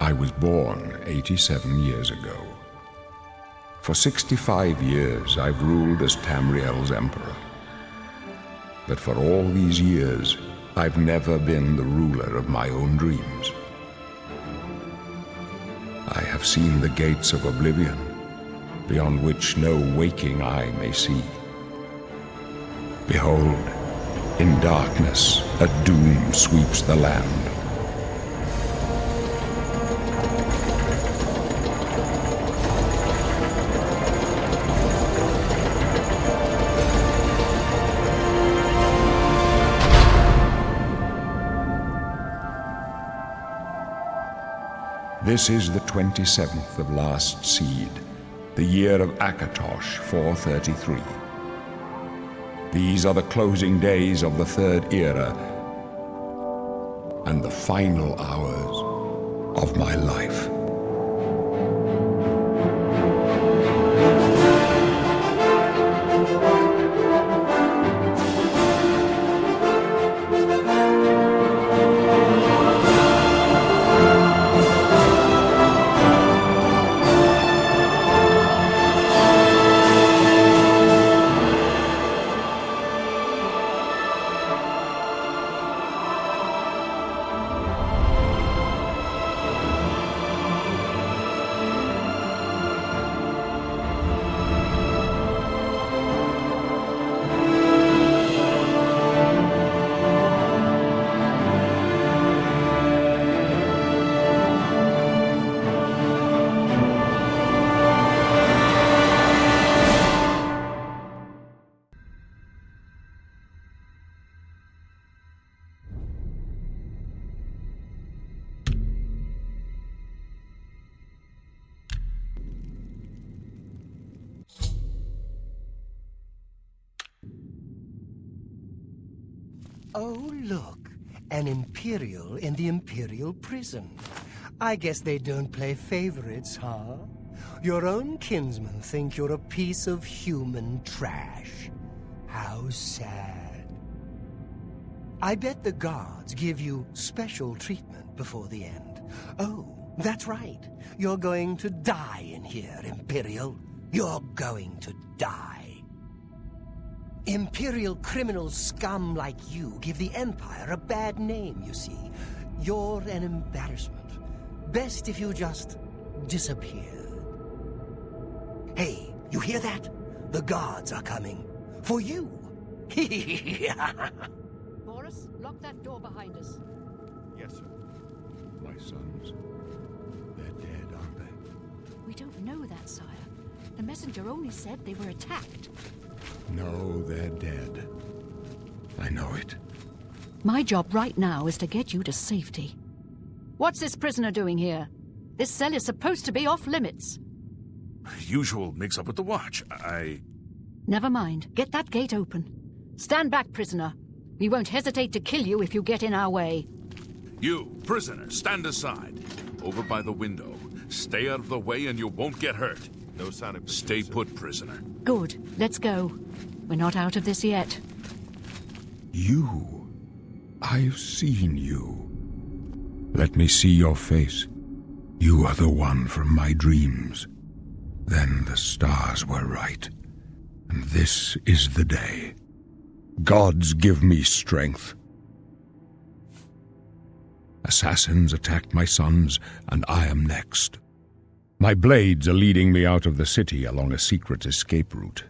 I was born 87 years ago. For 65 years, I've ruled as Tamriel's emperor. But for all these years, I've never been the ruler of my own dreams. I have seen the gates of Oblivion, beyond which no waking eye may see. Behold, in darkness, a doom sweeps the land. This is the 27th of last seed, the year of Akatosh 433. These are the closing days of the third era and the final hours of my life. Oh, look. An Imperial in the Imperial prison. I guess they don't play favorites, huh? Your own kinsmen think you're a piece of human trash. How sad. I bet the guards give you special treatment before the end. Oh, that's right. You're going to die in here, Imperial. You're going to die. Imperial criminal scum like you give the Empire a bad name, you see. You're an embarrassment. Best if you just disappeared. Hey, you hear that? The guards are coming. For you. Boris, lock that door behind us. Yes, sir. My sons, they're dead, aren't they? We don't know that, sire. The messenger only said they were attacked. No, they're dead. I know it. My job right now is to get you to safety. What's this prisoner doing here? This cell is supposed to be off limits. Usual mix-up with the watch. Never mind. Get that gate open. Stand back, prisoner. We won't hesitate to kill you if you get in our way. You, prisoner, stand aside. Over by the window. Stay out of the way and you won't get hurt. No sign of... Stay put, prisoner. Good. Let's go. We're not out of this yet. You. I've seen you. Let me see your face. You are the one from my dreams. Then the stars were right. And this is the day. Gods give me strength. Assassins attacked my sons, and I am next. My blades are leading me out of the city along a secret escape route.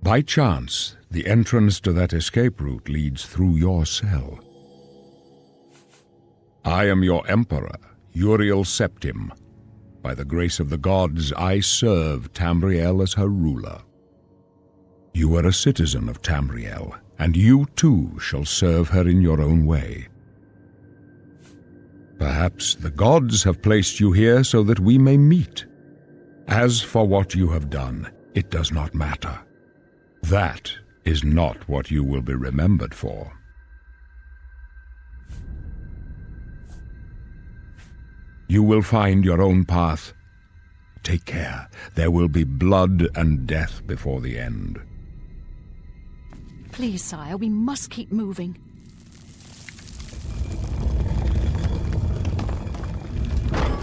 By chance, the entrance to that escape route leads through your cell. I am your emperor, Uriel Septim. By the grace of the gods, I serve Tamriel as her ruler. You are a citizen of Tamriel, and you too shall serve her in your own way. Perhaps the gods have placed you here so that we may meet. As for what you have done, it does not matter. That is not what you will be remembered for. You will find your own path. Take care. There will be blood and death before the end. Please, sire, we must keep moving.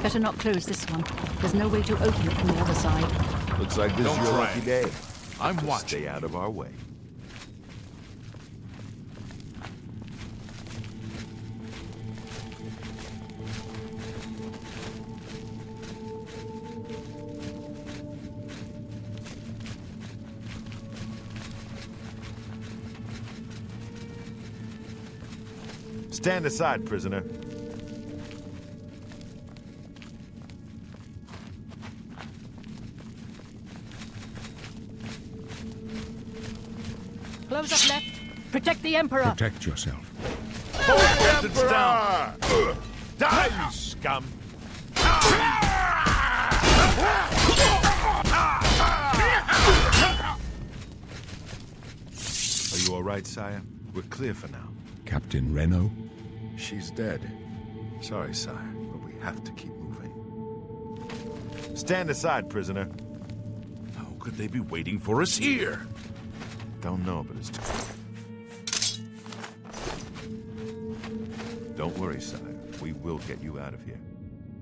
Better not close this one. There's no way to open it from the other side. Looks like this Don't is your try lucky it. day. I'm Just watching. Stay out of our way. Stand aside, prisoner. Close up left. Protect the Emperor. Protect yourself. It's down. Die, you scum! Are you all right, sire? We're clear for now. Captain Reno? She's dead. Sorry, sire, but we have to keep moving. Stand aside, prisoner. How could they be waiting for us here? Don't know, but it's too... Don't worry, sire. We will get you out of here.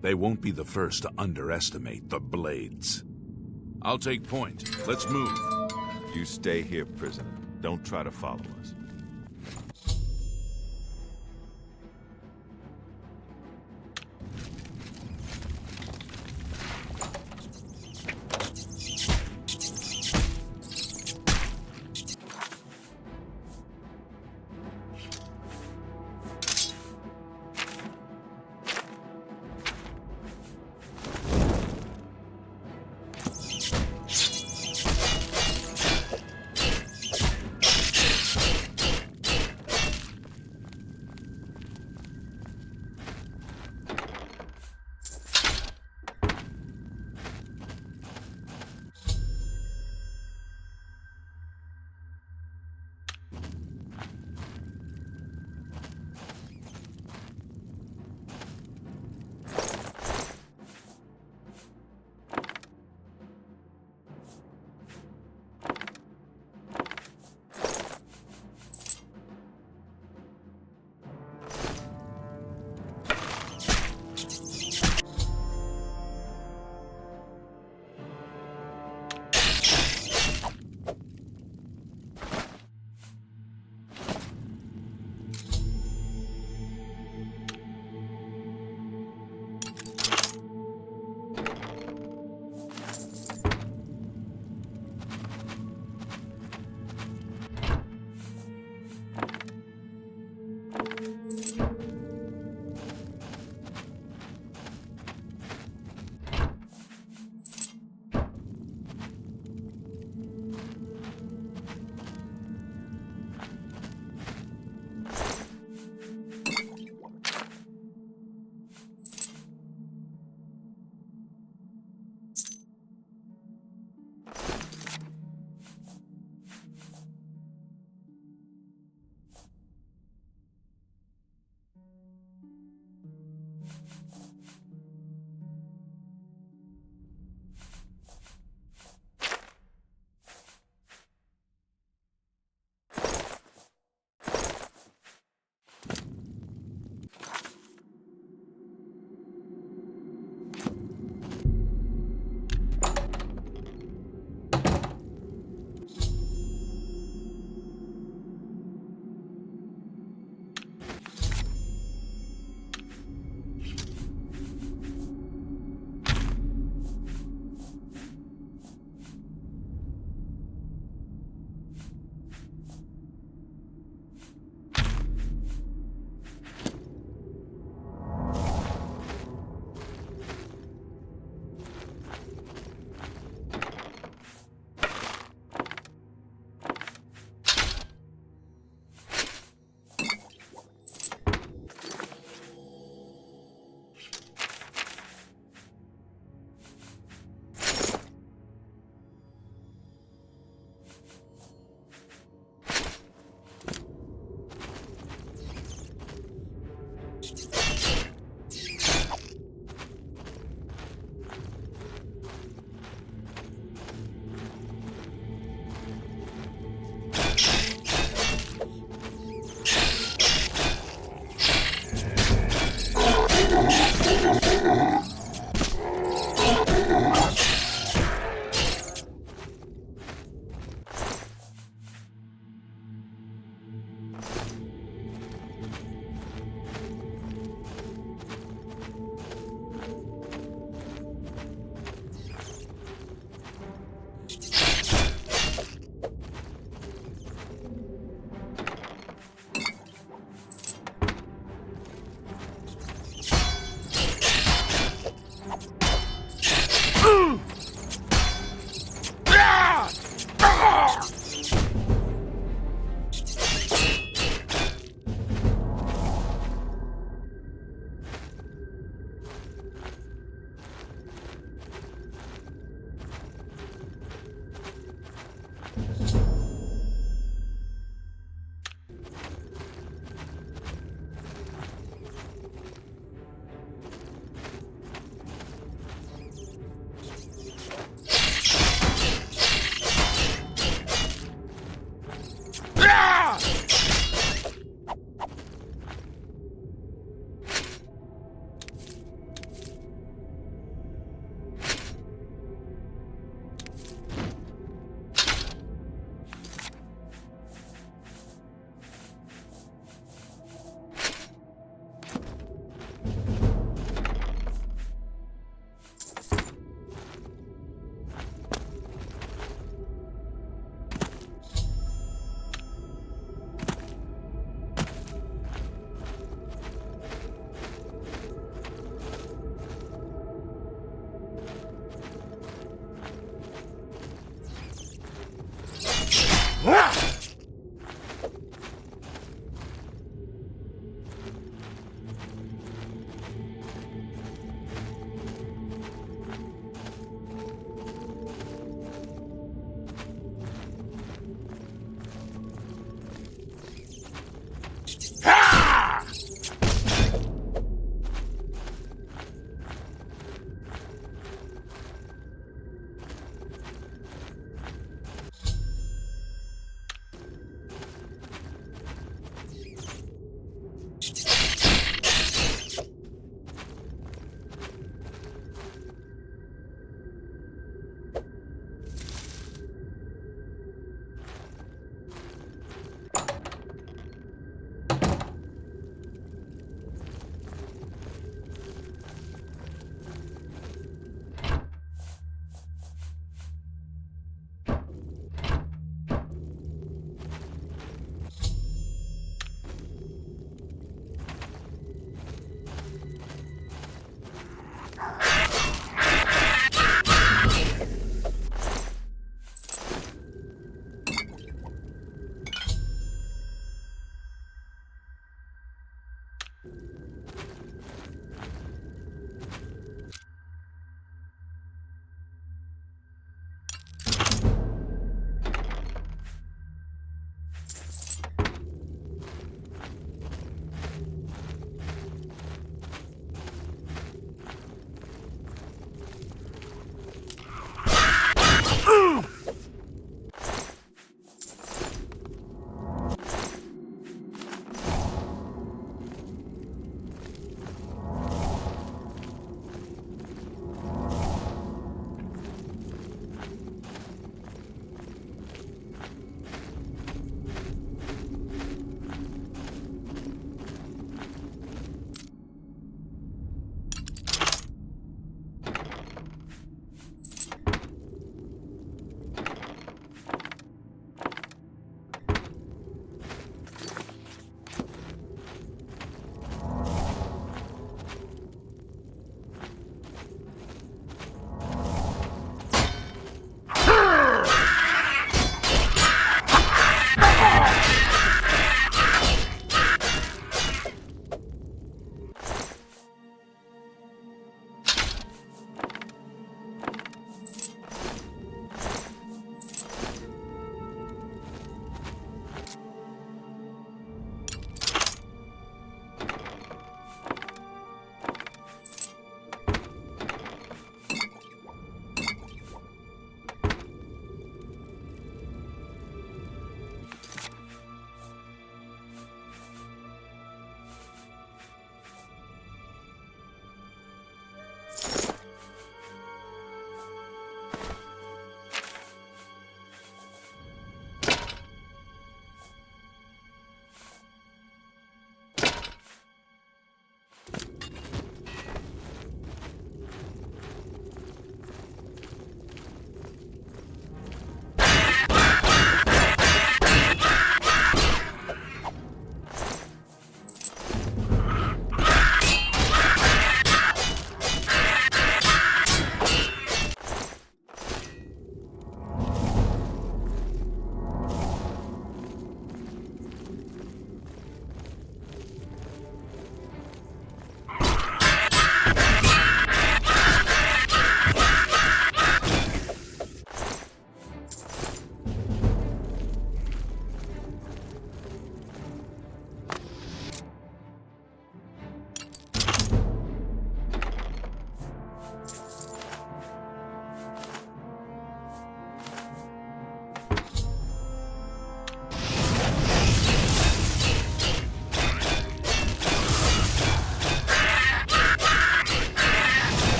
They won't be the first to underestimate the Blades. I'll take point. Let's move. You stay here, prisoner. Don't try to follow us.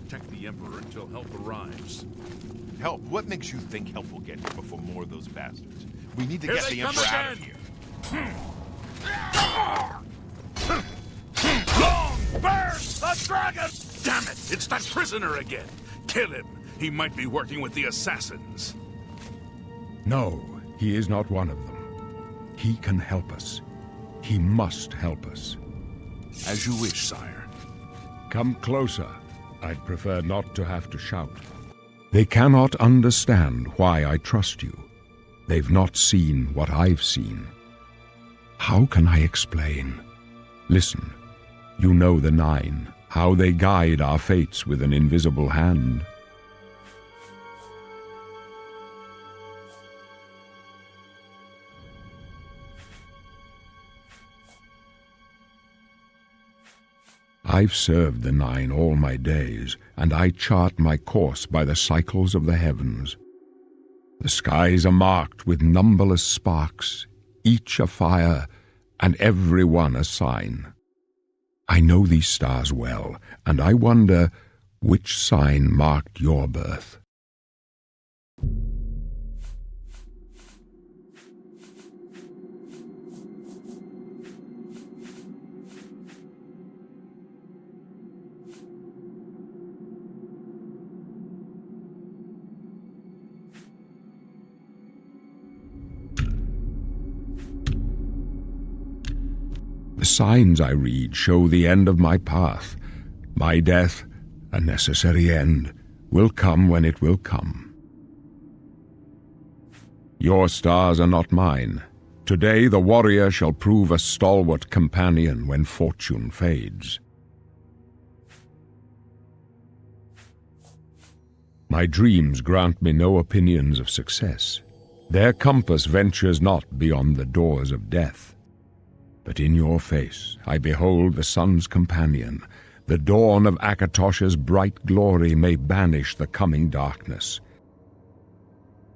protect the Emperor until help arrives. Help? What makes you think help will get here before more of those bastards? We need to Here get they the come Emperor out of again. here. Long burn the dragon! Damn it! It's that prisoner again. Kill him. He might be working with the assassins. No, he is not one of them. He can help us. He must help us. As you wish, sire. Come closer. I'd prefer not to have to shout. They cannot understand why I trust you. They've not seen what I've seen. How can I explain? Listen, you know the Nine, how they guide our fates with an invisible hand. I've served the Nine all my days, and I chart my course by the cycles of the heavens. The skies are marked with numberless sparks, each a fire, and every one a sign. I know these stars well, and I wonder which sign marked your birth. The signs I read show the end of my path. My death, a necessary end, will come when it will come. Your stars are not mine. Today the warrior shall prove a stalwart companion when fortune fades. My dreams grant me no opinions of success. Their compass ventures not beyond the doors of death. But in your face I behold the sun's companion. The dawn of Akatosh's bright glory may banish the coming darkness.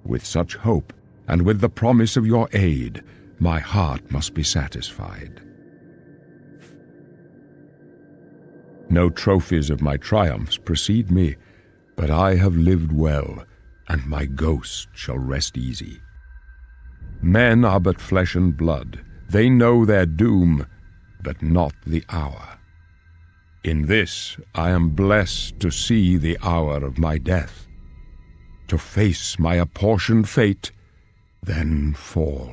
With such hope, and with the promise of your aid, my heart must be satisfied. No trophies of my triumphs precede me, but I have lived well, and my ghost shall rest easy. Men are but flesh and blood. They know their doom, but not the hour. In this I am blessed to see the hour of my death, to face my apportioned fate, then fall.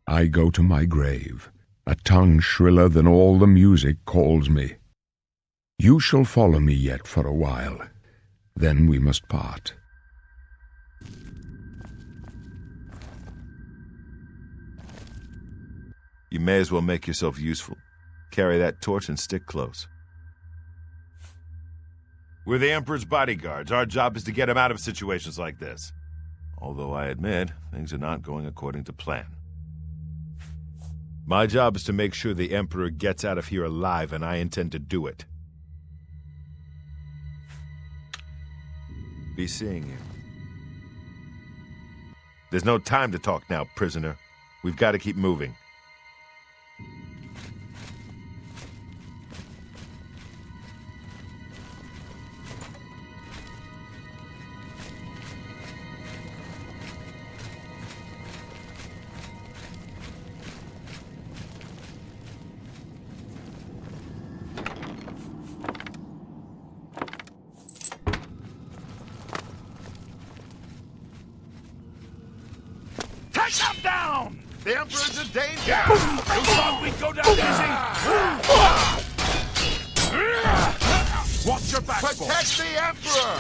I go to my grave. A tongue shriller than all the music calls me. You shall follow me yet for a while, then we must part. You may as well make yourself useful. Carry that torch and stick close. We're the Emperor's bodyguards. Our job is to get him out of situations like this. Although I admit, things are not going according to plan. My job is to make sure the Emperor gets out of here alive, and I intend to do it. Be seeing you. There's no time to talk now, prisoner. We've got to keep moving. Take them down! The Emperor's in danger! You thought we'd go down easy? Watch your back, Protect the Emperor!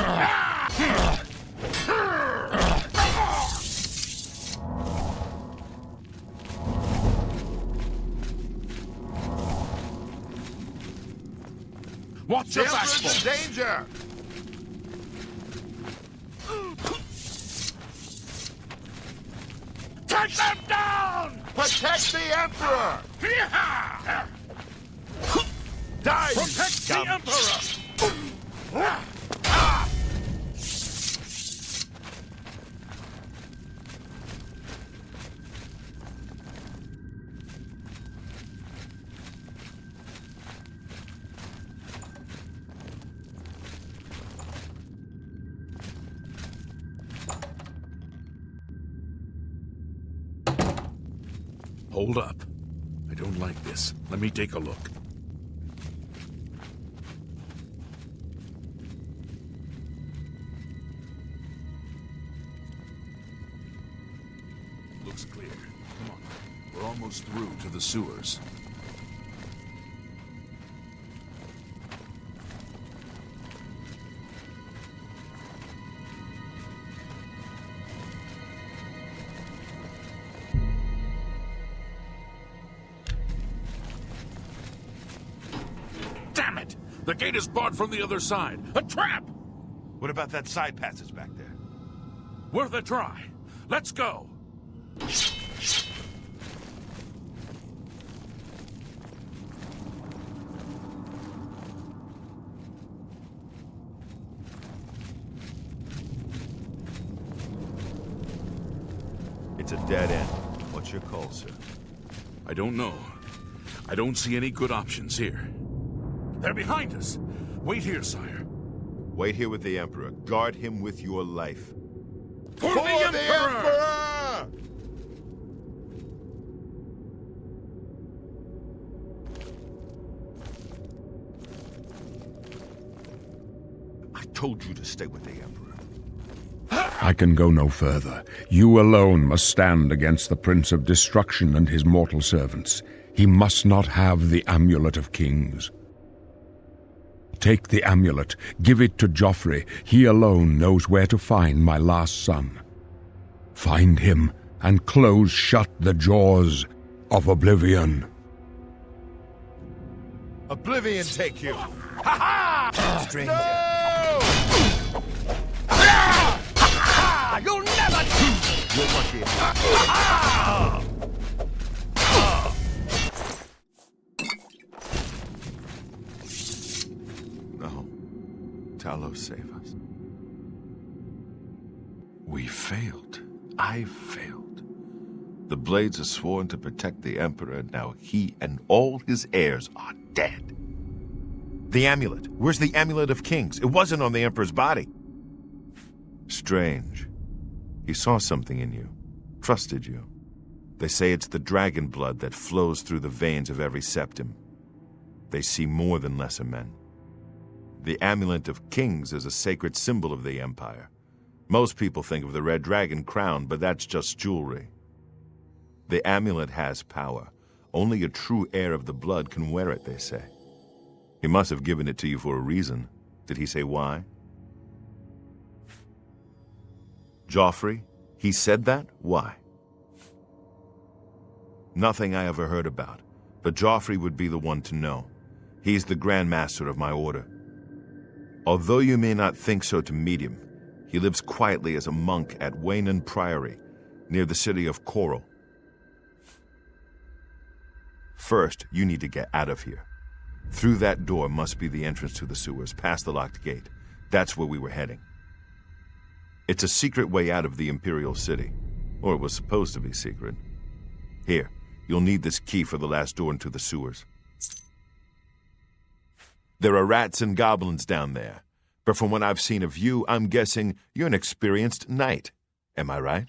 Watch The your back, Emperor's in danger! Take them down! Protect the Emperor! Die, you Protect scum! the Emperor! Hold up. I don't like this. Let me take a look. Looks clear. Come on. We're almost through to the sewers. Damn it! The gate is barred from the other side. A trap! What about that side passage back there? Worth a try. Let's go. It's a dead end. What's your call, sir? I don't know. I don't see any good options here. They're behind us. Wait here, sire. Wait here with the Emperor. Guard him with your life. For the Emperor! I told you to stay with the Emperor. I can go no further. You alone must stand against the Prince of Destruction and his mortal servants. He must not have the Amulet of Kings. Take the amulet, give it to Joffrey. He alone knows where to find my last son. Find him and close shut the jaws of Oblivion. Oblivion take you! Ha-ha! Stranger. No! You'll never... You're lucky. No. Talos, save us. We failed. I failed. The Blades are sworn to protect the Emperor, and now he and all his heirs are dead. The amulet. Where's the Amulet of Kings? It wasn't on the Emperor's body. Strange. He saw something in you. Trusted you. They say it's the dragon blood that flows through the veins of every septim. They see more than lesser men. The Amulet of Kings is a sacred symbol of the Empire. Most people think of the red dragon crown, but that's just jewelry. The amulet has power. Only a true heir of the blood can wear it, they say. He must have given it to you for a reason. Did he say why? Joffrey? He said that? Why? Nothing I ever heard about, but Joffrey would be the one to know. He's the Grand Master of my order. Although you may not think so to meet him, he lives quietly as a monk at Waynon Priory, near the city of Coral. First, you need to get out of here. Through that door must be the entrance to the sewers, past the locked gate. That's where we were heading. It's a secret way out of the Imperial City. Or it was supposed to be secret. Here, you'll need this key for the last door into the sewers. There are rats and goblins down there. But from what I've seen of you, I'm guessing you're an experienced knight. Am I right?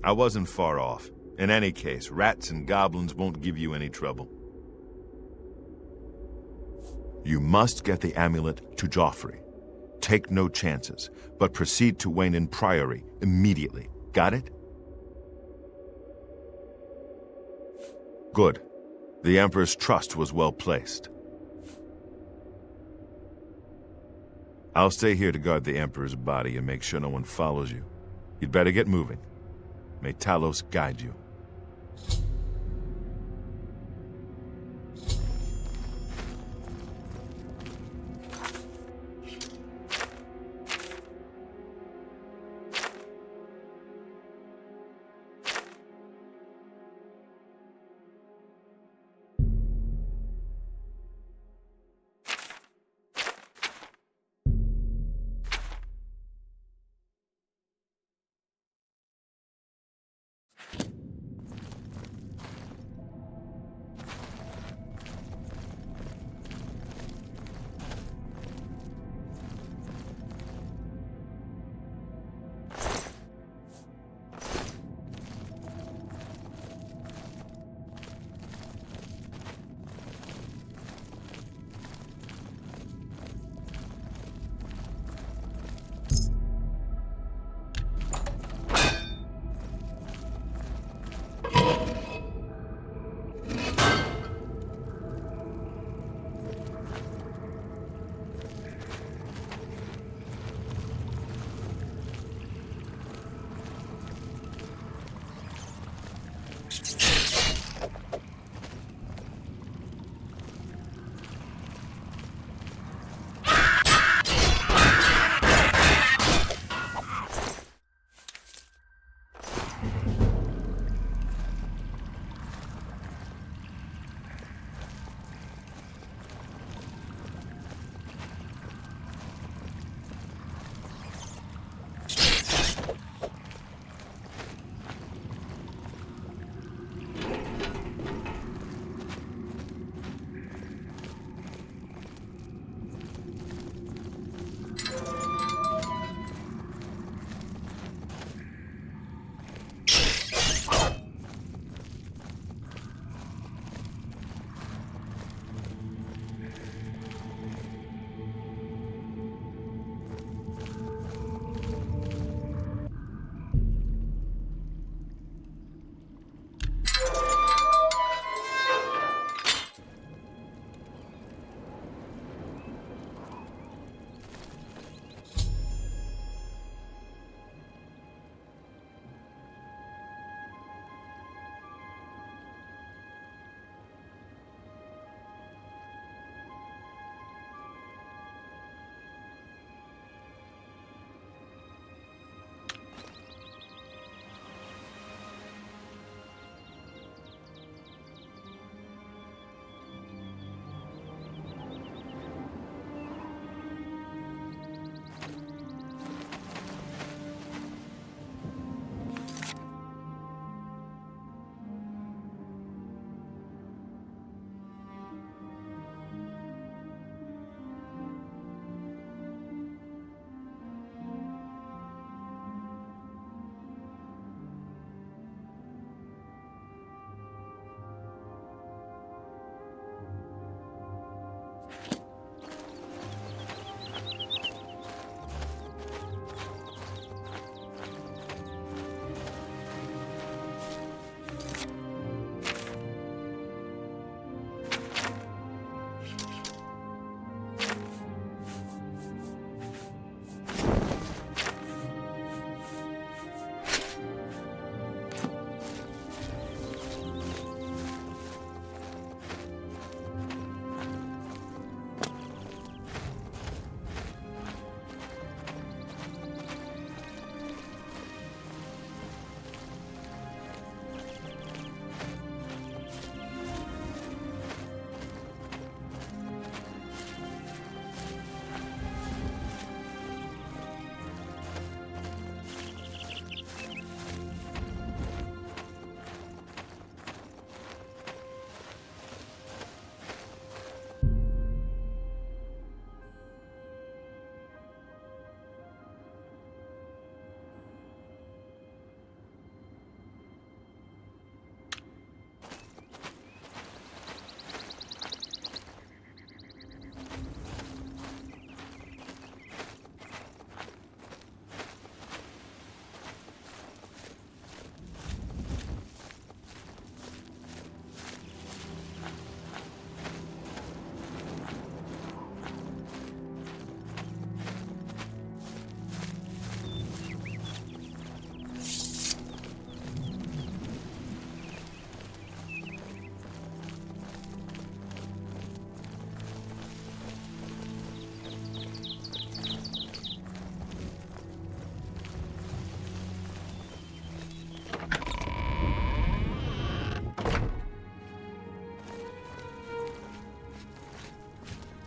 I wasn't far off. In any case, rats and goblins won't give you any trouble. You must get the amulet to Joffrey. Take no chances, but proceed to Wayne Priory immediately. Got it? Good. The Emperor's trust was well placed. I'll stay here to guard the Emperor's body and make sure no one follows you. You'd better get moving. May Talos guide you.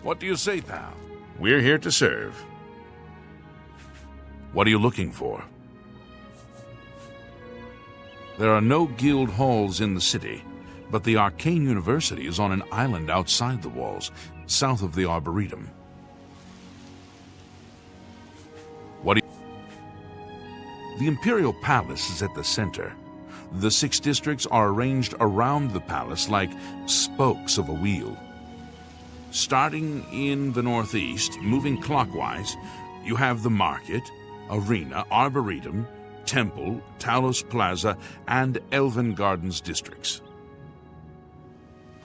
What do you say, pal? We're here to serve. What are you looking for? There are no guild halls in the city, but the Arcane University is on an island outside the walls, south of the Arboretum. The Imperial Palace is at the center. The 6 districts are arranged around the palace like spokes of a wheel. Starting in the northeast, moving clockwise, you have the Market, Arena, Arboretum, Temple, Talos Plaza, and Elven Gardens districts.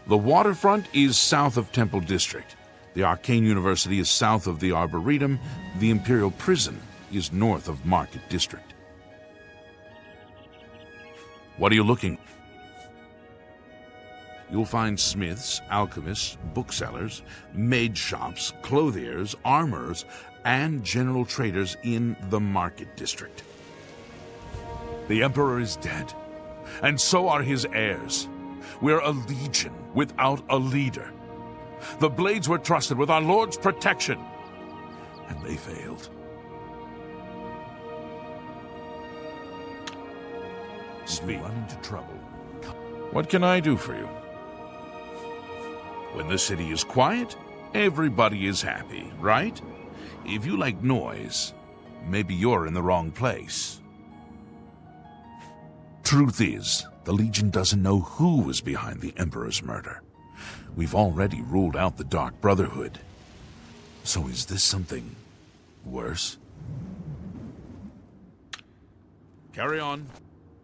The waterfront is south of Temple District. The Arcane University is south of the Arboretum. The Imperial Prison is north of Market District. What are you looking for? You'll find smiths, alchemists, booksellers, maid shops, clothiers, armorers, and general traders in the Market District. The Emperor is dead, and so are his heirs. We're a legion without a leader. The Blades were trusted with our Lord's protection, and they failed. We run into trouble. What can I do for you? When the city is quiet, everybody is happy, right? If you like noise, maybe you're in the wrong place. Truth is, the Legion doesn't know who was behind the Emperor's murder. We've already ruled out the Dark Brotherhood. So is this something worse? Carry on.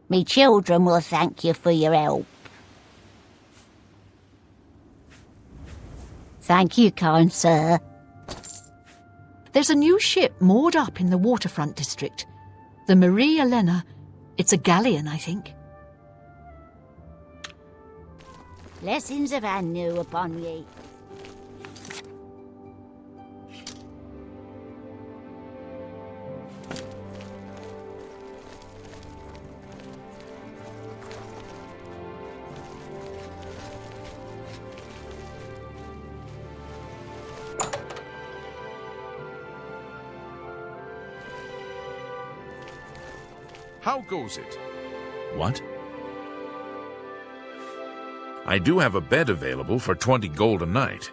Me children will thank you for your help. Thank you, kind sir. There's a new ship moored up in the waterfront district. The Marie Elena. It's a galleon, I think. Blessings of Anu upon ye. How goes it? What? I do have a bed available for 20 gold a night.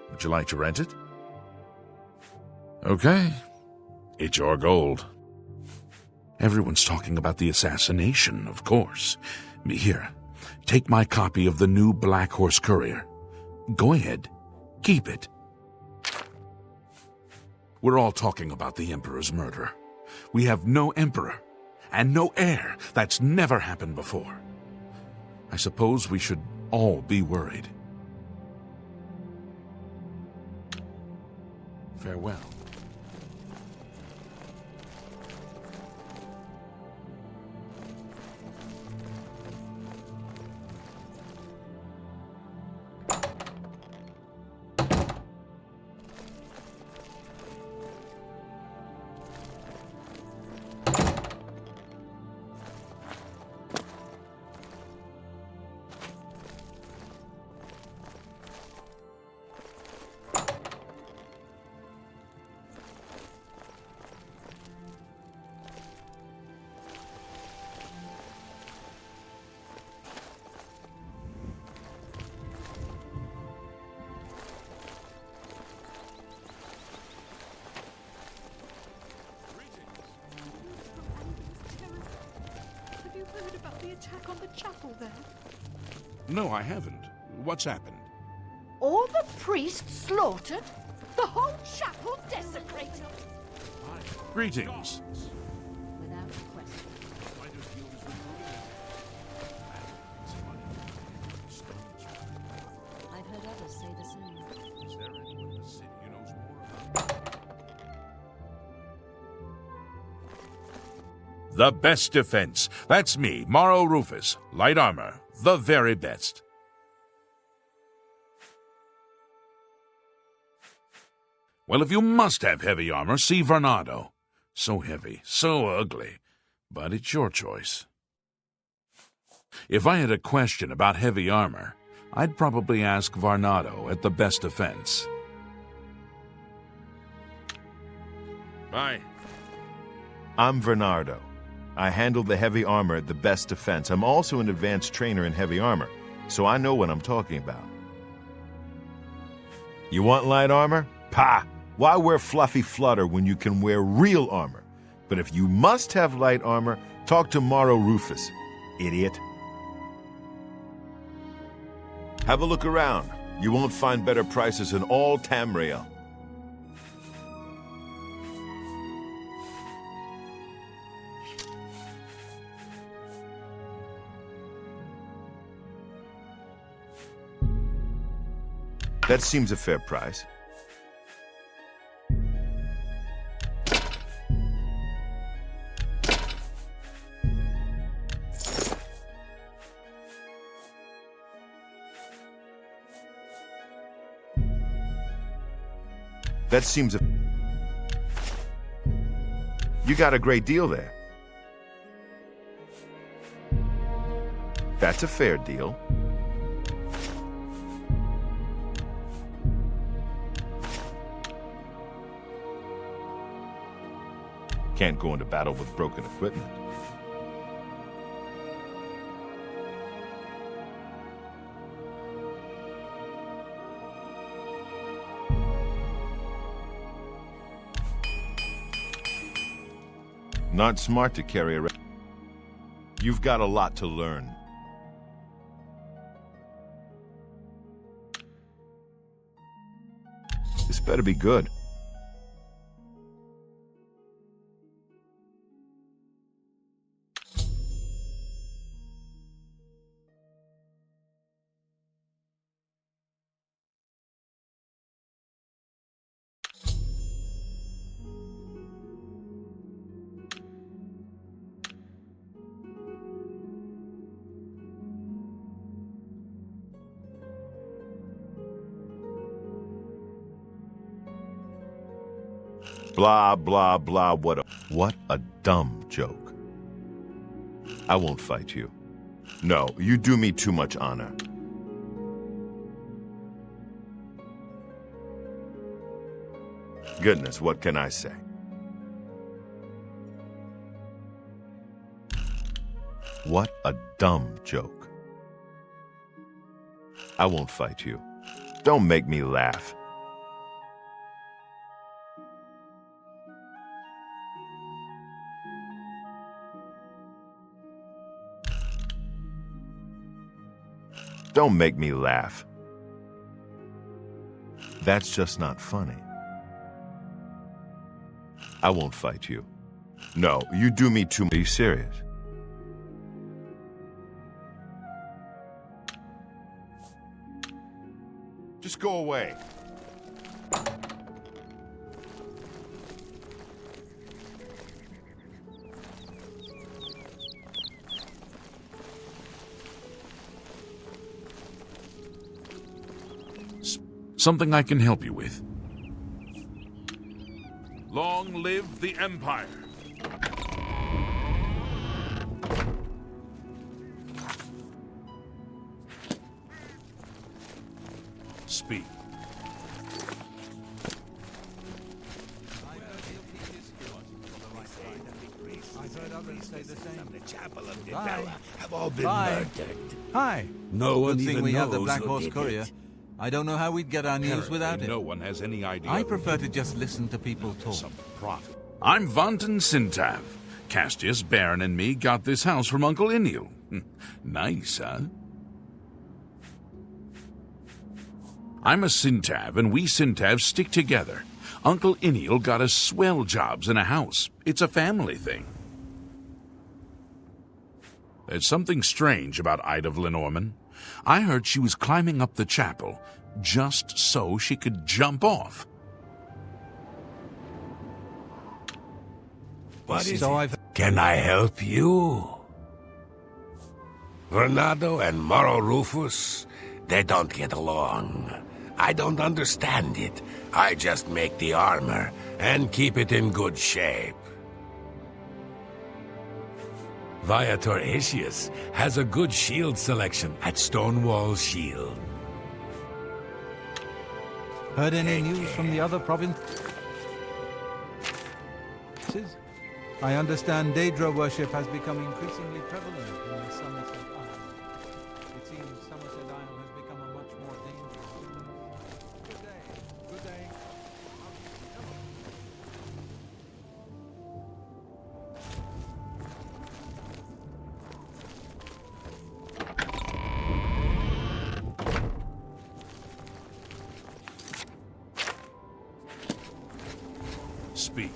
Would you like to rent it? Okay. It's your gold. Everyone's talking about the assassination, of course. Here, take my copy of the new Black Horse Courier. Go ahead. Keep it. We're all talking about the Emperor's murder. We have no Emperor. And no heir. That's never happened before. I suppose we should all be worried. Farewell. Attack on the chapel there? No, I haven't. What's happened? All the priests slaughtered? The whole chapel desecrated? Greetings. Without question. I've heard others say the same. The best defense. That's me, Morrow Rufus. Light armor. The very best. Well, if you must have heavy armor, see Vernado. So heavy, so ugly. But it's your choice. If I had a question about heavy armor, I'd probably ask Varnado at the best defense. Bye. I'm Bernardo. I handle the heavy armor at the best defense. I'm also an advanced trainer in heavy armor, so I know what I'm talking about. You want light armor? Pah! Why wear fluffy flutter when you can wear real armor? But if you must have light armor, talk to Morrow Rufus, idiot. Have a look around. You won't find better prices in all Tamriel. That seems a fair price. That seems You got a great deal there. That's a fair deal. Can't go into battle with broken equipment. Not smart to carry around. You've got a lot to learn. This better be good. Blah, blah, blah, what a dumb joke. I won't fight you. No, you do me too much honor. Goodness, what can I say? What a dumb joke. I won't fight you. Don't make me laugh. Don't make me laugh. That's just not funny. I won't fight you. No, you do me too much. Are you serious? Just go away. Something I can help you with. Long live the Empire! Speak. Have all been murdered. Hi. No one Good thing even we have the knows Black who Horse did Courier. it. I don't know how we'd get our news without it. No one has any idea. I prefer to just listen to people talk. Some prophet. I'm Vantan Sintav. Castius, Baron, and me got this house from Uncle Inil. Nice, huh? I'm a Sintav, and we Sintavs stick together. Uncle Inil got us swell jobs in a house. It's a family thing. There's something strange about Ida Lenormand. I heard she was climbing up the chapel just so she could jump off. What is So it? Can I help you? Bernardo and Morrow Rufus, they don't get along. I don't understand it. I just make the armor and keep it in good shape. Viator Asius has a good shield selection at Stonewall Shield. Heard any news from the other province? places. I understand Daedra worship has become increasingly prevalent in the Somerset Isle. It seems Somerset Isle has become a much more dangerous place. Good day. Good day. Speak.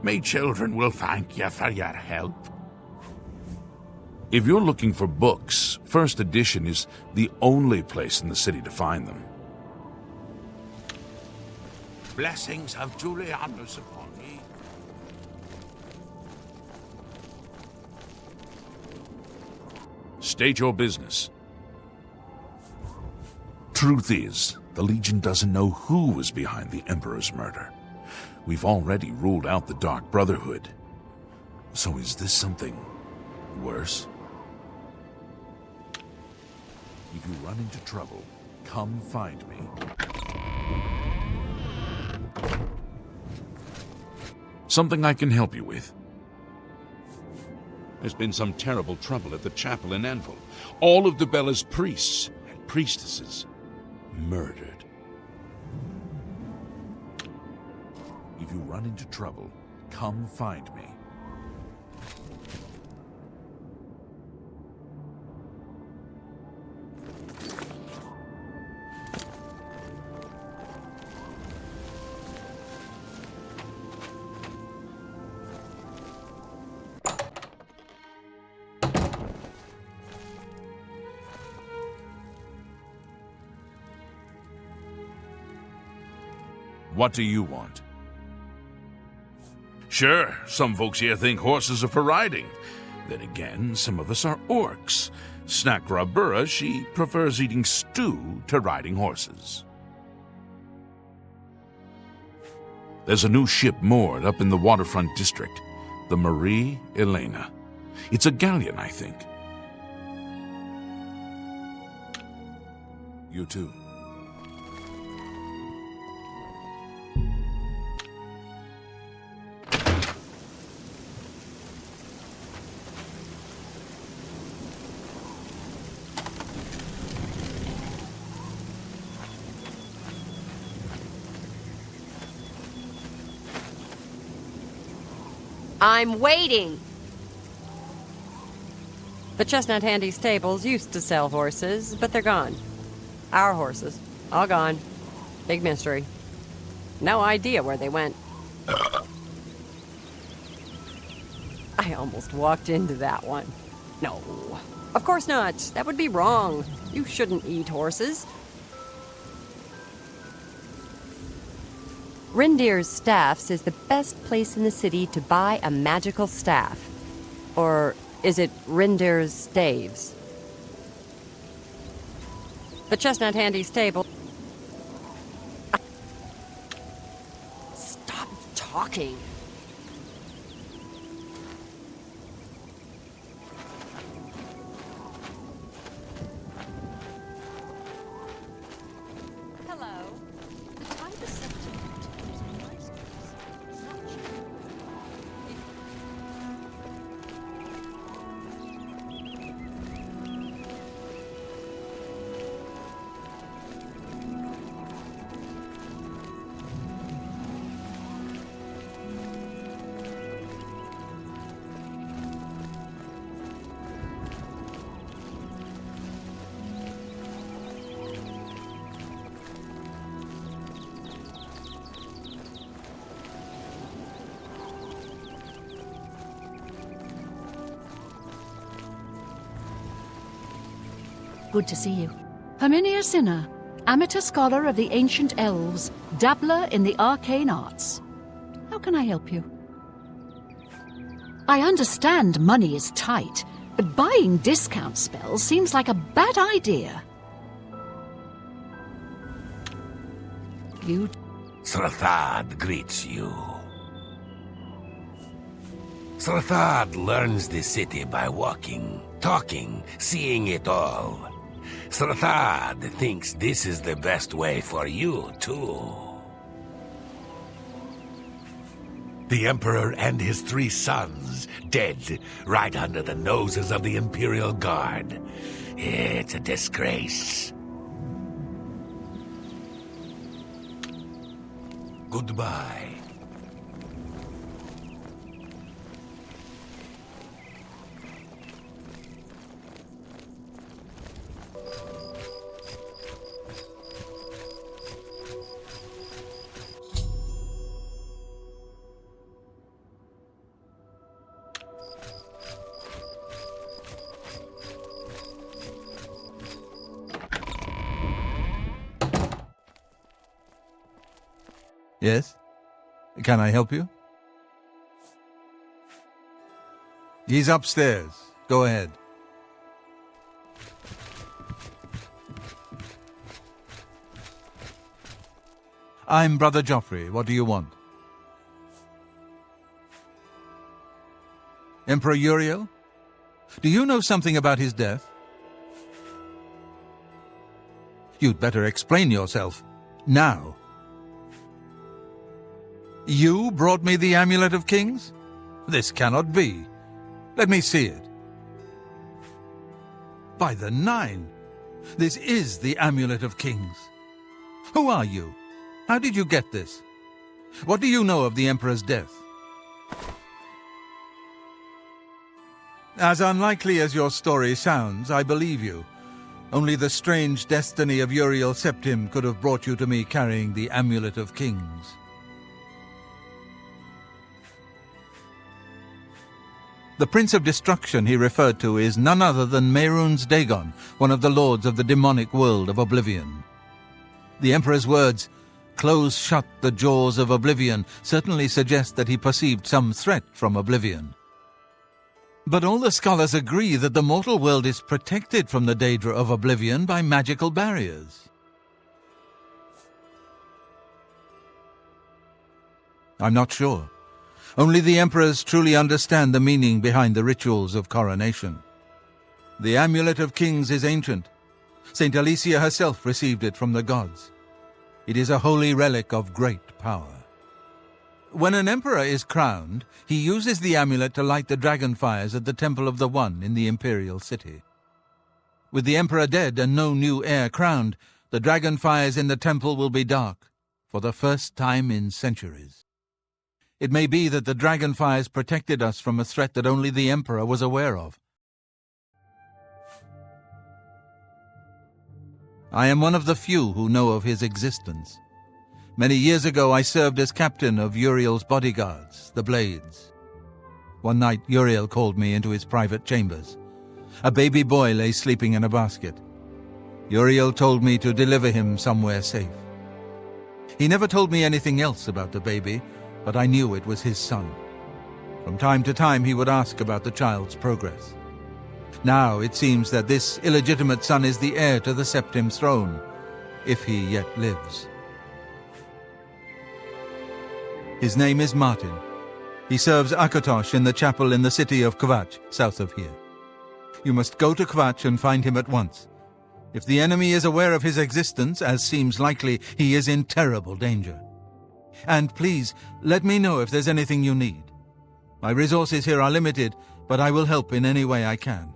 My children will thank you for your help. If you're looking for books, First Edition is the only place in the city to find them. Blessings of Julianus upon ye. State your business. Truth is, the Legion doesn't know who was behind the Emperor's murder. We've already ruled out the Dark Brotherhood. So is this something worse? If you run into trouble, come find me. Something I can help you with? There's been some terrible trouble at the chapel in Anvil. All of Debella's priests and priestesses murdered. If you run into trouble, come find me. What do you want? Sure, some folks here think horses are for riding. Then again, some of us are orcs. Snakrabura, she prefers eating stew to riding horses. There's a new ship moored up in the waterfront district, the Marie Elena. It's a galleon, I think. You too. I'm waiting. The Chestnut Handy stables used to sell horses, but they're gone. Our horses, all gone. Big mystery. No idea where they went. I almost walked into that one. No, of course not. That would be wrong. You shouldn't eat horses. Rindir's Staffs is the best place in the city to buy a magical staff. Or is it Rindir's Staves? The Chestnut Handy stable... Stop talking. Good to see you. Herminia Sinner, amateur scholar of the ancient elves, dabbler in the arcane arts. How can I help you? I understand money is tight, but buying discount spells seems like a bad idea. You Srathad greets you. Srathad learns the city by walking, talking, seeing it all. Srathad thinks this is the best way for you, too. The Emperor and his 3 sons dead right under the noses of the Imperial Guard. It's a disgrace. Goodbye. Yes? Can I help you? He's upstairs. Go ahead. I'm Brother Joffrey. What do you want? Emperor Uriel? Do you know something about his death? You'd better explain yourself. Now. You brought me the Amulet of Kings? This cannot be. Let me see it. By the 9! This is the Amulet of Kings. Who are you? How did you get this? What do you know of the Emperor's death? As unlikely as your story sounds, I believe you. Only the strange destiny of Uriel Septim could have brought you to me carrying the Amulet of Kings. The Prince of Destruction he referred to is none other than Mehrunes Dagon, one of the lords of the demonic world of Oblivion. The Emperor's words, "Close shut the jaws of Oblivion," certainly suggest that he perceived some threat from Oblivion. But all the scholars agree that the mortal world is protected from the Daedra of Oblivion by magical barriers. I'm not sure. Only the emperors truly understand the meaning behind the rituals of coronation. The Amulet of Kings is ancient. Saint Alicia herself received it from the gods. It is a holy relic of great power. When an emperor is crowned, he uses the amulet to light the dragon fires at the Temple of the One in the imperial city. With the emperor dead and no new heir crowned, the dragon fires in the temple will be dark, for the first time in centuries. It may be that the dragon fires protected us from a threat that only the Emperor was aware of. I am one of the few who know of his existence. Many years ago I served as captain of Uriel's bodyguards, the Blades. One night Uriel called me into his private chambers. A baby boy lay sleeping in a basket. Uriel told me to deliver him somewhere safe. He never told me anything else about the baby, but I knew it was his son. From time to time he would ask about the child's progress. Now it seems that this illegitimate son is the heir to the Septim throne, if he yet lives. His name is Martin. He serves Akatosh in the chapel in the city of Kvatch, south of here. You must go to Kvatch and find him at once. If the enemy is aware of his existence, as seems likely, he is in terrible danger. And please, let me know if there's anything you need. My resources here are limited, but I will help in any way I can.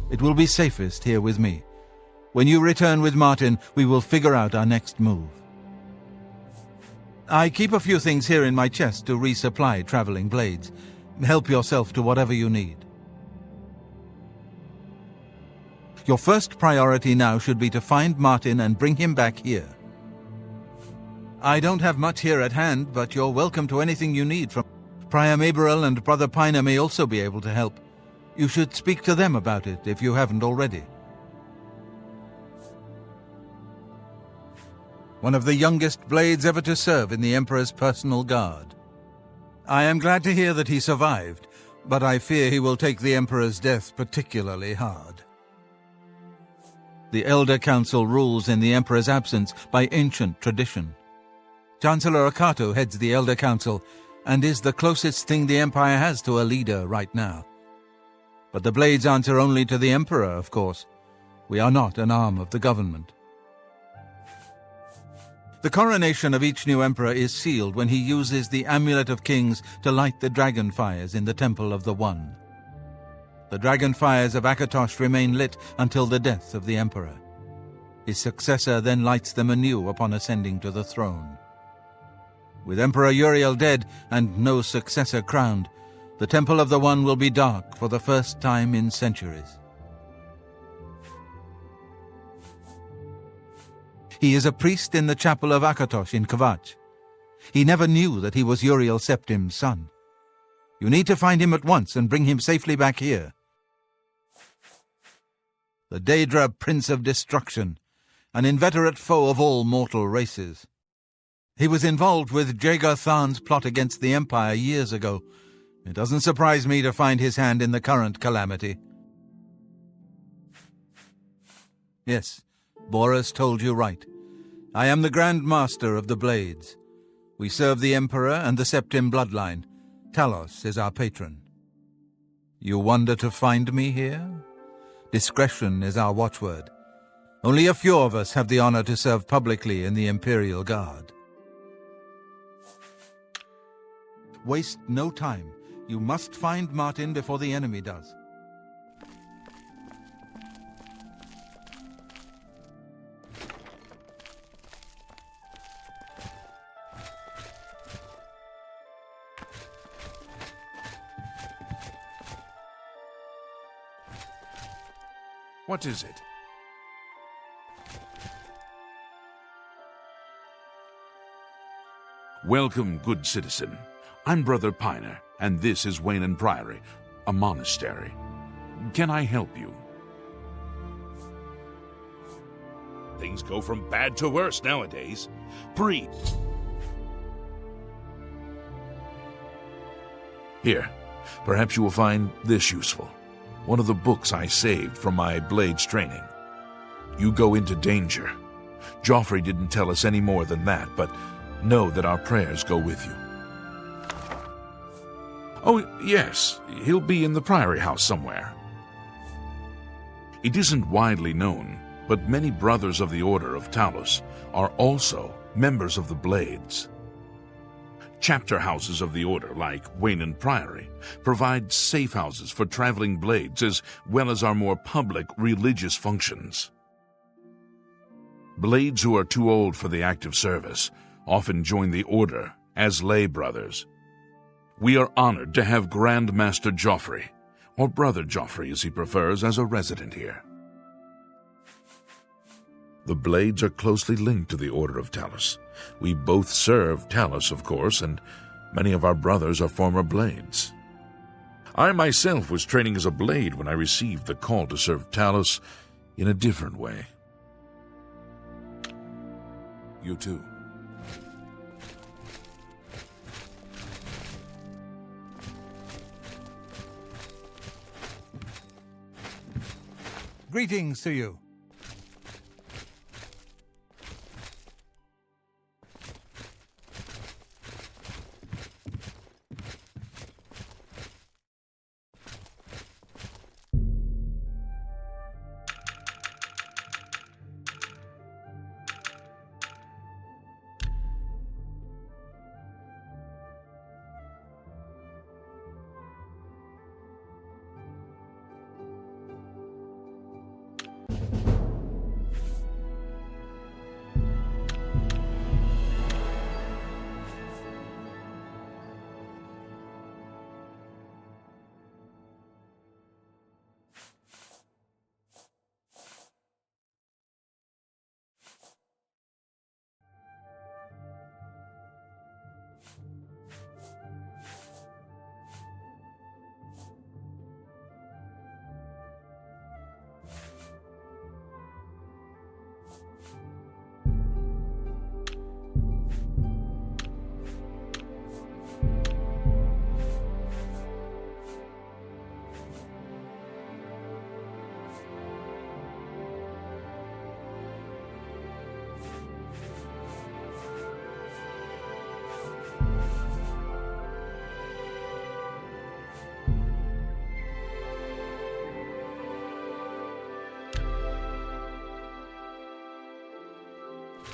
It will be safest here with me. When you return with Martin, we will figure out our next move. I keep a few things here in my chest to resupply traveling blades. Help yourself to whatever you need. Your first priority now should be to find Martin and bring him back here. I don't have much here at hand, but you're welcome to anything you need from Prior Maberel, and Brother Piner may also be able to help. You should speak to them about it if you haven't already. One of the youngest blades ever to serve in the Emperor's personal guard. I am glad to hear that he survived, but I fear he will take the Emperor's death particularly hard. The Elder Council rules in the Emperor's absence by ancient tradition. Chancellor Akato heads the Elder Council and is the closest thing the Empire has to a leader right now. But the Blades answer only to the Emperor, of course. We are not an arm of the government. The coronation of each new emperor is sealed when he uses the Amulet of Kings to light the dragon fires in the Temple of the One. The dragon fires of Akatosh remain lit until the death of the emperor. His successor then lights them anew upon ascending to the throne. With Emperor Uriel dead and no successor crowned, the Temple of the One will be dark for the first time in centuries. He is a priest in the chapel of Akatosh in Kvatch. He never knew that he was Uriel Septim's son. You need to find him at once and bring him safely back here. The Daedra Prince of Destruction, an inveterate foe of all mortal races. He was involved with Jagar Tharn's plot against the Empire years ago. It doesn't surprise me to find his hand in the current calamity. Yes, Boris told you right. I am the Grand Master of the Blades. We serve the Emperor and the Septim bloodline. Talos is our patron. You wonder to find me here? Discretion is our watchword. Only a few of us have the honor to serve publicly in the Imperial Guard. Waste no time. You must find Martin before the enemy does. What is it? Welcome, good citizen. I'm Brother Piner, and this is Wayne Priory, a monastery. Can I help you? Things go from bad to worse nowadays. Here, perhaps you will find this useful. One of the books I saved from my Blades training. You go into danger. Joffrey didn't tell us any more than that, but know that our prayers go with you. Oh, yes, he'll be in the Priory House somewhere. It isn't widely known, but many brothers of the Order of Talos are also members of the Blades. Chapter houses of the Order, like Wayne Priory, provide safe houses for traveling Blades as well as our more public religious functions. Blades who are too old for the active service often join the Order as lay brothers. We are honored to have Grand Master Joffrey, or Brother Joffrey as he prefers, as a resident here. The Blades are closely linked to the Order of Talos. We both serve Talos, of course, and many of our brothers are former Blades. I myself was training as a Blade when I received the call to serve Talos in a different way. You too. Greetings to you.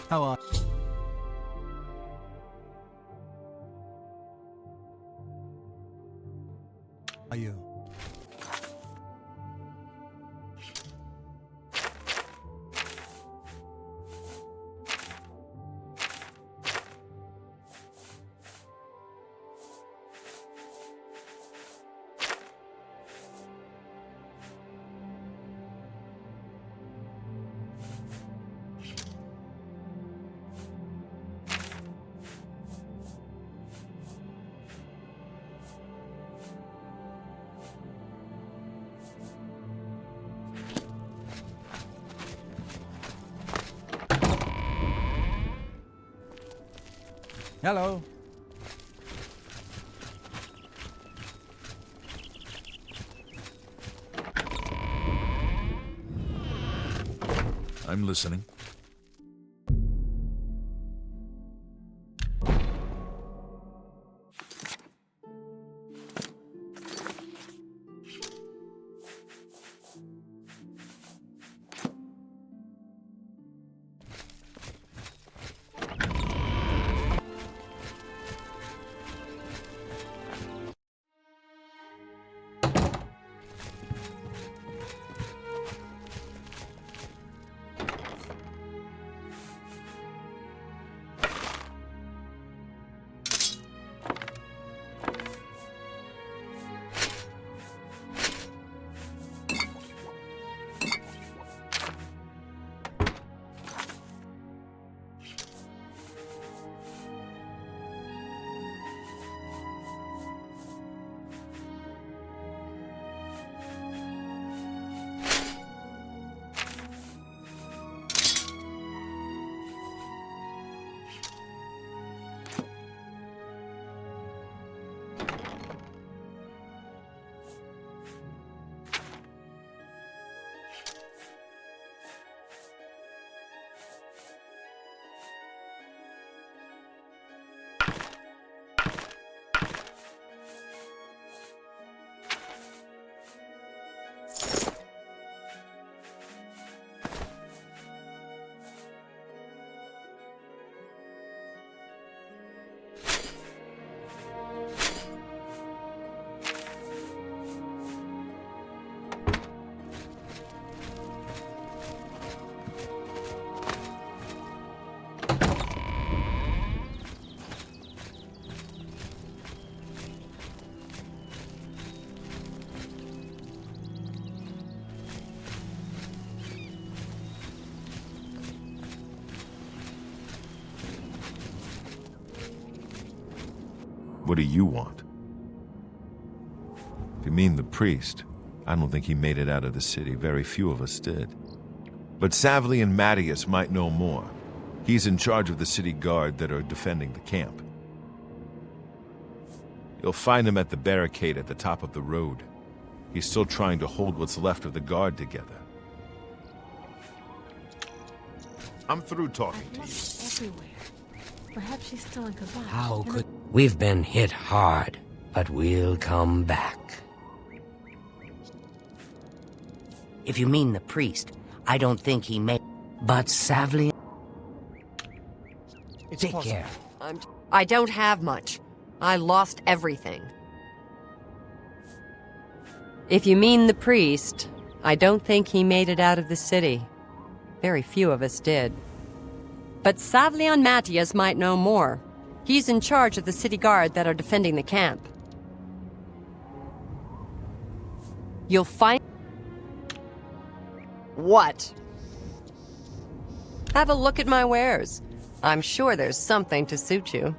How are you? Hello. I'm listening. What do you want? If you mean the priest, I don't think he made it out of the city. Very few of us did. But Savli and Mattias might know more. He's in charge of the city guard that are defending the camp. You'll find him at the barricade at the top of the road. He's still trying to hold what's left of the guard together. I'm through talking to you. Everywhere. Perhaps she's still in Kavach. How could... We've been hit hard, but we'll come back. If you mean the priest, I don't think he may... But Savli... Take care. I don't have much. I lost everything. If you mean the priest, I don't think he made it out of the city. Very few of us did. But Savlian Mattias might know more. He's in charge of the city guard that are defending the camp. You'll find... What? Have a look at my wares. I'm sure there's something to suit you.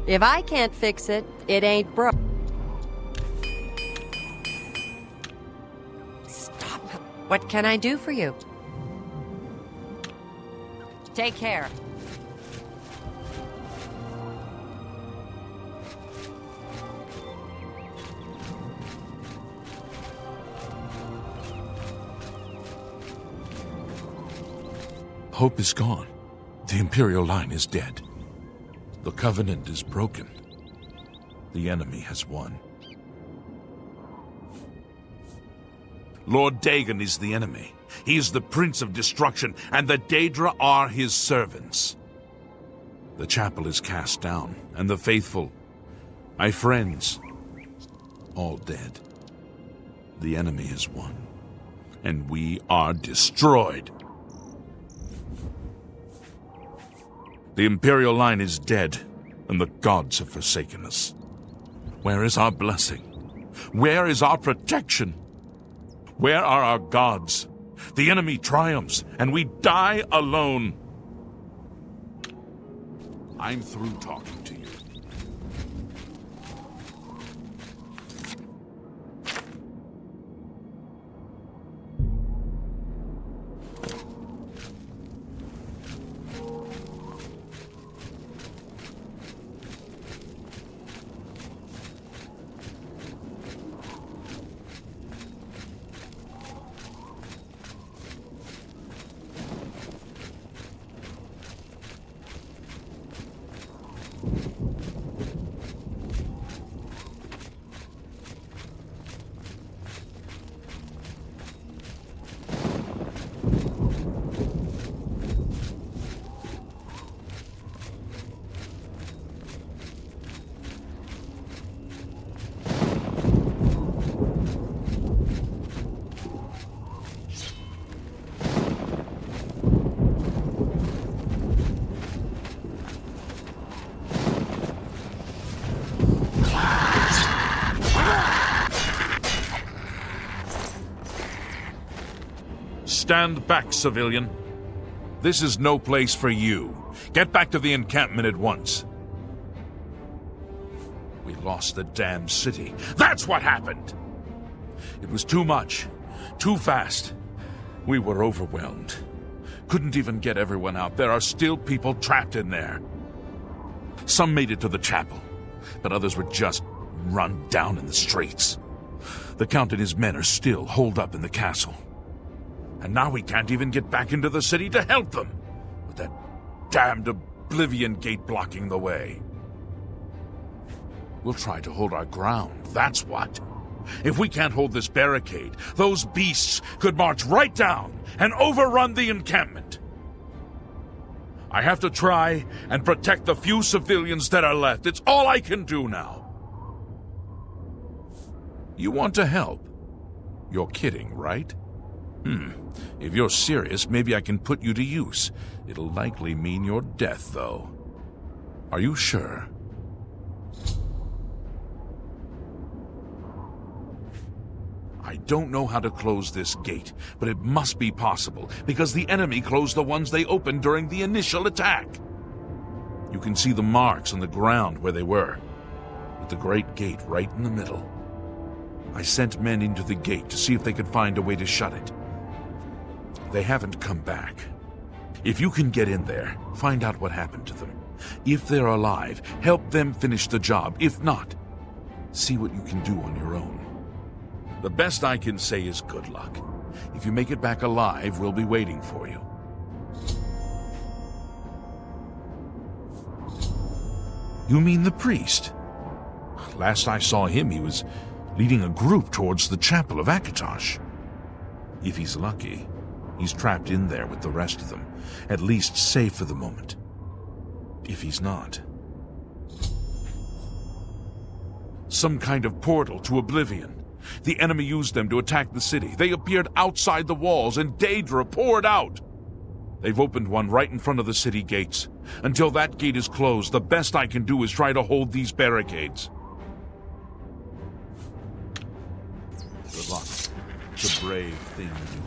If I can't fix it, it ain't broke. Stop. What can I do for you? Take care. Hope is gone. The Imperial line is dead. The Covenant is broken. The enemy has won. Lord Dagon is the enemy. He is the Prince of Destruction, and the Daedra are his servants. The chapel is cast down, and the faithful, my friends, all dead. The enemy is won, and we are destroyed. The Imperial line is dead, and the gods have forsaken us. Where is our blessing? Where is our protection? Where are our gods? The enemy triumphs, and we die alone. I'm through talking to you. Stand back, civilian. This is no place for you. Get back to the encampment at once. We lost the damn city. That's what happened! It was too much. Too fast. We were overwhelmed. Couldn't even get everyone out. There are still people trapped in there. Some made it to the chapel, but others were just run down in the streets. The Count and his men are still holed up in the castle. And now we can't even get back into the city to help them, with that damned Oblivion gate blocking the way. We'll try to hold our ground, that's what. If we can't hold this barricade, those beasts could march right down and overrun the encampment. I have to try and protect the few civilians that are left. It's all I can do now. You want to help? You're kidding, right? If you're serious, maybe I can put you to use. It'll likely mean your death, though. Are you sure? I don't know how to close this gate, but it must be possible, because the enemy closed the ones they opened during the initial attack. You can see the marks on the ground where they were, with the great gate right in the middle. I sent men into the gate to see if they could find a way to shut it. They haven't come back. If you can get in there, find out what happened to them. If they're alive, help them finish the job. If not, see what you can do on your own. The best I can say is good luck. If you make it back alive, we'll be waiting for you. You mean the priest? Last I saw him, he was leading a group towards the chapel of Akatosh. If he's lucky, he's trapped in there with the rest of them, at least safe for the moment. If he's not, some kind of portal to Oblivion. The enemy used them to attack the city. They appeared outside the walls, and Daedra poured out. They've opened one right in front of the city gates. Until that gate is closed, the best I can do is try to hold these barricades. Good luck. It's a brave thing to do.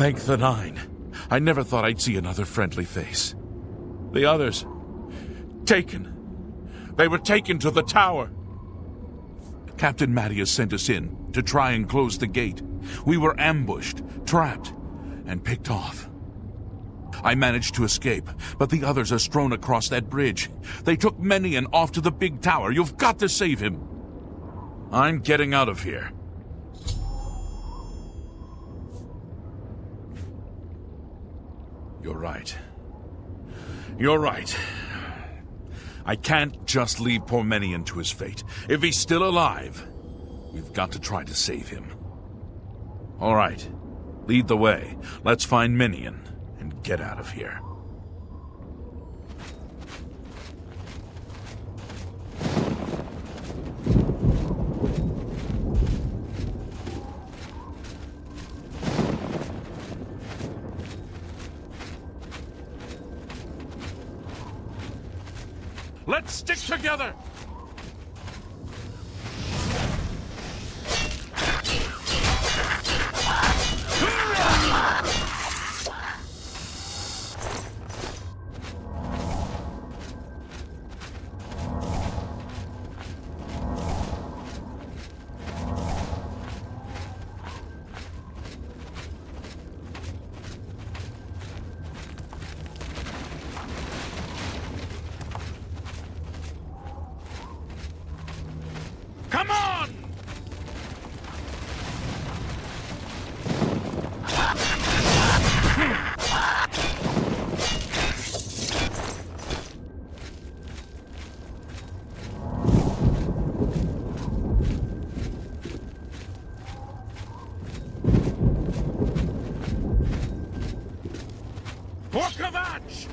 Thank the Nine. I never thought I'd see another friendly face. The others... taken. They were taken to the tower. Captain Mattias sent us in to try and close the gate. We were ambushed, trapped, and picked off. I managed to escape, but the others are strewn across that bridge. They took Menion off to the big tower. You've got to save him. I'm getting out of here. You're right. You're right. I can't just leave poor Menion to his fate. If he's still alive, we've got to try to save him. All right. Lead the way. Let's find Menion and get out of here. Let's stick together! Come on! Vorkovach!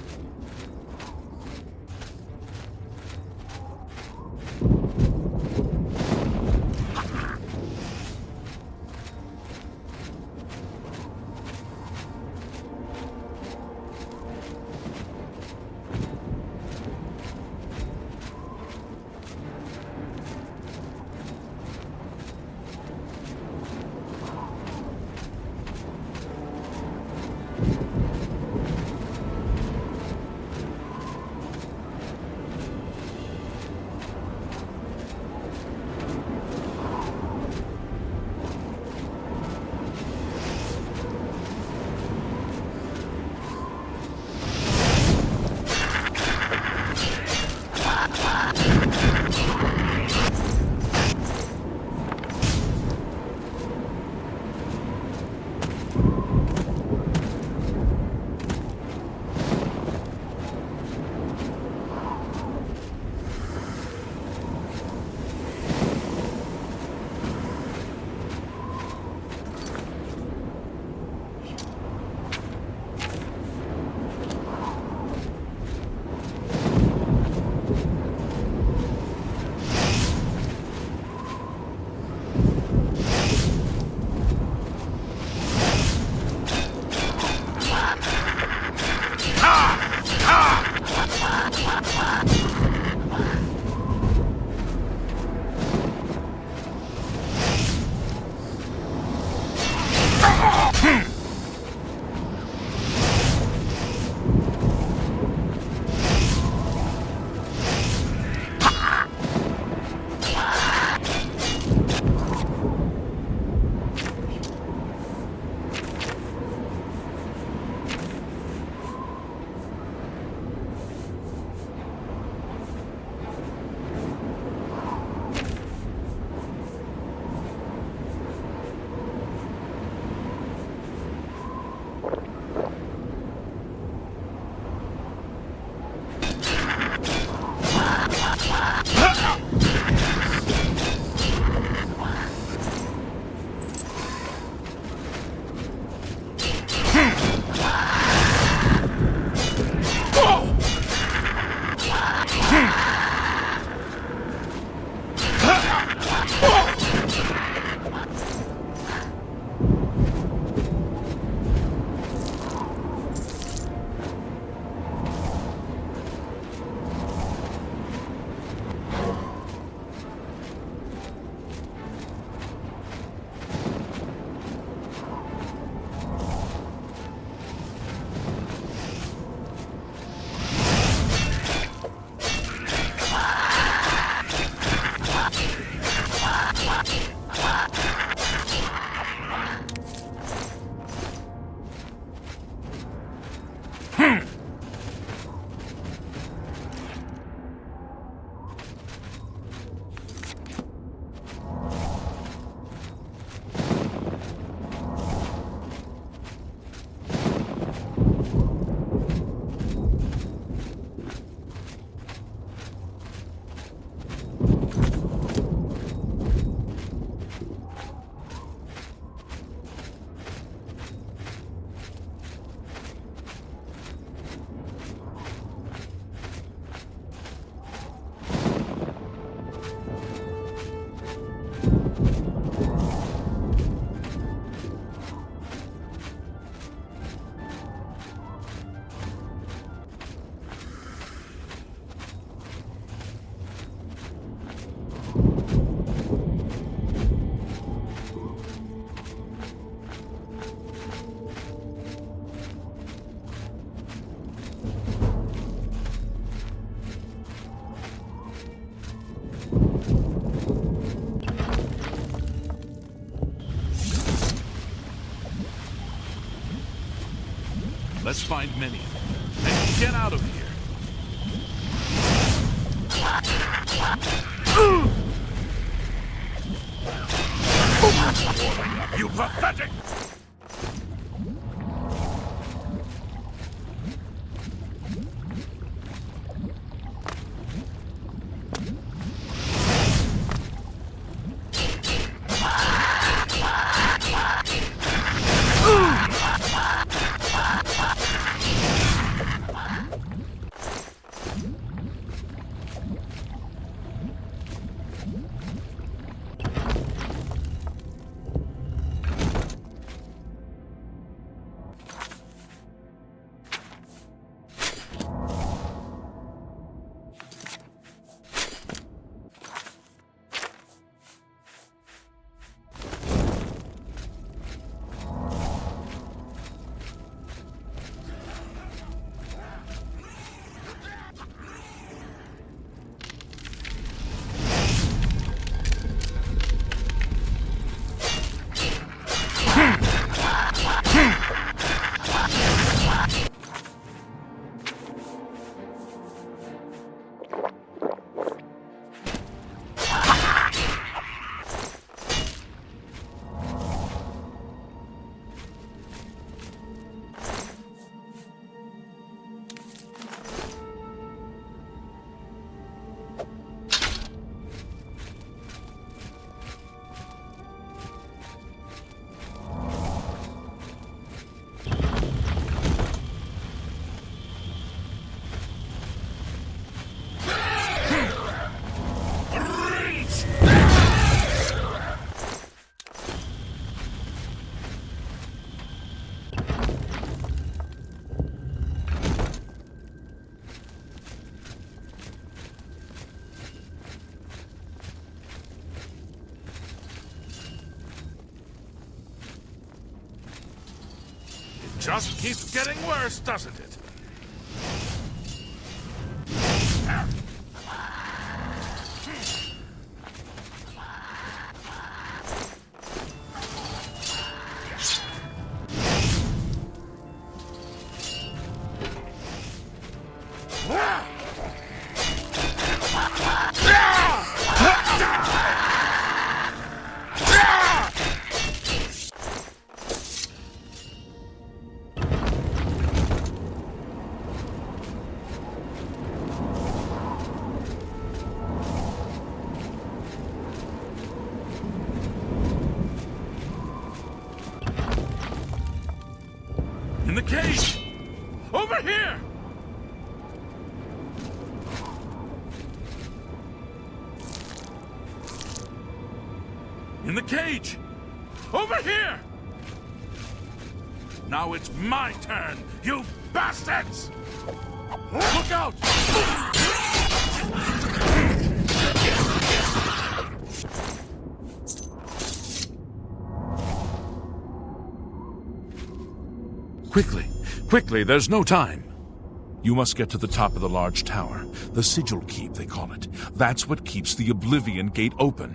Let's find many and get out of here. You pathetic! Just keeps getting worse, doesn't it? In the cage! Over here! In the cage! Over here! Now it's my turn, you bastards! Look out! Quickly! Quickly, there's no time! You must get to the top of the large tower. The Sigil Keep, they call it. That's what keeps the Oblivion Gate open.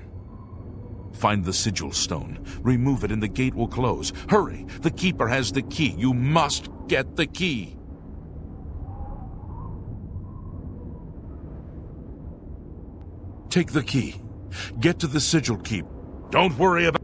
Find the Sigil Stone. Remove it and the gate will close. Hurry! The Keeper has the key. You must get the key. Take the key. Get to the Sigil Keep. Don't worry about...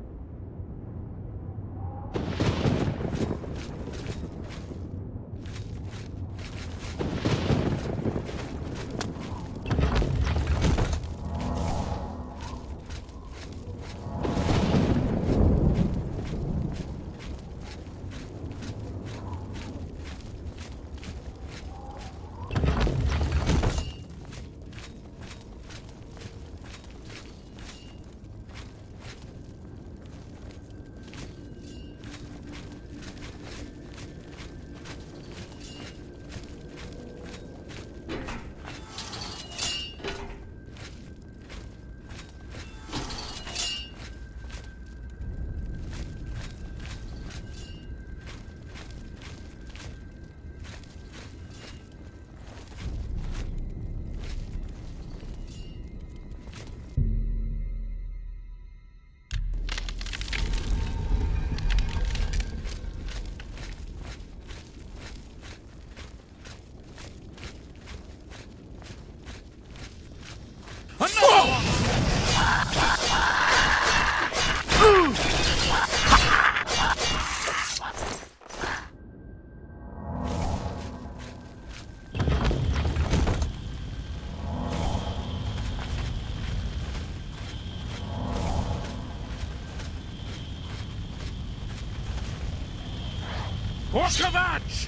Porkovach!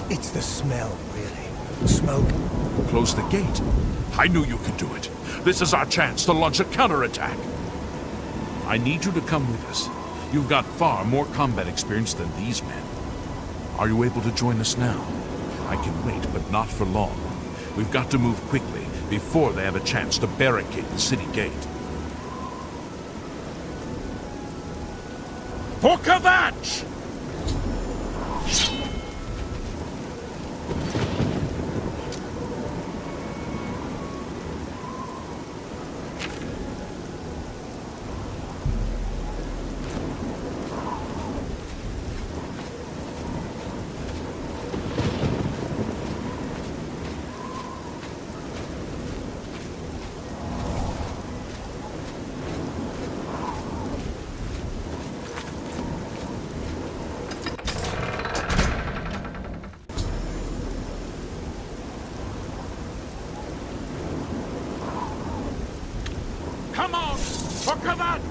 It's the smell, really. Smoke. Close the gate. I knew you could do it. This is our chance to launch a counterattack. I need you to come with us. You've got far more combat experience than these men. Are you able to join us now? I can wait, but not for long. We've got to move quickly before they have a chance to barricade the city gate. Porkovach! Come on! For command!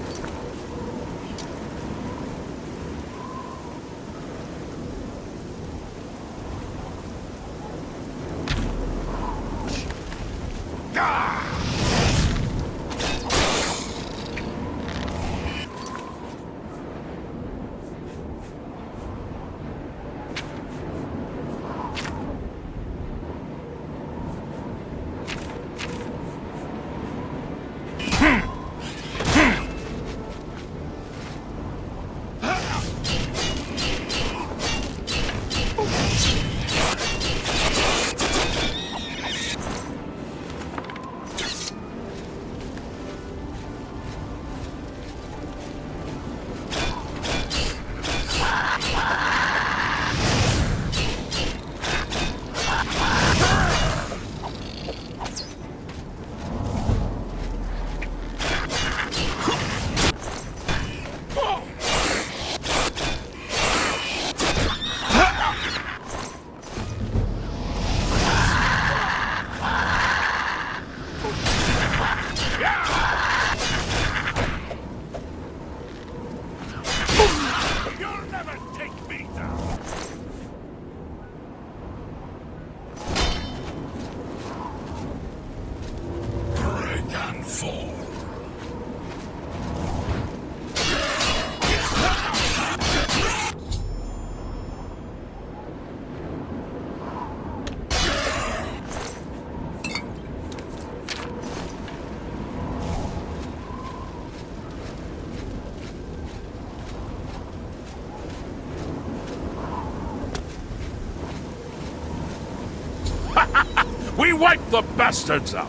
We wiped the bastards out!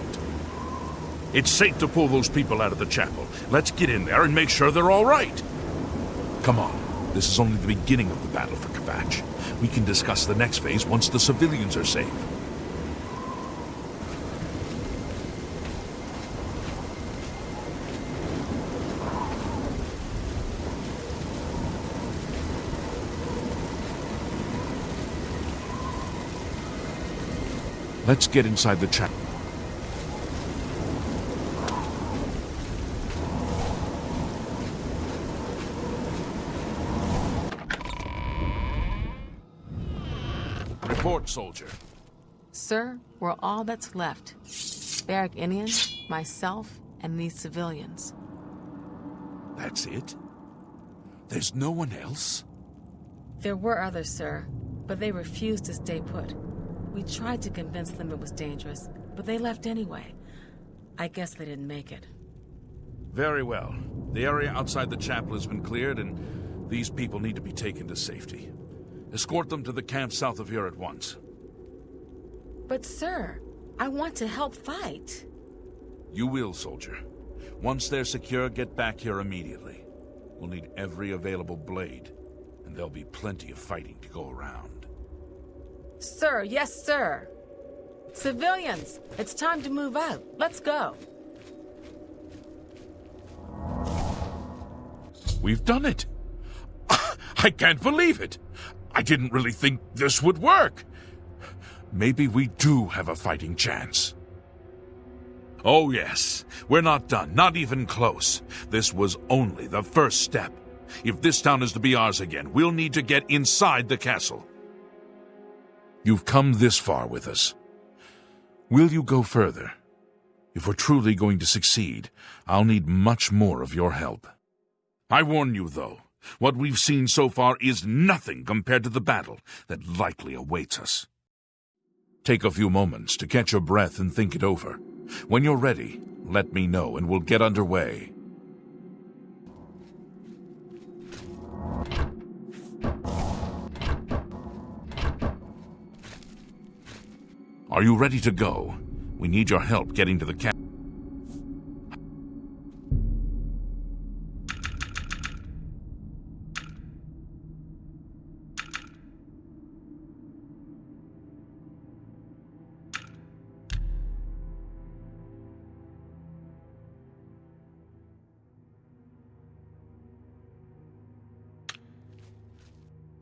It's safe to pull those people out of the chapel. Let's get in there and make sure they're all right. Come on. This is only the beginning of the battle for Kvatch. We can discuss the next phase once the civilians are safe. Let's get inside the chapel. Report, soldier. Sir, we're all that's left. Barrack Indian, myself, and these civilians. That's it? There's no one else? There were others, sir, but they refused to stay put. We tried to convince them it was dangerous, but they left anyway. I guess they didn't make it. Very well. The area outside the chapel has been cleared, and these people need to be taken to safety. Escort them to the camp south of here at once. But sir, I want to help fight. You will, soldier. Once they're secure, get back here immediately. We'll need every available blade, and there'll be plenty of fighting to go around. Sir, yes, sir. Civilians, it's time to move out. Let's go. We've done it. I can't believe it. I didn't really think this would work. Maybe we do have a fighting chance. Oh yes, we're not done, not even close. This was only the first step. If this town is to be ours again, we'll need to get inside the castle. You've come this far with us. Will you go further? If we're truly going to succeed, I'll need much more of your help. I warn you, though, what we've seen so far is nothing compared to the battle that likely awaits us. Take a few moments to catch your breath and think it over. When you're ready, let me know and we'll get underway. Are you ready to go? We need your help getting to the camp.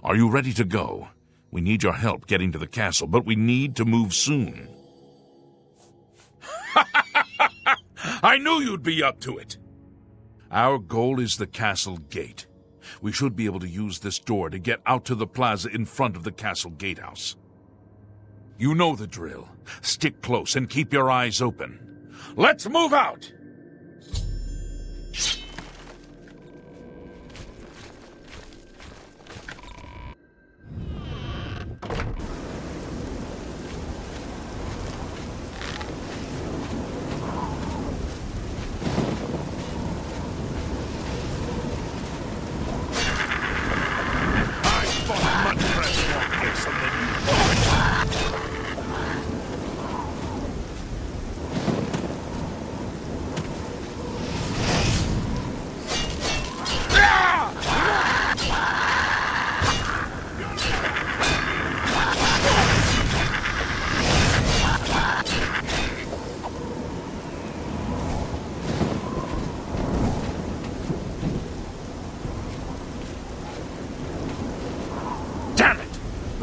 Are you ready to go? We need your help getting to the castle, but we need to move soon. I knew you'd be up to it! Our goal is the castle gate. We should be able to use this door to get out to the plaza in front of the castle gatehouse. You know the drill. Stick close and keep your eyes open. Let's move out!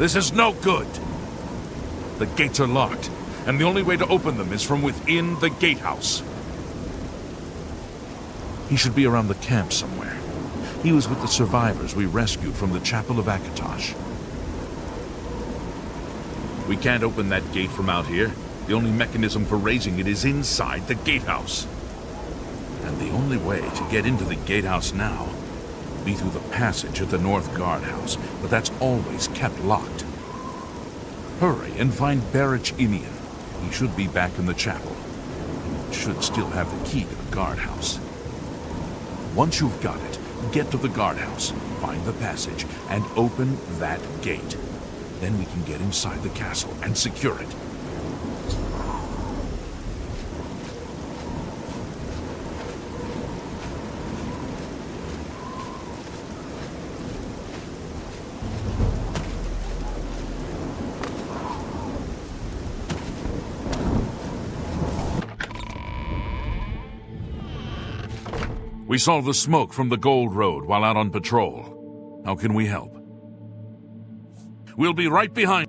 This is no good. The gates are locked, and the only way to open them is from within the gatehouse. He should be around the camp somewhere. He was with the survivors we rescued from the Chapel of Akatosh. We can't open that gate from out here. The only mechanism for raising it is inside the gatehouse. And the only way to get into the gatehouse now be through the passage at the North Guardhouse, but that's always kept locked. Hurry and find Barich Inian. He should be back in the chapel. Should still have the key to the guardhouse. Once you've got it, get to the guardhouse, find the passage, and open that gate. Then we can get inside the castle and secure it. We saw the smoke from the Gold Road while out on patrol. How can we help? We'll be right behind.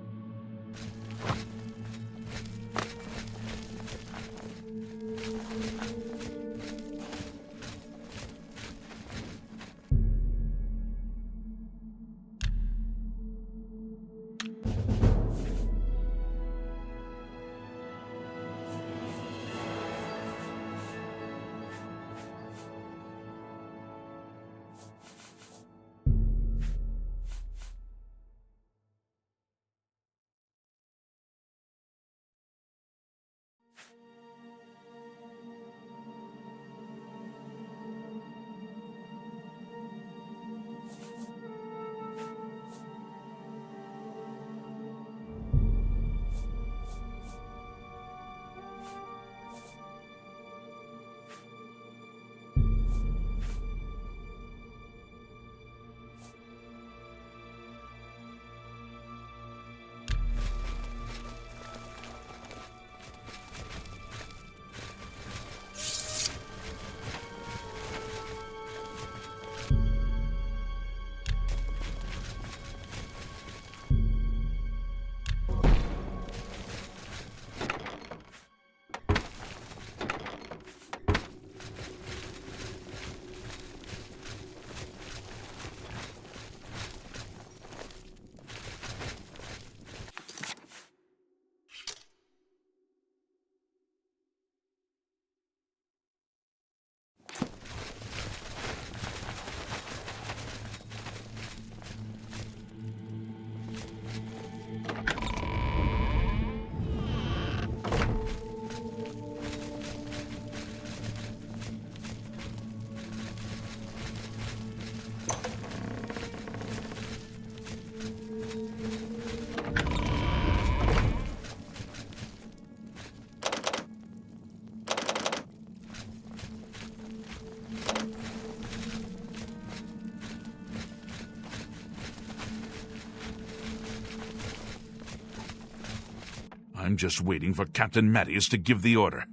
I'm just waiting for Captain Mattias to give the order.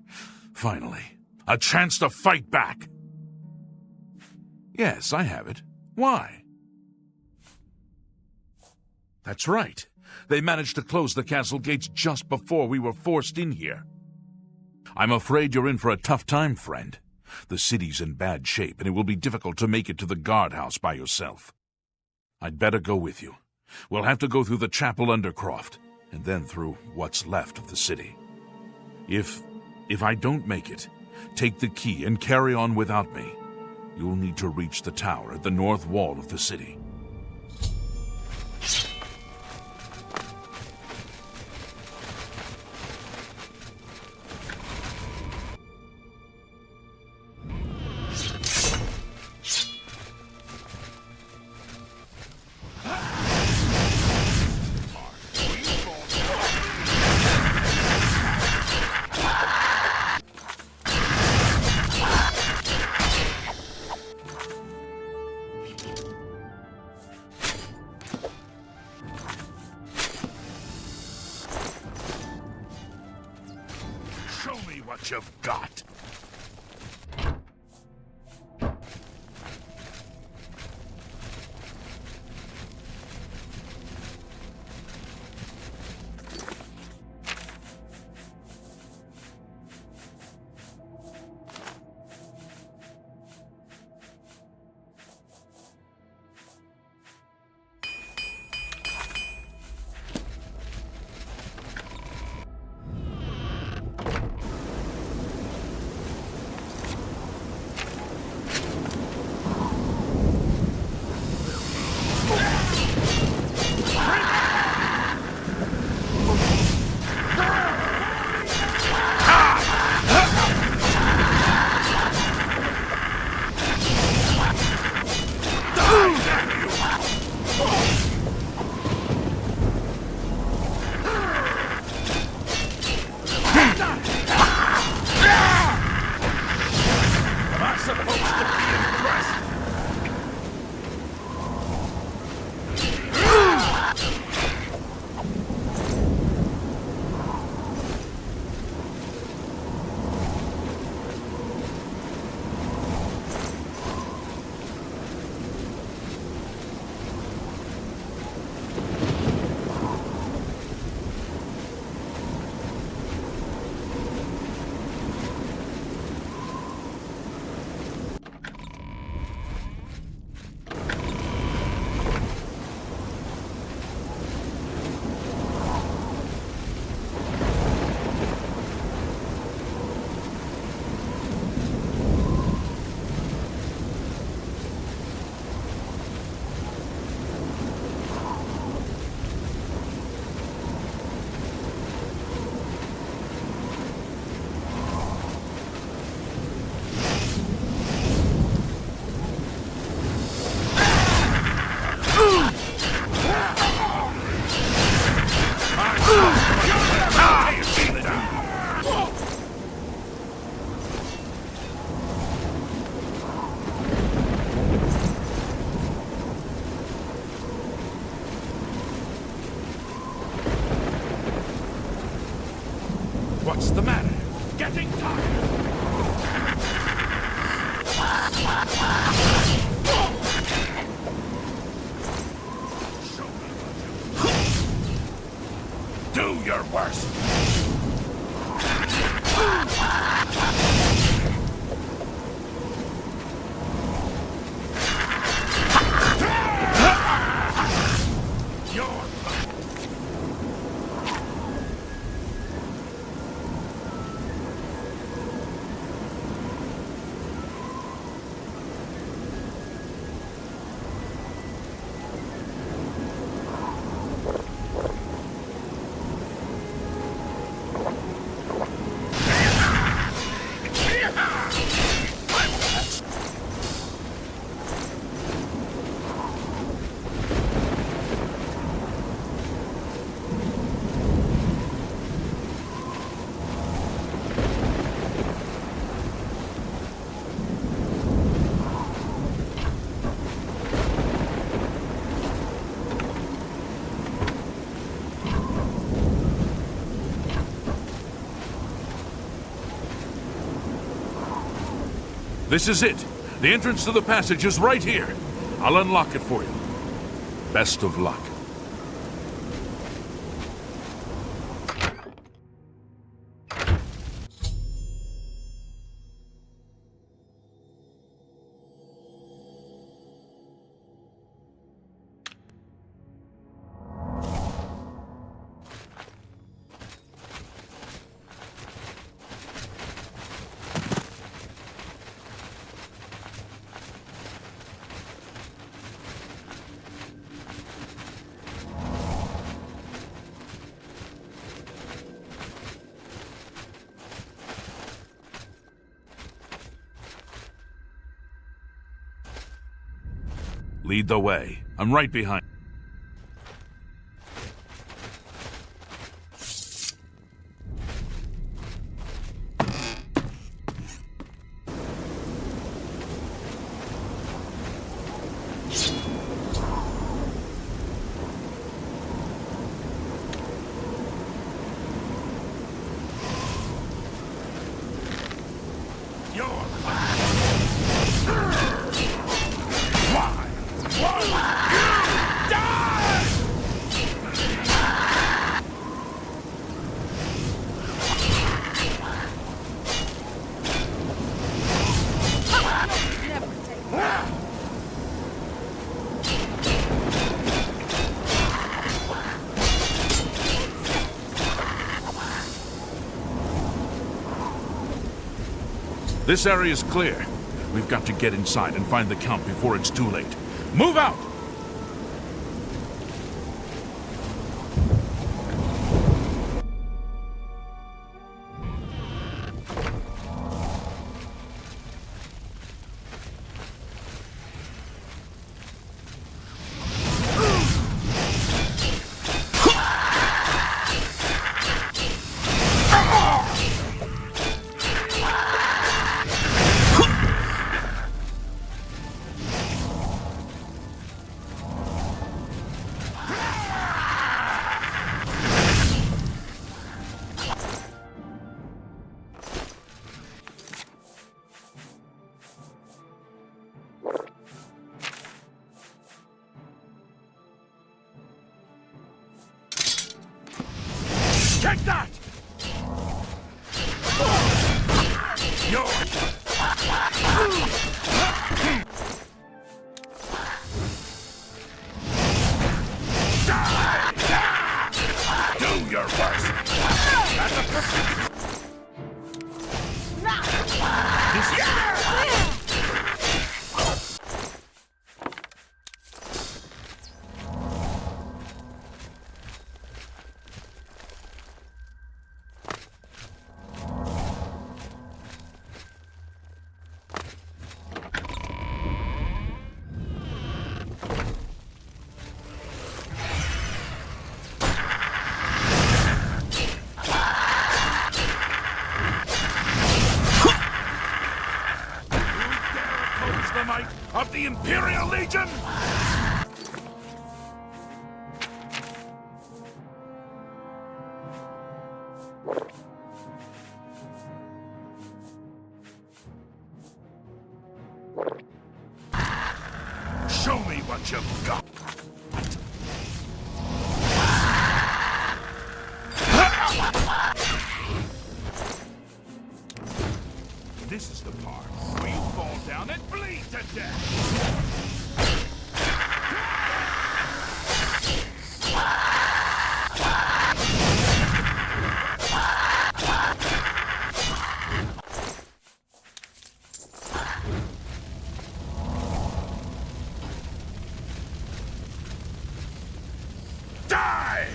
Finally, a chance to fight back. Yes, I have it. Why? That's right. They managed to close the castle gates just before we were forced in here. I'm afraid you're in for a tough time, friend. The city's in bad shape, and it will be difficult to make it to the guardhouse by yourself. I'd better go with you. We'll have to go through the chapel undercroft, and then through what's left of the city. If I don't make it, take the key and carry on without me. You'll need to reach the tower at the north wall of the city. Show me what you've got. What's the matter? Getting tired. Do your worst. This is it. The entrance to the passage is right here. I'll unlock it for you. Best of luck. Lead the way. I'm right behind. This area is clear. We've got to get inside and find the Count before it's too late. Move out! Take that! Do your worst! That's a perfect... This is... of the Imperial Legion! Show me what you've got! This is the part where you fall down and bleed to death! Die!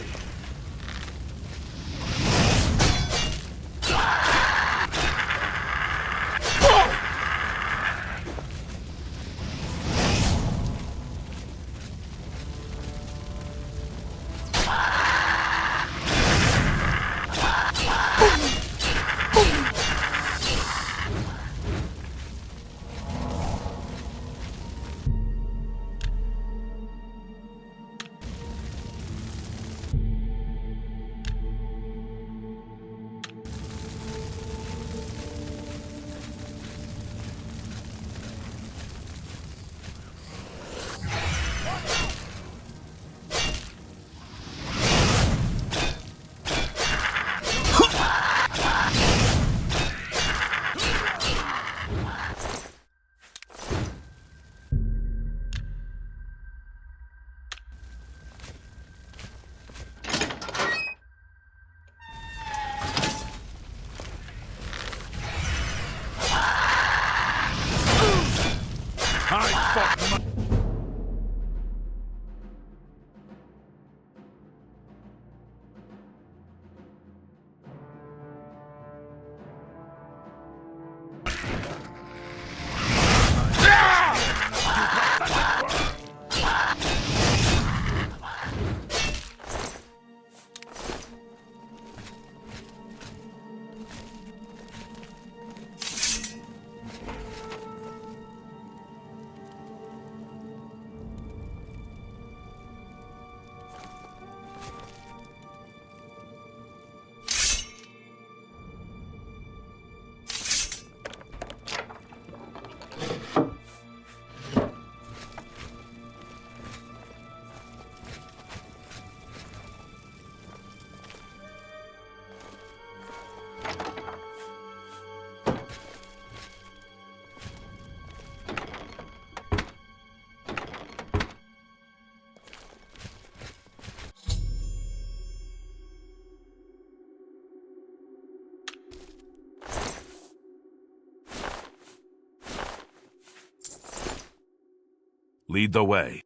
Lead the way.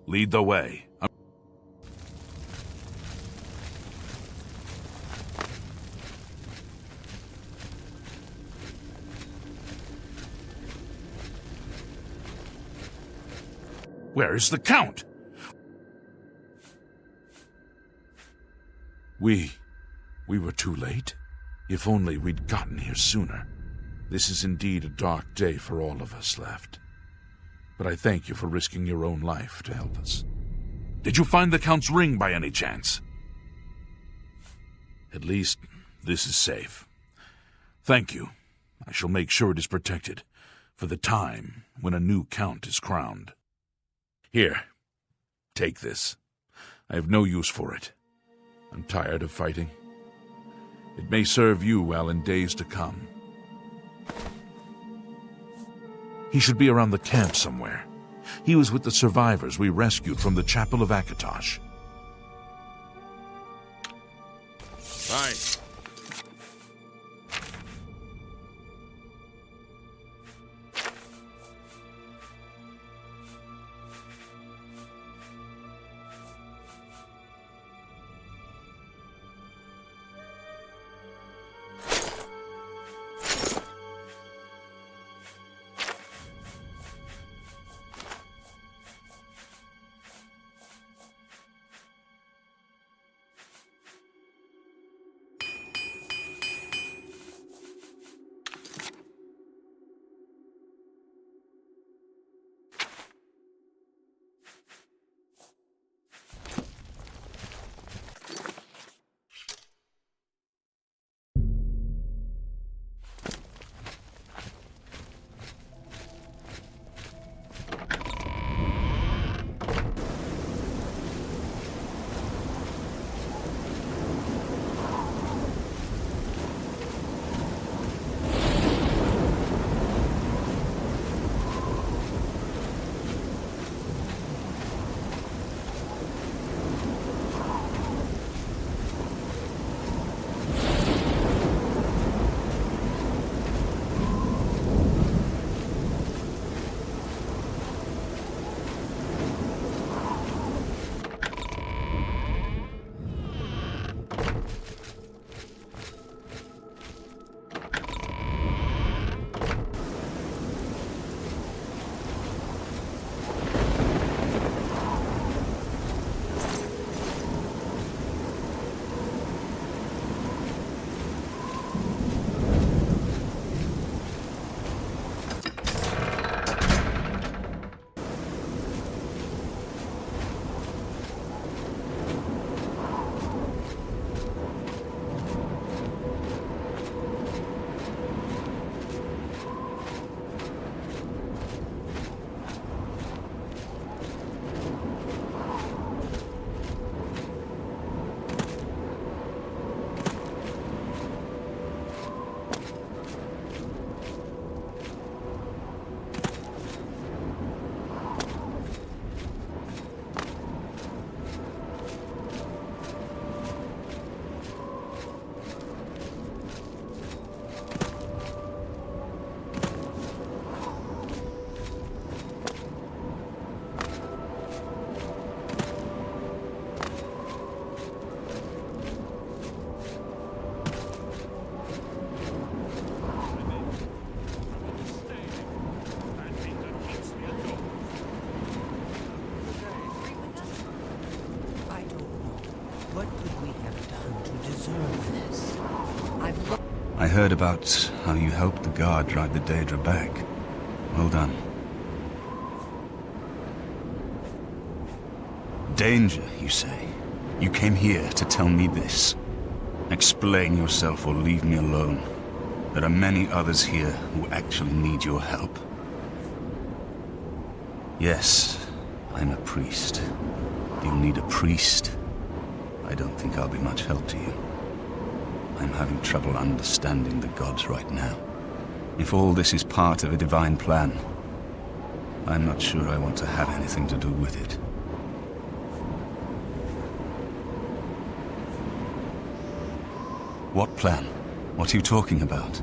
Lead the way. Where is the Count? We were too late. If only we'd gotten here sooner. This is indeed a dark day for all of us left. But I thank you for risking your own life to help us. Did you find the Count's ring by any chance? At least, this is safe. Thank you. I shall make sure it is protected for the time when a new Count is crowned. Here, take this. I have no use for it. I'm tired of fighting. It may serve you well in days to come. He should be around the camp somewhere. He was with the survivors we rescued from the Chapel of Akatosh. Fine. heard about how you helped the guard drive the Daedra back. Well done. Danger, you say? You came here to tell me this. Explain yourself or leave me alone. There are many others here who actually need your help. Yes, I'm a priest. You'll need a priest. I don't think I'll be much help to you. I'm having trouble understanding the gods right now. If all this is part of a divine plan, I'm not sure I want to have anything to do with it. What plan? What are you talking about?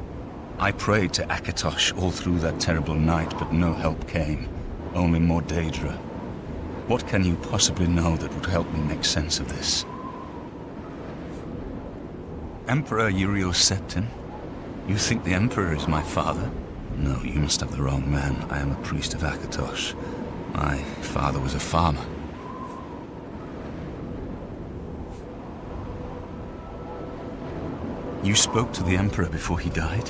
I prayed to Akatosh all through that terrible night, but no help came. Only more Daedra. What can you possibly know that would help me make sense of this? Emperor Uriel Septim? You think the Emperor is my father? No, you must have the wrong man. I am a priest of Akatosh. My father was a farmer. You spoke to the Emperor before he died?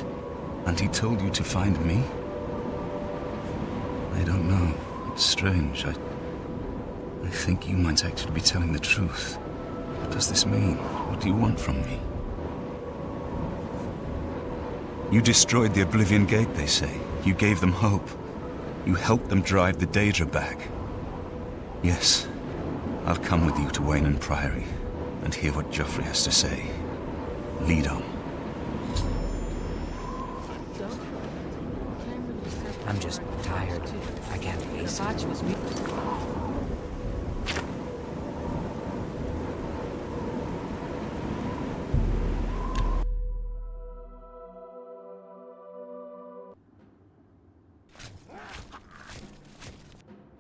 And he told you to find me? I don't know. It's strange. I think you might actually be telling the truth. What does this mean? What do you want from me? You destroyed the Oblivion Gate, they say. You gave them hope. You helped them drive the Daedra back. Yes, I'll come with you to Wayne Priory and hear what Joffrey has to say. Lead on. I'm just tired. I can't face it.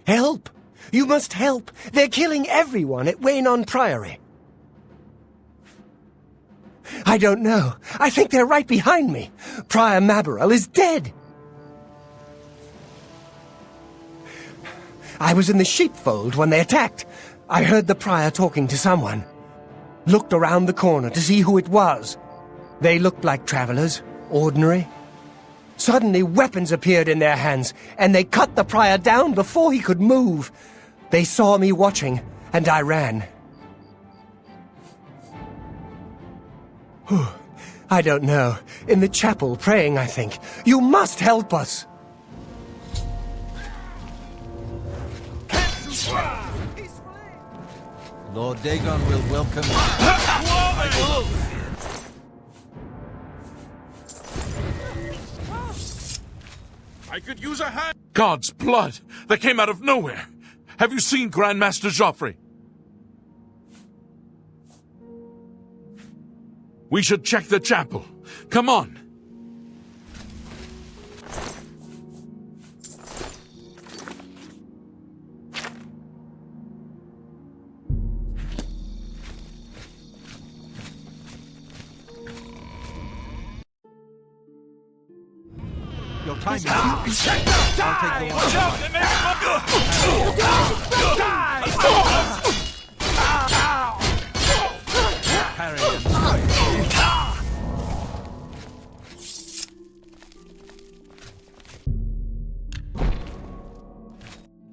Help! You must help! They're killing everyone at Wayne Priory. I don't know. I think they're right behind me. Prior Maborel is dead. I was in the sheepfold when they attacked. I heard the prior talking to someone. Looked around the corner to see who it was. They looked like travelers, ordinary. Suddenly weapons appeared in their hands, and they cut the prior down before he could move. They saw me watching, and I ran. I don't know. In the chapel, praying, I think. You must help us! Lord Dagon will welcome you. I could use a hand. God's blood that came out of nowhere. Have you seen Grandmaster Joffrey? We should check the chapel. Come on. Your time is up. I'll take the parry and strike.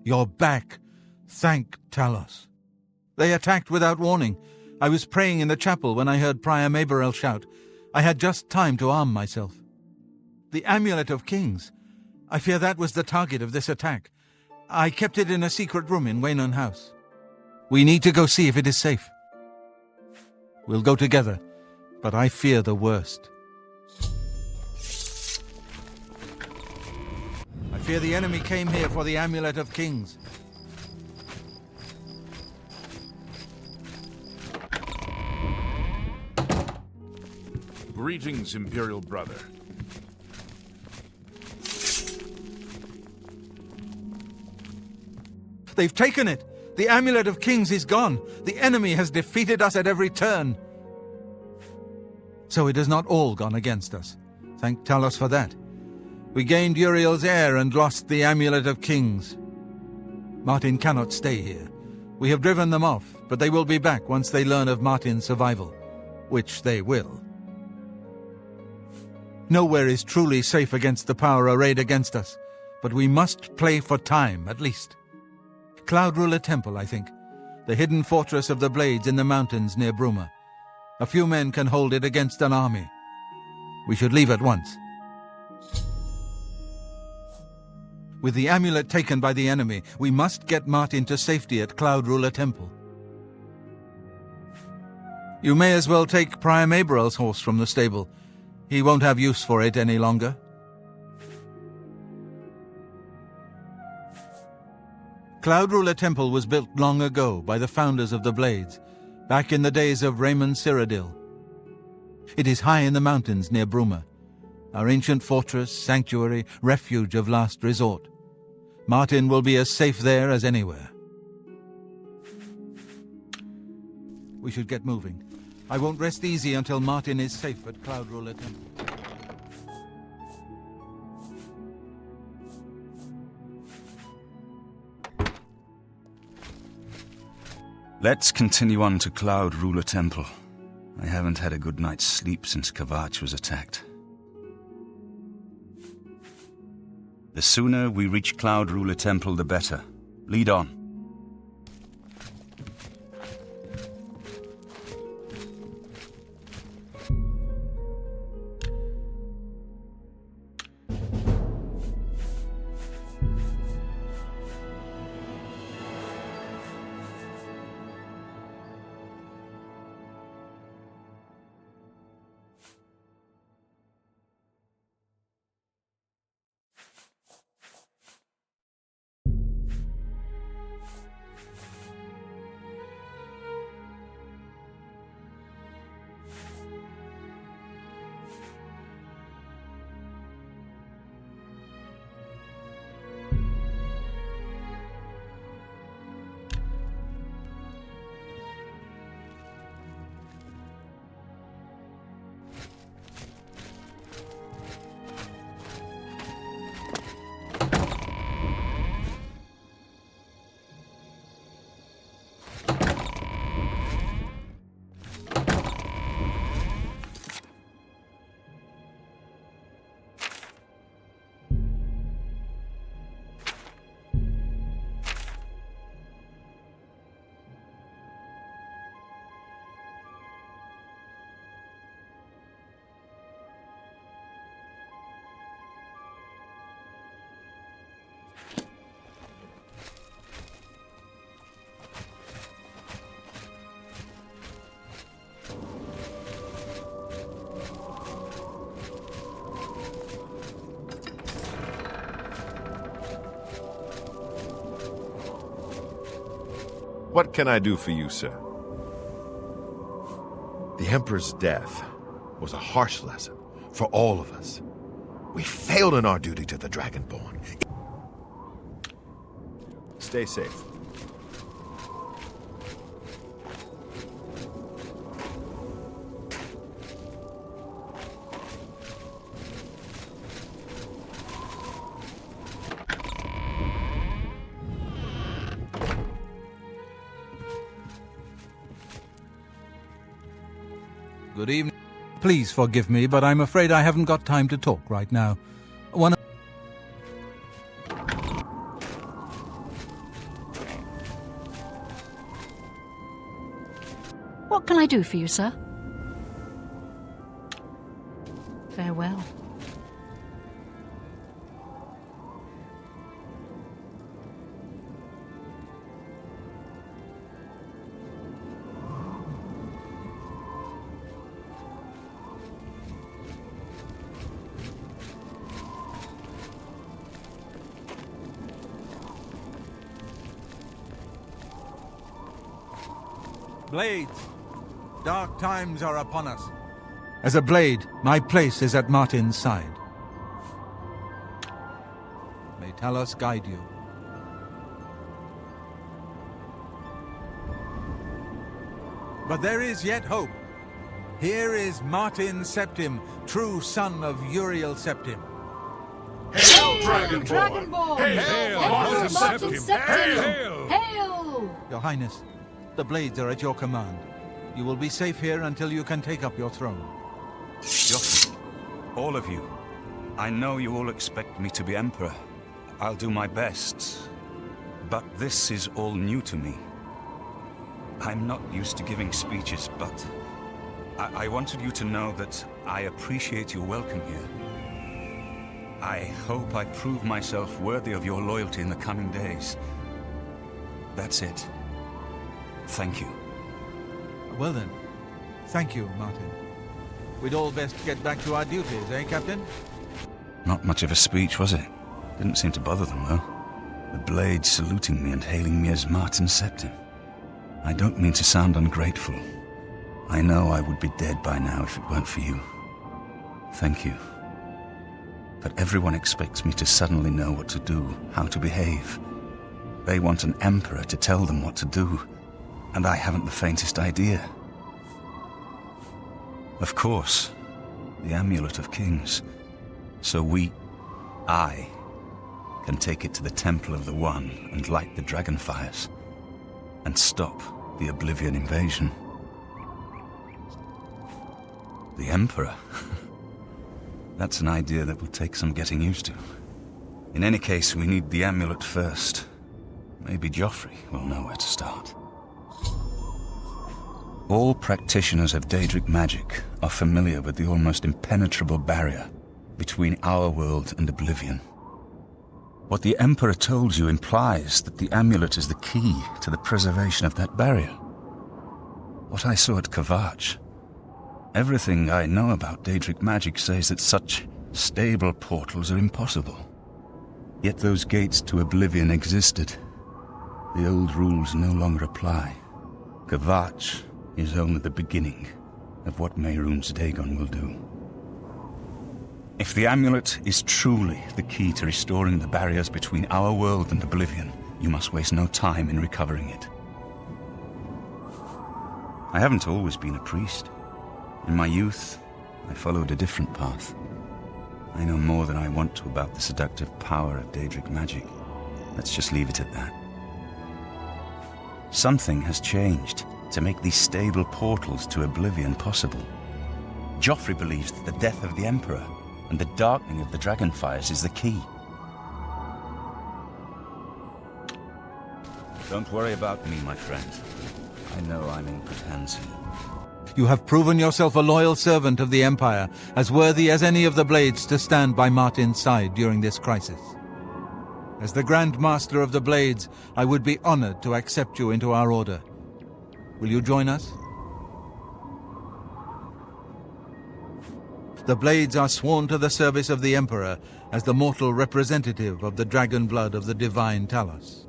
You're back. Thank Talos. They attacked without warning. I was praying in the chapel when I heard Prior Maborel shout. I had just time to arm myself. The Amulet of Kings. I fear that was the target of this attack. I kept it in a secret room in Waynon House. We need to go see if it is safe. We'll go together, but I fear the worst. I fear the enemy came here for the Amulet of Kings. Greetings, Imperial brother. They've taken it! The Amulet of Kings is gone! The enemy has defeated us at every turn! So it has not all gone against us. Thank Talos for that. We gained Uriel's heir and lost the Amulet of Kings. Martin cannot stay here. We have driven them off, but they will be back once they learn of Martin's survival. Which they will. Nowhere is truly safe against the power arrayed against us, but we must play for time, at least. Cloud Ruler Temple, I think. The hidden fortress of the Blades in the mountains near Bruma. A few men can hold it against an army. We should leave at once. With the amulet taken by the enemy, we must get Martin to safety at Cloud Ruler Temple. You may as well take Priam Aberyl's horse from the stable. He won't have use for it any longer. Cloud Ruler Temple was built long ago by the founders of the Blades, back in the days of Raymond Cyrodiil. It is high in the mountains near Bruma, our ancient fortress, sanctuary, refuge of last resort. Martin will be as safe there as anywhere. We should get moving. I won't rest easy until Martin is safe at Cloud Ruler Temple. Let's continue on to Cloud Ruler Temple. I haven't had a good night's sleep since Kvatch was attacked. The sooner we reach Cloud Ruler Temple, the better. Lead on. What can I do for you, sir? The Emperor's death was a harsh lesson for all of us. We failed in our duty to the Dragonborn. Stay safe. Good evening. Please forgive me, but I'm afraid I haven't got time to talk right now. What can I do for you, sir? Farewell. Blades, dark times are upon us. As a blade, my place is at Martin's side. May Talos guide you. But there is yet hope. Here is Martin Septim, true son of Uriel Septim. Hail, Dragonborn! Hail, Martin Septim! Hail! Hail! Your Highness, the Blades are at your command. You will be safe here until you can take up your throne. All of you. I know you all expect me to be Emperor. I'll do my best. But this is all new to me. I'm not used to giving speeches, but I wanted you to know that I appreciate your welcome here. I hope I prove myself worthy of your loyalty in the coming days. That's it. Thank you. Well then, thank you, Martin. We'd all best get back to our duties, eh, Captain? Not much of a speech, was it? Didn't seem to bother them, though. The Blades saluting me and hailing me as Martin Septim. I don't mean to sound ungrateful. I know I would be dead by now if it weren't for you. Thank you. But everyone expects me to suddenly know what to do, how to behave. They want an emperor to tell them what to do, and I haven't the faintest idea. Of course, the Amulet of Kings. So I, can take it to the Temple of the One and light the dragon fires, and stop the Oblivion invasion. The Emperor? That's an idea that will take some getting used to. In any case, we need the amulet first. Maybe Joffrey will know where to start. All practitioners of Daedric magic are familiar with the almost impenetrable barrier between our world and Oblivion. What the Emperor told you implies that the amulet is the key to the preservation of that barrier. What I saw at Kvatch. Everything I know about Daedric magic says that such stable portals are impossible. Yet those gates to Oblivion existed. The old rules no longer apply. Kvatch is only the beginning of what Mehrunes Dagon will do. If the amulet is truly the key to restoring the barriers between our world and Oblivion, you must waste no time in recovering it. I haven't always been a priest. In my youth, I followed a different path. I know more than I want to about the seductive power of Daedric magic. Let's just leave it at that. Something has changed to make these stable portals to Oblivion possible. Joffrey believes that the death of the Emperor and the darkening of the Dragonfires is the key. Don't worry about me, my friend. I know I'm in good hands here. You have proven yourself a loyal servant of the Empire, as worthy as any of the Blades to stand by Martin's side during this crisis. As the Grand Master of the Blades, I would be honored to accept you into our order. Will you join us? The Blades are sworn to the service of the Emperor as the mortal representative of the dragon blood of the divine Talos.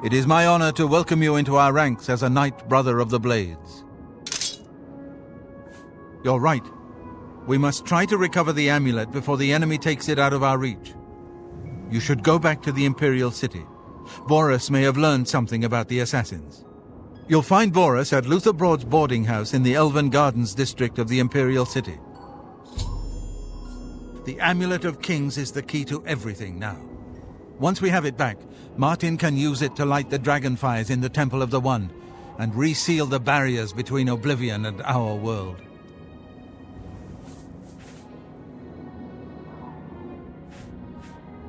It is my honor to welcome you into our ranks as a Knight Brother of the Blades. You're right. We must try to recover the amulet before the enemy takes it out of our reach. You should go back to the Imperial City. Boris may have learned something about the assassins. You'll find Boris at Luther Broad's boarding house in the Elven Gardens district of the Imperial City. The Amulet of Kings is the key to everything now. Once we have it back, Martin can use it to light the dragonfires in the Temple of the One and reseal the barriers between Oblivion and our world.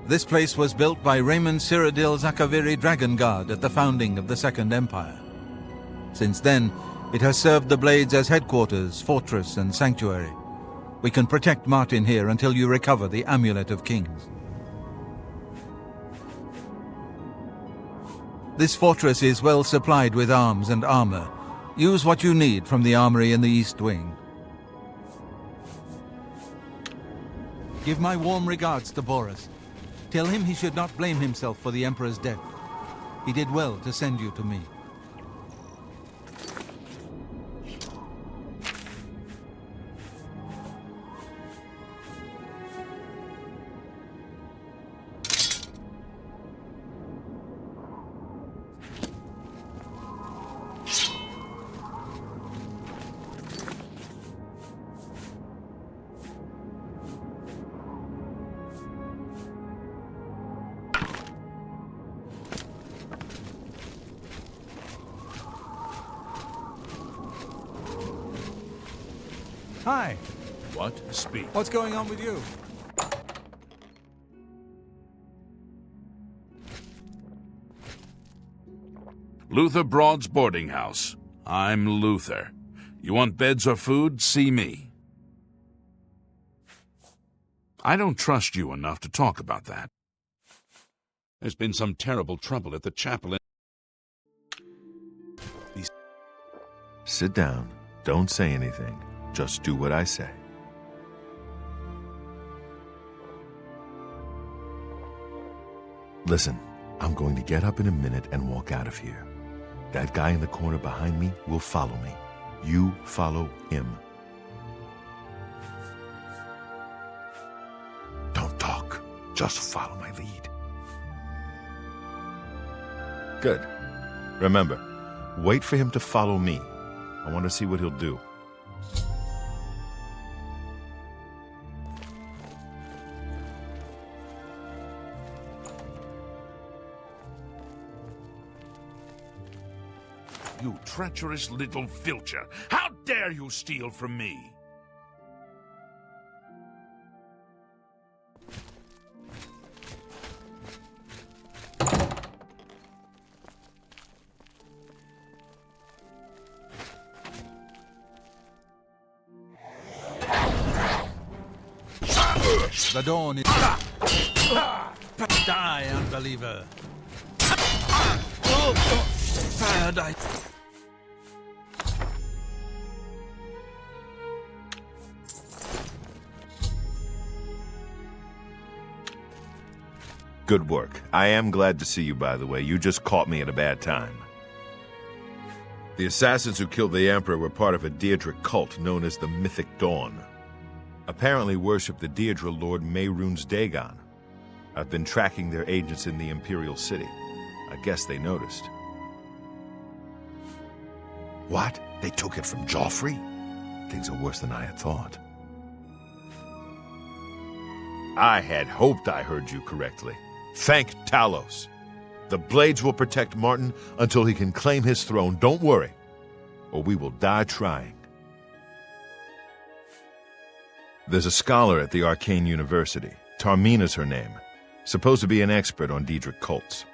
This place was built by Raymond Cyrodiil Zakaviri Dragonguard at the founding of the Second Empire. Since then, it has served the Blades as headquarters, fortress, and sanctuary. We can protect Martin here until you recover the Amulet of Kings. This fortress is well supplied with arms and armor. Use what you need from the armory in the East Wing. Give my warm regards to Boris. Tell him he should not blame himself for the Emperor's death. He did well to send you to me. Hi. What? Speak. What's going on with you? Luther Broad's boarding house. I'm Luther. You want beds or food? See me. I don't trust you enough to talk about that. There's been some terrible trouble at the chapel. Sit down. Don't say anything. Just do what I say. Listen, I'm going to get up in a minute and walk out of here. That guy in the corner behind me will follow me. You follow him. Don't talk. Just follow my lead. Good. Remember, wait for him to follow me. I want to see what he'll do. You treacherous little filcher! How dare you steal from me? The dawn is... Die, unbeliever! Paradise! Good work. I am glad to see you, by the way. You just caught me at a bad time. The assassins who killed the Emperor were part of a Deirdre cult known as the Mythic Dawn. Apparently worship the Deirdre Lord Mehrunes Dagon. I've been tracking their agents in the Imperial City. I guess they noticed. What? They took it from Joffrey? Things are worse than I had thought. I had hoped I heard you correctly. Thank Talos. The Blades will protect Martin until he can claim his throne. Don't worry, or we will die trying. There's a scholar at the Arcane University. Tarmina's her name. Supposed to be an expert on Daedric cults.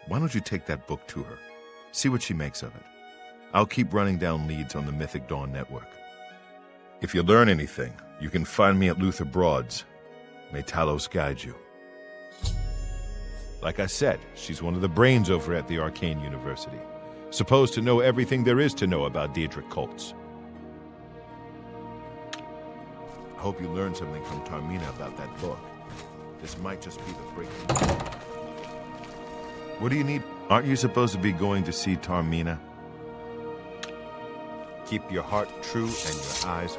Why don't you take that book to her? See what she makes of it. I'll keep running down leads on the Mythic Dawn network. If you learn anything, you can find me at Luther Broad's. May Talos guide you. Like I said, she's one of the brains over at the Arcane University. Supposed to know everything there is to know about Daedric cults. I hope you learned something from Tarmina about that book. This might just be the breaking point. What do you need? Aren't you supposed to be going to see Tarmina? Keep your heart true and your eyes...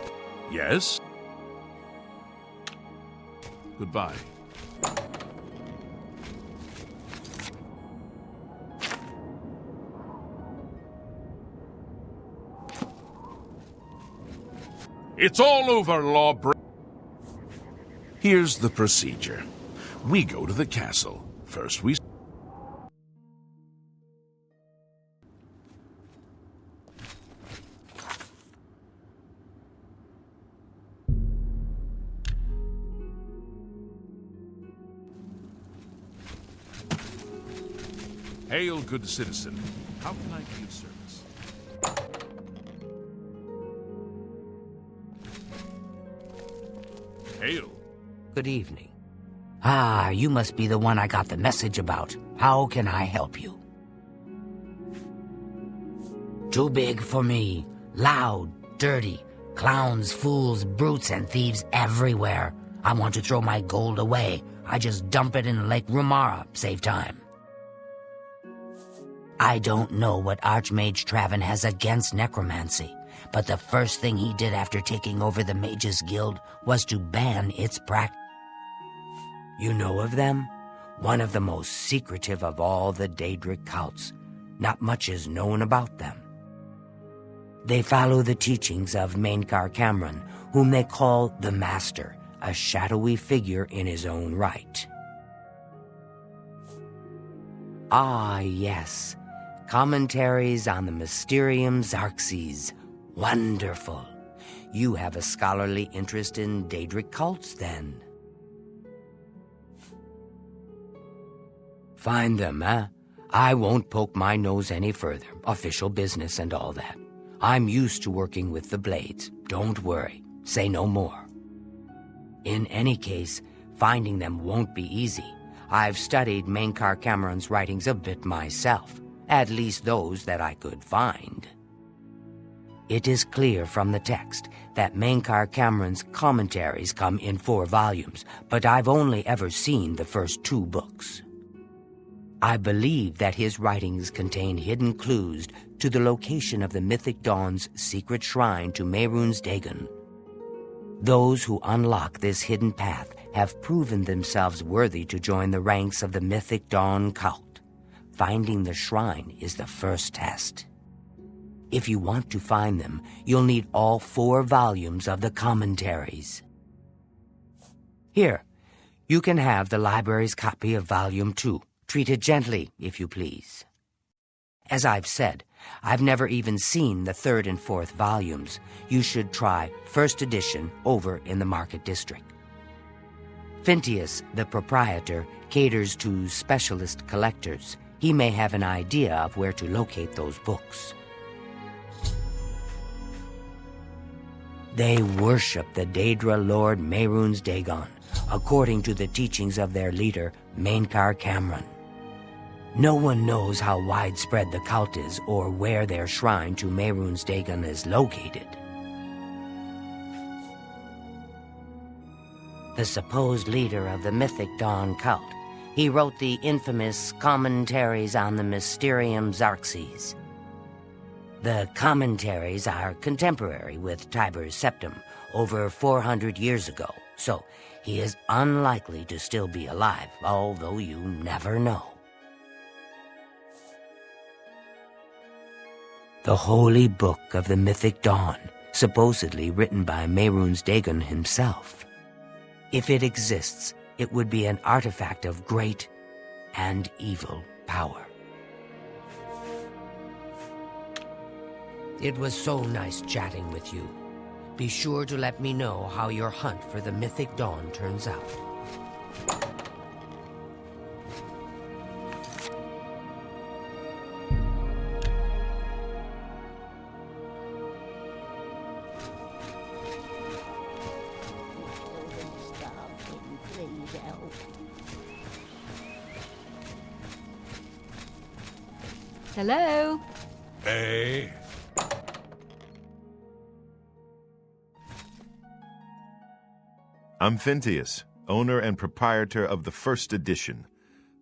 Yes? Goodbye. It's all over, lawbreaker. Here's the procedure. We go to the castle. First we... Hail, good citizen. How can I be of service? Hail. Good evening. Ah, you must be the one I got the message about. How can I help you? Too big for me. Loud, dirty. Clowns, fools, brutes, and thieves everywhere. I want to throw my gold away. I just dump it in Lake Rumara, save time. I don't know what Archmage Traven has against necromancy, but the first thing he did after taking over the Mages Guild was to ban its practice. You know of them? One of the most secretive of all the Daedric cults. Not much is known about them. They follow the teachings of Mainkar Cameron, whom they call the Master, a shadowy figure in his own right. Ah, yes. Commentaries on the Mysterium Xarxes. Wonderful. You have a scholarly interest in Daedric cults, then. Find them, eh? I won't poke my nose any further. Official business and all that. I'm used to working with the blades. Don't worry. Say no more. In any case, finding them won't be easy. I've studied Mainkar Cameron's writings a bit myself. At least those that I could find. It is clear from the text that Mainkar Cameron's commentaries come in 4 volumes, but I've only ever seen the first 2 books. I believe that his writings contain hidden clues to the location of the Mythic Dawn's secret shrine to Mehrunes Dagon. Those who unlock this hidden path have proven themselves worthy to join the ranks of the Mythic Dawn cult. Finding the shrine is the first test. If you want to find them, you'll need all 4 volumes of the commentaries. Here, you can have the library's copy of Volume 2. Treat it gently, if you please. As I've said, I've never even seen the 3rd and 4th volumes. You should try first edition over in the Market District. Phintius, the proprietor, caters to specialist collectors. He may have an idea of where to locate those books. They worship the Daedra Lord Mehrunes Dagon, according to the teachings of their leader, Mainkar Cameron. No one knows how widespread the cult is or where their shrine to Mehrunes Dagon is located. The supposed leader of the Mythic Dawn cult, he wrote the infamous Commentaries on the Mysterium Xarxes. The commentaries are contemporary with Tiber's Septim, over 400 years ago, so he is unlikely to still be alive, although you never know. The Holy Book of the Mythic Dawn, supposedly written by Mehrunes Dagon himself. If it exists, it would be an artifact of great and evil power. It was so nice chatting with you. Be sure to let me know how your hunt for the Mythic Dawn turns out. Hello? Hey. I'm Phintius, owner and proprietor of the first edition.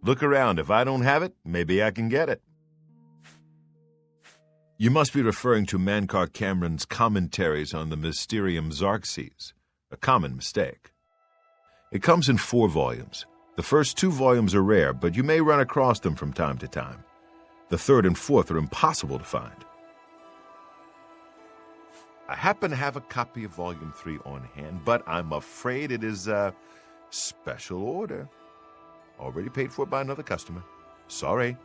Look around. If I don't have it, maybe I can get it. You must be referring to Mainkar Cameron's commentaries on the Mysterium Xarxes, a common mistake. It comes in 4 volumes. The first 2 volumes are rare, but you may run across them from time to time. The 3rd and 4th are impossible to find. I happen to have a copy of Volume 3 on hand, but I'm afraid it is a special order. Already paid for by another customer. Sorry.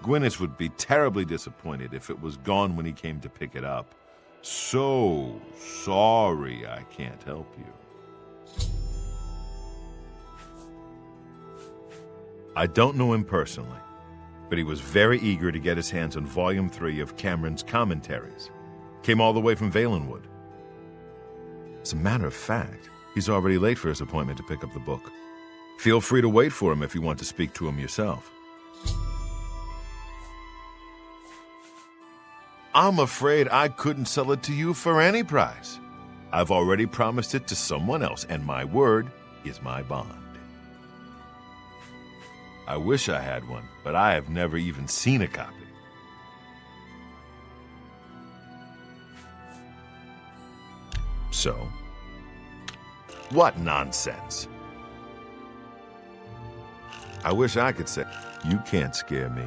Gwyneth would be terribly disappointed if it was gone when he came to pick it up. So sorry I can't help you. I don't know him personally, but he was very eager to get his hands on Volume 3 of Cameron's commentaries. Came all the way from Valenwood. As a matter of fact, he's already late for his appointment to pick up the book. Feel free to wait for him if you want to speak to him yourself. I'm afraid I couldn't sell it to you for any price. I've already promised it to someone else, and my word is my bond. I wish I had one, but I have never even seen a copy. So, what nonsense? I wish I could say, you can't scare me.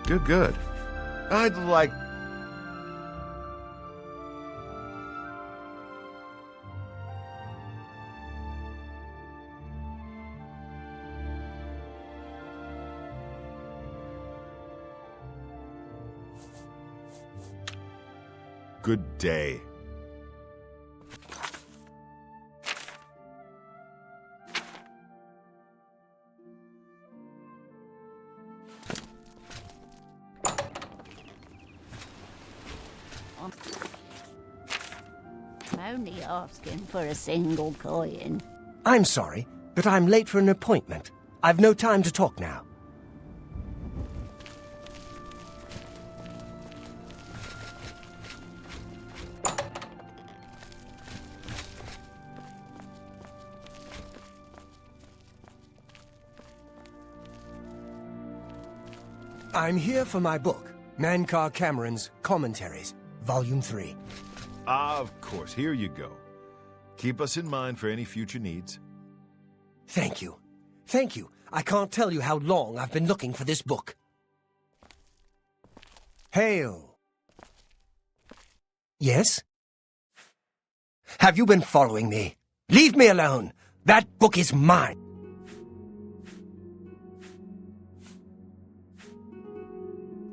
You're good. I'd like... Good day. I'm only asking for a single coin. I'm sorry, but I'm late for an appointment. I've no time to talk now. I'm here for my book, Mankar Cameron's Commentaries, Volume 3. Of course, here you go. Keep us in mind for any future needs. Thank you. Thank you. I can't tell you how long I've been looking for this book. Hail. Yes? Have you been following me? Leave me alone. That book is mine.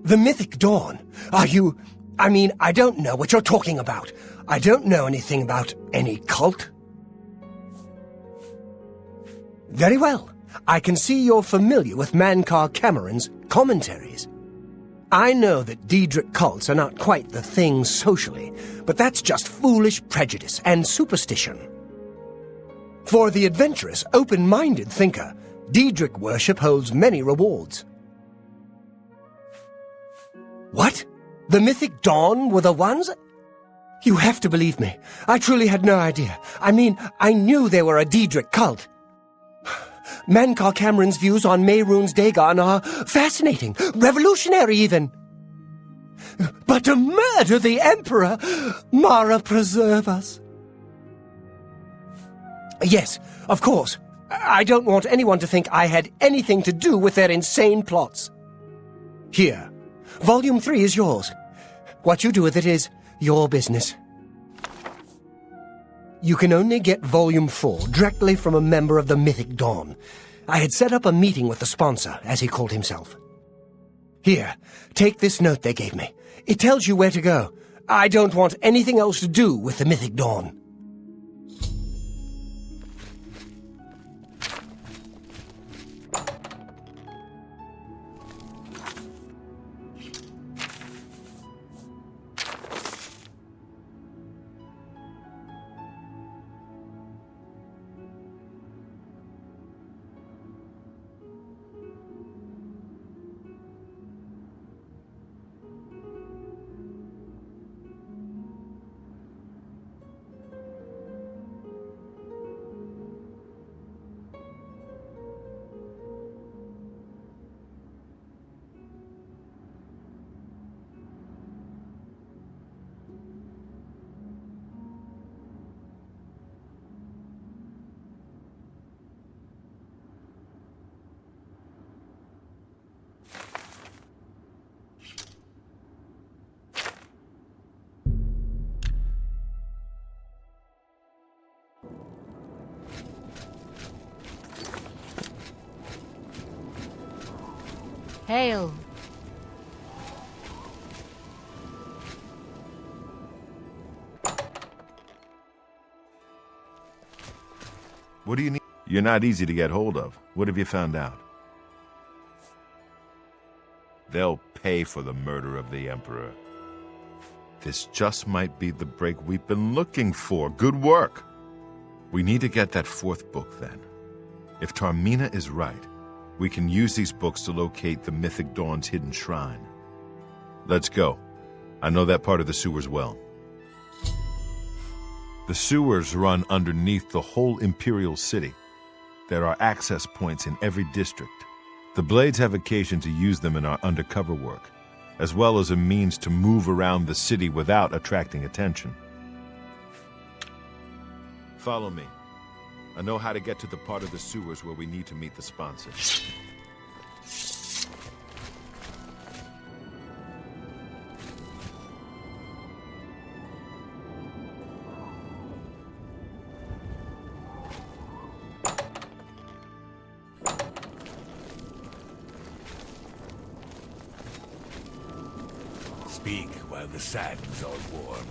The Mythic Dawn. Are you... I mean, I don't know what you're talking about. I don't know anything about any cult. Very well. I can see you're familiar with Mankar Cameron's Commentaries. I know that Daedric cults are not quite the thing socially, but that's just foolish prejudice and superstition. For the adventurous, open-minded thinker, Daedric worship holds many rewards. What? The Mythic Dawn were the ones? You have to believe me. I truly had no idea. I mean, I knew they were a Daedric cult. Mankar Cameron's views on Mehrunes Dagon are fascinating, revolutionary even. But to murder the Emperor, Mara preserve us. Yes, of course. I don't want anyone to think I had anything to do with their insane plots. Here, Volume 3 is yours. What you do with it is your business. You can only get Volume 4 directly from a member of the Mythic Dawn. I had set up a meeting with the sponsor, as he called himself. Here, take this note they gave me. It tells you where to go. I don't want anything else to do with the Mythic Dawn. Hail. What do you need? You're not easy to get hold of. What have you found out? They'll pay for the murder of the Emperor. This just might be the break we've been looking for. Good work. We need to get that fourth book, then. If Tarmina is right, we can use these books to locate the Mythic Dawn's hidden shrine. Let's go. I know that part of the sewers well. The sewers run underneath the whole Imperial City. There are access points in every district. The Blades have occasion to use them in our undercover work, as well as a means to move around the city without attracting attention. Follow me. I know how to get to the part of the sewers where we need to meet the sponsor. speak while the sands are warm.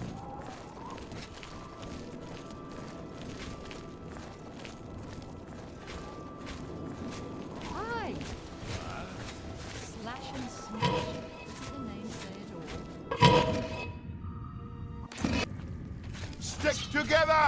Hi! Slash and smash. Does the name say it all? Stick together!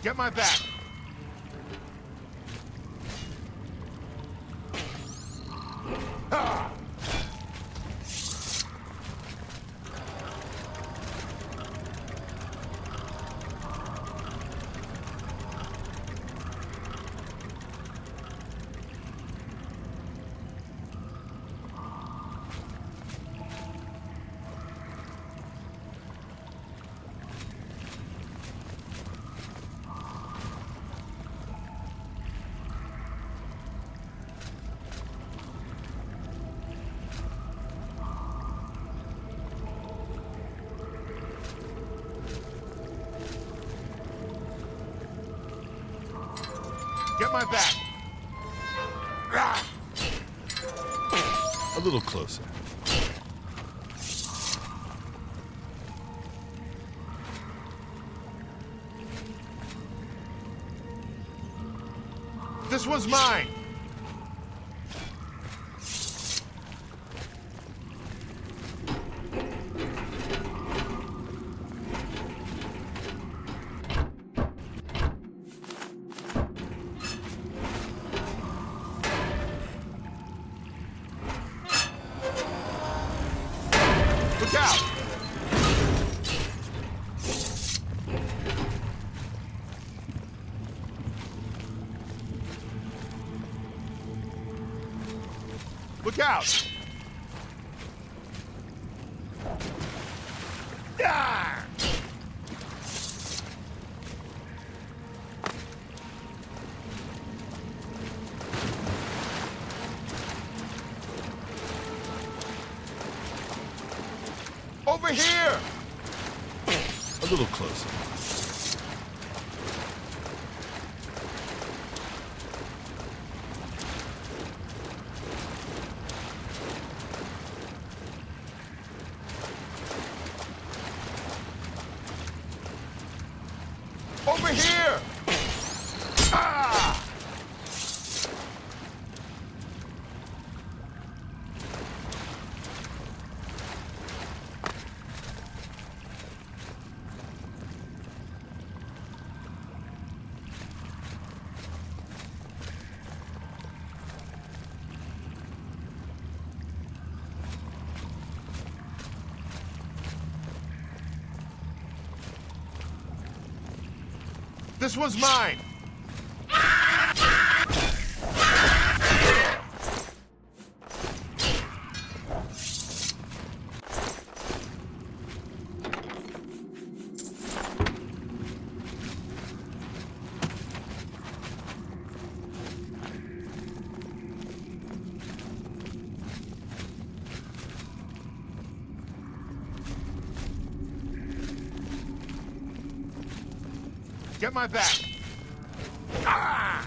Get my back! Ah! Get my back! Ah! A little closer. This one's mine! Look out! Look out! Ah! Over here! A little closer. Over here! Ah! This one's mine! Get my back! Ah!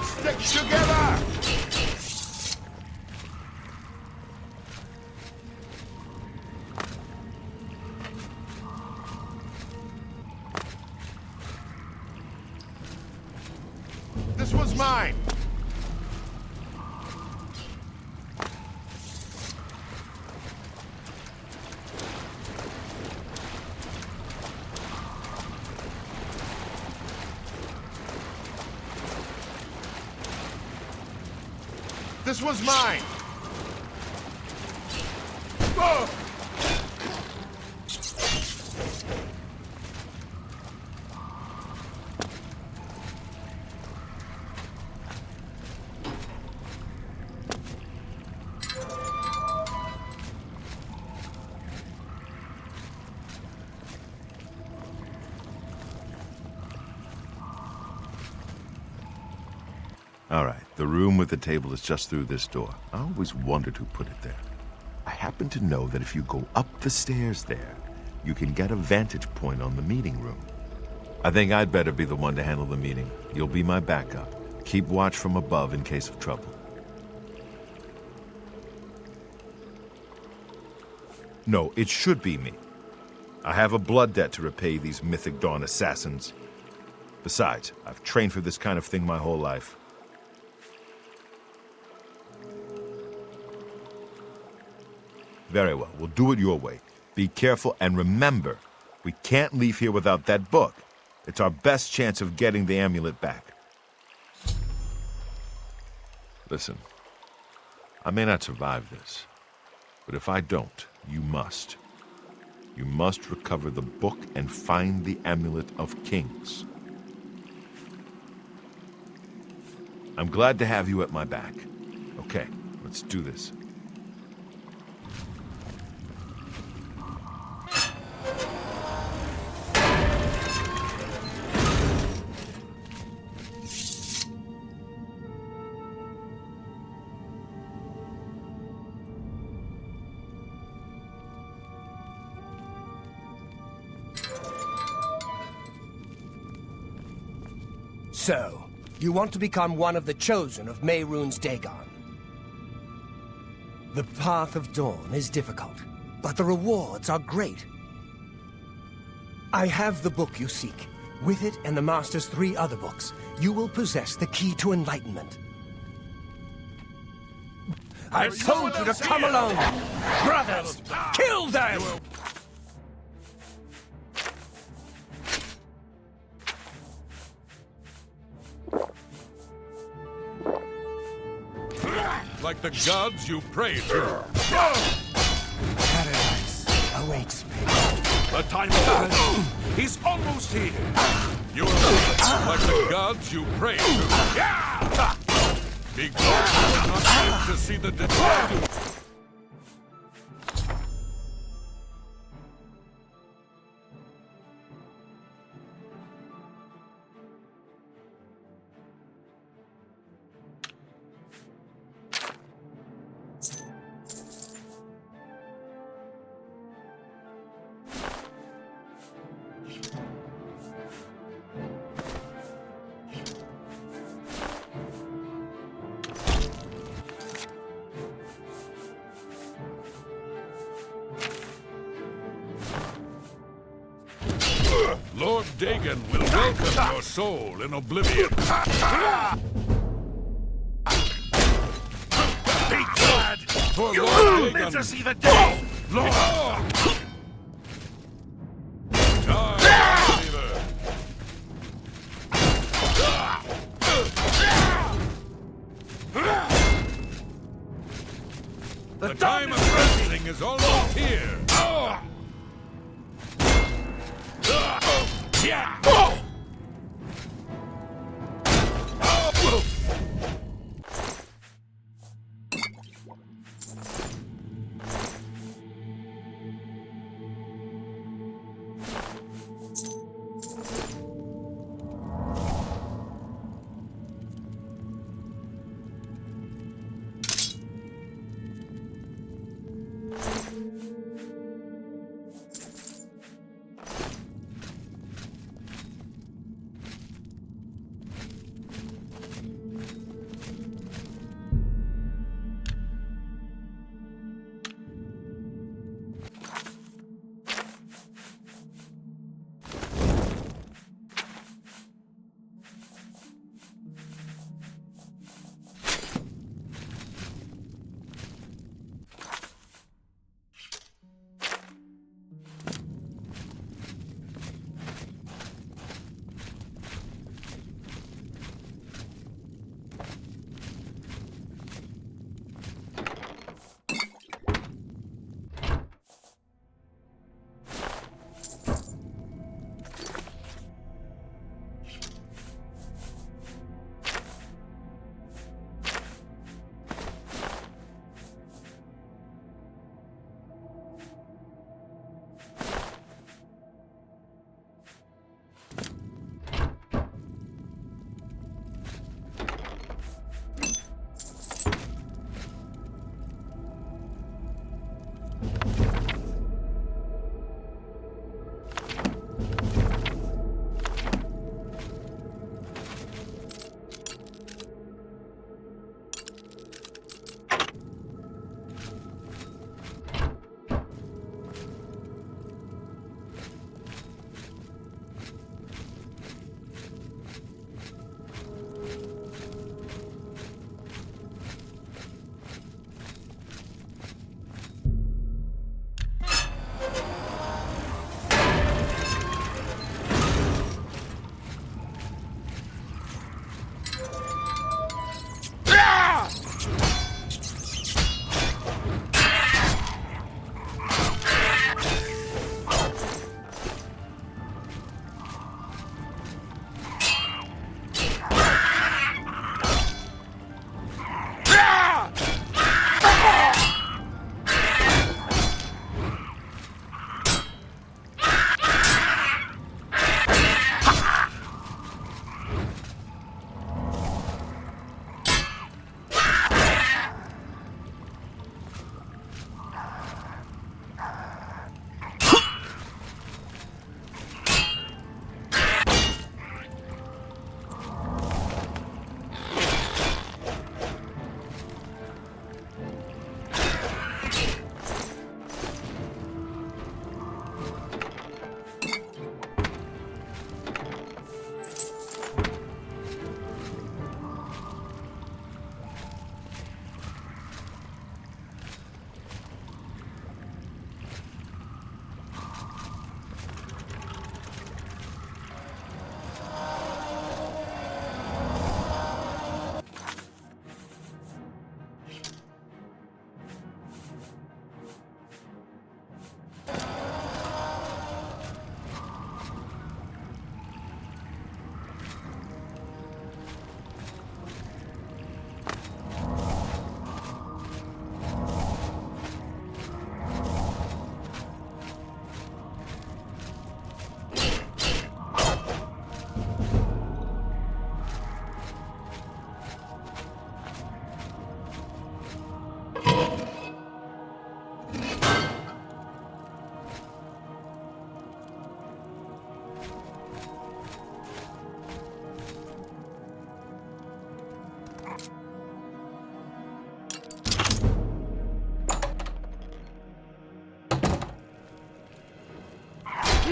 Stick together! This one's mine! This one's mine! Oh! All right, the room with the table is just through this door. I always wondered who put it there. I happen to know that if you go up the stairs there, you can get a vantage point on the meeting room. I think I'd better be the one to handle the meeting. You'll be my backup. Keep watch from above in case of trouble. No, it should be me. I have a blood debt to repay these Mythic Dawn assassins. Besides, I've trained for this kind of thing my whole life. Very well, we'll do it your way. Be careful, and remember, we can't leave here without that book. It's our best chance of getting the amulet back. Listen, I may not survive this, but if I don't, you must. You must recover the book and find the Amulet of Kings. I'm glad to have you at my back. Okay, let's do this. So, you want to become one of the chosen of Mehrunes Dagon. The path of dawn is difficult, but the rewards are great. I have the book you seek. With it and the Master's 3 other books, you will possess the key to enlightenment. I told you to come along! Brothers, kill them! Like the gods you pray to. Paradise awaits me. The time is up. He's almost here. You are like the gods you pray to. Be glad you will not live to see the dead. Lord Dagon will welcome your soul in Oblivion. Be glad, for Lord Dagon to see the day. Lord. The time of wrestling is almost here. Yeah!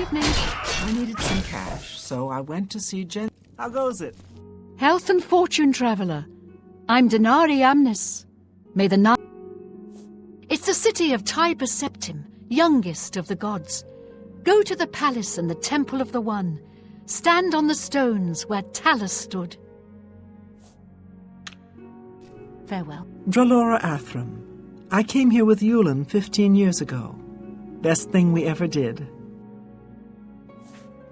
evening. I needed some cash, so I went to see Jen. How goes it? Health and fortune traveler. I'm Denari Amnis. May the night... It's the city of Tiber Septim, youngest of the gods. Go to the palace and the temple of the One. Stand on the stones where Talus stood. Farewell. Dralora Athram. I came here with Yulin 15 years ago. Best thing we ever did.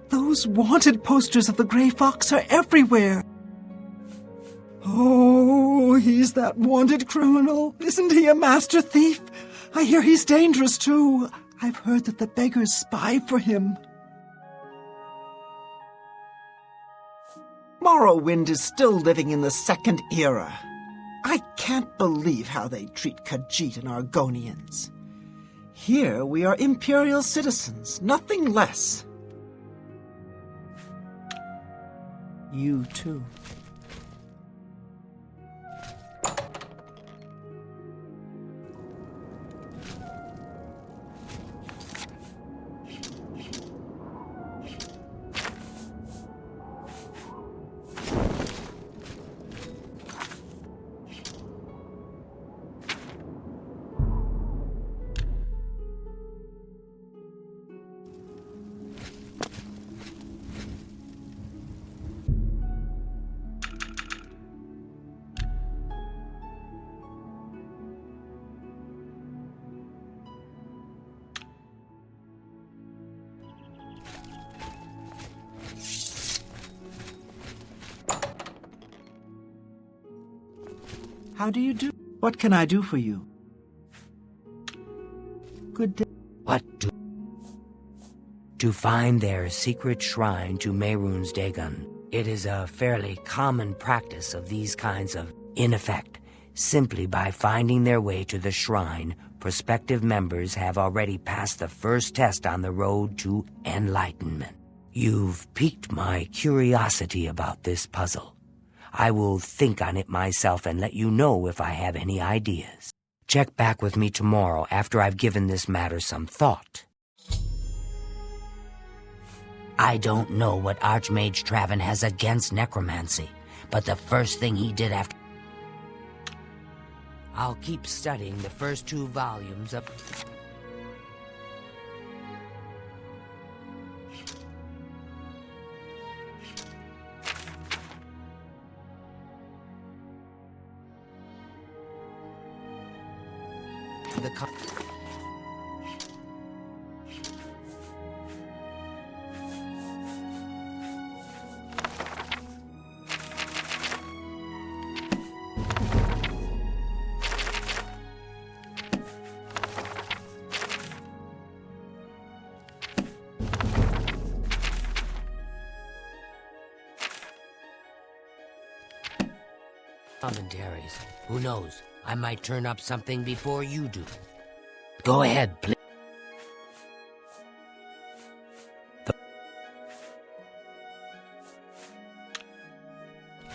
Those wanted posters of the Grey Fox are everywhere. Oh, he's that wanted criminal. Isn't he a master thief? I hear he's dangerous, too. I've heard that the beggars spy for him. Morrowind is still living in the Second Era. I can't believe how they treat Khajiit and Argonians. Here we are Imperial citizens, nothing less. You too. How do you do? What can I do for you? Good day. What do... To find their secret shrine to Mehrunes Dagon. It is a fairly common practice of these kinds of, in effect, simply by finding their way to the shrine, prospective members have already passed the first test on the road to enlightenment. You've piqued my curiosity about this puzzle. I will think on it myself and let you know if I have any ideas. Check back with me tomorrow after I've given this matter some thought. I don't know what Archmage Traven has against necromancy, but the first thing he did after... I'll keep studying the first 2 volumes of... Commentaries. Who knows? I might turn up something before you do. Go ahead, please.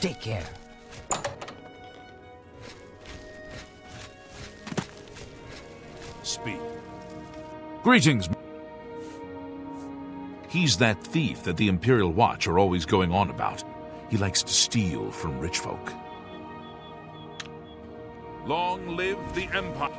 Take care. Speak. Greetings. He's that thief that the Imperial Watch are always going on about. He likes to steal from rich folk. Long live the Empire!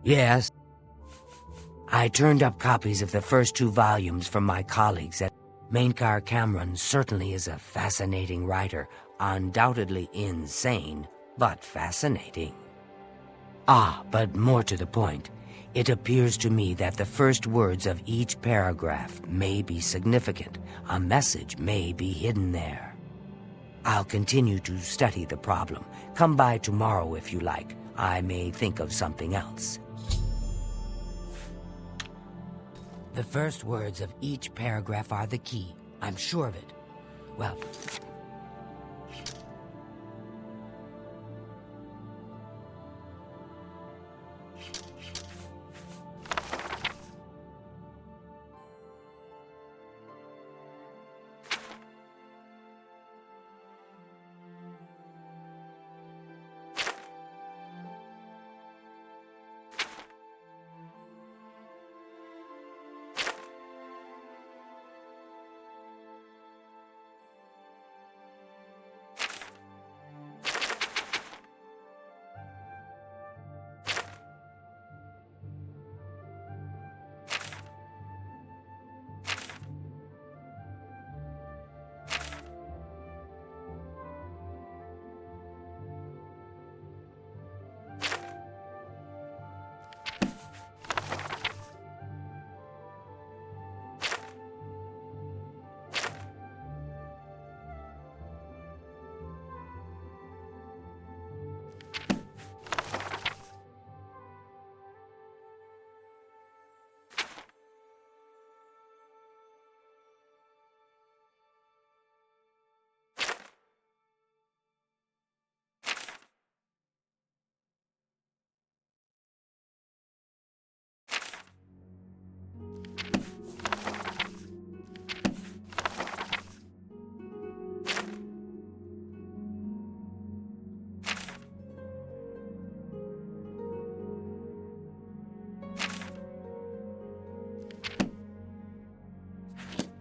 Yes. I turned up copies of the first 2 volumes from my colleagues at Mainkar Cameron. Certainly is a fascinating writer, undoubtedly insane, but fascinating. But more to the point, it appears to me that the first words of each paragraph may be significant. A message may be hidden there. I'll continue to study the problem. Come by tomorrow if you like. I may think of something else. The first words of each paragraph are the key. I'm sure of it. Well...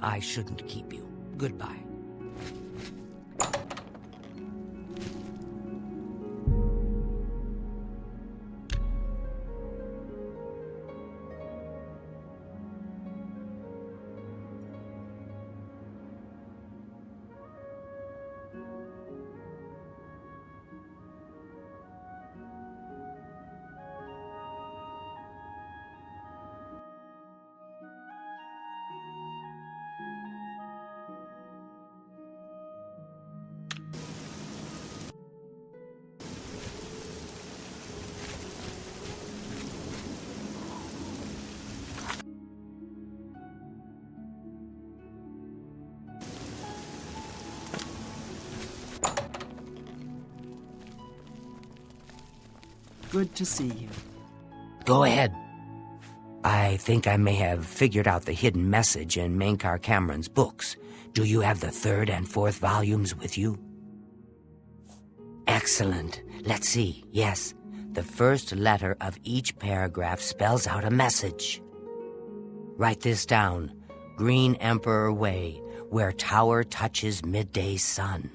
I shouldn't keep you. Goodbye. Good to see you. Go ahead. I think I may have figured out the hidden message in Mainkar Cameron's books. Do you have the 3rd and 4th volumes with you? Excellent. Let's see. Yes, the first letter of each paragraph spells out a message. Write this down. Green Emperor Way, where tower touches midday sun.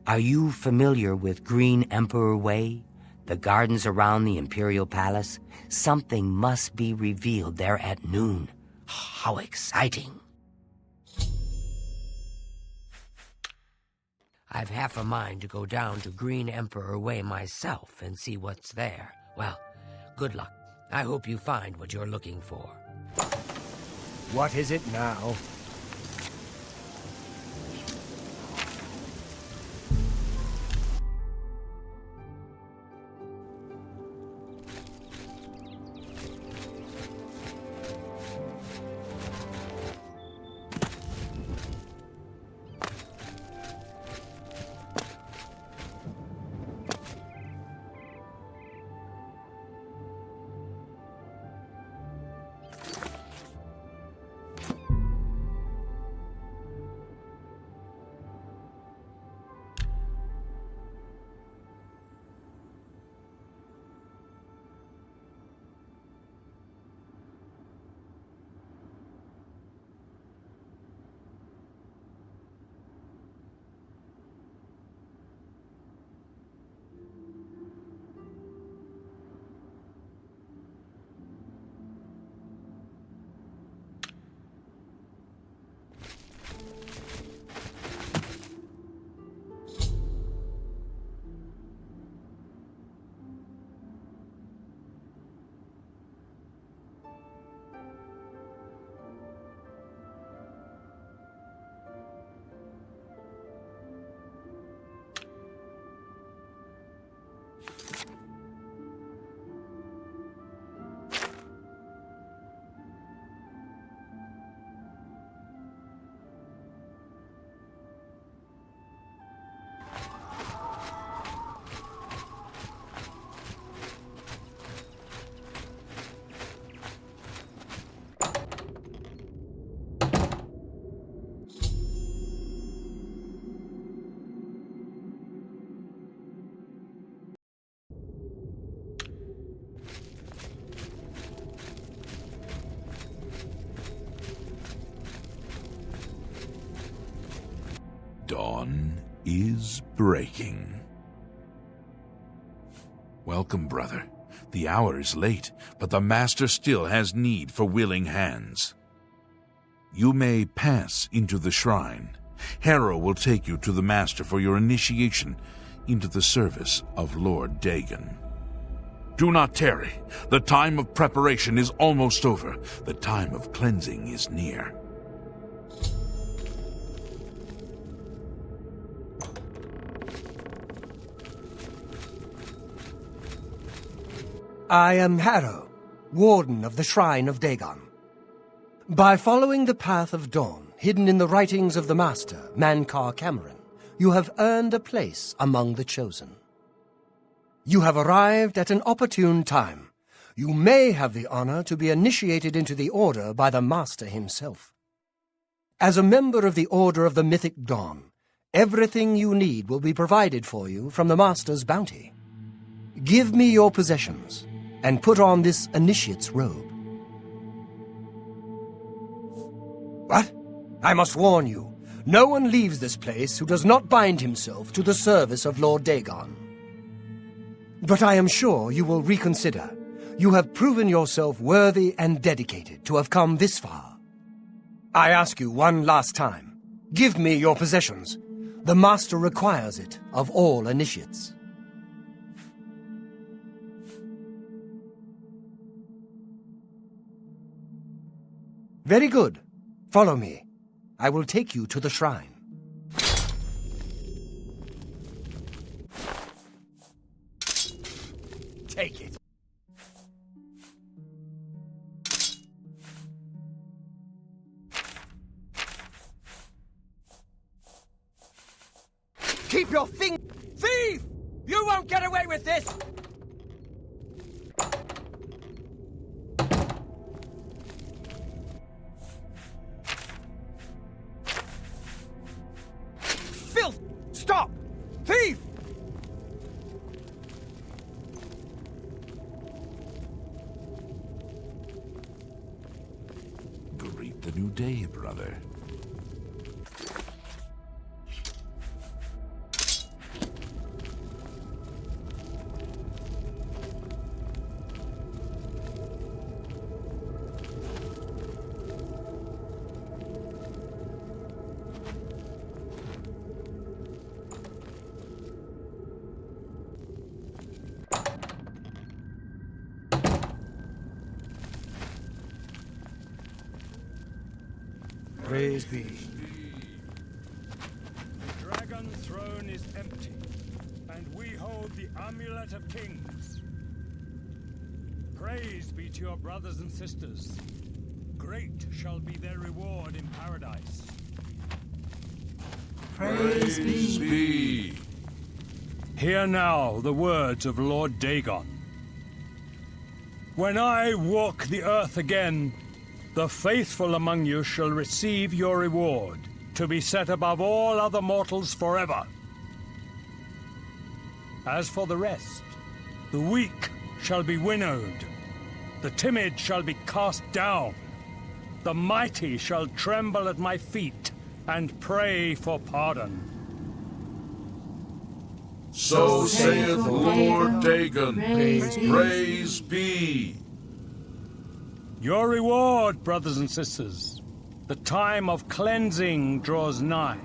Are you familiar with Green Emperor Way? The gardens around the Imperial Palace? Something must be revealed there at noon. How exciting! I've half a mind to go down to Green Emperor Way myself and see what's there. Well, good luck. I hope you find what you're looking for. What is it now? dawn is breaking. Welcome, brother. The hour is late, but the Master still has need for willing hands. You may pass into the shrine. Harrow will take you to the Master for your initiation into the service of Lord Dagon. Do not tarry. The time of preparation is almost over. The time of cleansing is near. I am Harrow, Warden of the Shrine of Dagon. By following the path of dawn, hidden in the writings of the Master, Mankar Cameron, you have earned a place among the chosen. You have arrived at an opportune time. You may have the honor to be initiated into the Order by the Master himself. As a member of the Order of the Mythic Dawn, everything you need will be provided for you from the Master's bounty. Give me your possessions, and put on this initiate's robe. What? I must warn you, no one leaves this place who does not bind himself to the service of Lord Dagon. But I am sure you will reconsider. You have proven yourself worthy and dedicated to have come this far. I ask you one last time, give me your possessions. The Master requires it of all initiates. Very good. Follow me. I will take you to the shrine. Take it. Keep your Thief! You won't get away with this! Stop! Thief! Greet the new day, brother. Praise be. The dragon's throne is empty, and we hold the amulet of kings. Praise be to your brothers and sisters. Great shall be their reward in paradise. Praise be. Hear now the words of Lord Dagon. When I walk the earth again, the faithful among you shall receive your reward, to be set above all other mortals forever. As for the rest, the weak shall be winnowed, the timid shall be cast down, the mighty shall tremble at my feet and pray for pardon. So saith the Lord Dagon, praise be. Your reward, brothers and sisters. The time of cleansing draws nigh.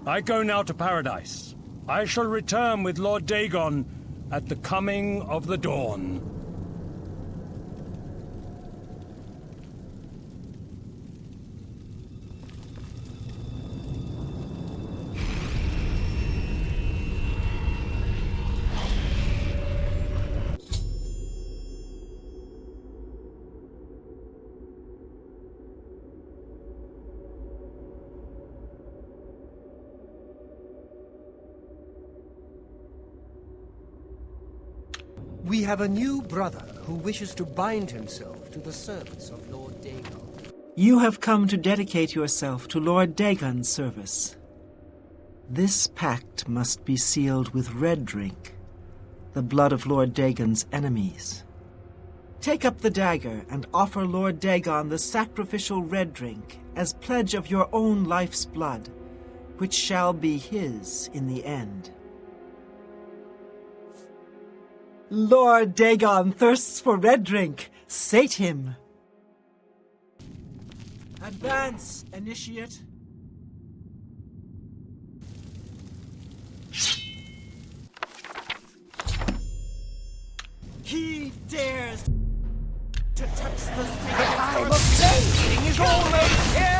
I go now to paradise. I shall return with Lord Dagon at the coming of the dawn. We have a new brother who wishes to bind himself to the service of Lord Dagon. You have come to dedicate yourself to Lord Dagon's service. This pact must be sealed with red drink, the blood of Lord Dagon's enemies. Take up the dagger and offer Lord Dagon the sacrificial red drink as pledge of your own life's blood, which shall be his in the end. Lord Dagon thirsts for red drink. Sate him. Advance, initiate. He dares to touch the time of cleansing is always here!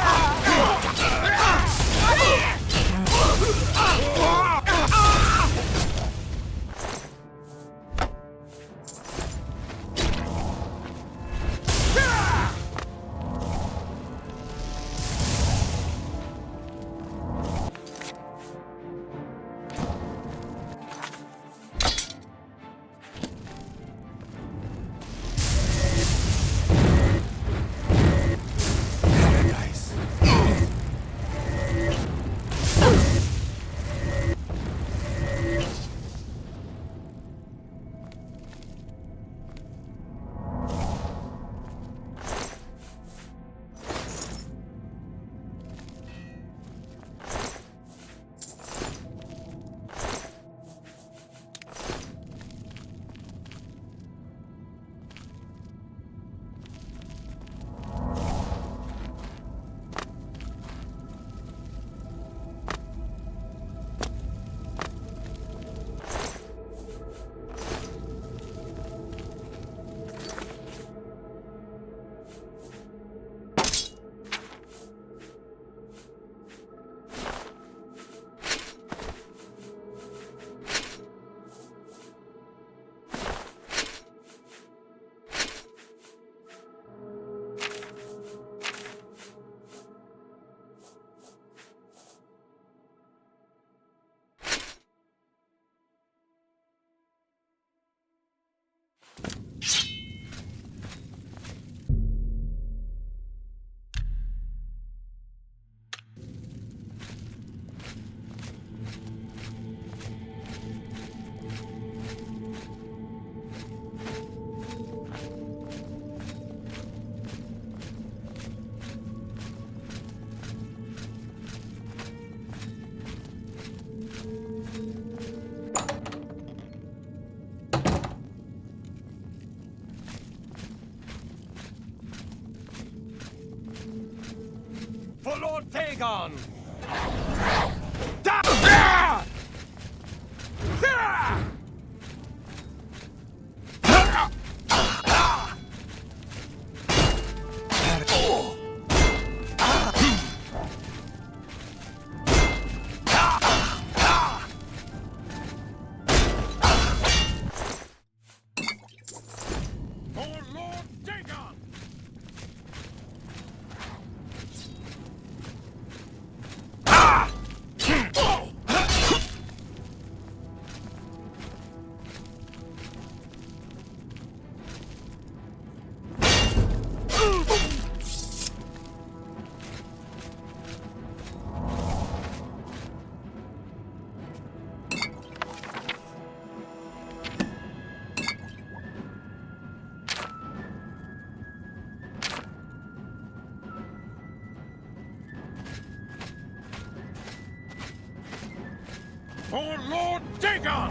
For Lord Dagon! For Lord Dagon!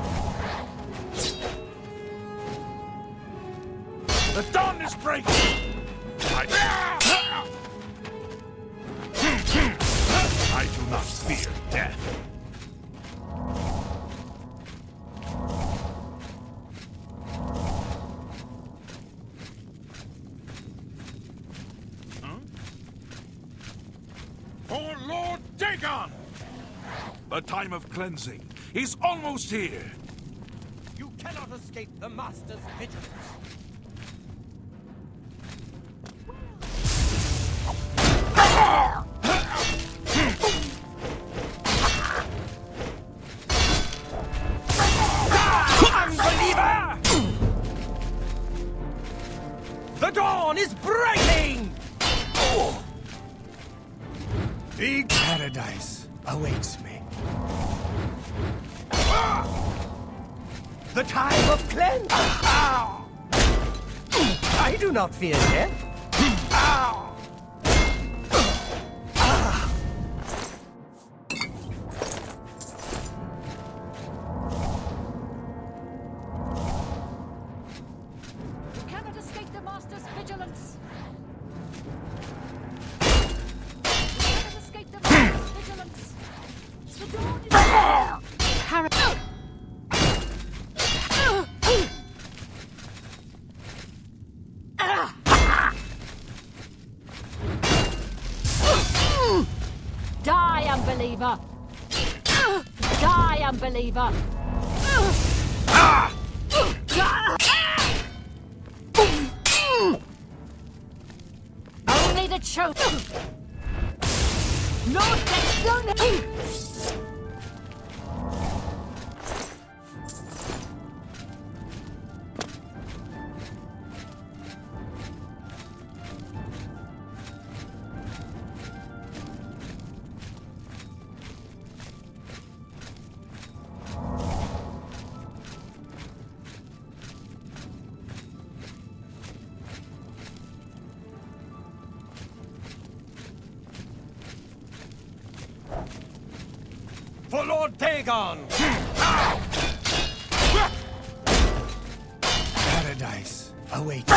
The dawn is breaking! I do not fear death. For Lord Dagon! The time of cleansing is almost here. You cannot escape the Master's vigilance. Unbeliever! The dawn is breaking! Big paradise awaits me. The time of cleanse! I do not fear death. unbeliever! Die, unbeliever! Only the chosen! Lord Dexter! For Lord Dagon! Paradise awaits.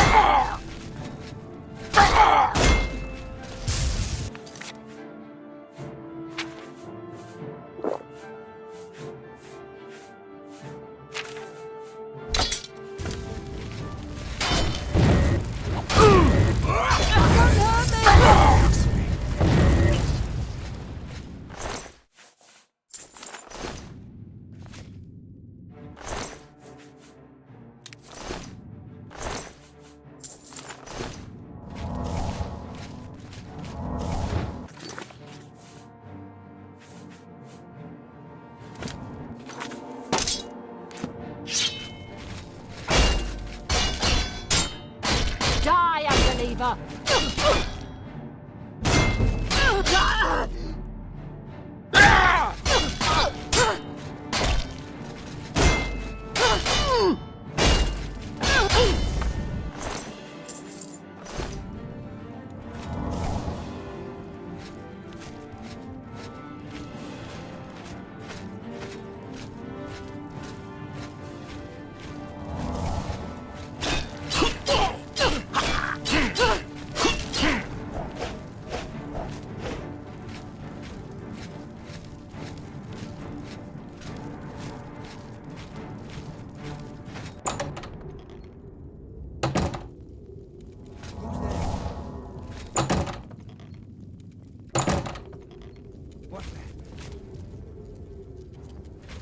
Die, unbeliever!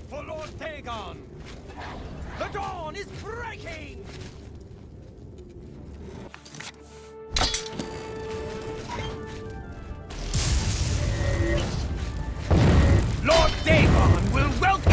For Lord Dagon! The dawn is breaking! Lord Dagon will welcome!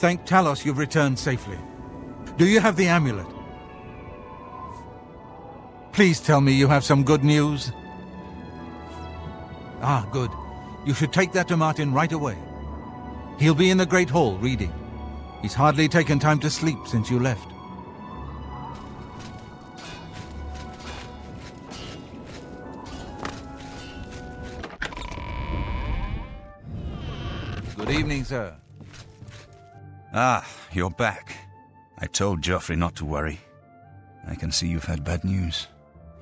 Thank Talos you've returned safely. Do you have the amulet? Please tell me you have some good news. Ah, good. You should take that to Martin right away. He'll be in the Great Hall reading. He's hardly taken time to sleep since you left. evening, sir. Ah, you're back. I told Joffrey not to worry. I can see you've had bad news.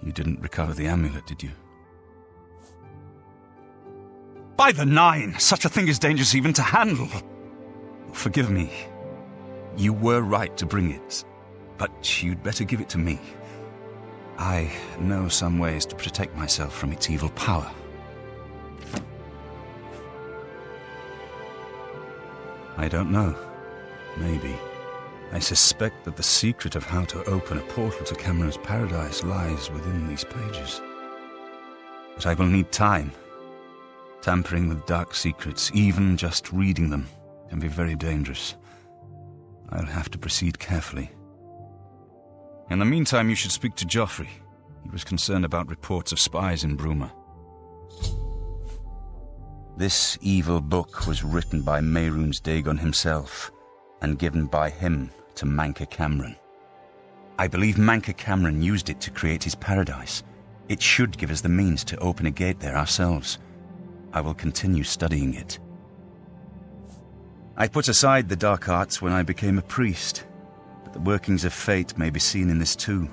You didn't recover the amulet, did you? By the Nine! Such a thing is dangerous even to handle! Forgive me. You were right to bring it, but you'd better give it to me. I know some ways to protect myself from its evil power. I don't know. Maybe. I suspect that the secret of how to open a portal to Cameron's paradise lies within these pages. But I will need time. Tampering with dark secrets, even just reading them, can be very dangerous. I'll have to proceed carefully. In the meantime, you should speak to Joffrey. He was concerned about reports of spies in Bruma. This evil book was written by Mehrunes Dagon himself, and given by him to Manca Cameron. I believe Manca Cameron used it to create his paradise. It should give us the means to open a gate there ourselves. I will continue studying it. I put aside the dark arts when I became a priest, but the workings of fate may be seen in this too.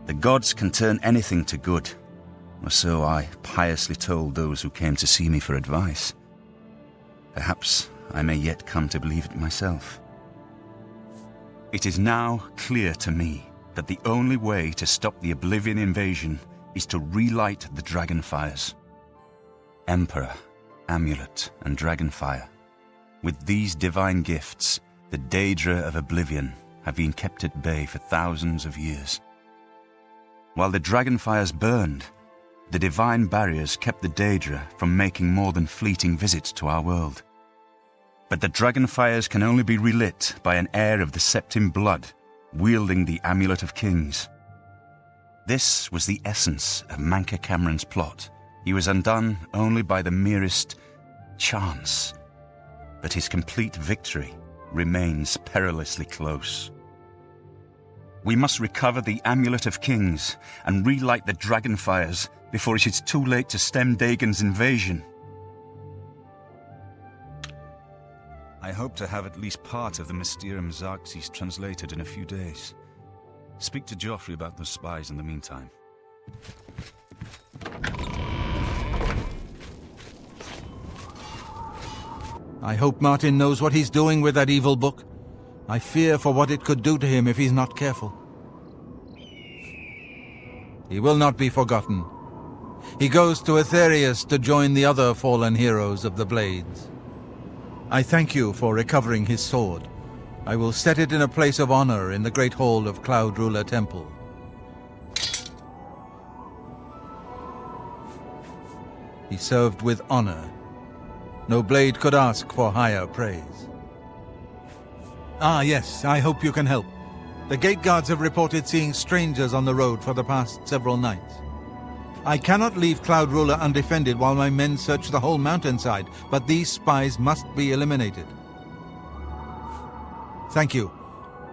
The gods can turn anything to good, or so I piously told those who came to see me for advice. Perhaps I may yet come to believe it myself. It is now clear to me that the only way to stop the Oblivion invasion is to relight the dragonfires. Emperor, amulet, and dragonfire. With these divine gifts, the Daedra of Oblivion have been kept at bay for thousands of years. While the dragonfires burned, the divine barriers kept the Daedra from making more than fleeting visits to our world. But the dragonfires can only be relit by an heir of the Septim blood, wielding the Amulet of Kings. This was the essence of Manca Cameron's plot. He was undone only by the merest chance. But his complete victory remains perilously close. We must recover the Amulet of Kings and relight the dragonfires before it is too late to stem Dagon's invasion. I hope to have at least part of the Mysterium Xarxes translated in a few days. Speak to Joffrey about those spies in the meantime. I hope Martin knows what he's doing with that evil book. I fear for what it could do to him if he's not careful. He will not be forgotten. He goes to Aetherius to join the other fallen heroes of the Blades. I thank you for recovering his sword. I will set it in a place of honor in the great hall of Cloud Ruler Temple. He served with honor. No blade could ask for higher praise. Ah, yes, I hope you can help. The gate guards have reported seeing strangers on the road for the past several nights. I cannot leave Cloud Ruler undefended while my men search the whole mountainside, but these spies must be eliminated. Thank you.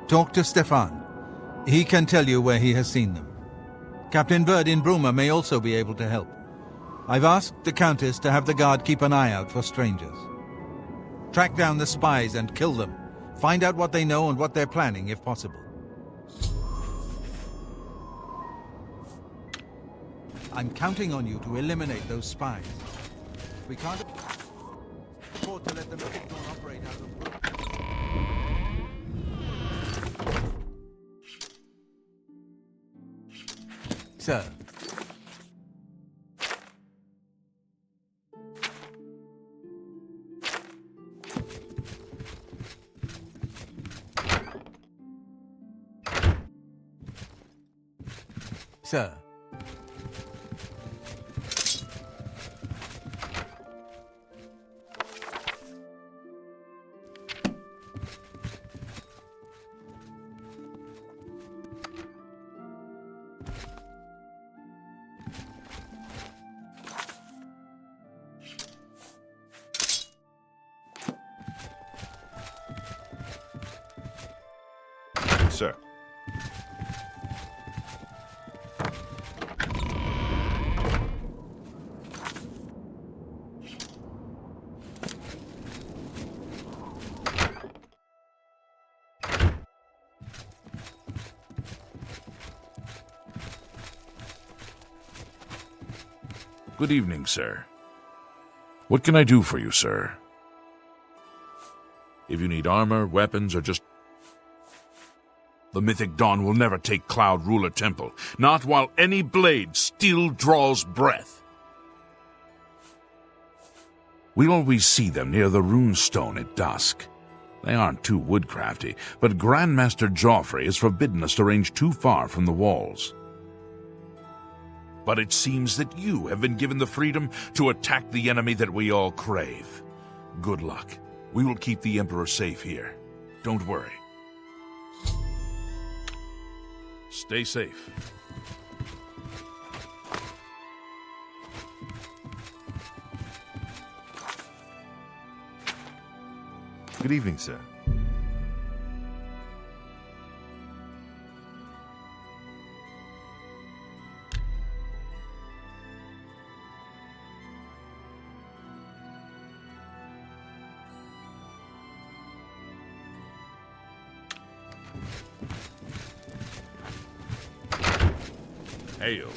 Talk to Stefan. He can tell you where he has seen them. Captain Bird in Bruma may also be able to help. I've asked the Countess to have the guard keep an eye out for strangers. Track down the spies and kill them. Find out what they know and what they're planning, if possible. I'm counting on you to eliminate those spies. We can't afford to let them operate out of... Sir. Sir. Sir. Good evening, sir. What can I do for you, sir? If you need armor, weapons, or just... The Mythic Dawn will never take Cloud Ruler Temple, not while any blade still draws breath. We always see them near the rune stone at dusk. They aren't too woodcrafty, but Grandmaster Joffrey has forbidden us to range too far from the walls. But it seems that you have been given the freedom to attack the enemy that we all crave. Good luck. We will keep the Emperor safe here. Don't worry. Stay safe. Good evening, sir. Hail.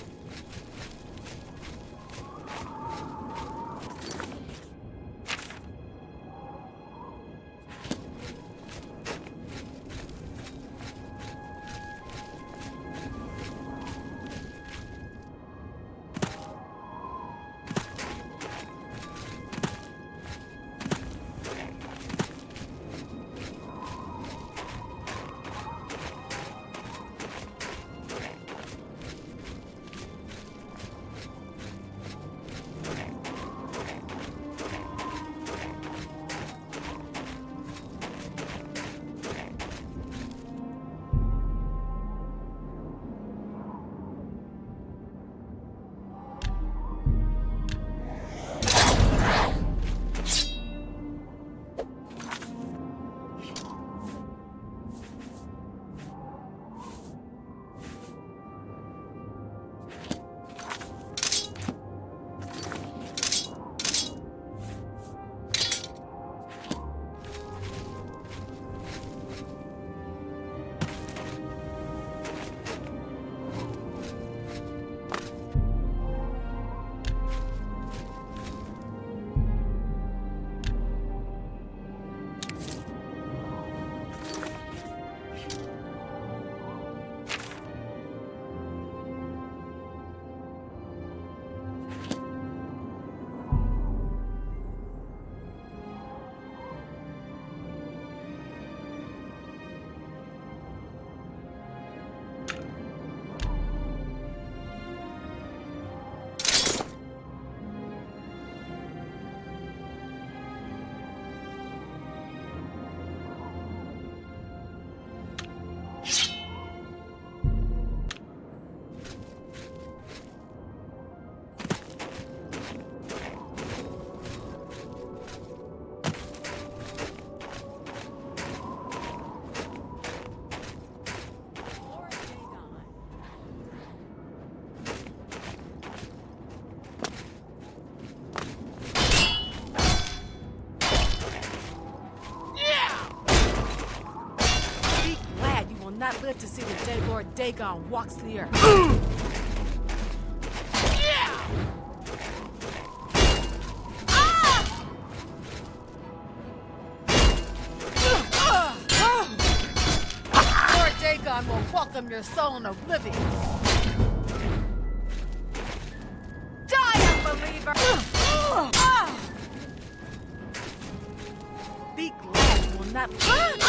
Not live to see the day Lord Dagon walks the earth. Lord Dagon will welcome your soul in oblivion. Die, unbeliever! Be glad you will not live.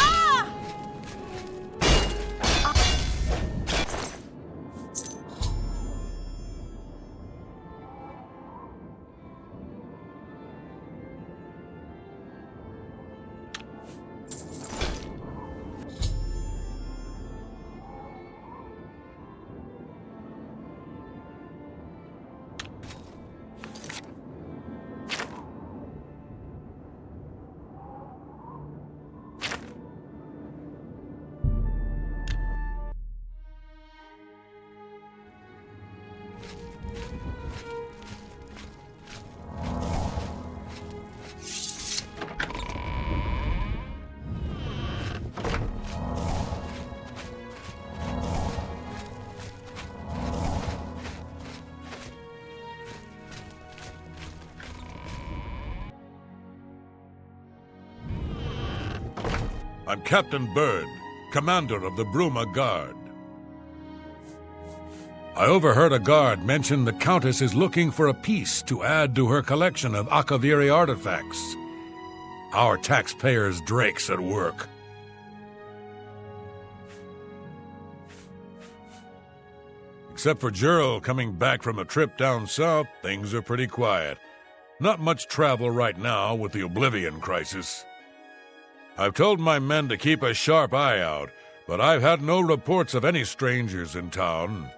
I'm Captain Bird, commander of the Bruma Guard. I overheard a guard mention the Countess is looking for a piece to add to her collection of Akaviri artifacts. Our taxpayers' Drake's at work. Except for Gerald coming back from a trip down south, things are pretty quiet. Not much travel right now with the Oblivion crisis. I've told my men to keep a sharp eye out, but I've had no reports of any strangers in town.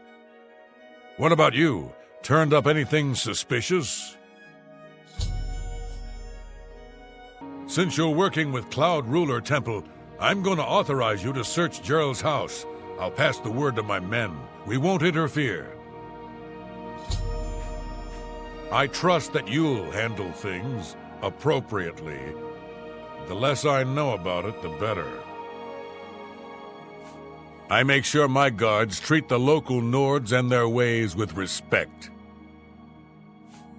What about you? Turned up anything suspicious? Since you're working with Cloud Ruler Temple, I'm going to authorize you to search Gerald's house. I'll pass the word to my men. We won't interfere. I trust that you'll handle things appropriately. The less I know about it, the better. I make sure my guards treat the local Nords and their ways with respect.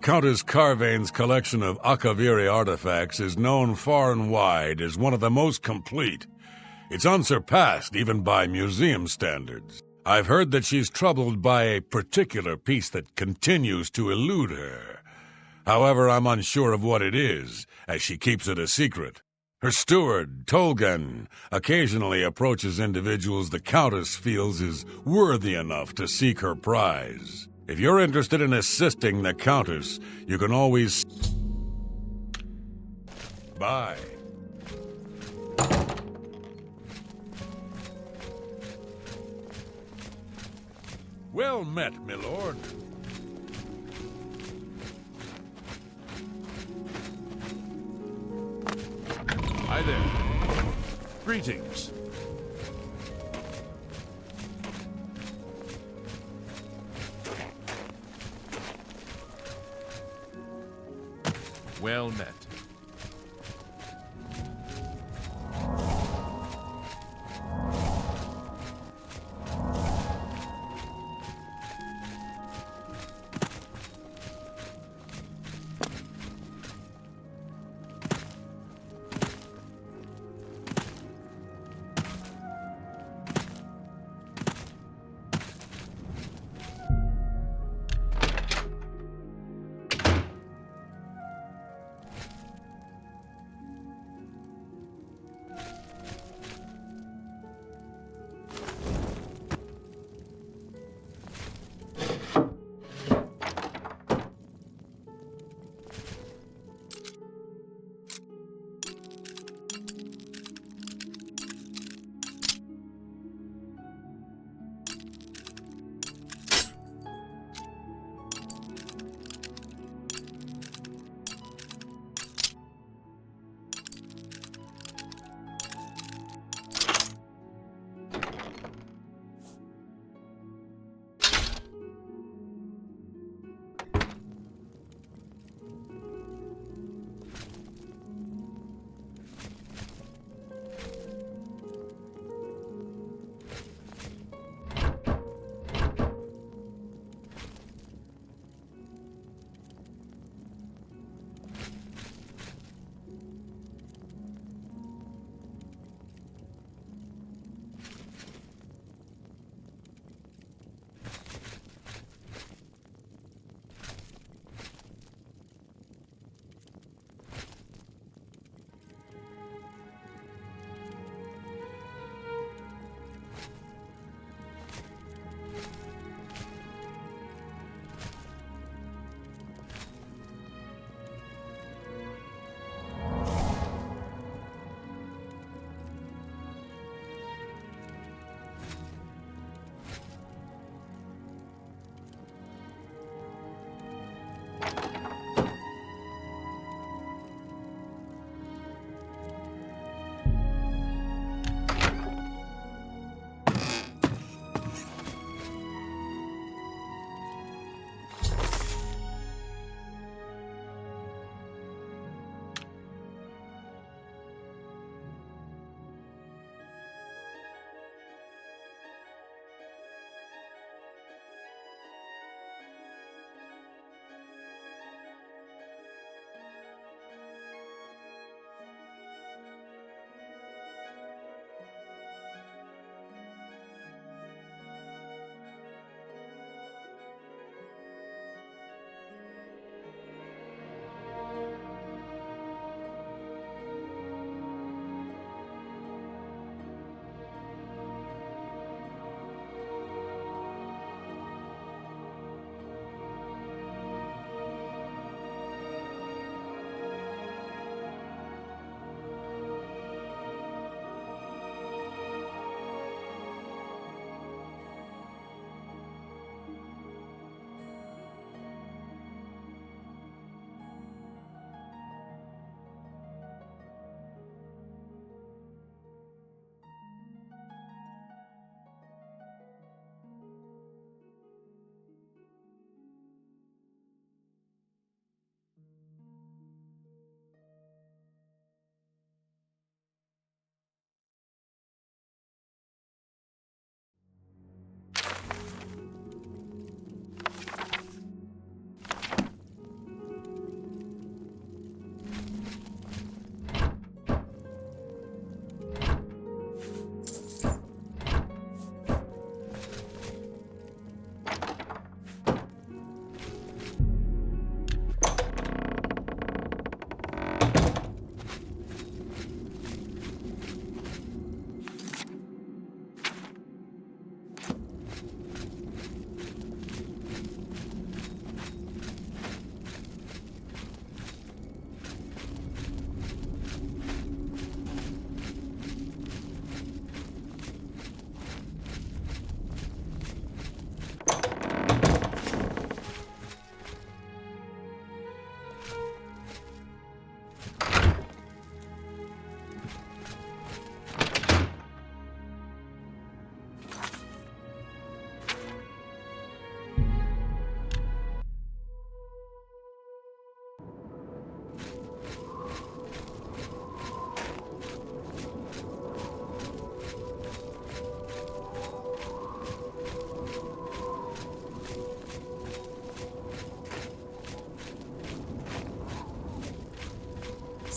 Countess Carvane's collection of Akaviri artifacts is known far and wide as one of the most complete. It's unsurpassed even by museum standards. I've heard that she's troubled by a particular piece that continues to elude her. However, I'm unsure of what it is, as she keeps it a secret. Her steward, Tolgan, occasionally approaches individuals the Countess feels is worthy enough to seek her prize. If you're interested in assisting the Countess, you can always... Bye. Well met, my lord. Hi there. Greetings. Well met.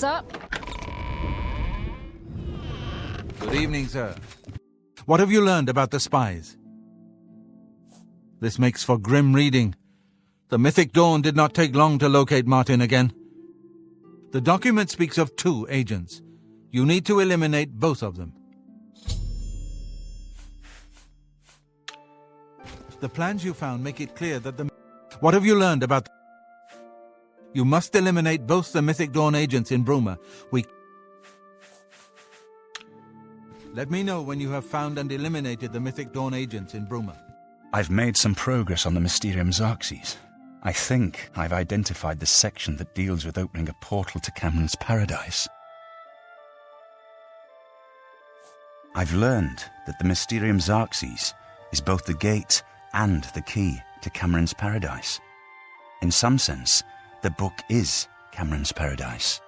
sir. Good evening, sir. What have you learned about the spies? This makes for grim reading. The Mythic Dawn did not take long to locate Martin again. The document speaks of 2 agents. You need to eliminate both of them. The plans you found make it clear that the... What have you learned about... You must eliminate both the Mythic Dawn agents in Bruma. Let me know when you have found and eliminated the Mythic Dawn agents in Bruma. I've made some progress on the Mysterium Xarxes. I think I've identified the section that deals with opening a portal to Cameron's Paradise. I've learned that the Mysterium Xarxes is both the gate and the key to Cameron's Paradise. In some sense, the book is Cameron's Paradise.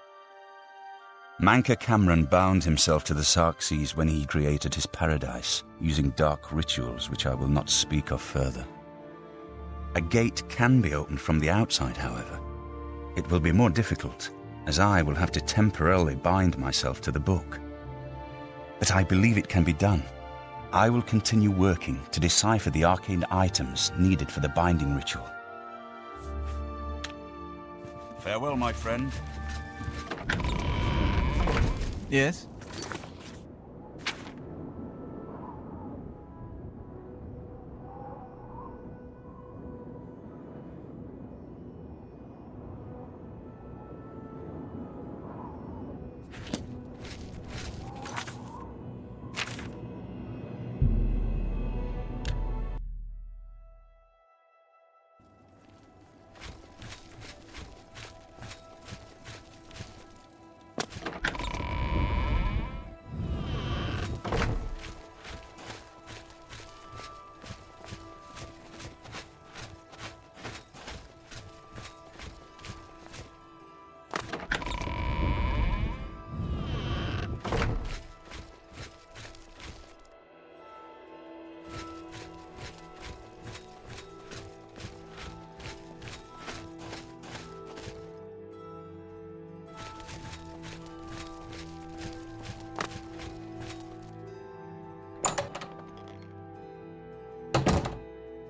Manca Cameron bound himself to the Xarxes when he created his paradise, using dark rituals which I will not speak of further. A gate can be opened from the outside, however. It will be more difficult, as I will have to temporarily bind myself to the book. But I believe it can be done. I will continue working to decipher the arcane items needed for the binding ritual. Farewell, my friend. Yes?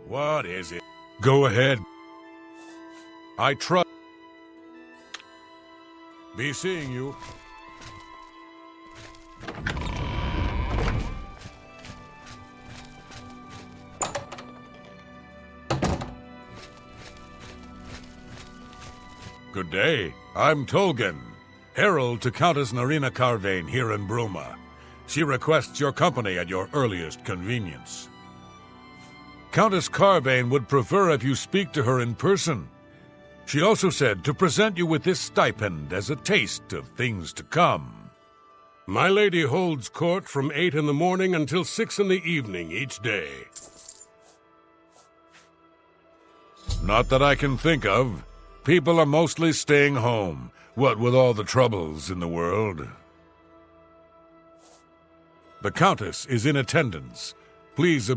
What is it? Go ahead. I trust. Be seeing you. Good day. I'm Tolgan, herald to Countess Narina Carvane here in Bruma. She requests your company at your earliest convenience. Countess Carvane would prefer if you speak to her in person. She also said to present you with this stipend as a taste of things to come. My lady holds court from 8 in the morning until 6 in the evening each day. Not that I can think of. People are mostly staying home, what with all the troubles in the world. The Countess is in attendance. Please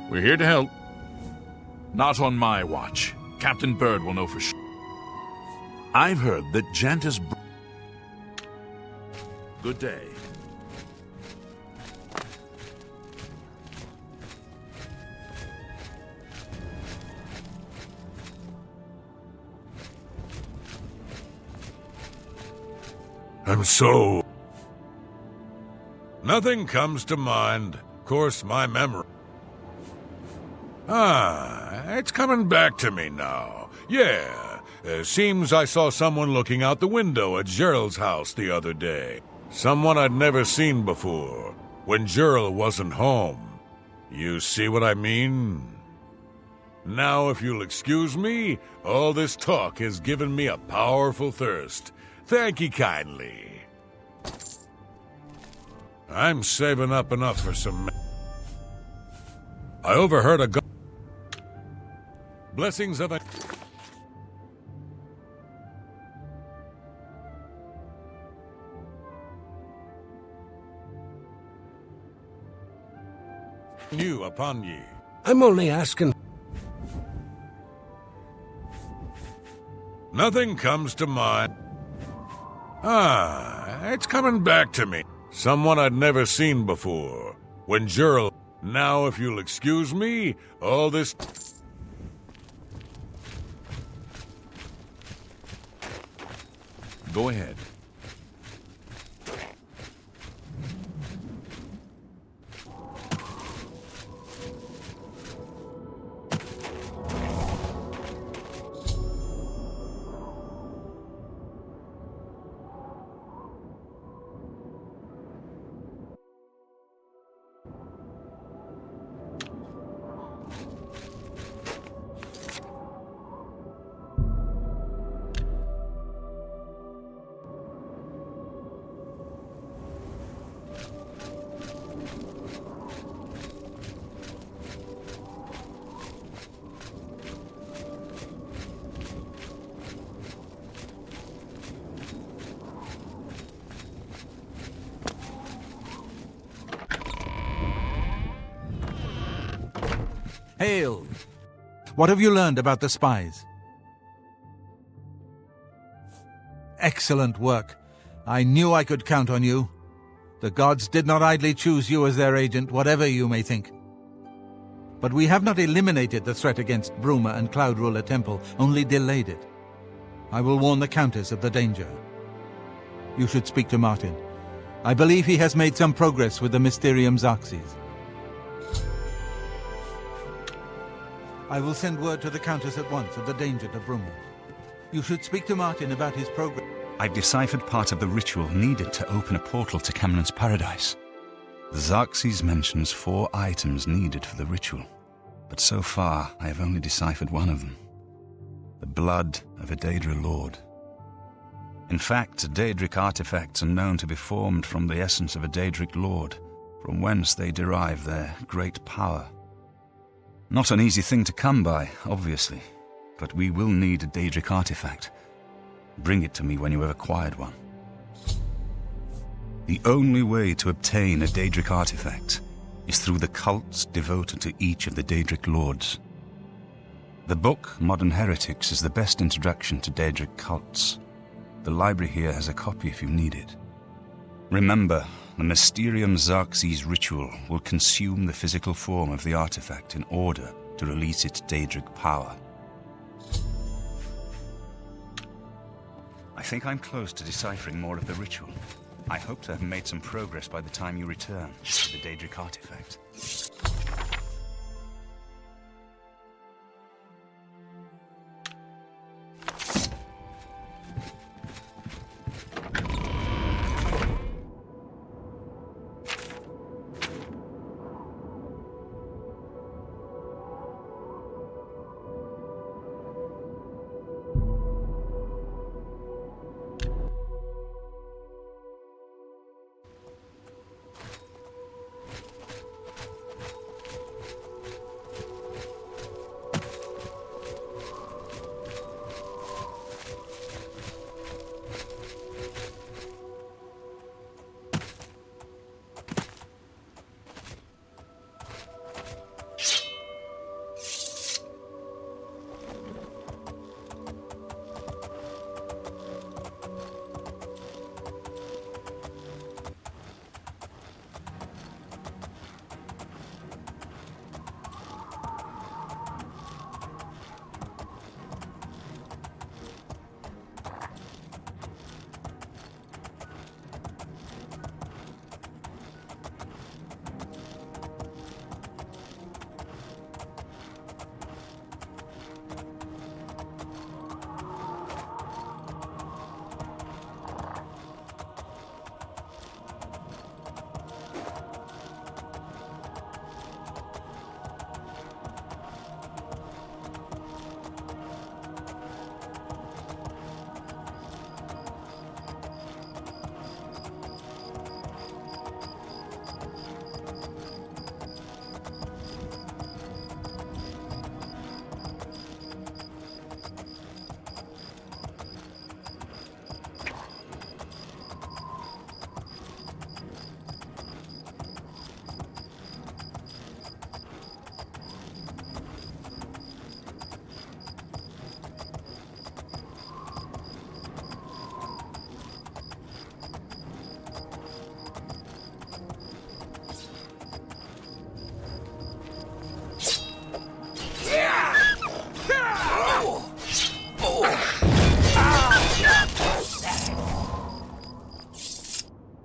We're here to help. Not on my watch. Captain Bird will know for sure. I've heard that Jantis... Good day. I'm so... Nothing comes to mind. Of course, my memory... it's coming back to me now. Yeah, seems I saw someone looking out the window at Gerald's house the other day. Someone I'd never seen before, when Gerald wasn't home. You see what I mean? Now, if you'll excuse me, all this talk has given me a powerful thirst. Thank ye kindly. I'm saving up enough for some... I overheard a... Blessings of a... New upon ye. I'm only asking... Nothing comes to mind. It's coming back to me. Someone I'd never seen before. When Gerald... Now, if you'll excuse me, all this... Go ahead. Hail! What have you learned about the spies? Excellent work. I knew I could count on you. The gods did not idly choose you as their agent, whatever you may think. But we have not eliminated the threat against Bruma and Cloud Ruler Temple, only delayed it. I will warn the Countess of the danger. You should speak to Martin. I believe he has made some progress with the Mysterium Xerxes. I will send word to the Countess at once of the danger to Bruma. You should speak to Martin about his progress. I've deciphered part of the ritual needed to open a portal to Cameron's paradise. The Xerxes mentions 4 items needed for the ritual, but so far I have only deciphered one of them. The blood of a Daedra Lord. In fact, Daedric artifacts are known to be formed from the essence of a Daedric Lord, from whence they derive their great power. Not an easy thing to come by, obviously, but we will need a Daedric artifact. Bring it to me when you have acquired one. The only way to obtain a Daedric artifact is through the cults devoted to each of the Daedric Lords. The book, Modern Heretics, is the best introduction to Daedric cults. The library here has a copy if you need it. Remember, the Mysterium Xerxes ritual will consume the physical form of the artifact in order to release its Daedric power. I think I'm close to deciphering more of the ritual. I hope to have made some progress by the time you return to the Daedric artifact.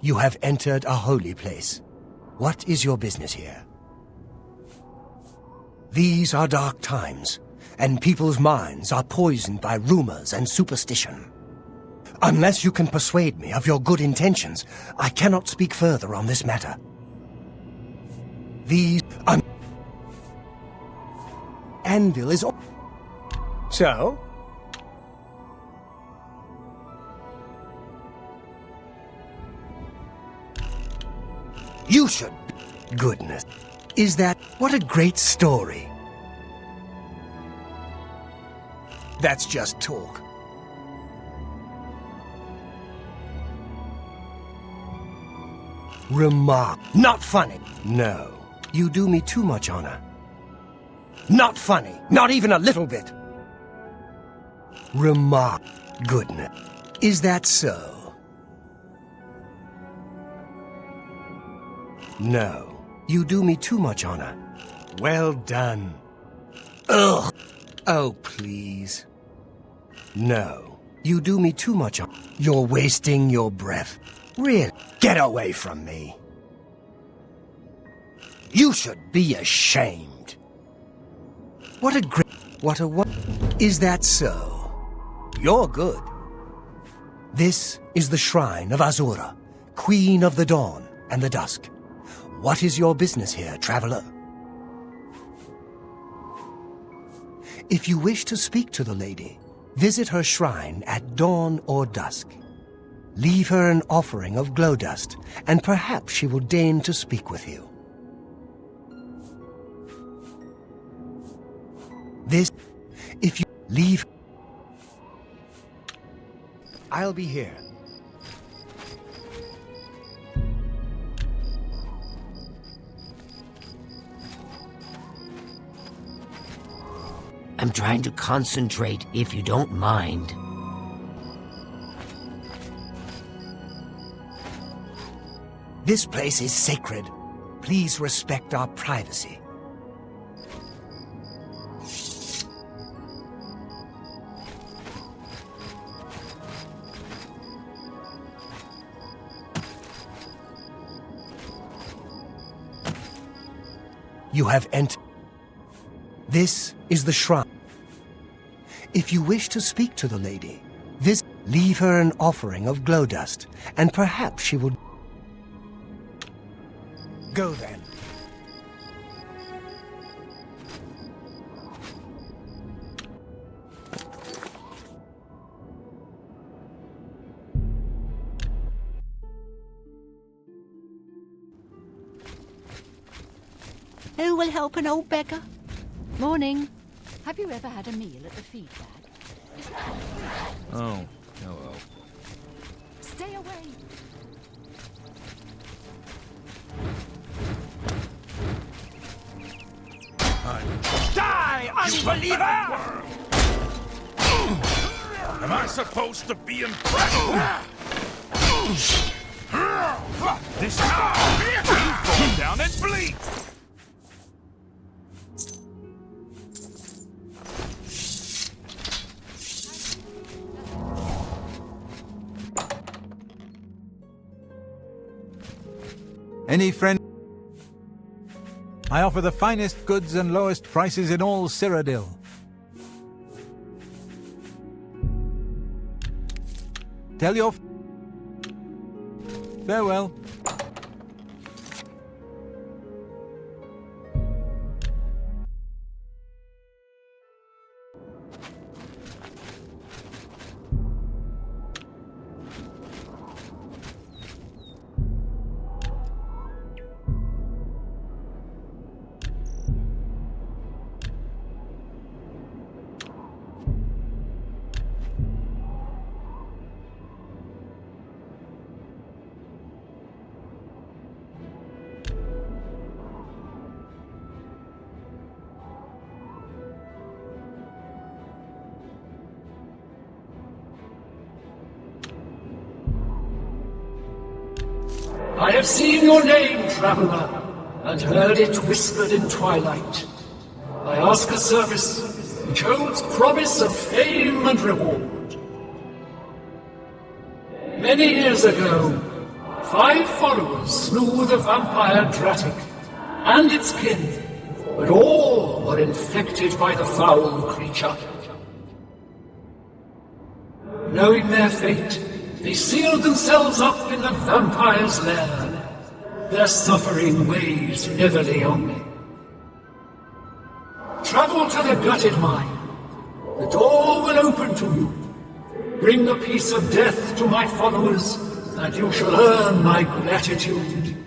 You have entered a holy place. What is your business here? These are dark times, and people's minds are poisoned by rumors and superstition. Unless you can persuade me of your good intentions, I cannot speak further on this matter. These anvil is... So? You should... Goodness. Is that... What a great story. That's just talk. Remark. Not funny. No. You do me too much honor. Not funny. Not even a little bit. Remark. Goodness. Is that so? No. You do me too much honor. Well done. Ugh. Oh, please. No. You do me too much honor. You're wasting your breath. Really? Get away from me. You should be ashamed. What a great... What a... What? Is that so? You're good. This is the shrine of Azura, Queen of the Dawn and the Dusk. What is your business here, traveler? If you wish to speak to the lady, visit her shrine at dawn or dusk. Leave her an offering of glow dust, and perhaps she will deign to speak with you. This, if you leave... I'll be here. I'm trying to concentrate, if you don't mind. This place is sacred. Please respect our privacy. You have entered. This is the shrine. If you wish to speak to the lady, leave her an offering of glow dust, and perhaps she will... Go then. Who will help an old beggar? Morning. Have you ever had a meal at the feed bag? Oh, hello. Stay away. Die, unbeliever! Am I supposed to be impressed? This you fall down and bleed! Any friend? I offer the finest goods and lowest prices in all Cyrodiil. Tell your... Farewell. I have seen your name, traveler, and heard it whispered in twilight. I ask a service which holds promise of fame and reward. Many years ago, 5 followers slew the vampire Dratic and its kin, but all were infected by the foul creature. Knowing their fate, they sealed themselves up in the vampire's lair. Their suffering weighs heavily on me. Travel to the gutted mine. The door will open to you. Bring the piece of death to my followers, and you shall earn my gratitude.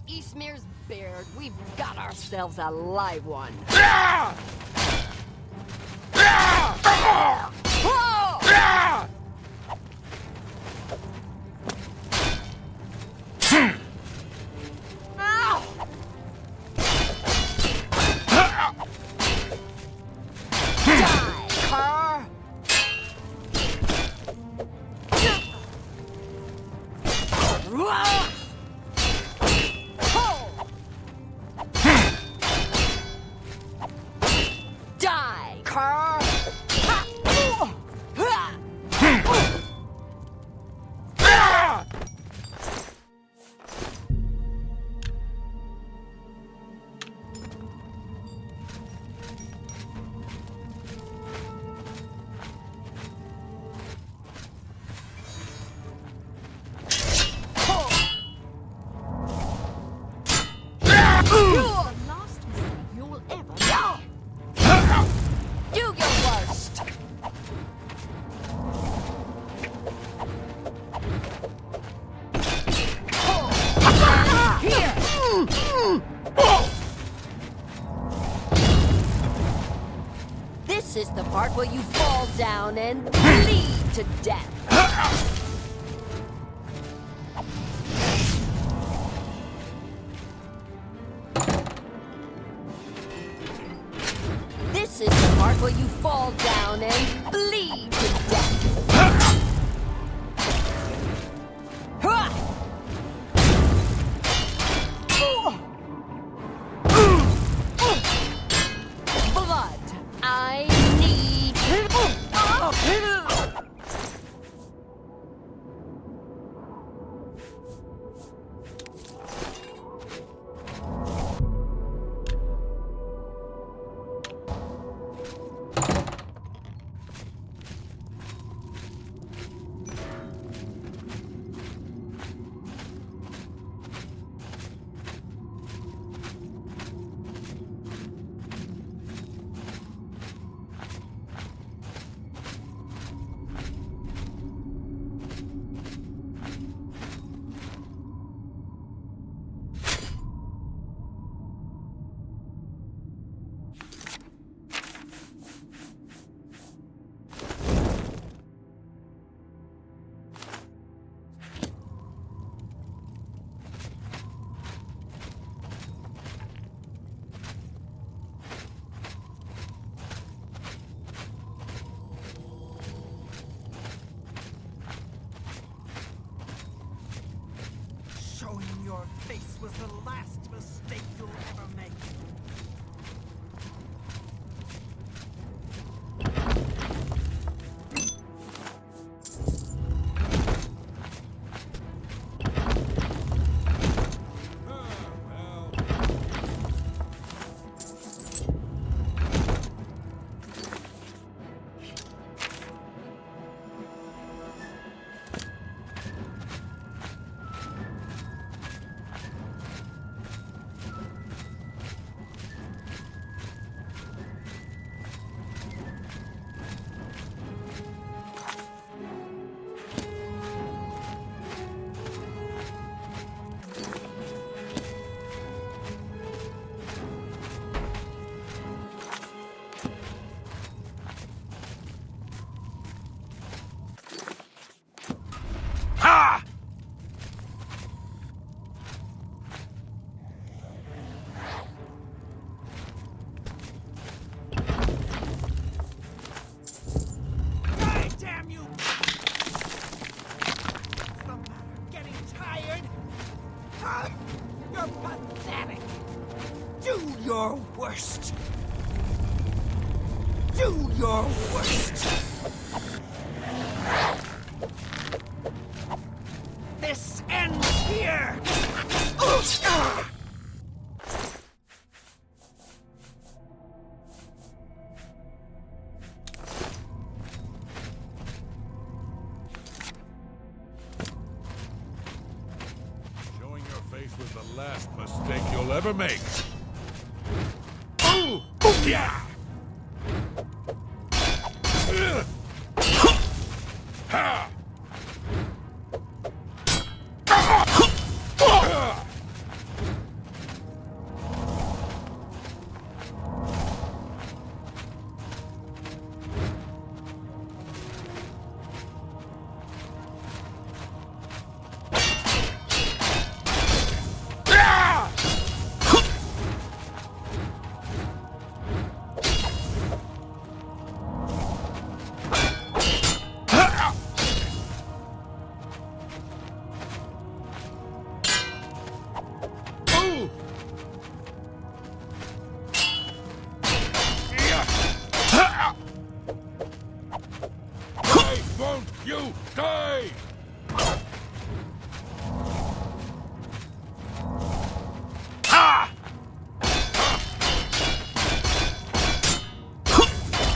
Eastmere's beard, we've got ourselves a live one. This is the part where you fall down and bleed to death. This is the part where you fall down and bleed to death. Blood. I need... last mistake you'll ever make. You're pathetic. Do your worst. Do your worst. This ends here. Was the last mistake you'll ever make. Ooh! Yeah! Ha! Won't you die? Ha!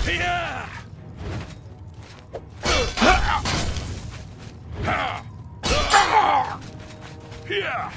Yeah! Yeah!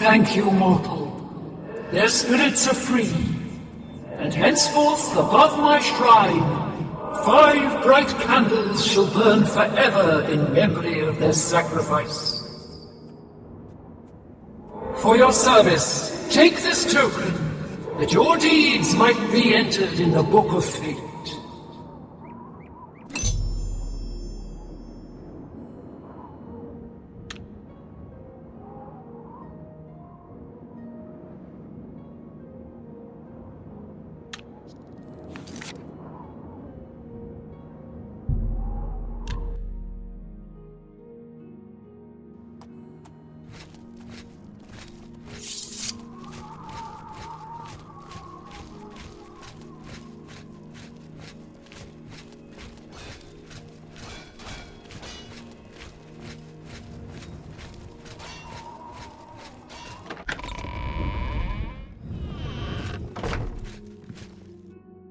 Thank you, mortal. Their spirits are free, and henceforth above my shrine 5 bright candles shall burn forever in memory of their sacrifice. For your service, take this token, that your deeds might be entered in the Book of Fate.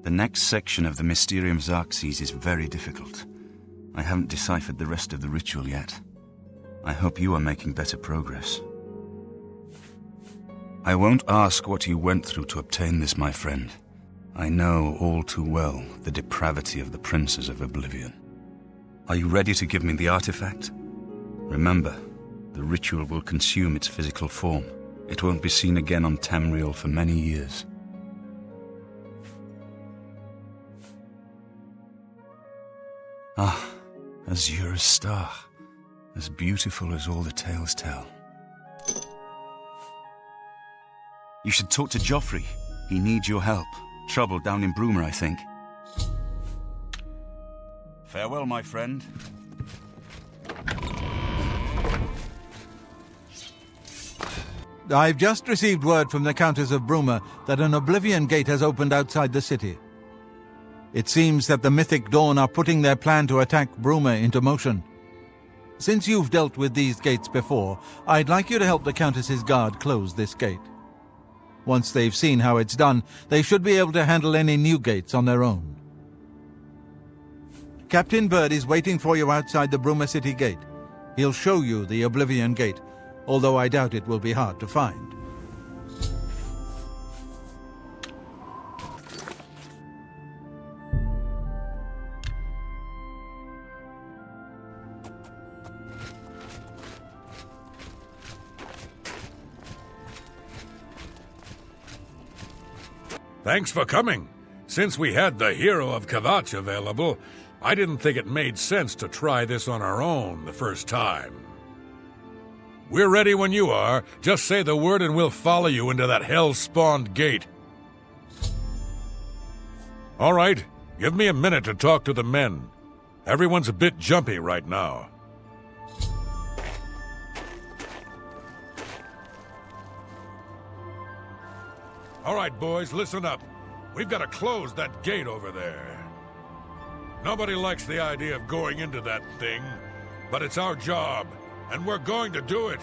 The next section of the Mysterium Xerxes is very difficult. I haven't deciphered the rest of the ritual yet. I hope you are making better progress. I won't ask what you went through to obtain this, my friend. I know all too well the depravity of the princes of Oblivion. Are you ready to give me the artifact? Remember, the ritual will consume its physical form. It won't be seen again on Tamriel for many years. Ah, Azura's star, as beautiful as all the tales tell. You should talk to Joffrey. He needs your help. Trouble down in Bruma, I think. Farewell, my friend. I've just received word from the Countess of Bruma that an Oblivion gate has opened outside the city. It seems that the Mythic Dawn are putting their plan to attack Bruma into motion. Since you've dealt with these gates before, I'd like you to help the Countess's guard close this gate. Once they've seen how it's done, they should be able to handle any new gates on their own. Captain Bird is waiting for you outside the Bruma City gate. He'll show you the Oblivion gate, although I doubt it will be hard to find. Thanks for coming. Since we had the hero of Kvatch available, I didn't think it made sense to try this on our own the first time. We're ready when you are. Just say the word and we'll follow you into that hell-spawned gate. All right, give me a minute to talk to the men. Everyone's a bit jumpy right now. All right, boys, listen up. We've got to close that gate over there. Nobody likes the idea of going into that thing, but it's our job, and we're going to do it.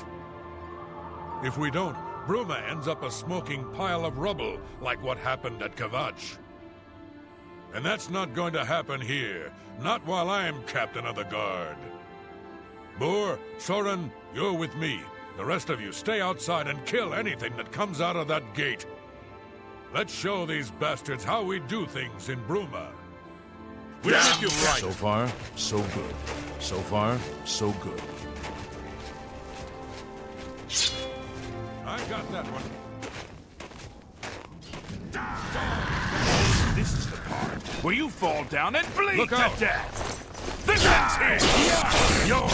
If we don't, Bruma ends up a smoking pile of rubble, like what happened at Kvatch. And that's not going to happen here, not while I'm captain of the guard. Boor, Soren, you're with me. The rest of you stay outside and kill anything that comes out of that gate. Let's show these bastards how we do things in Bruma. We'll make you right. So far, so good. So far, so good. I got that one. This is the part where you fall down and bleed Look to out. death. This one's here. Yours.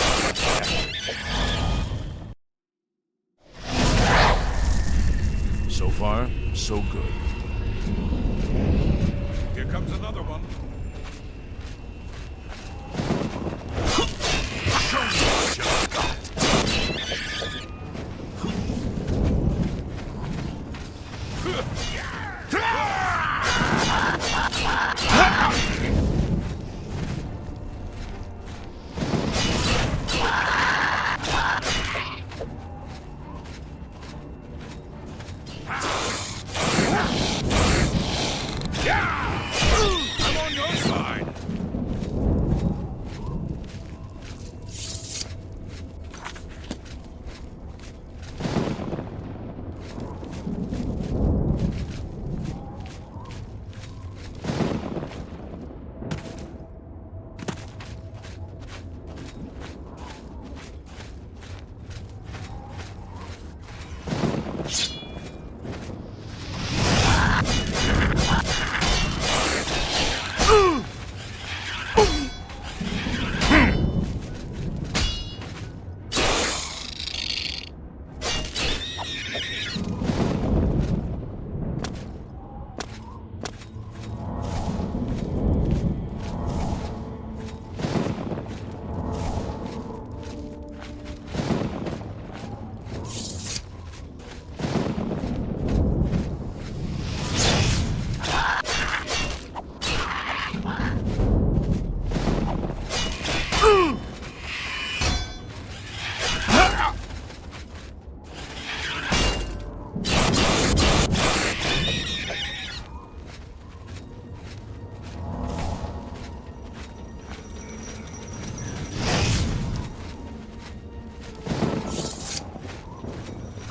So far, so good. Here comes another one. Show me what you got. I'm on your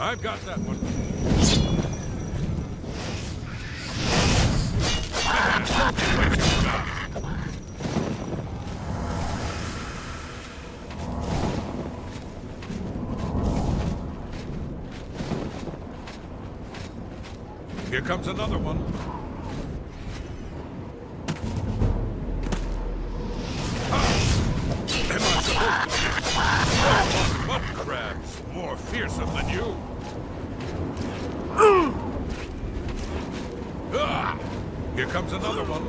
I've got that one. Here comes another one. Am I supposed to? Mud crabs, more fearsome than you. Here comes another one.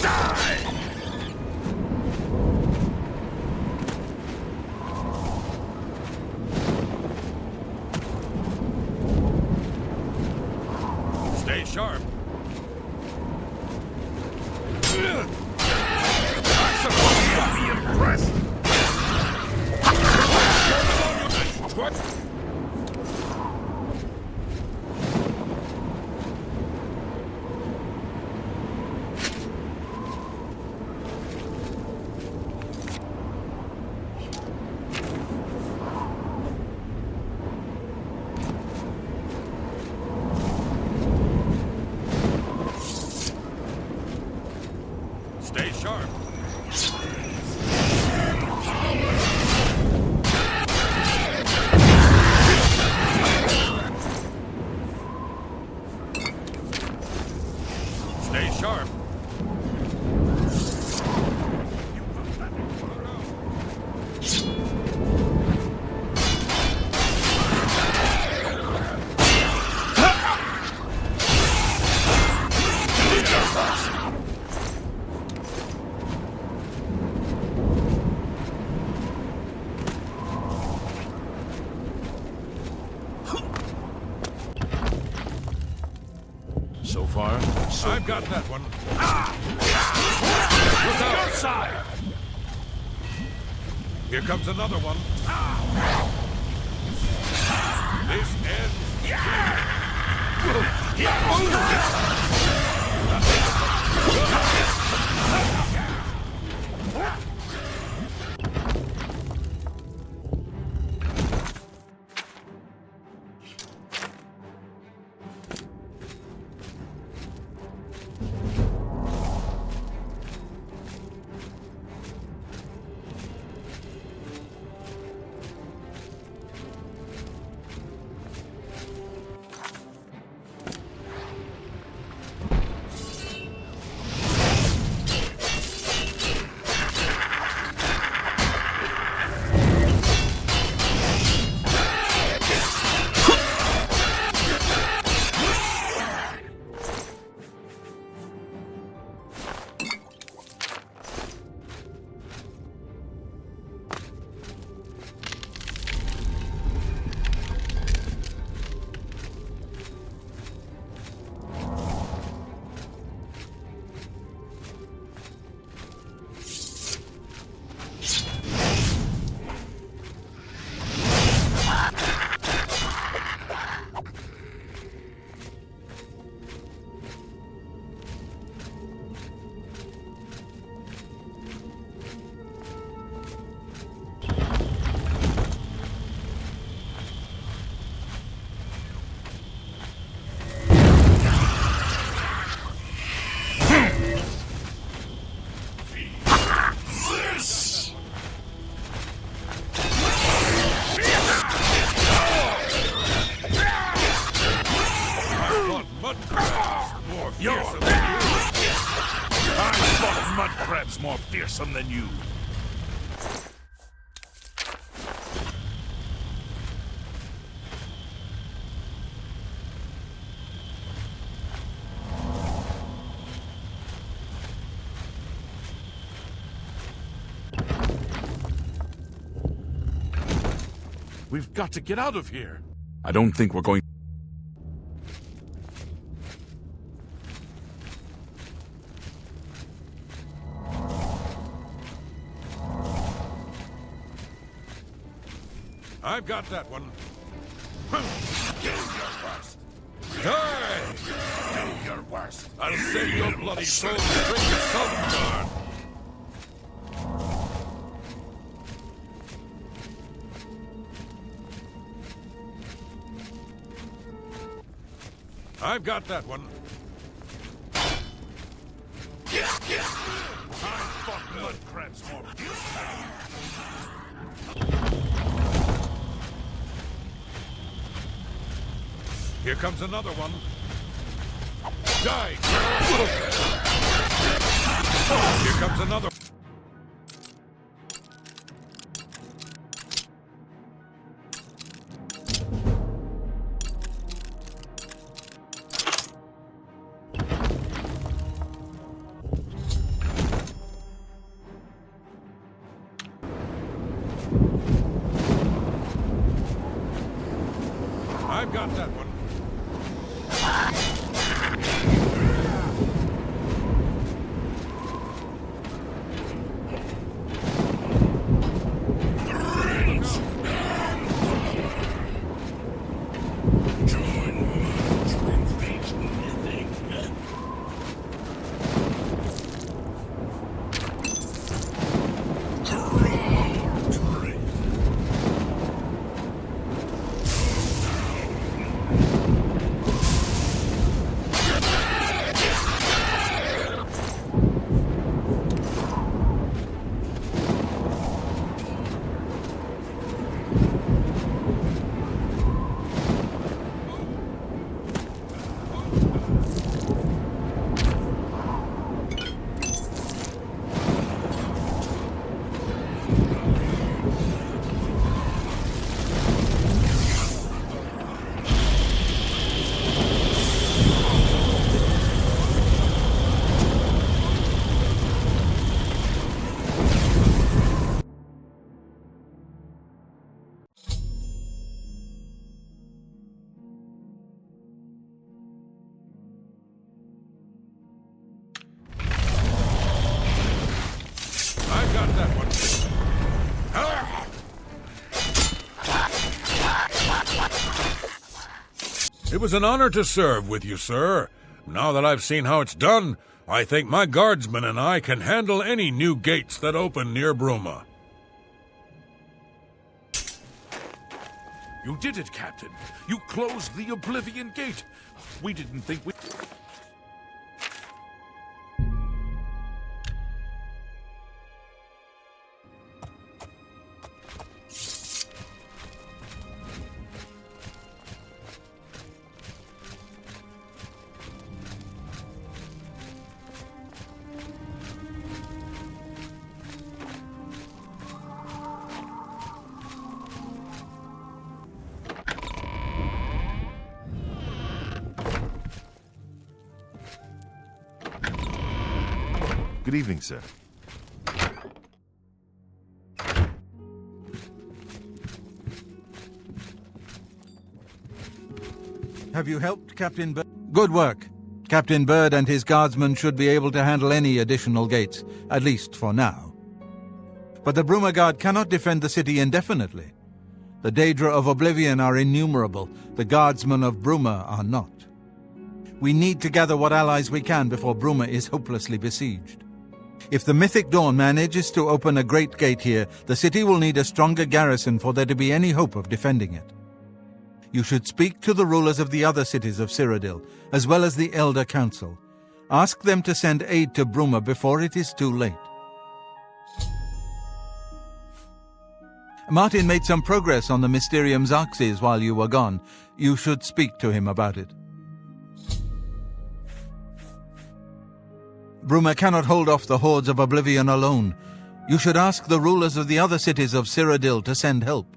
Die! Stay sharp. I'm supposed to be impressed. What? Stay sharp. Stay sharp. So far, I've got that one. Look out! Outside! Here comes another one. This ends here. Mud crabs more fearsome than you. We've got to get out of here. I don't think we're going... I've got that one. Get in here first. Die! Do your worst. I'll save your bloody soul to drink your Sovngarde! I've got that one. I fought blood crabs more. Here comes another one. Die! Here comes another. I've got that one. I've got that one. It was an honor to serve with you, sir. Now that I've seen how it's done, I think my guardsmen and I can handle any new gates that open near Bruma. You did it, Captain. You closed the Oblivion Gate. We didn't think we... Good evening, sir. Have you helped, Captain Bird? Good work. Captain Bird and his guardsmen should be able to handle any additional gates, at least for now. But the Bruma Guard cannot defend the city indefinitely. The Daedra of Oblivion are innumerable, the guardsmen of Bruma are not. We need to gather what allies we can before Bruma is hopelessly besieged. If the Mythic Dawn manages to open a great gate here, the city will need a stronger garrison for there to be any hope of defending it. You should speak to the rulers of the other cities of Cyrodiil, as well as the Elder Council. Ask them to send aid to Bruma before it is too late. Martin made some progress on the Mysterium Xarxes while you were gone. You should speak to him about it. Bruma cannot hold off the hordes of Oblivion alone. You should ask the rulers of the other cities of Cyrodiil to send help.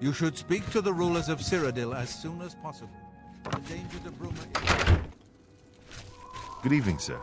You should speak to the rulers of Cyrodiil as soon as possible. The danger to Bruma is... Good evening, sir.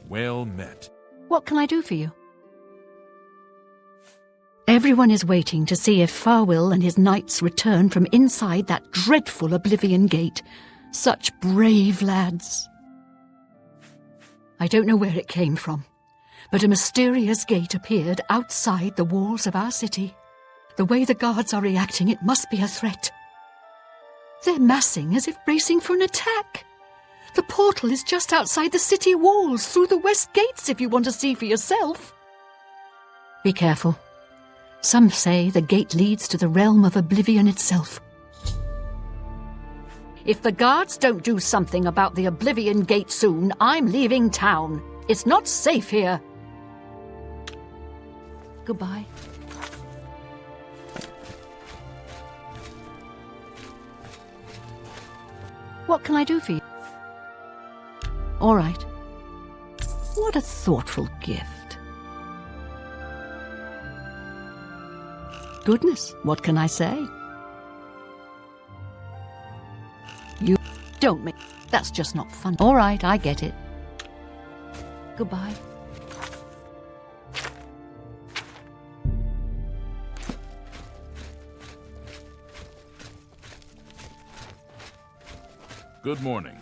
Well met. What can I do for you? Everyone is waiting to see if Farwill and his knights return from inside that dreadful Oblivion gate. Such brave lads. I don't know where it came from, but a mysterious gate appeared outside the walls of our city. The way the guards are reacting, it must be a threat. They're massing as if bracing for an attack. The portal is just outside the city walls, through the west gates if you want to see for yourself. Be careful. Some say the gate leads to the realm of Oblivion itself. If the guards don't do something about the Oblivion gate soon, I'm leaving town. It's not safe here. Goodbye. What can I do for you? All right. What a thoughtful gift. Goodness, what can I say? You don't make... That's just not fun. All right, I get it. Goodbye. Good morning.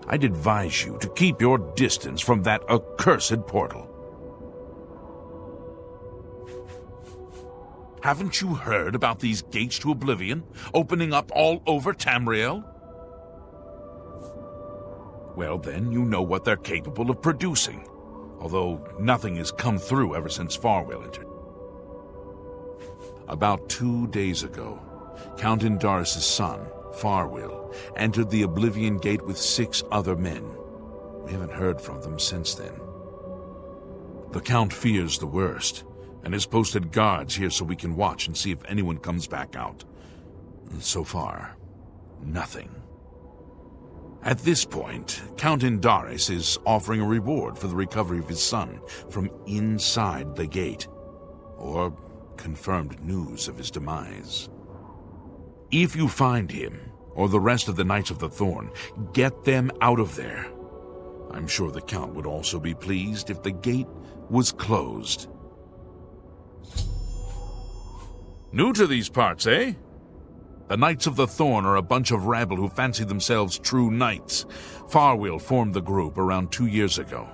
I'd advise you to keep your distance from that accursed portal. Haven't you heard about these gates to Oblivion opening up all over Tamriel? Well, then you know what they're capable of producing, although nothing has come through ever since Farwill entered. About 2 days ago, Count Indaris' son, Farwill, entered the Oblivion Gate with 6 other men. We haven't heard from them since then. The Count fears the worst, and has posted guards here so we can watch and see if anyone comes back out. So far, nothing. At this point, Count Indaris is offering a reward for the recovery of his son from inside the gate, or confirmed news of his demise. If you find him, or the rest of the Knights of the Thorn, get them out of there. I'm sure the Count would also be pleased if the gate was closed. New to these parts, eh? The Knights of the Thorn are a bunch of rabble who fancy themselves true knights. Farwill formed the group around 2 years ago.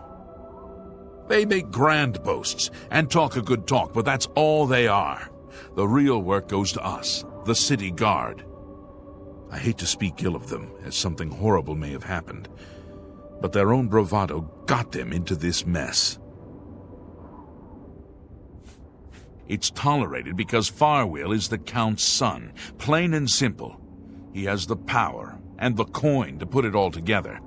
They make grand boasts and talk a good talk, but that's all they are. The real work goes to us, the city guard. I hate to speak ill of them, as something horrible may have happened, but their own bravado got them into this mess. It's tolerated because Farwill is the Count's son, plain and simple. He has the power and the coin to put it all together.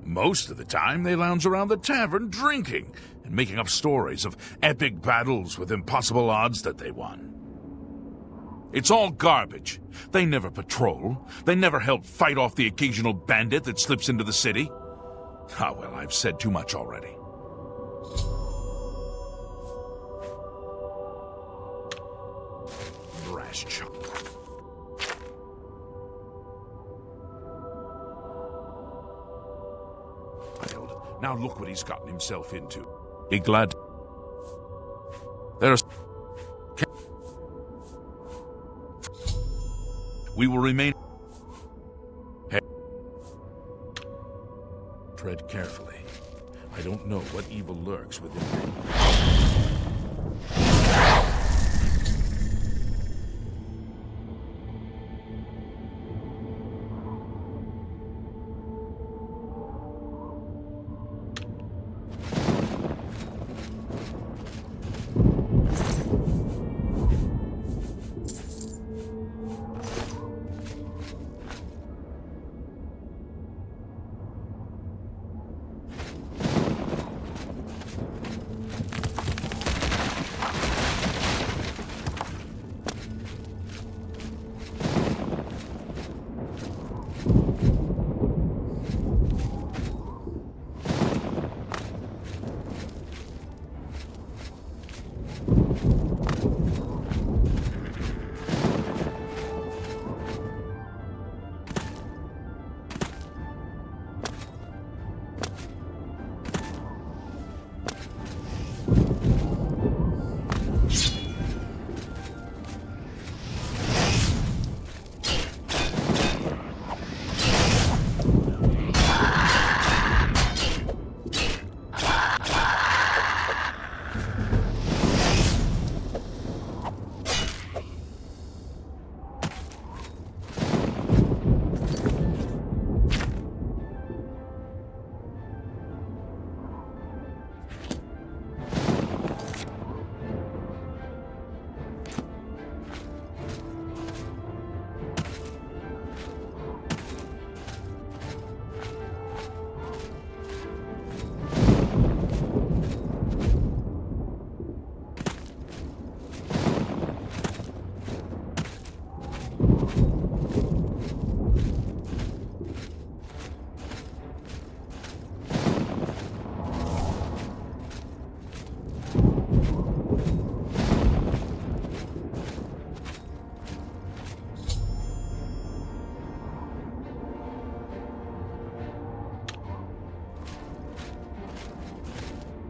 Most of the time, they lounge around the tavern drinking and making up stories of epic battles with impossible odds that they won. It's all garbage. They never patrol. They never help fight off the occasional bandit that slips into the city. Ah, well, I've said too much already. Brass chuck. Now look what he's gotten himself into. Be glad. There's... We will remain... Hey. Tread carefully. I don't know what evil lurks within me.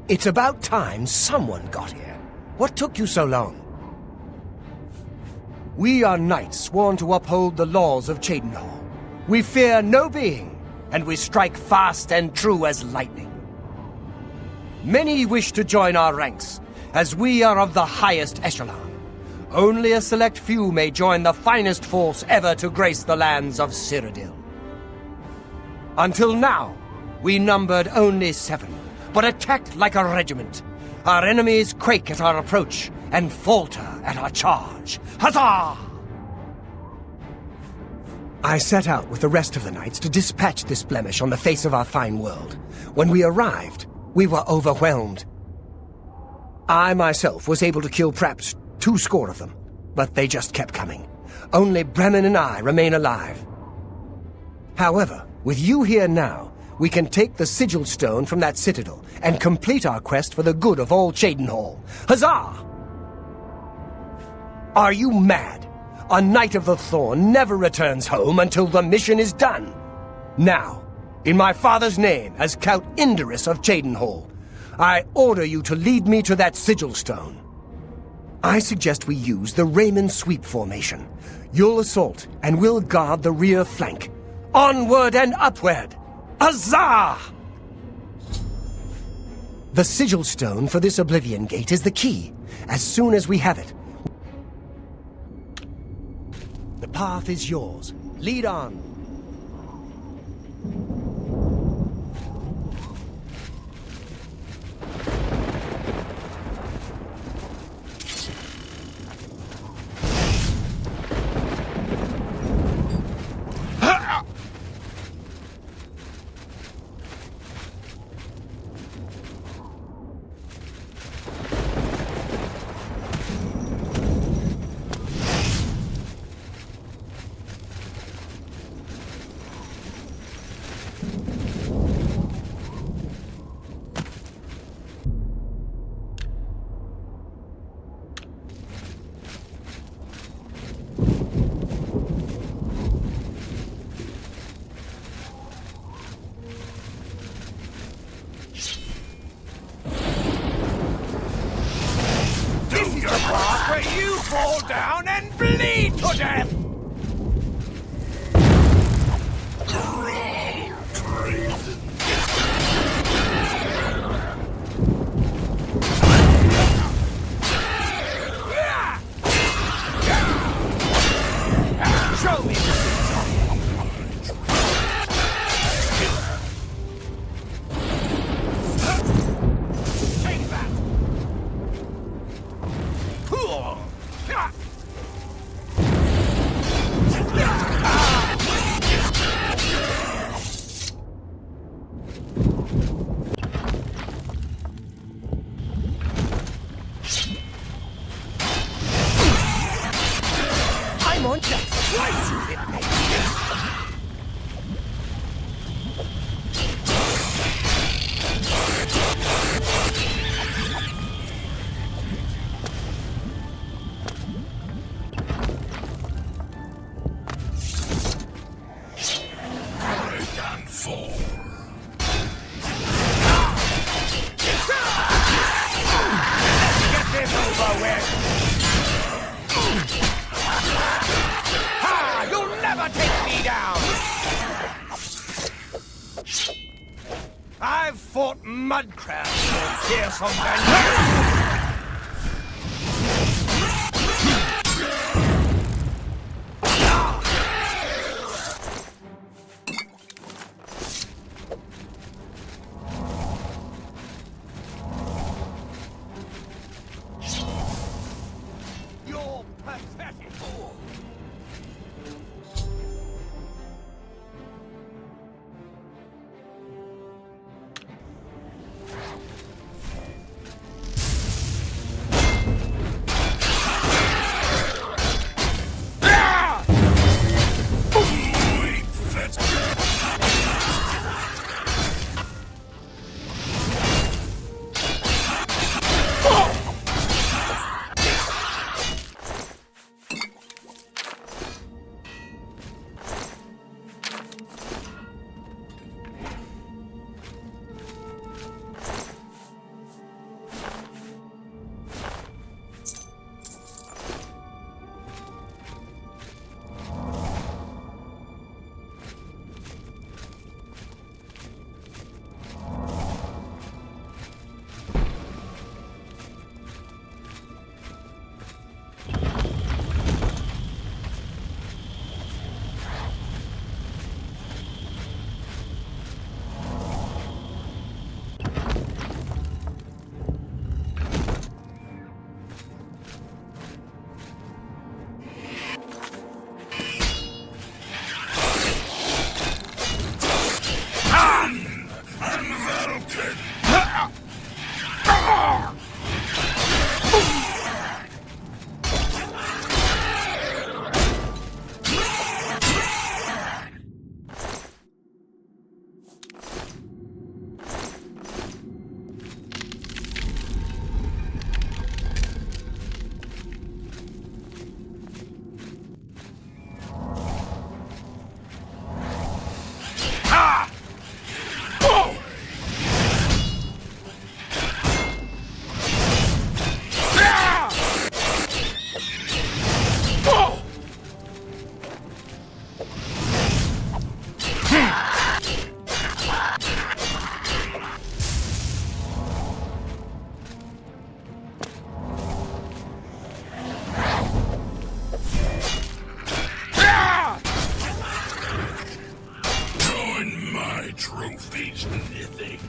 It's about time someone got here. What took you so long? We are knights sworn to uphold the laws of Cheydinhal. We fear no being, and we strike fast and true as lightning. Many wish to join our ranks, as we are of the highest echelon. Only a select few may join the finest force ever to grace the lands of Cyrodiil. Until now, we numbered only 7, but attacked like a regiment. Our enemies quake at our approach and falter at our charge. Huzzah! I set out with the rest of the knights to dispatch this blemish on the face of our fine world. When we arrived, we were overwhelmed. I myself was able to kill perhaps 2 score of them, but they just kept coming. Only Bremen and I remain alive. However, with you here now, we can take the sigil stone from that citadel and complete our quest for the good of all Cheydinhal. Huzzah! Are you mad? A Knight of the Thorn never returns home until the mission is done. Now, in my father's name, as Count Indorus of Cheydinhal, I order you to lead me to that sigil stone. I suggest we use the Raymond Sweep formation. You'll assault, and we'll guard the rear flank. Onward and upward! Huzzah! The sigil stone for this Oblivion gate is the key. As soon as we have it, the path is yours. Lead on. Fall down and bleed to death! Show me! Take that! I'm on that slice, you bit me. I've fought mudcrabs for fearsome vengeance. You're pathetic. Trophies, nothing.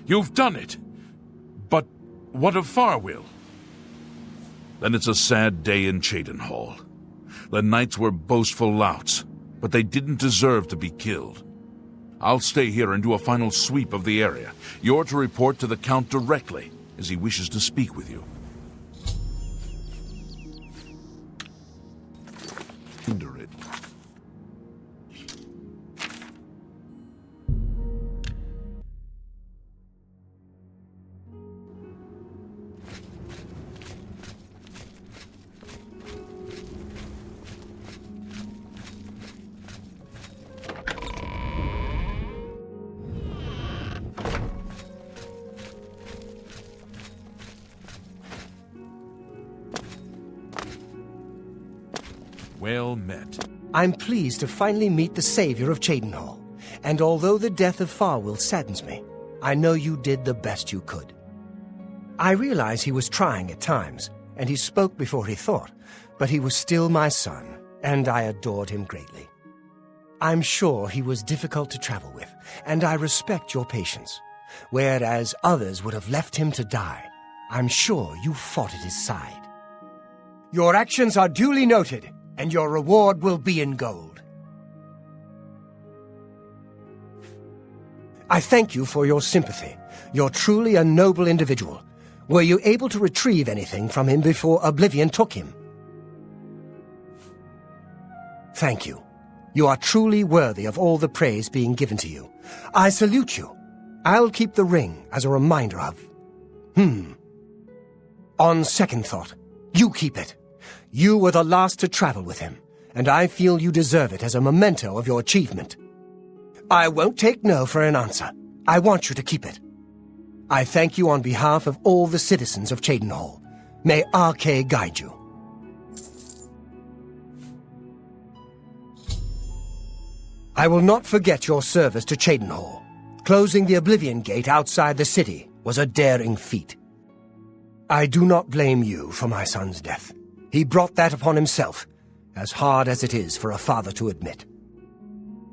You've done it. But what of Farwill? Then it's a sad day in Cheydinhall. The knights were boastful louts, but they didn't deserve to be killed. I'll stay here and do a final sweep of the area. You're to report to the Count directly, as he wishes to speak with you. Hinder it. Well met. I'm pleased to finally meet the savior of Cheydinhall, and although the death of Farwill saddens me, I know you did the best you could. I realize he was trying at times, and he spoke before he thought, but he was still my son, and I adored him greatly. I'm sure he was difficult to travel with, and I respect your patience. Whereas others would have left him to die, I'm sure you fought at his side. Your actions are duly noted, and your reward will be in gold. I thank you for your sympathy. You're truly a noble individual. Were you able to retrieve anything from him before Oblivion took him? Thank you. You are truly worthy of all the praise being given to you. I salute you. I'll keep the ring as a reminder of... On second thought, you keep it. You were the last to travel with him, and I feel you deserve it as a memento of your achievement. I won't take no for an answer. I want you to keep it. I thank you on behalf of all the citizens of Cheydinhall. May ATÉ guide you. I will not forget your service to Cheydinhall. Closing the Oblivion Gate outside the city was a daring feat. I do not blame you for my son's death. He brought that upon himself, as hard as it is for a father to admit.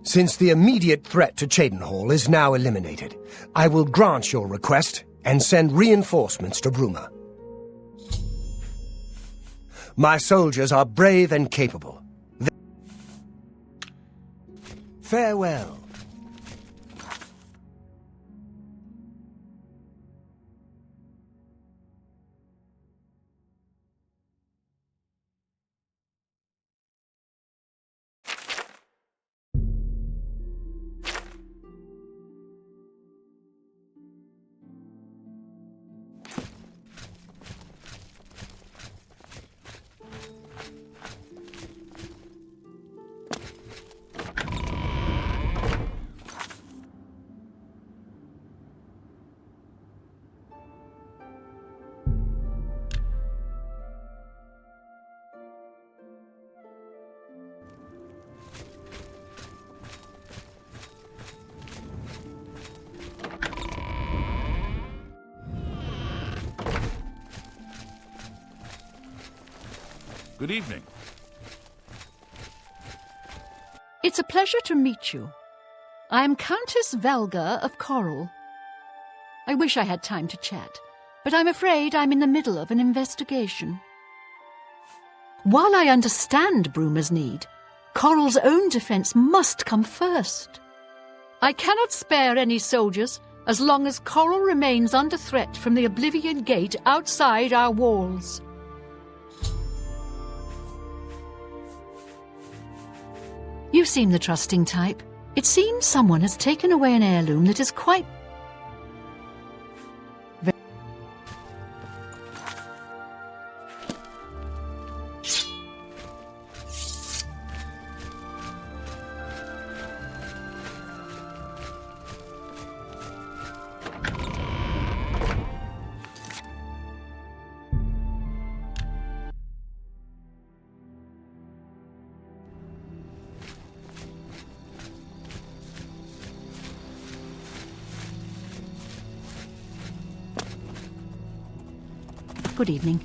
Since the immediate threat to Cheydinhall is now eliminated, I will grant your request and send reinforcements to Bruma. My soldiers are brave and capable. Farewell. Good evening. It's a pleasure to meet you. I am Countess Velga of Coral. I wish I had time to chat, but I'm afraid I'm in the middle of an investigation. While I understand Bruma's need, Coral's own defense must come first. I cannot spare any soldiers as long as Coral remains under threat from the Oblivion Gate outside our walls. You seem the trusting type. It seems someone has taken away an heirloom that is quite... Good evening.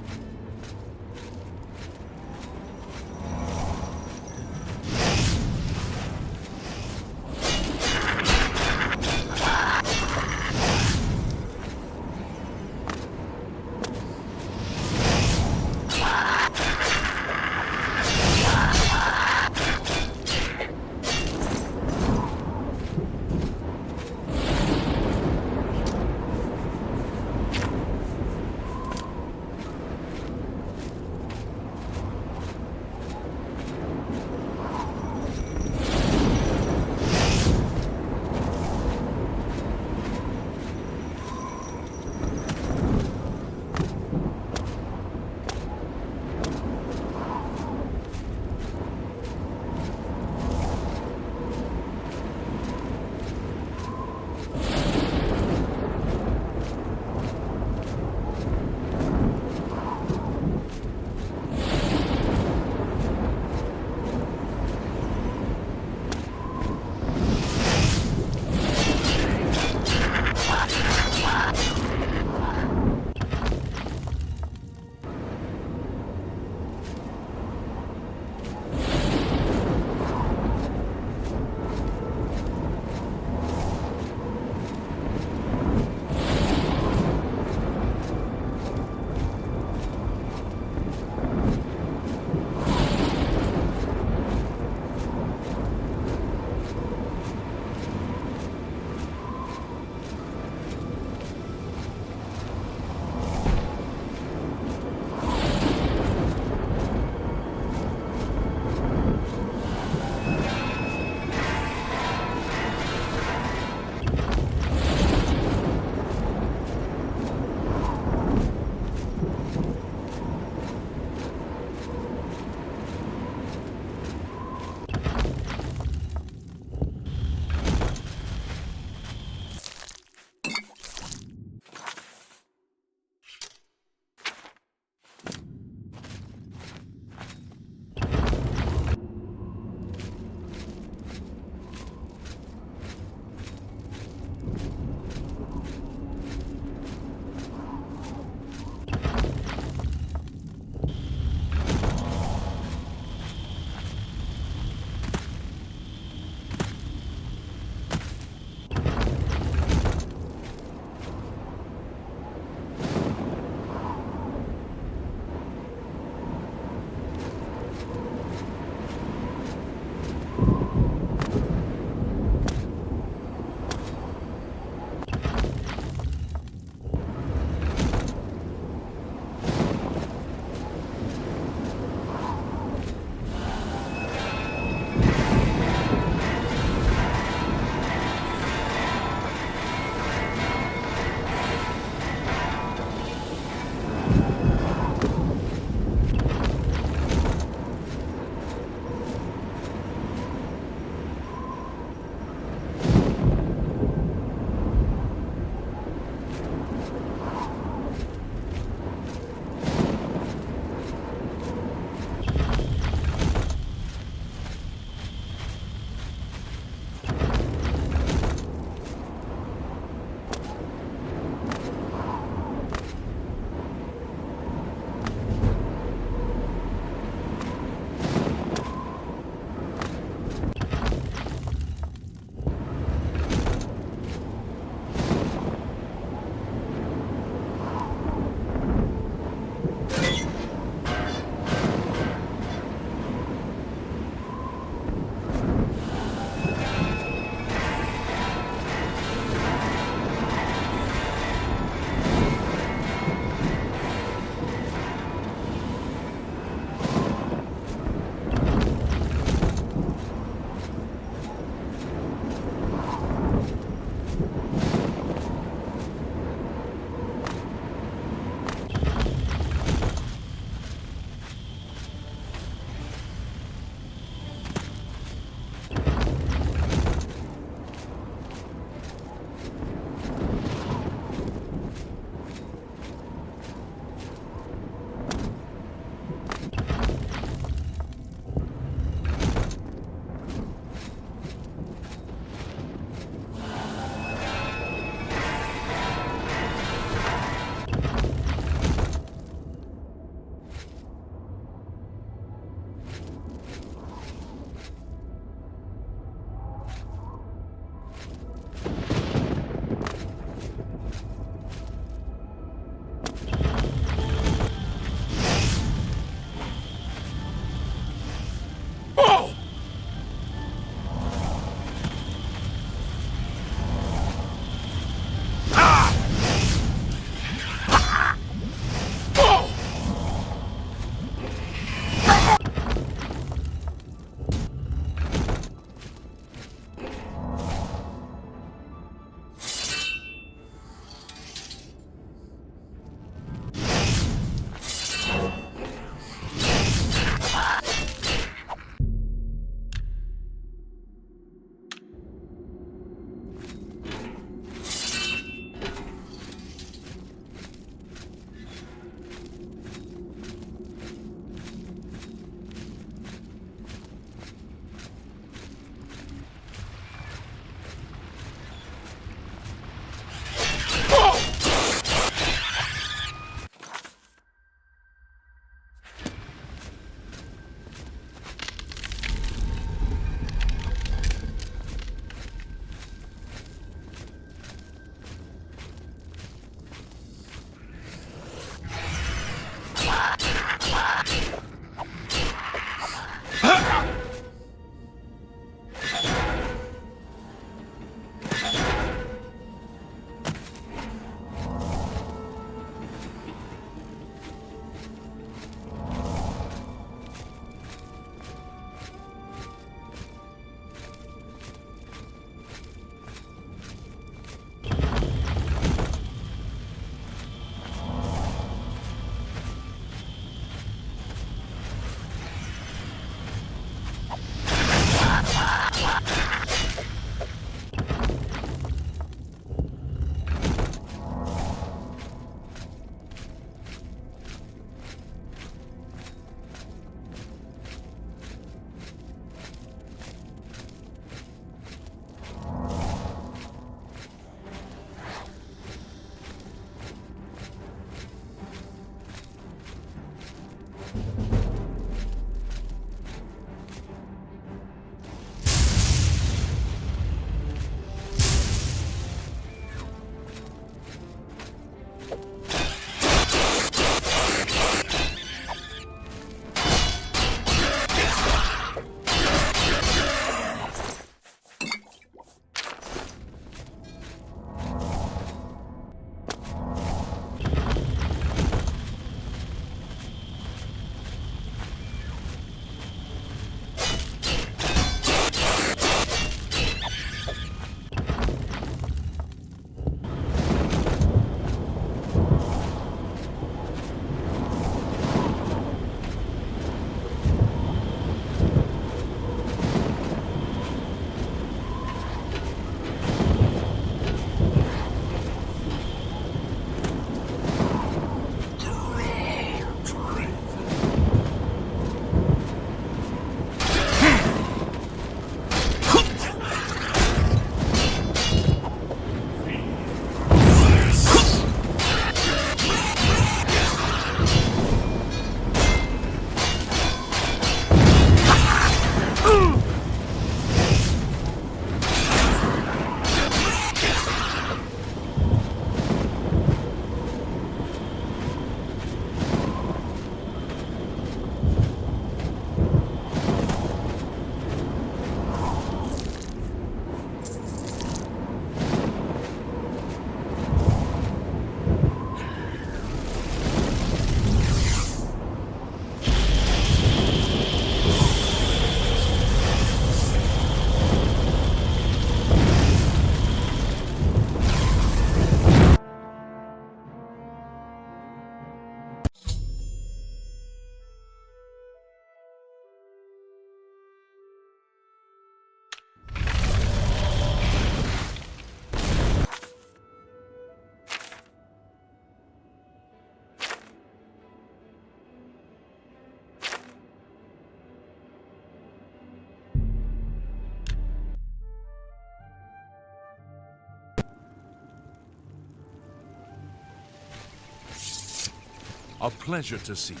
A pleasure to see you.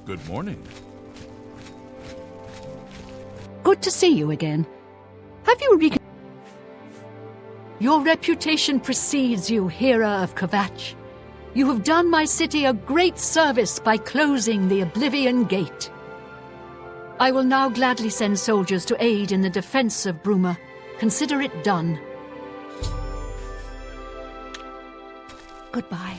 Good morning. Good to see you again. Have you Your reputation precedes you, Hera of Kvatch. You have done my city a great service by closing the Oblivion Gate. I will now gladly send soldiers to aid in the defense of Bruma. Consider it done. Goodbye.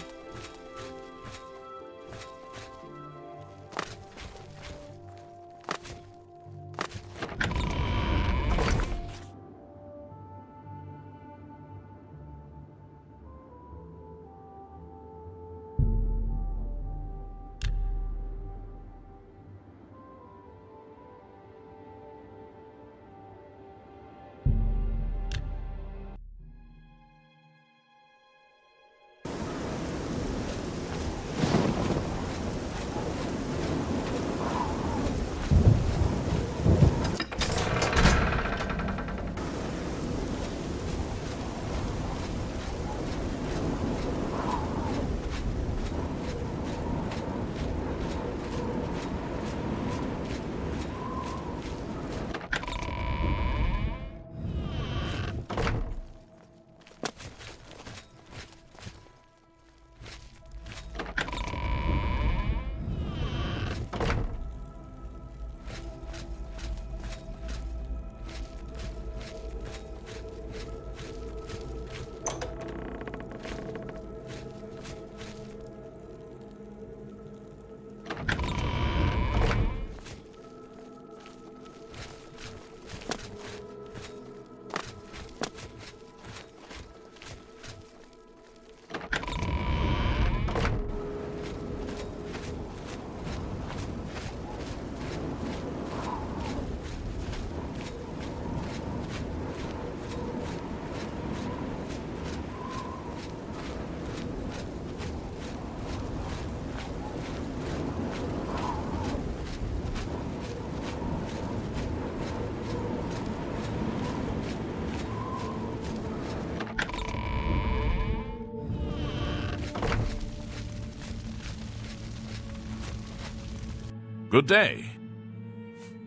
Good day.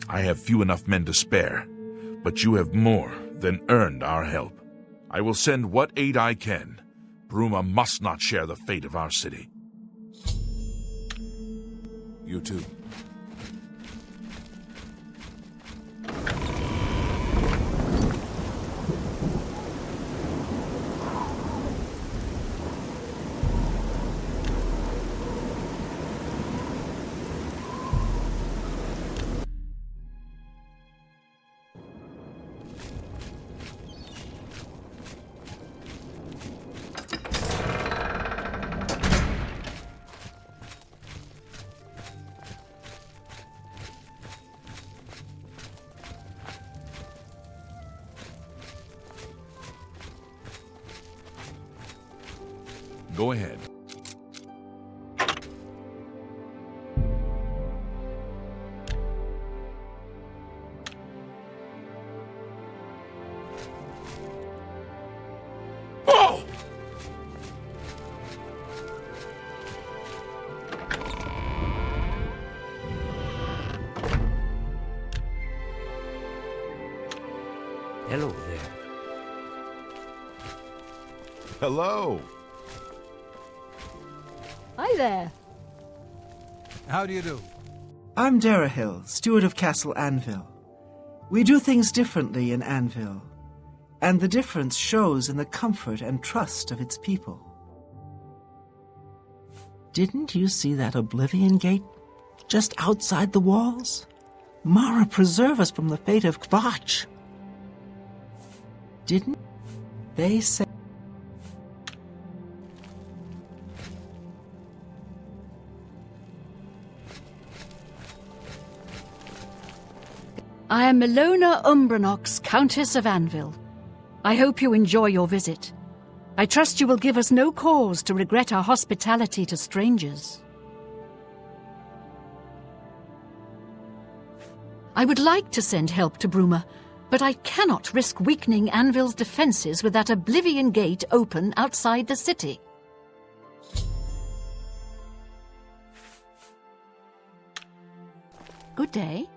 I have few enough men to spare, but you have more than earned our help. I will send what aid I can. Bruma must not share the fate of our city. You too. Go ahead. Oh! Hello there. Hello. Hi there. How do you do? I'm Darahil, steward of Castle Anvil. We do things differently in Anvil, and the difference shows in the comfort and trust of its people. Didn't you see that Oblivion Gate just outside the walls? Mara preserve us from the fate of Kvatch. Didn't they say... I am Milona Umbranox, Countess of Anvil. I hope you enjoy your visit. I trust you will give us no cause to regret our hospitality to strangers. I would like to send help to Bruma, But I cannot risk weakening Anvil's defenses with that Oblivion gate open outside the city. Good day.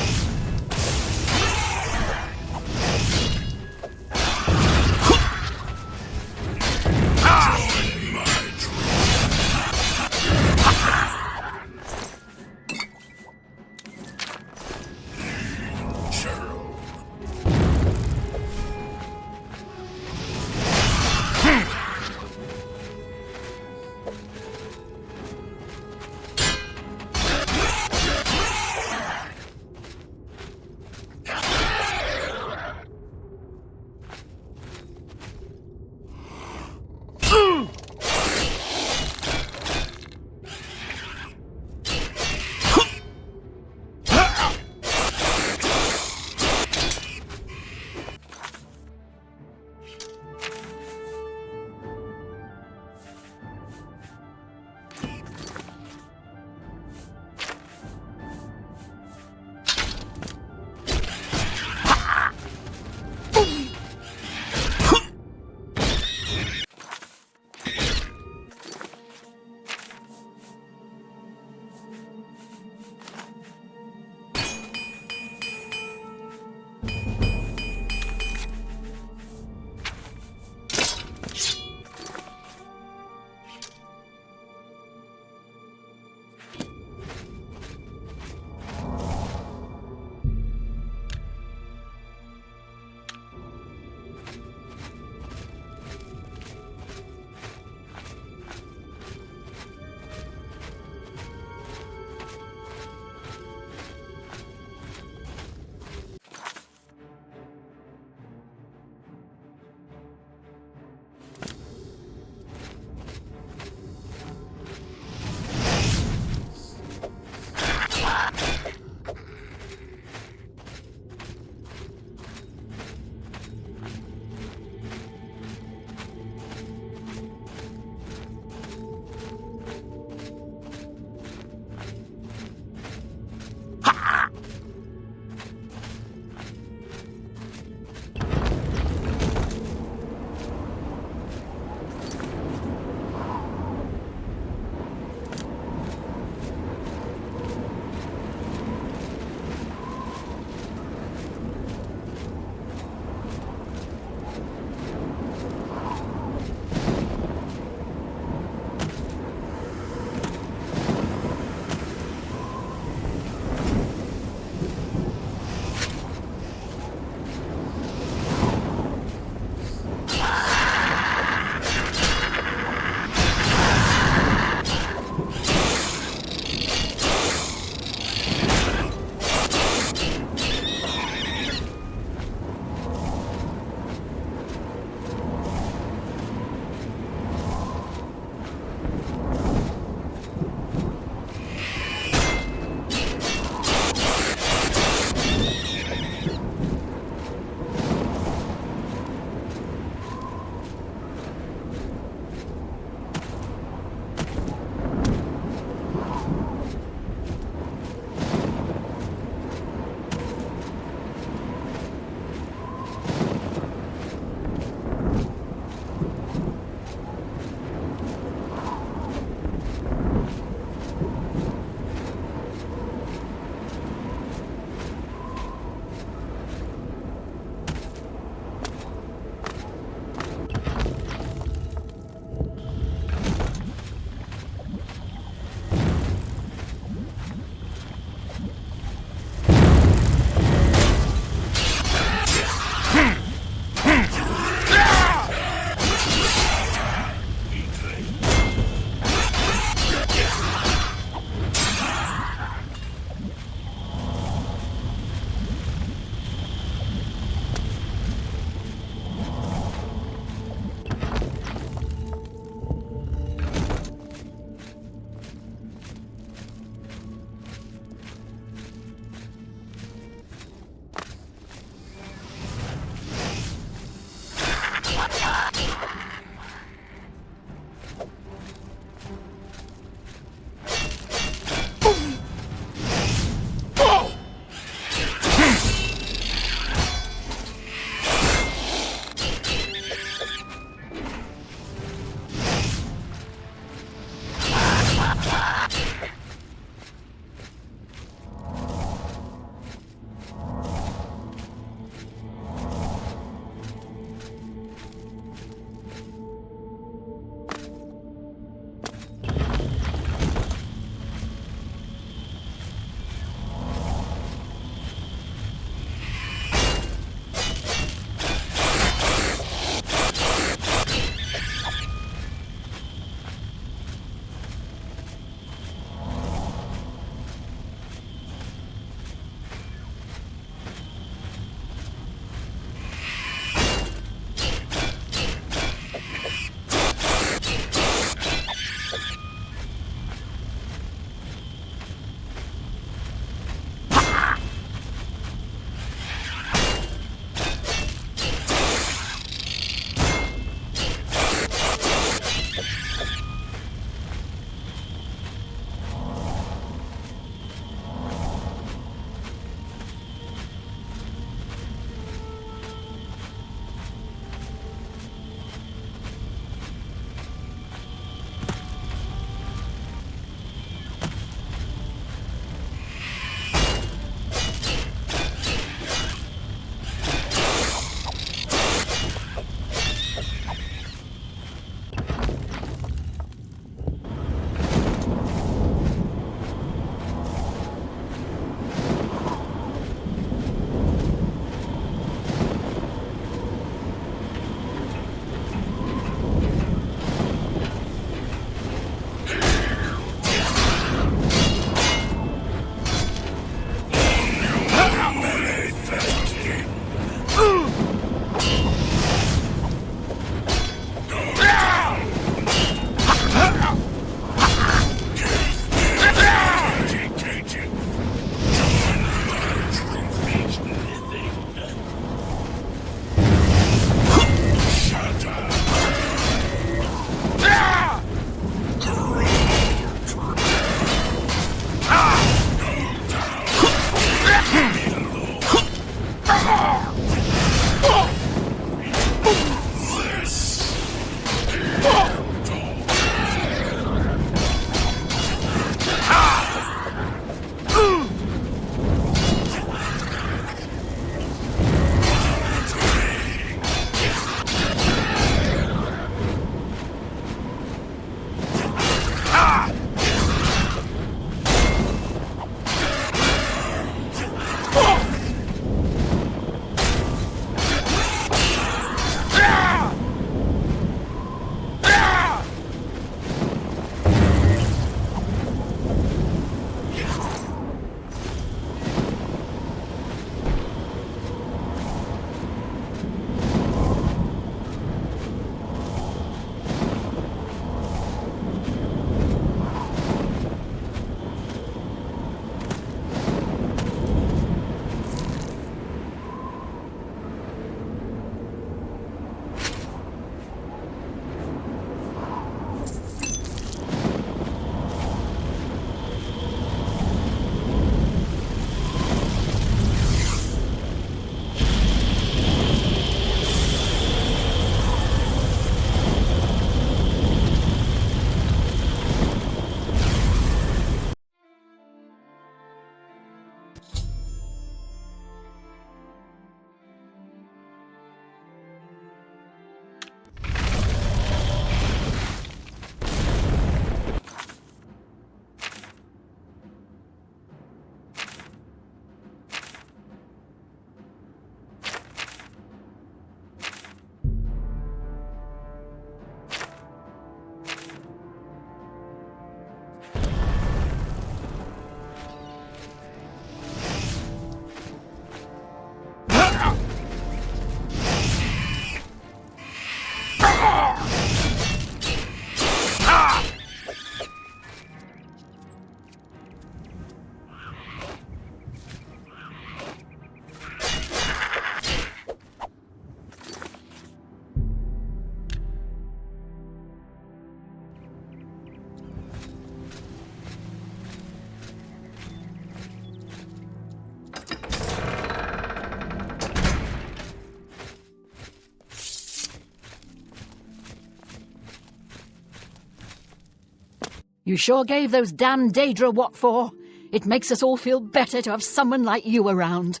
You sure gave those damn Daedra what for. It makes us all feel better to have someone like you around.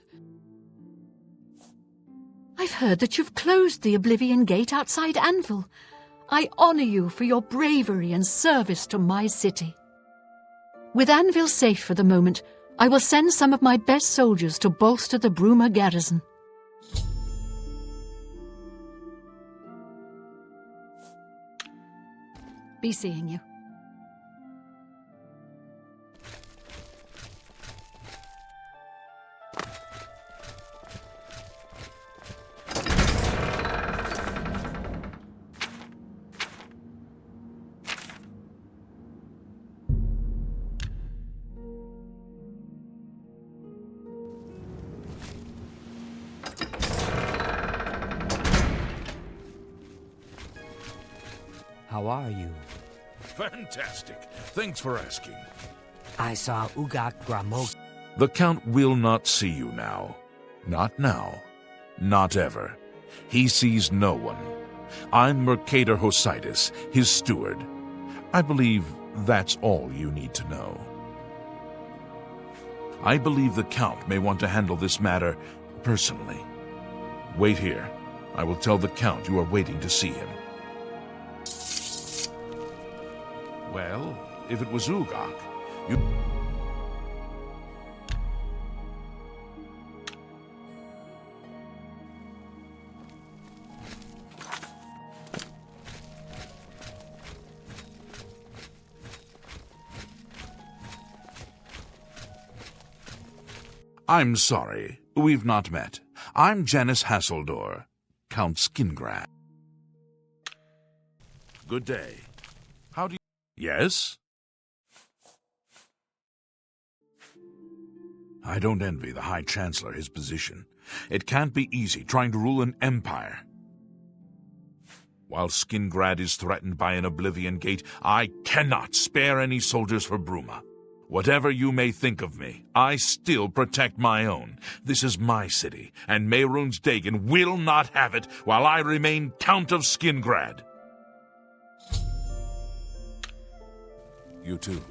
I've heard that you've closed the Oblivion Gate outside Anvil. I honor you for your bravery and service to my city. With Anvil safe for the moment, I will send some of my best soldiers to bolster the Bruma garrison. Be seeing you. How are you? Fantastic. Thanks for asking. I saw Ugak Gramok. The Count will not see you now. Not now. Not ever. He sees no one. I'm Mercator Hositis, his steward. I believe that's all you need to know. I believe the Count may want to handle this matter personally. Wait here. I will tell the Count you are waiting to see him. Well, if it was Ugak, you... I'm sorry, we've not met. I'm Janice Hasseldor, Count Skingrad. Good day. How do you... Yes? I don't envy the High Chancellor his position. It can't be easy trying to rule an empire. While Skingrad is threatened by an Oblivion Gate, I cannot spare any soldiers for Bruma. Whatever you may think of me, I still protect my own. This is my city, and Mehrunes Dagon will not have it while I remain Count of Skingrad. You too.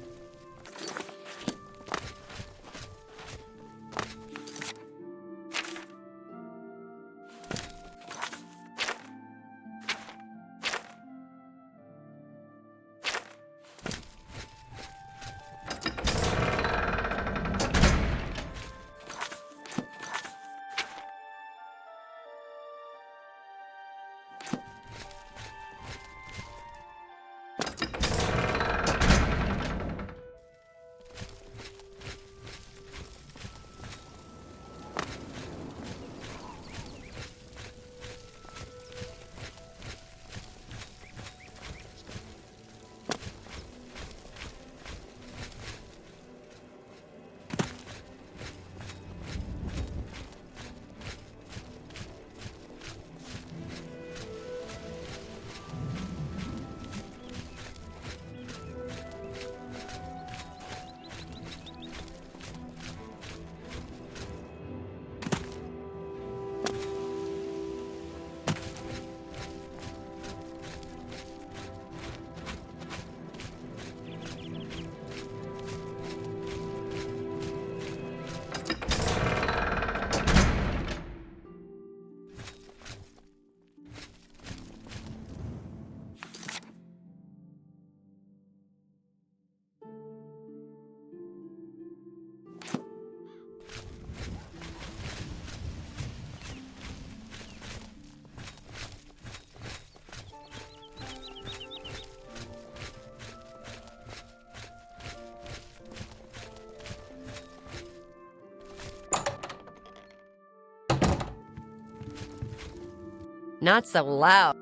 Not so loud.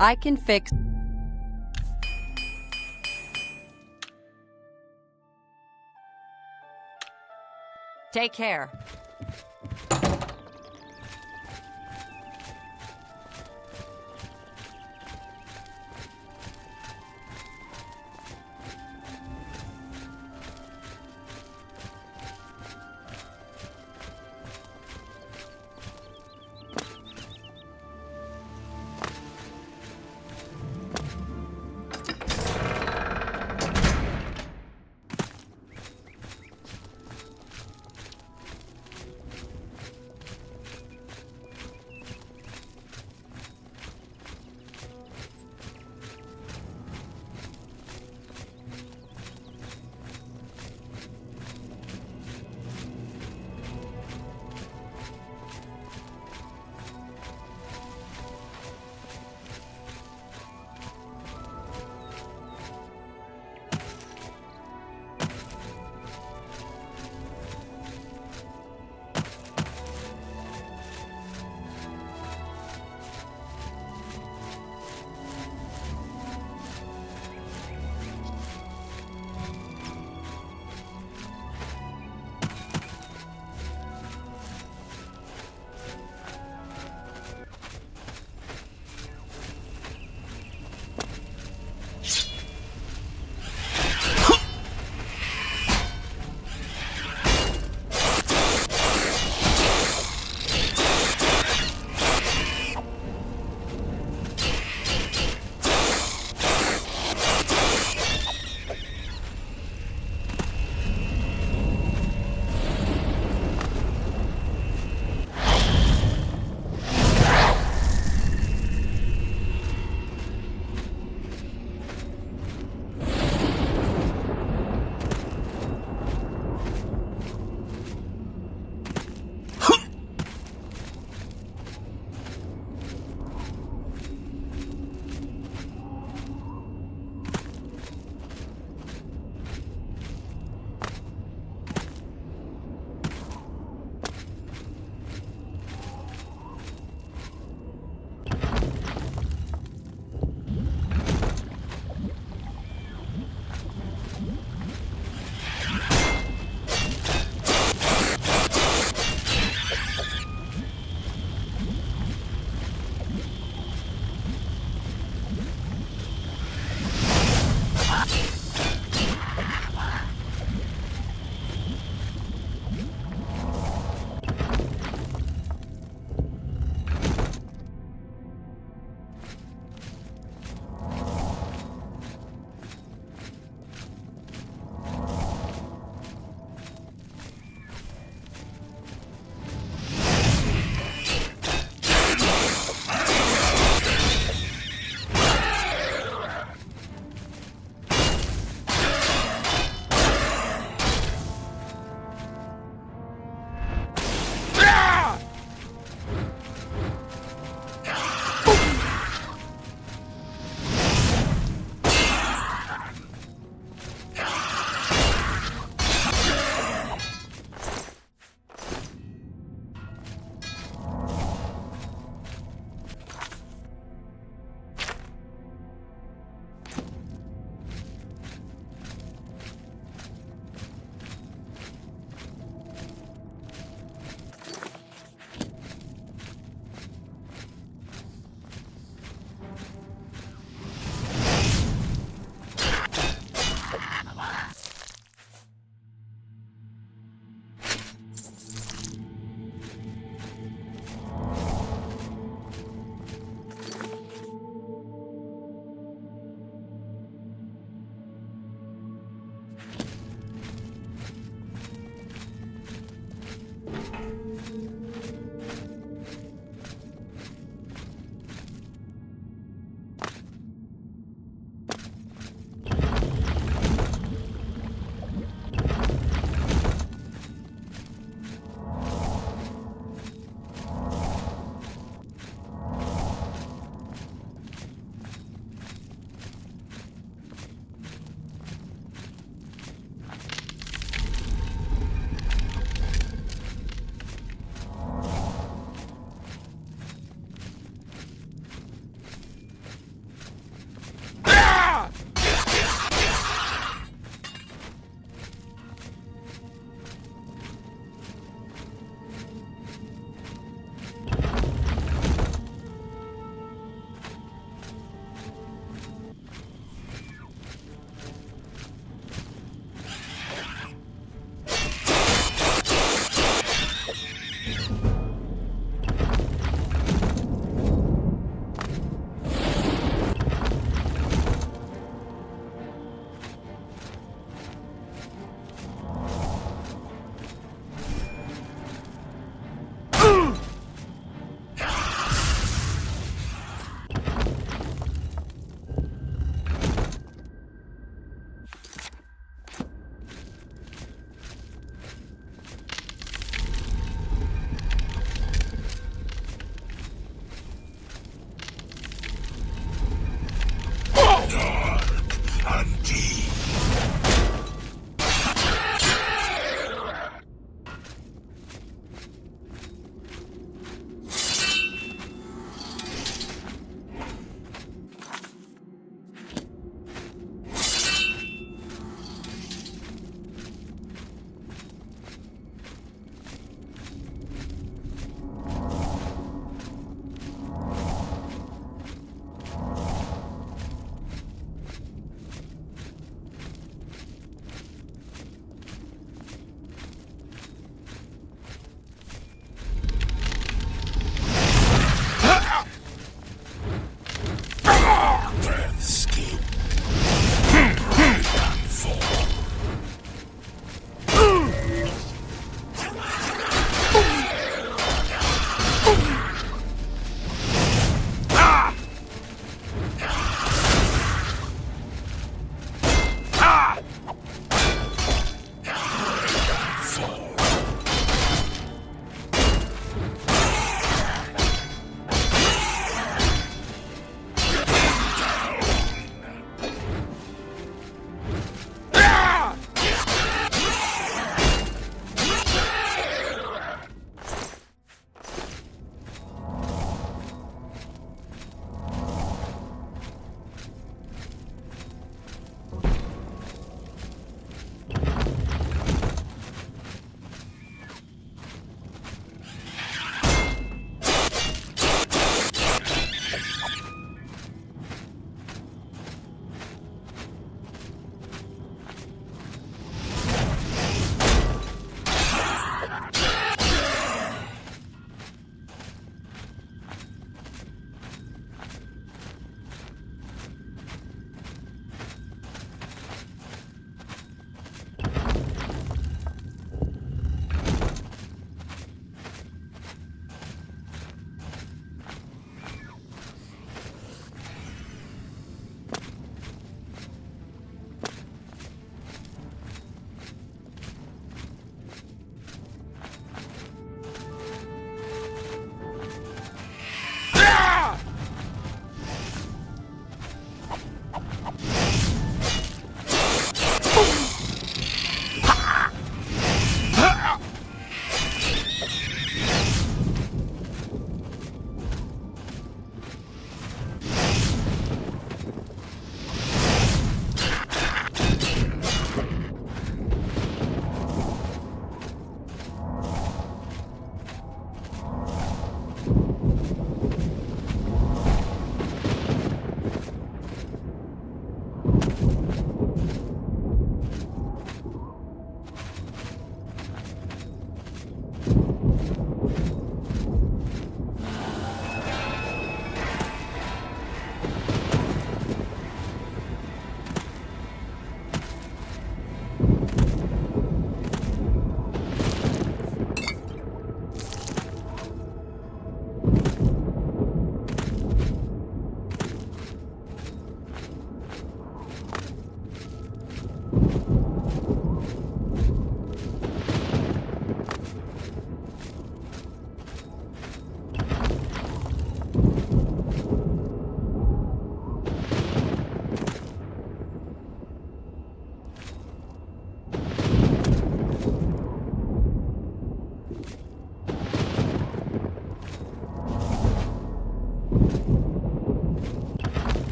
I can fix... Take care.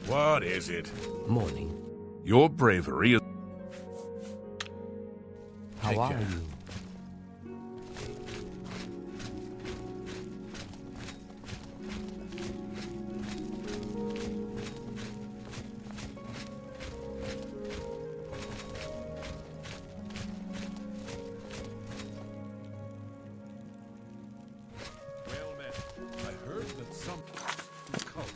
What is it? Morning. Your bravery is... How Take are care. you? Well met. I heard that some cult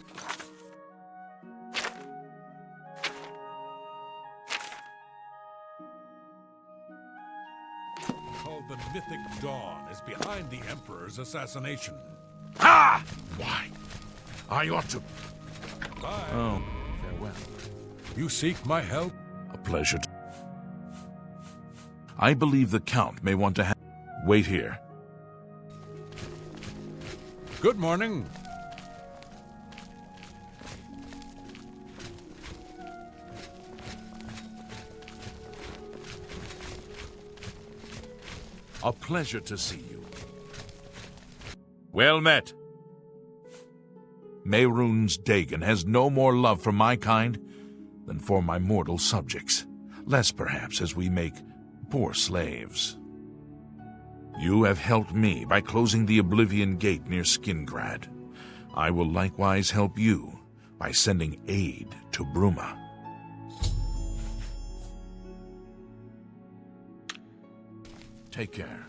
called the Mythic Dawn is behind the Emperor's assassination. Ah! Why? I ought to... Bye. Oh, farewell. You seek my help? A pleasure. I believe the Count may want to have... Wait here. Good morning. A pleasure to see you. Well met. Mehrunes Dagon has no more love for my kind than for my mortal subjects. Less, perhaps, as we make poor slaves. You have helped me by closing the Oblivion Gate near Skingrad. I will likewise help you by sending aid to Bruma. Take care.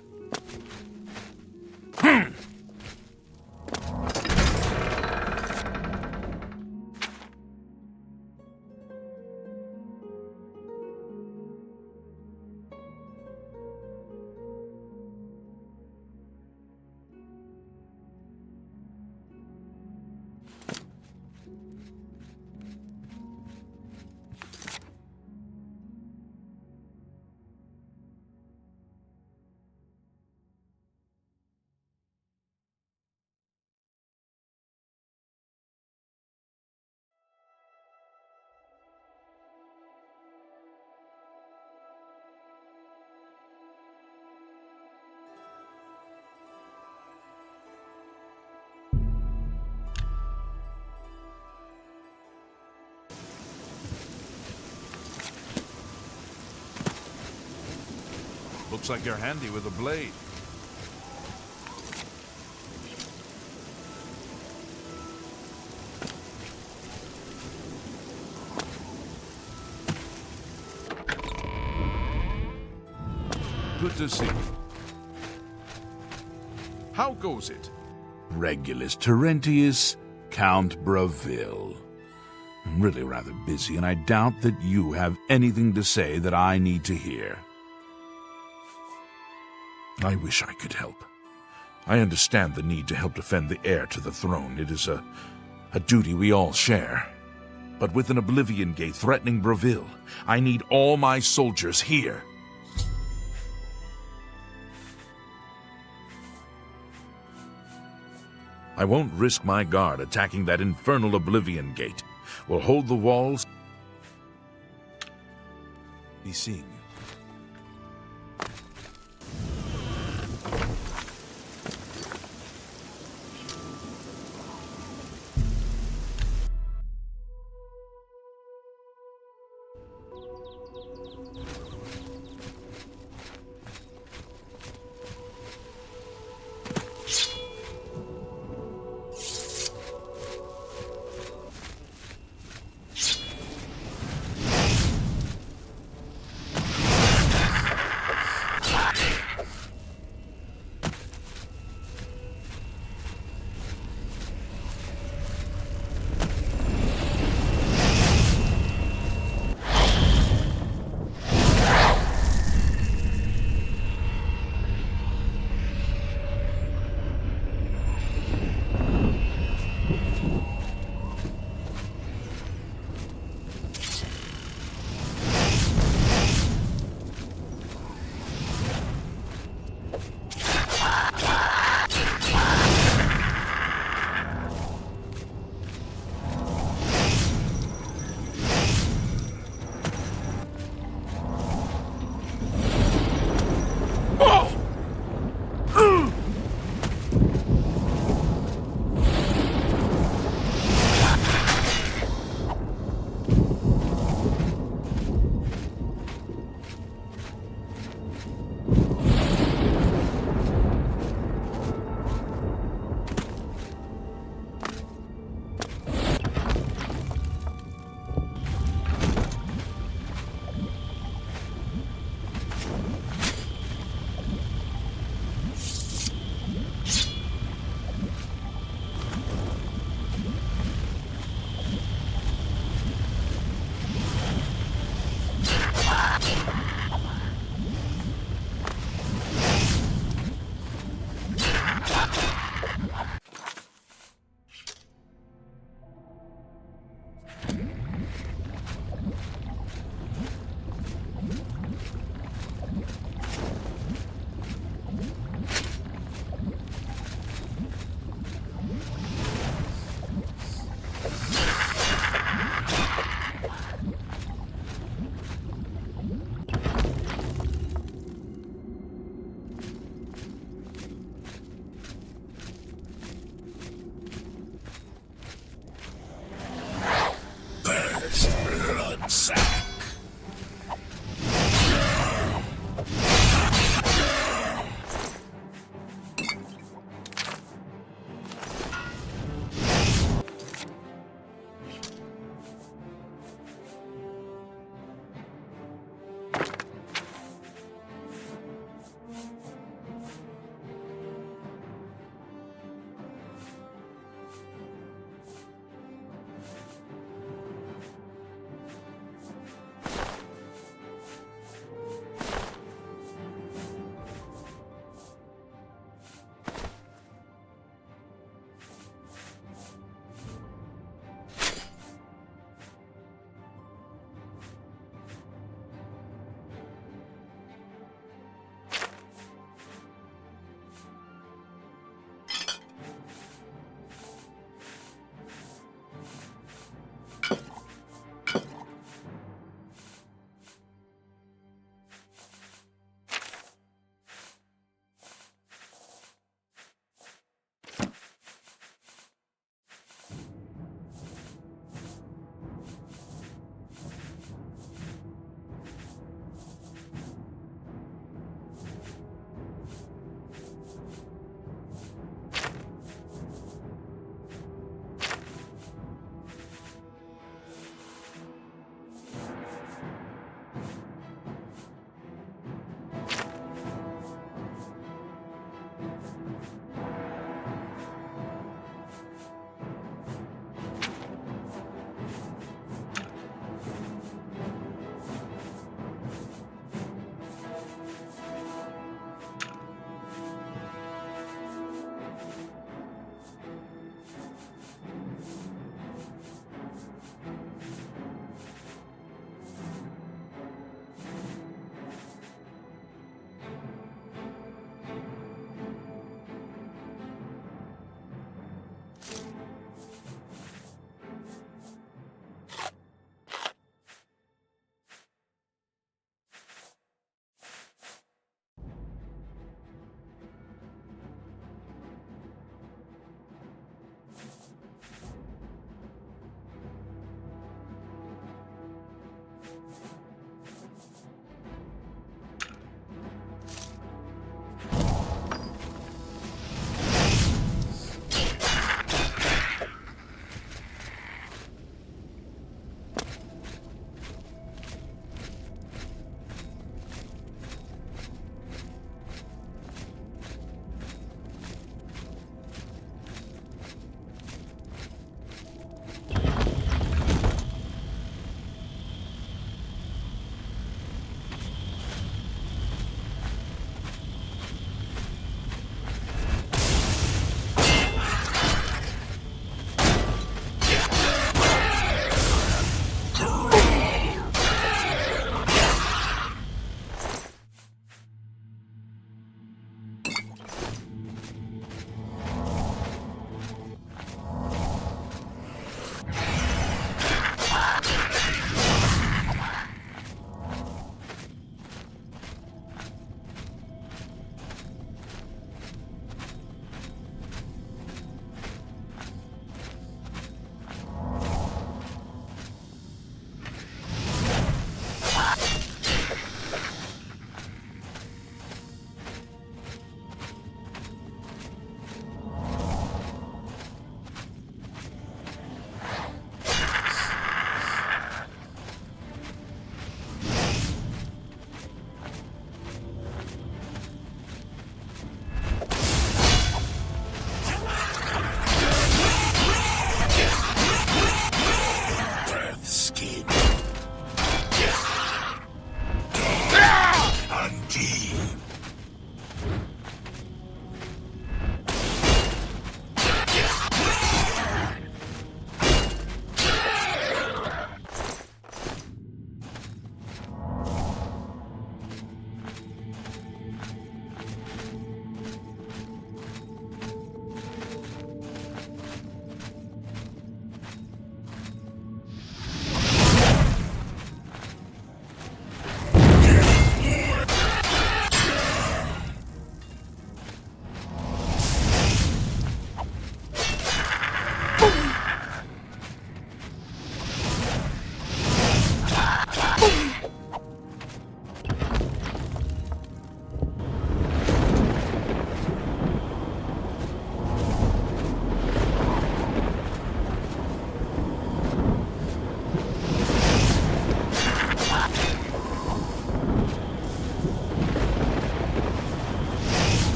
Looks like you're handy with a blade. Good to see you. How goes it? Regulus Terentius, Count Bravil. I'm really rather busy, and I doubt that you have anything to say that I need to hear. I wish I could help. I understand the need to help defend the heir to the throne. It is a duty we all share. But with an Oblivion Gate threatening Bravil, I need all my soldiers here. I won't risk my guard attacking that infernal Oblivion Gate. We'll hold the walls. Be seeing you.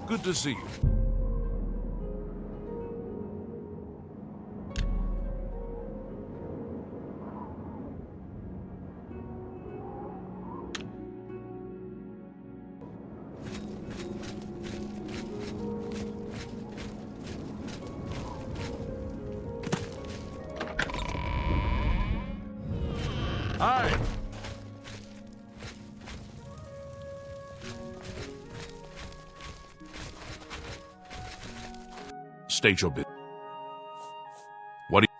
Good to see you. Hi. State your business. What do you...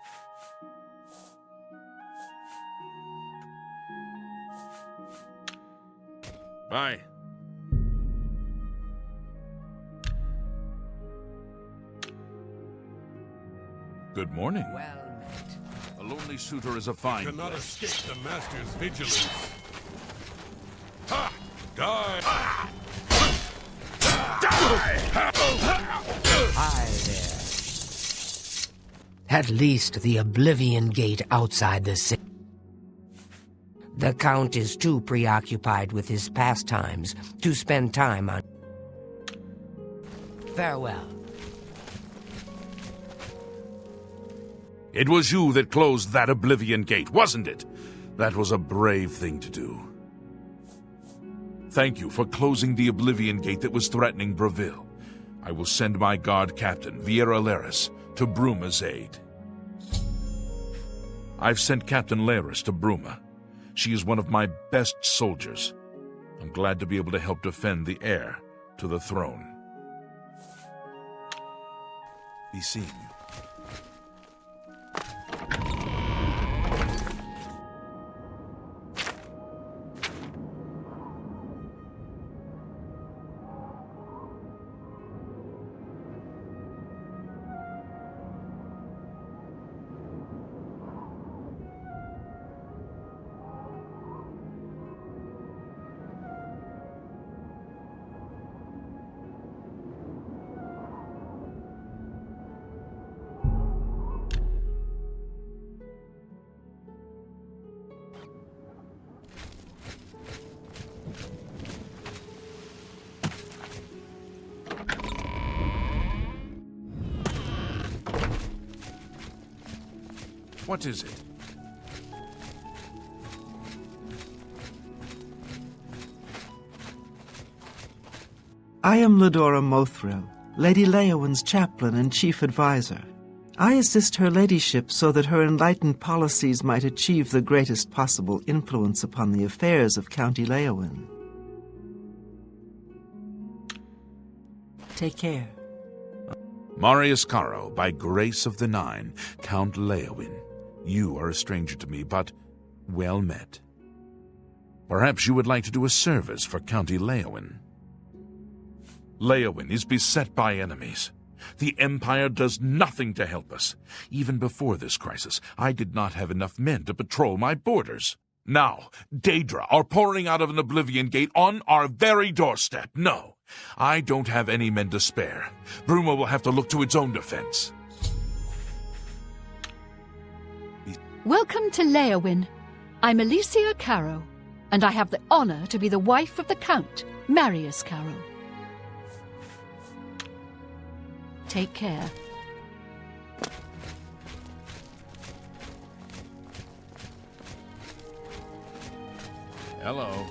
Bye. Good morning. Well met. A lonely suitor is a fine. Cannot place. escape the master's vigilance. Ha! Die! Hi there. At least the Oblivion Gate outside the city. The Count is too preoccupied with his pastimes to spend time on... Farewell. It was you that closed that Oblivion Gate, wasn't it? That was a brave thing to do. Thank you for closing the Oblivion Gate that was threatening Breville. I will send my guard captain, Viera Laris, to Bruma's aid. I've sent Captain Laris to Bruma. She is one of my best soldiers. I'm glad to be able to help defend the heir to the throne. Be seeing you. What is it? I am Ladora Mothril, Lady Leowin's chaplain and chief advisor. I assist her ladyship so that her enlightened policies might achieve the greatest possible influence upon the affairs of County Leowin. Take care. Marius Caro, by grace of the Nine, Count Leowin. You are a stranger to me, but well met. Perhaps you would like to do a service for County Leowin. Leowin is beset by enemies. The Empire does nothing to help us. Even before this crisis, I did not have enough men to patrol my borders. Now, Daedra are pouring out of an Oblivion Gate on our very doorstep. No, I don't have any men to spare. Bruma will have to look to its own defense. Welcome to Leowin. I'm Alicia Caro, and I have the honor to be the wife of the Count, Marius Caro. Take care. Hello.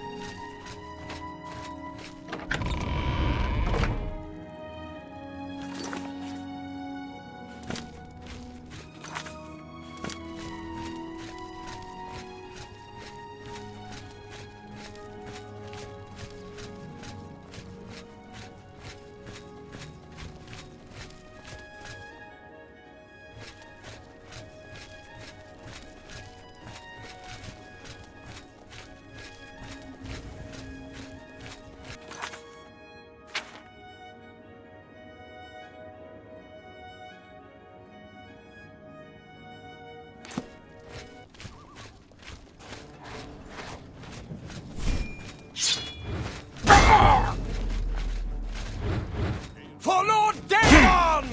For Lord Dagon!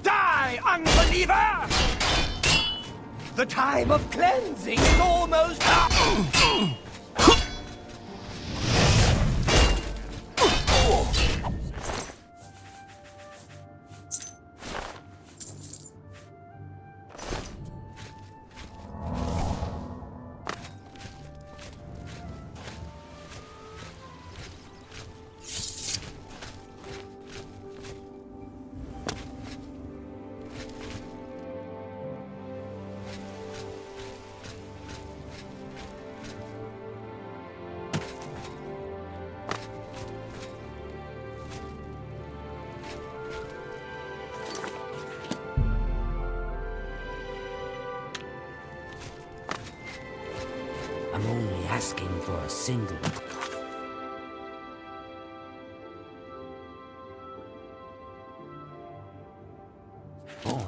Die, unbeliever! The time of cleansing is almost up! asking for a single... coin.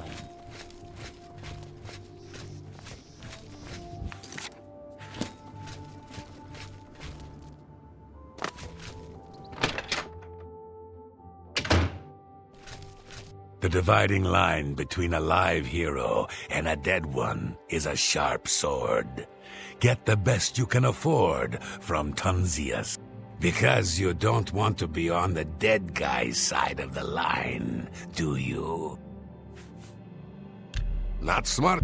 The dividing line between a live hero and a dead one is a sharp sword. Get the best you can afford from Tunzias, because you don't want to be on the dead guy's side of the line, do you? Not smart.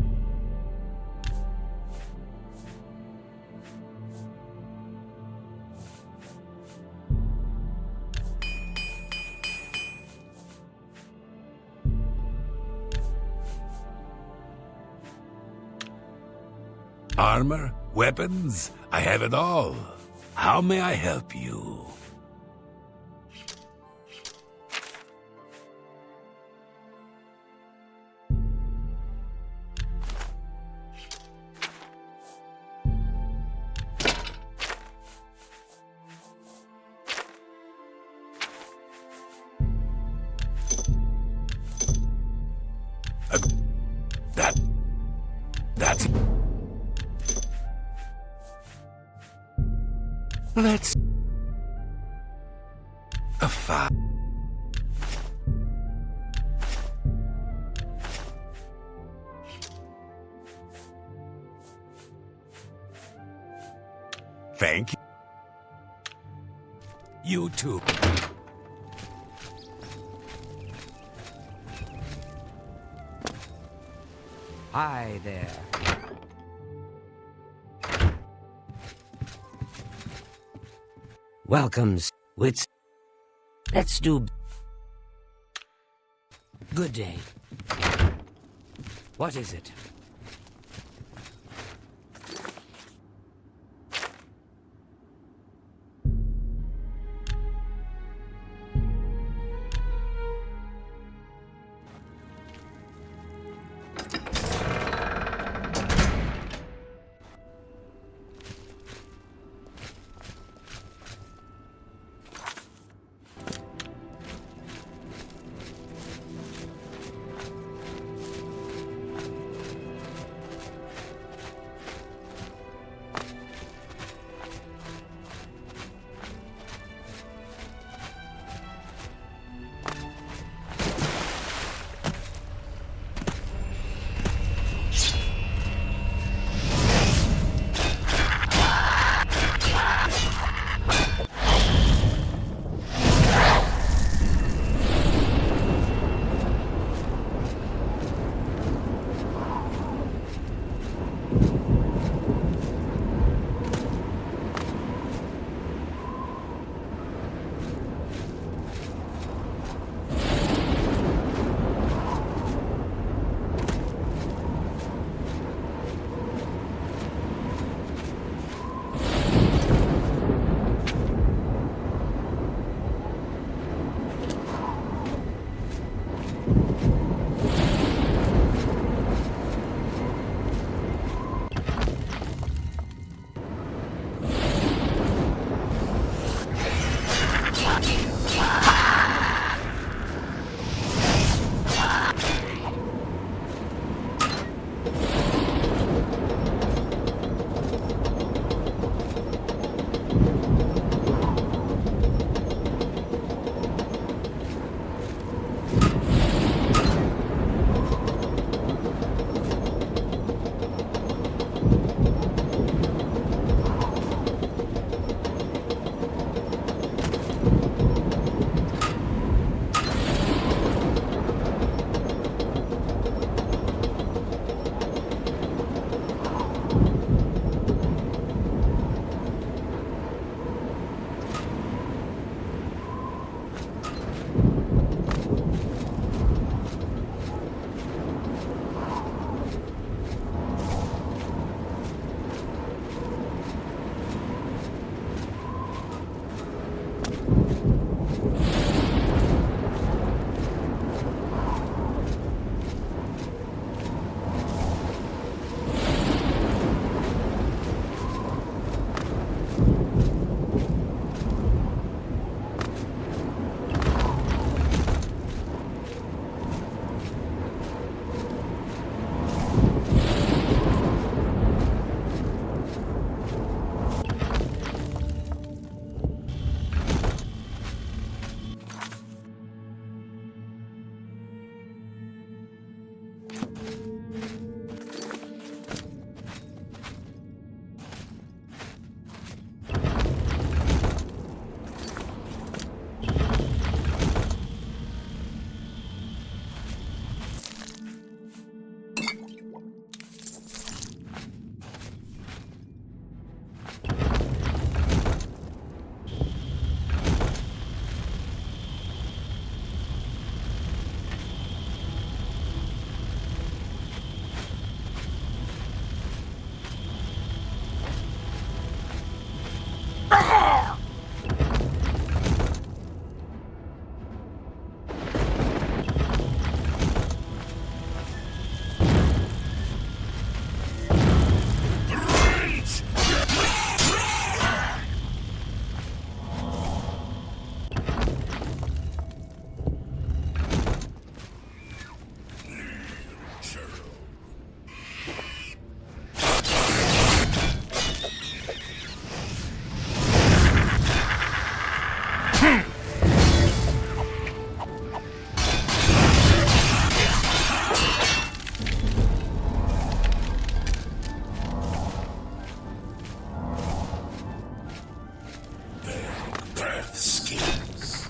Armor? Weapons? I have it all. How may I help you? That's... Let's... a five. Thank you. You too. Hi there. Welcomes. Let's do... Good day. What is it? Breath skills.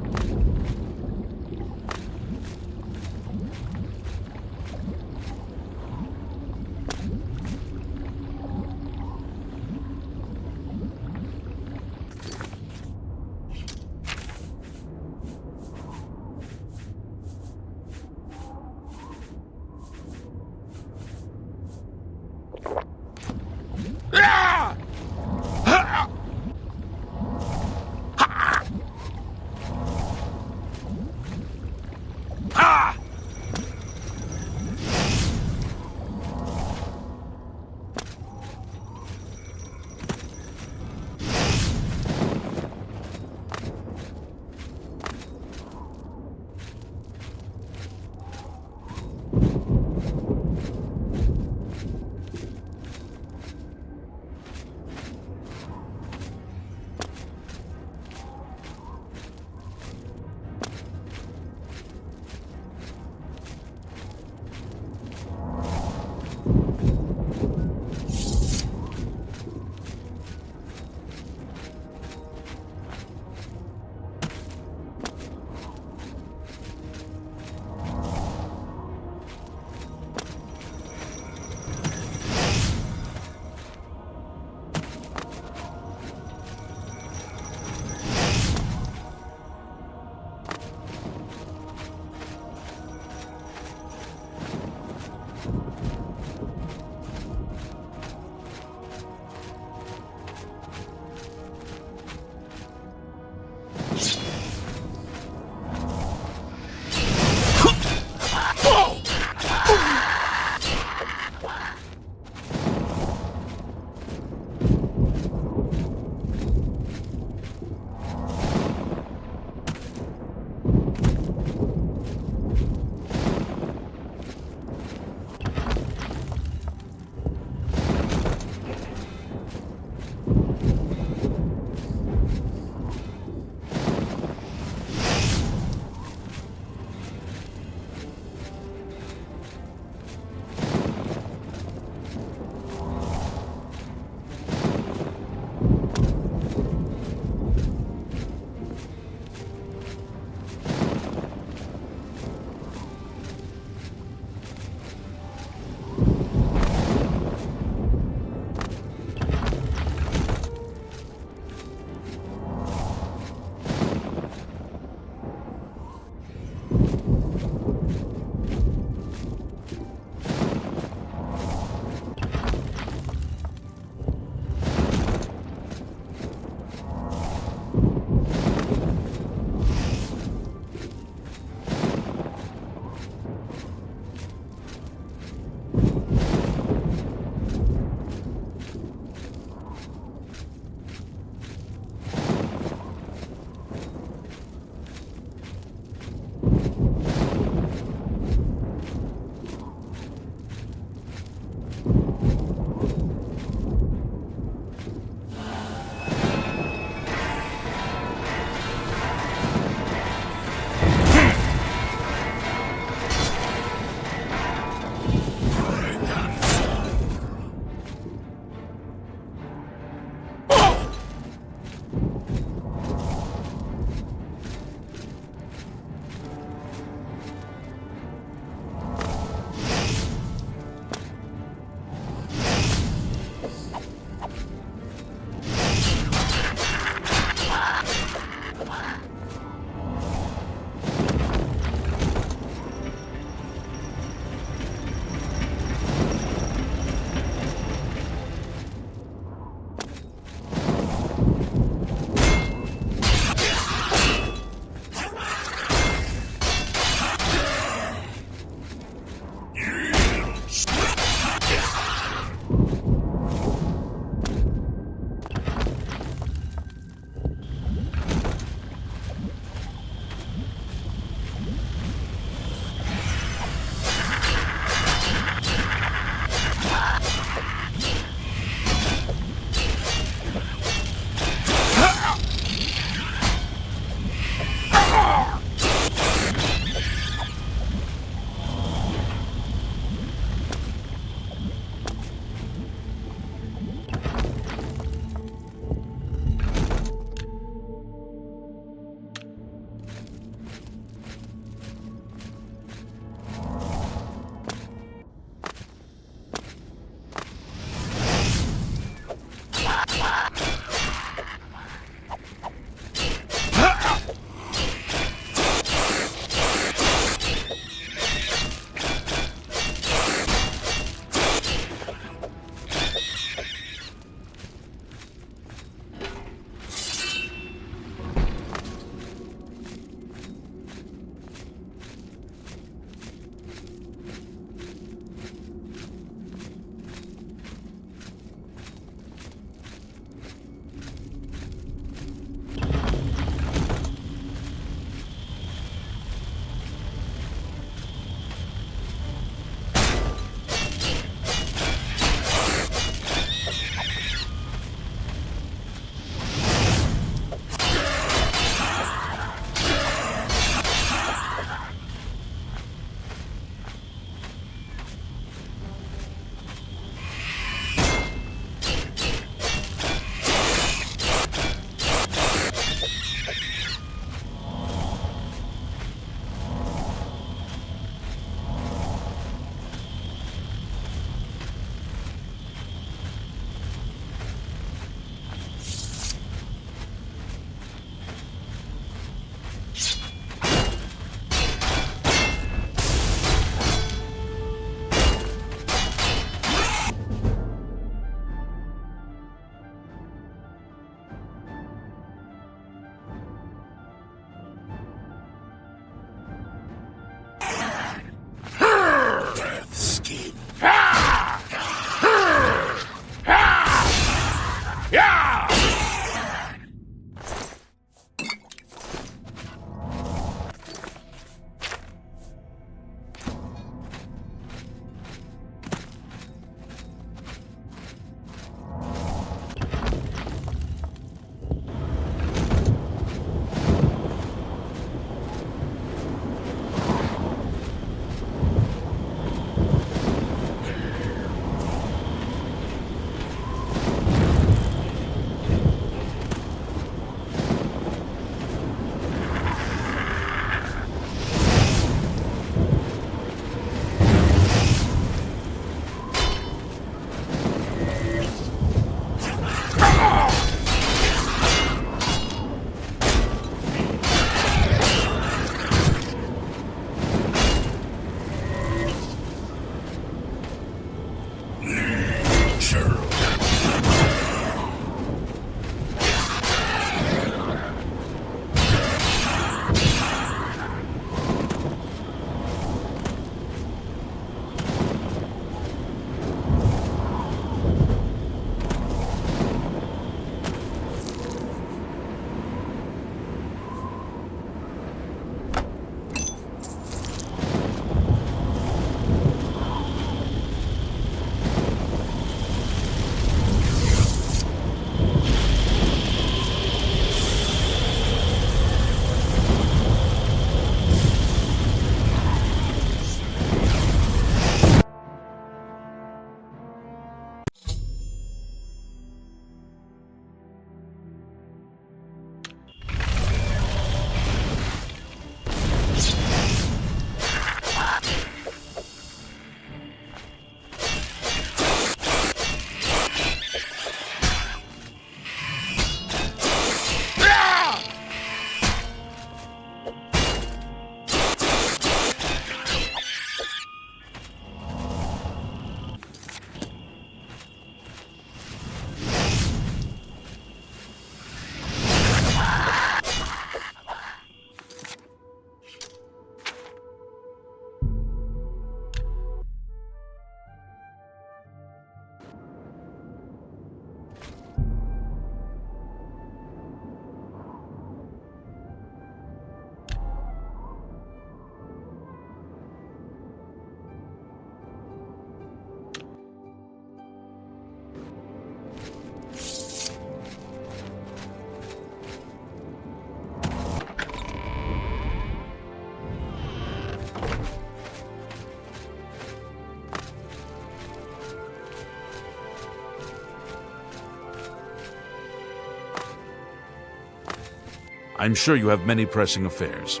I'm sure you have many pressing affairs.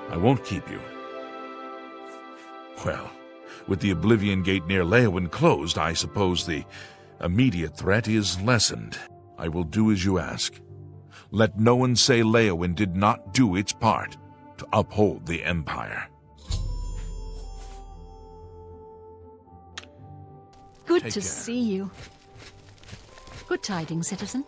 I won't keep you. Well, with the Oblivion Gate near Leowyn closed, I suppose the immediate threat is lessened. I will do as you ask. Let no one say Leowyn did not do its part to uphold the Empire. Good Take to care. see you. Good tidings, citizen.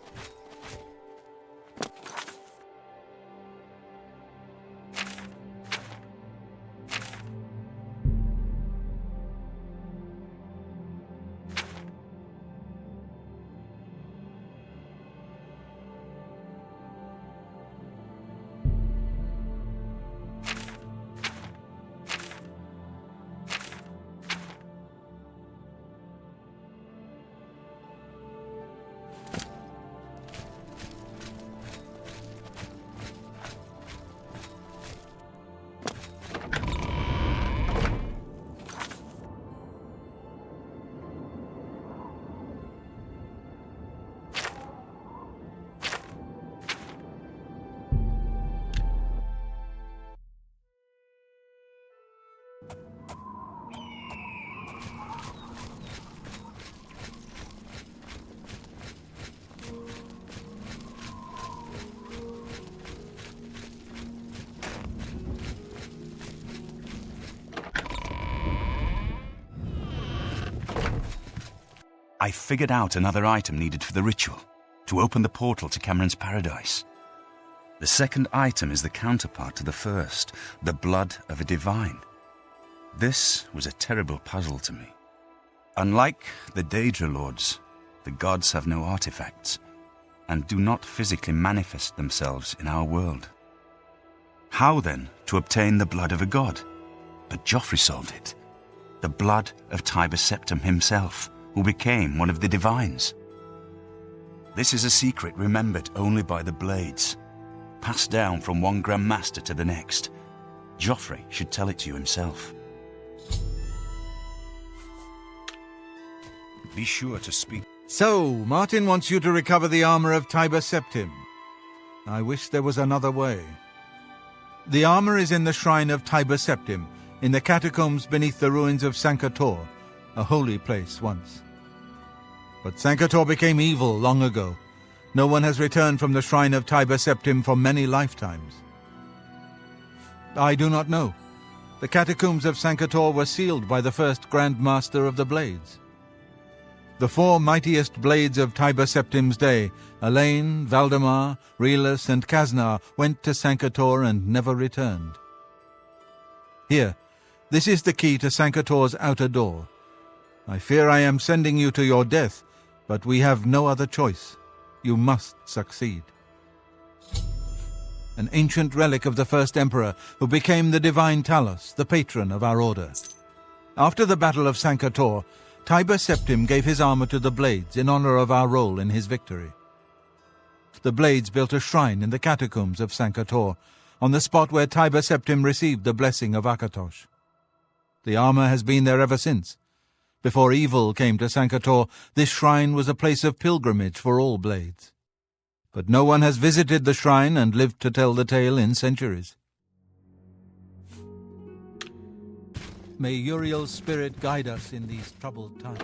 I figured out another item needed for the ritual, to open the portal to Cameron's paradise. The second item is the counterpart to the first, the blood of a divine. This was a terrible puzzle to me. Unlike the Daedra Lords, the gods have no artifacts, and do not physically manifest themselves in our world. How then to obtain the blood of a god? But Joffrey solved it. The blood of Tiber Septim himself, who became one of the divines. This is a secret remembered only by the Blades, passed down from one Grand Master to the next. Joffrey should tell it to you himself. Be sure to speak. So, Martin wants you to recover the armor of Tiber Septim. I wish there was another way. The armor is in the shrine of Tiber Septim, in the catacombs beneath the ruins of Sankator, a holy place once. But Sankator became evil long ago. No one has returned from the shrine of Tiber Septim for many lifetimes. I do not know. The catacombs of Sankator were sealed by the first Grand Master of the Blades. The four mightiest blades of Tiber Septim's day, Elaine, Valdemar, Relus, and Kaznar, went to Sankator and never returned. Here, this is the key to Sankator's outer door. I fear I am sending you to your death, but we have no other choice. You must succeed. An ancient relic of the first emperor, who became the divine Talos, the patron of our order. After the Battle of Sankator, Tiber Septim gave his armor to the Blades in honor of our role in his victory. The Blades built a shrine in the catacombs of Sankator, on the spot where Tiber Septim received the blessing of Akatosh. The armor has been there ever since. Before evil came to Sankator, this shrine was a place of pilgrimage for all Blades. But no one has visited the shrine and lived to tell the tale in centuries. May Uriel's spirit guide us in these troubled times.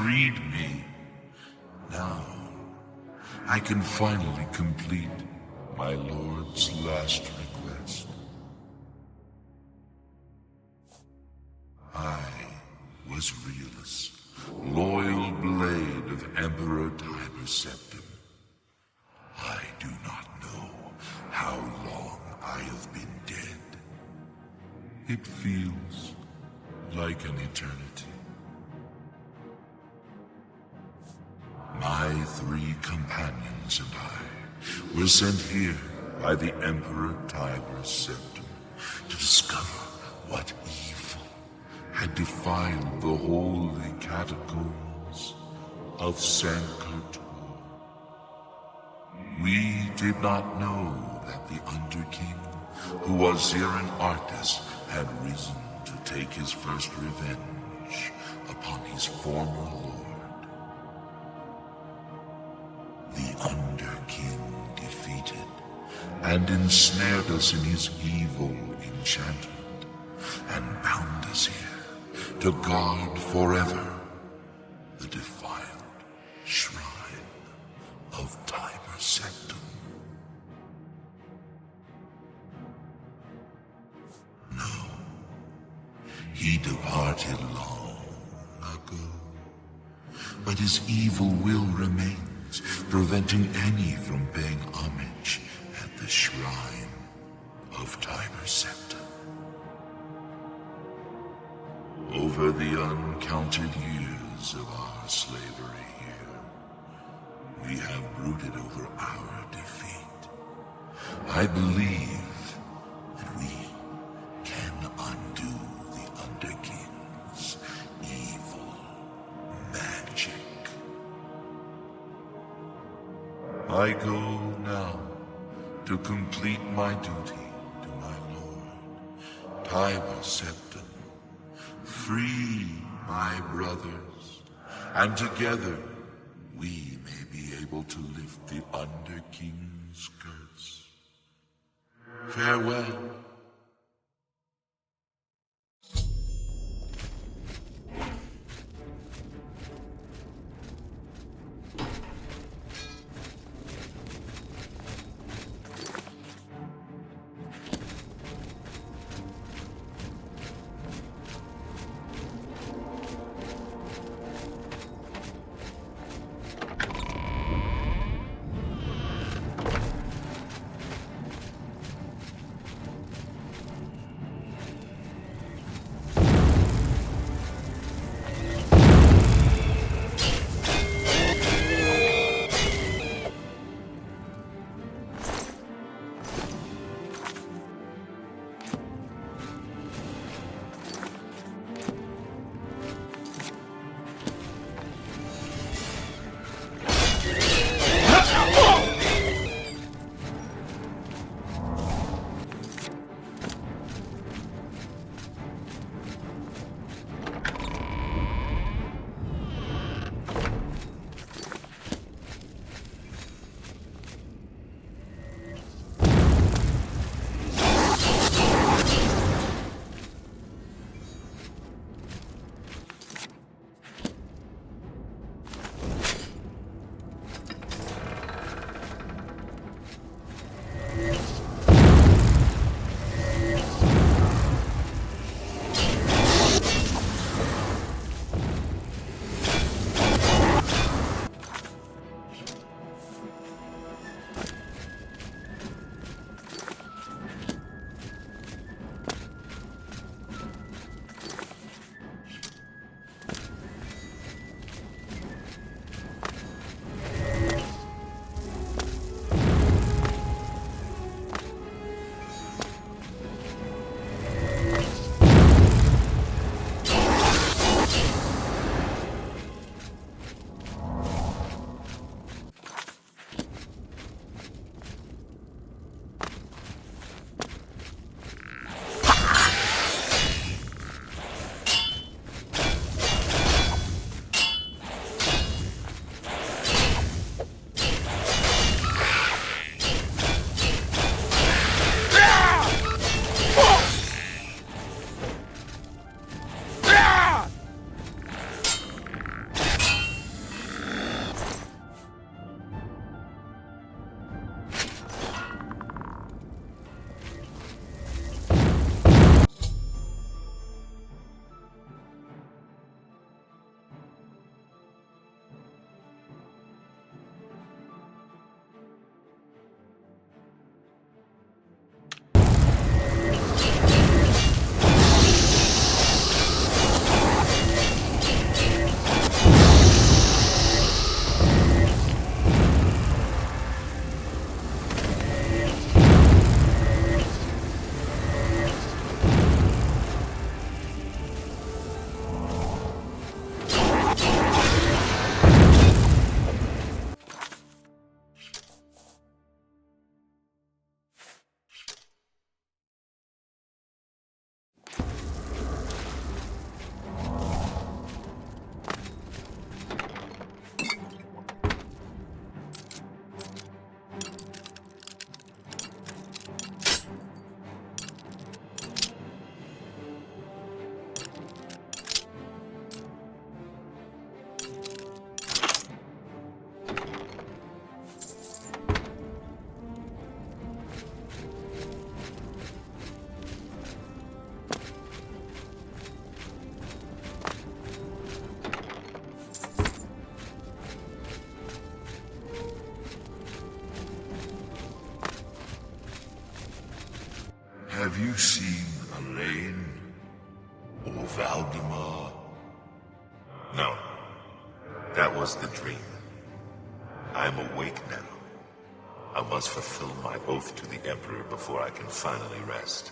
freed me. Now, I can finally complete my lord's last request. I was Realus, loyal blade of Emperor Tiber Septim. I do not know how long I have been dead. It feels like an eternity. My 3 companions and I were sent here by the Emperor Tiber Septim to discover what evil had defiled the holy catacombs of Sankar. We did not know that the Underking, who was Zeran Artis, had risen to take his first revenge upon his former lord. The Underking defeated and ensnared us in his evil enchantment and bound us here to guard forever the defiled shrine of Tiber Septim. No, he departed long ago, but his evil will remains, preventing any from paying homage at the shrine of Tiber Septim. Over the uncounted years of our slavery here, we have brooded over our defeat. I believe that we can undo the Underking's evil magic. I go now to complete my duty to my lord, Tiber Septim. Free my brothers, and together we may be able to lift the Underking's curse. Farewell. Have you seen Elaine? Or Valdemar? No. That was the dream. I am awake now. I must fulfill my oath to the Emperor before I can finally rest.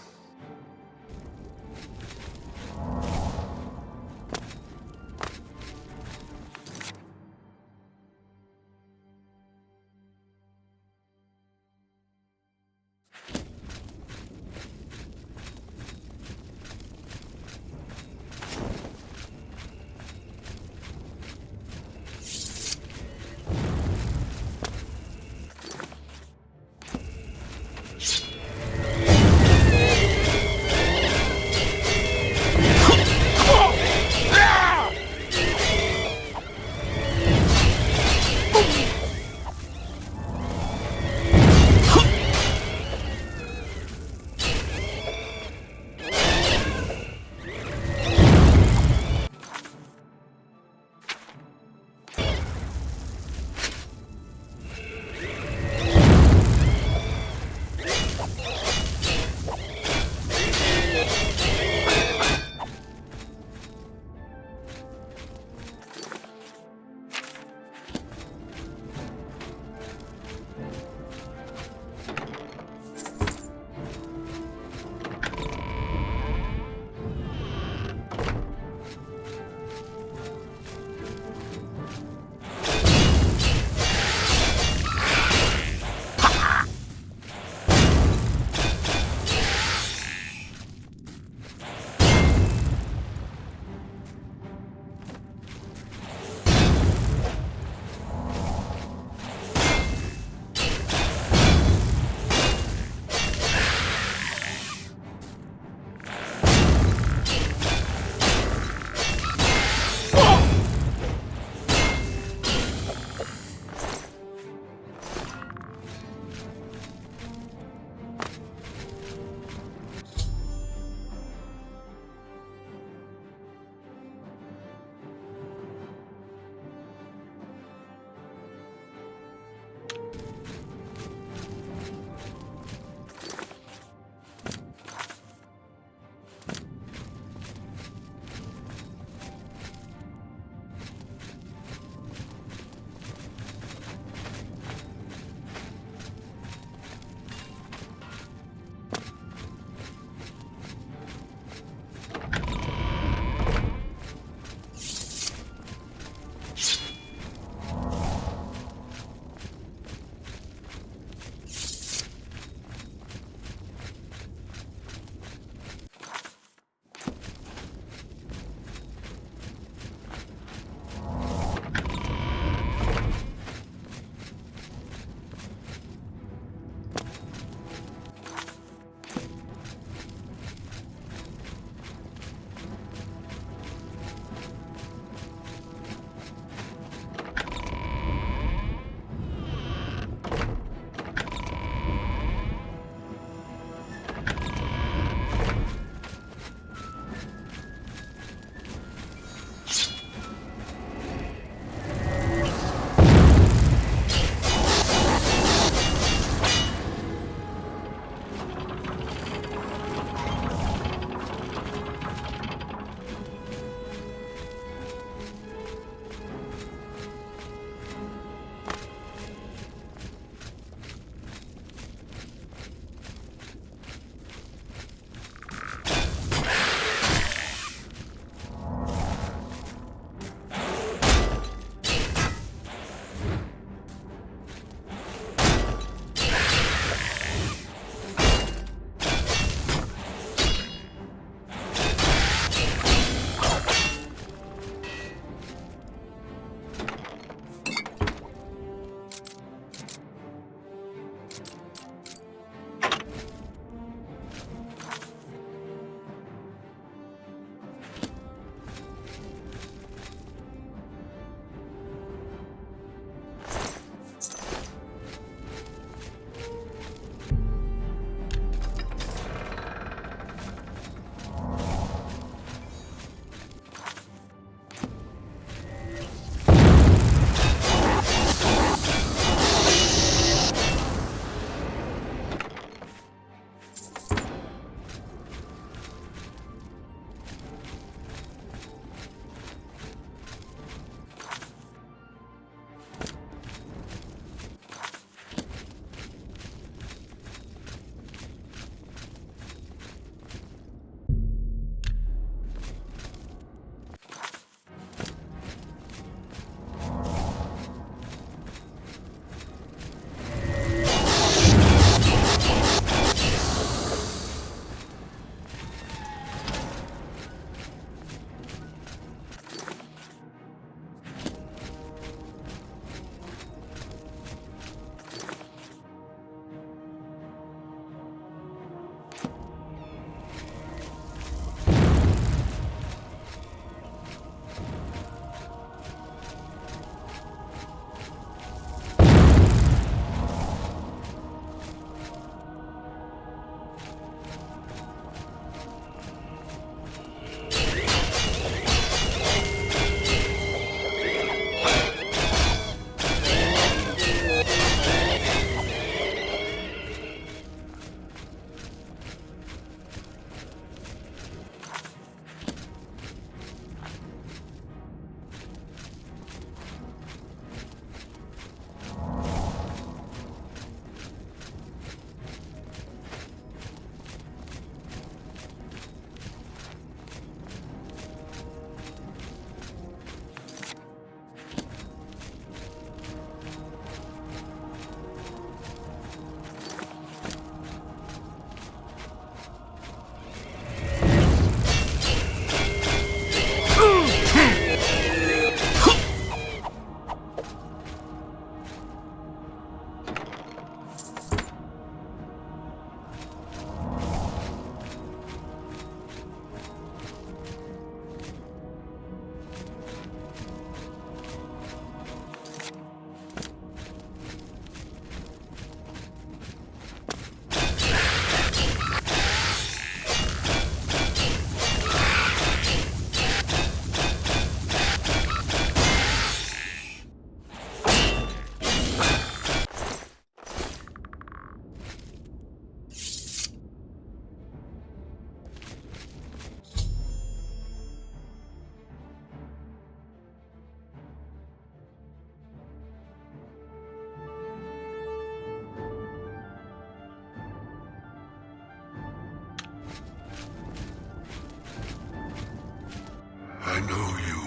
know you.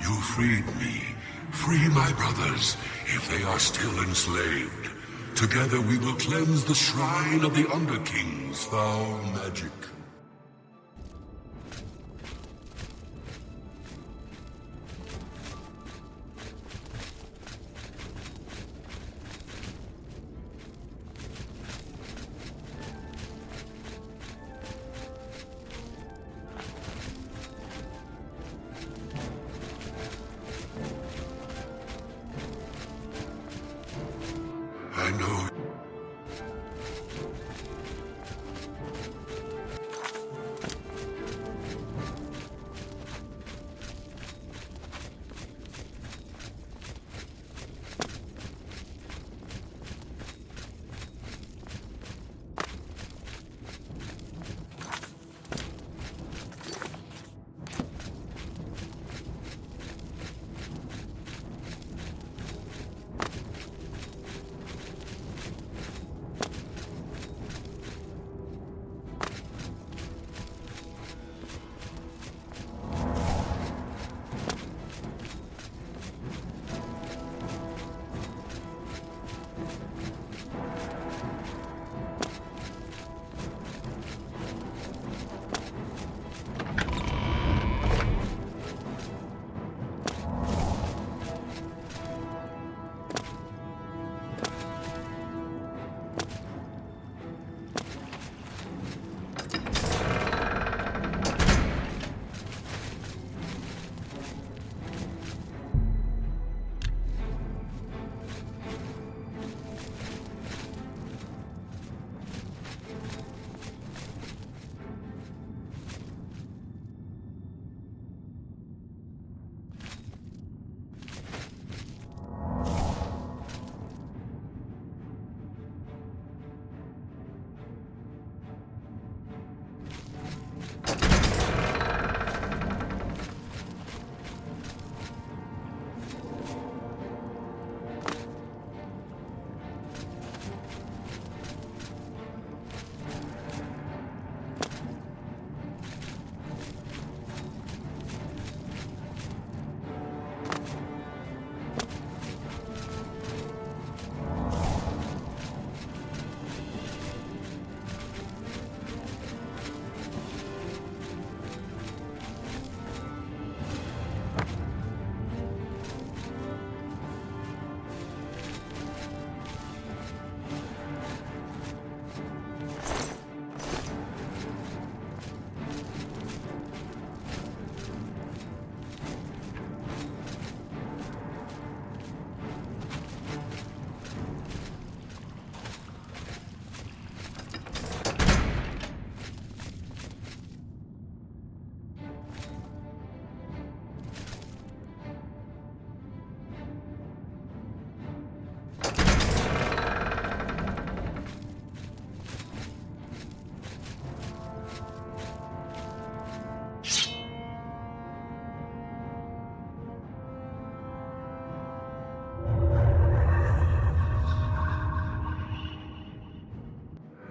You freed me. Free my brothers, if they are still enslaved. Together we will cleanse the shrine of the Underking's foul magic. I know.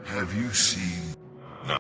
Have you seen? No.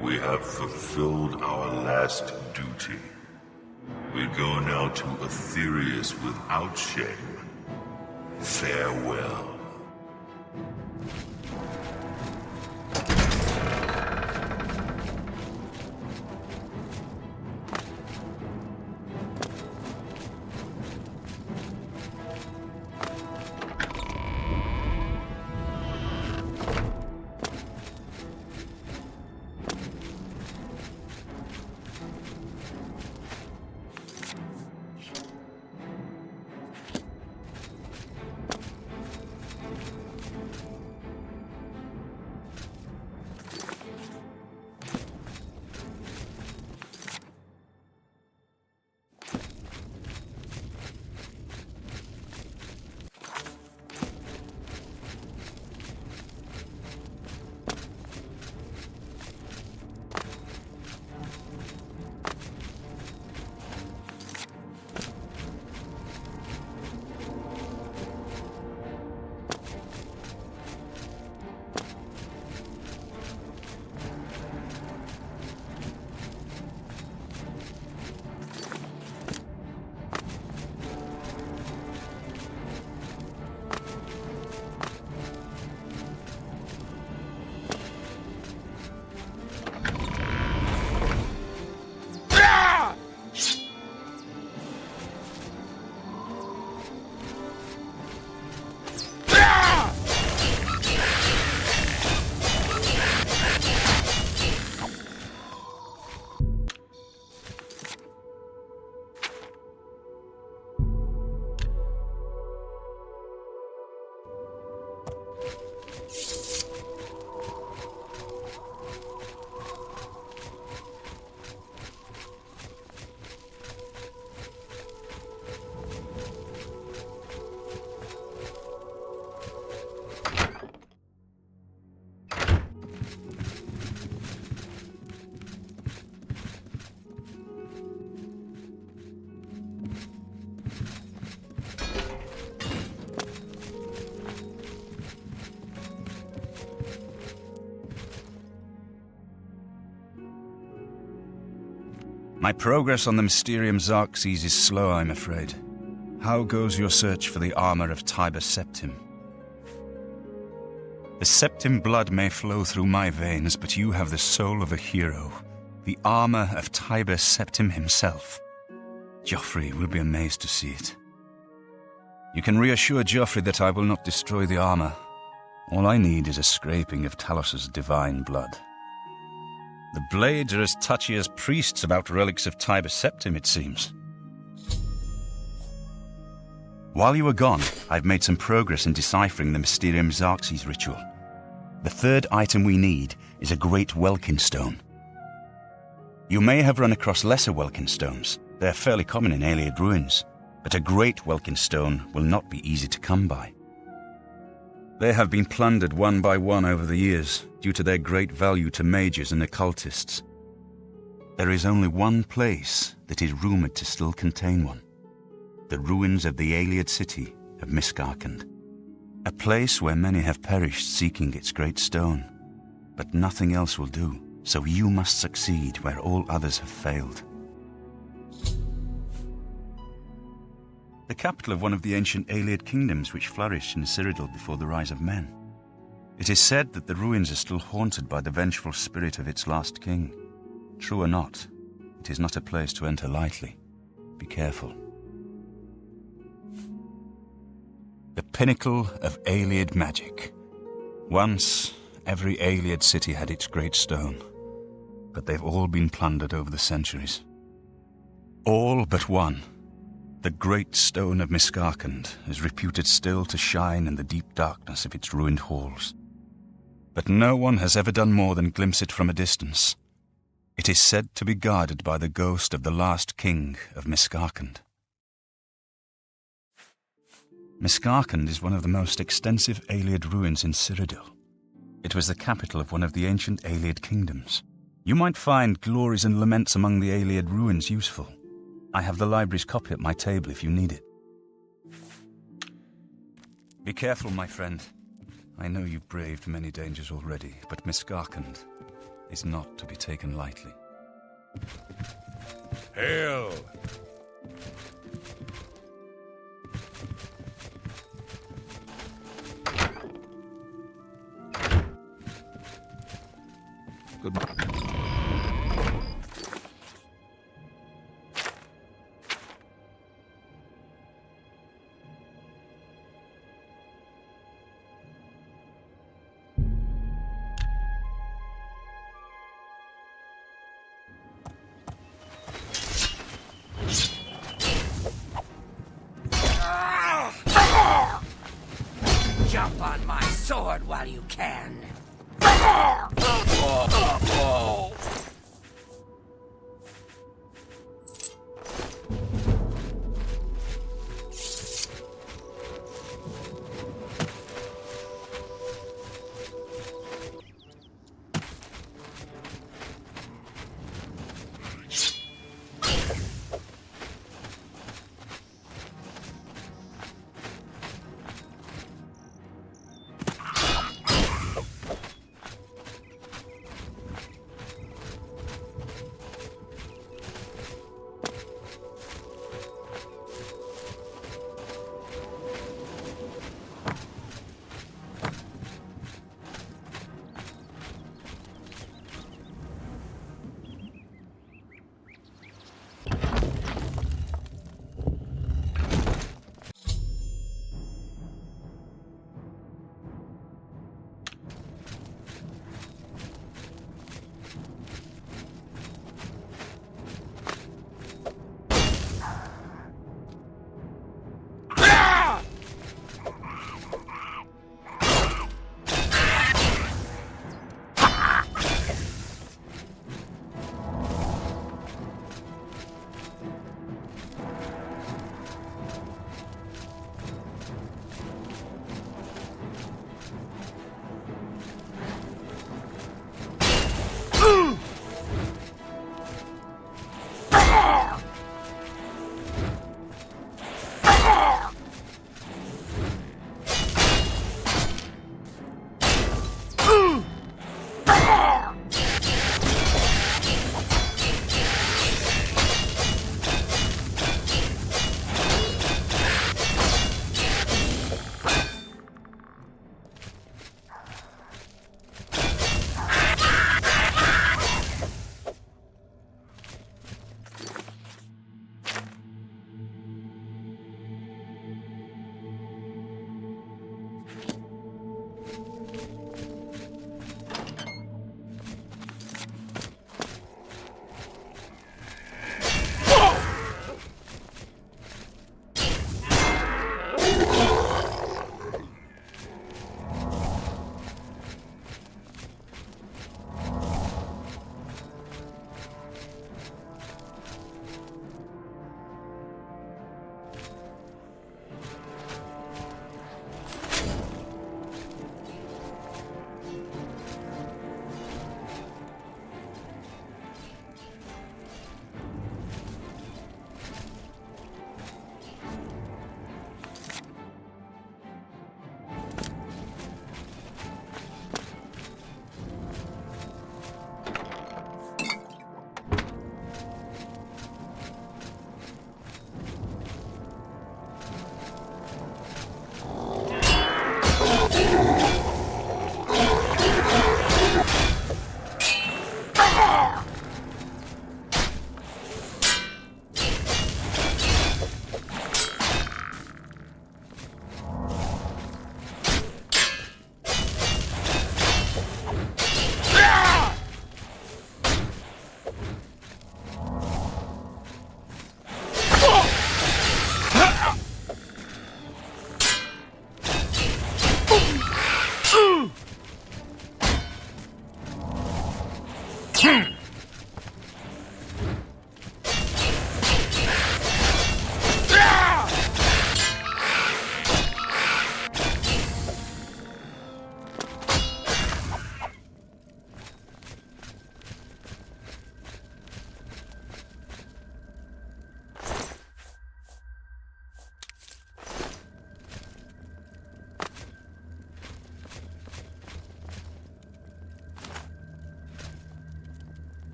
We have fulfilled our last duty. We go now to Aetherius without shame. Farewell. My progress on the Mysterium Xerxes is slow, I'm afraid. How goes your search for the armor of Tiber Septim? The Septim blood may flow through my veins, but you have the soul of a hero. The armor of Tiber Septim himself. Joffrey will be amazed to see it. You can reassure Joffrey that I will not destroy the armor. All I need is a scraping of Talos's divine blood. The blades are as touchy as priests about relics of Tiber Septim, it seems. While you were gone, I've made some progress in deciphering the Mysterium Xerxes ritual. The third item we need is a great Welkin stone. You may have run across lesser Welkin stones. They're fairly common in Ayleid ruins, but a great Welkin stone will not be easy to come by. They have been plundered one by one over the years, due to their great value to mages and occultists. There is only one place that is rumored to still contain one. The ruins of the Ayleid city of Miskarkand. A place where many have perished seeking its great stone. But nothing else will do, so you must succeed where all others have failed. The capital of one of the ancient Ayleid kingdoms which flourished in Cyrodiil before the rise of men. It is said that the ruins are still haunted by the vengeful spirit of its last king. True or not, it is not a place to enter lightly. Be careful. The pinnacle of Ayleid magic. Once, every Ayleid city had its great stone, but they've all been plundered over the centuries. All but one. The great stone of Miskarkand is reputed still to shine in the deep darkness of its ruined halls. But no one has ever done more than glimpse it from a distance. It is said to be guarded by the ghost of the last king of Miskarkand. Miskarkand is one of the most extensive Ayleid ruins in Cyrodiil. It was the capital of one of the ancient Ayleid kingdoms. You might find glories and laments among the Ayleid ruins useful. I have the library's copy at my table if you need it. Be careful, my friend. I know you've braved many dangers already, but Miskarkand is not to be taken lightly. Hail! Goodbye. Jump on my sword while you can.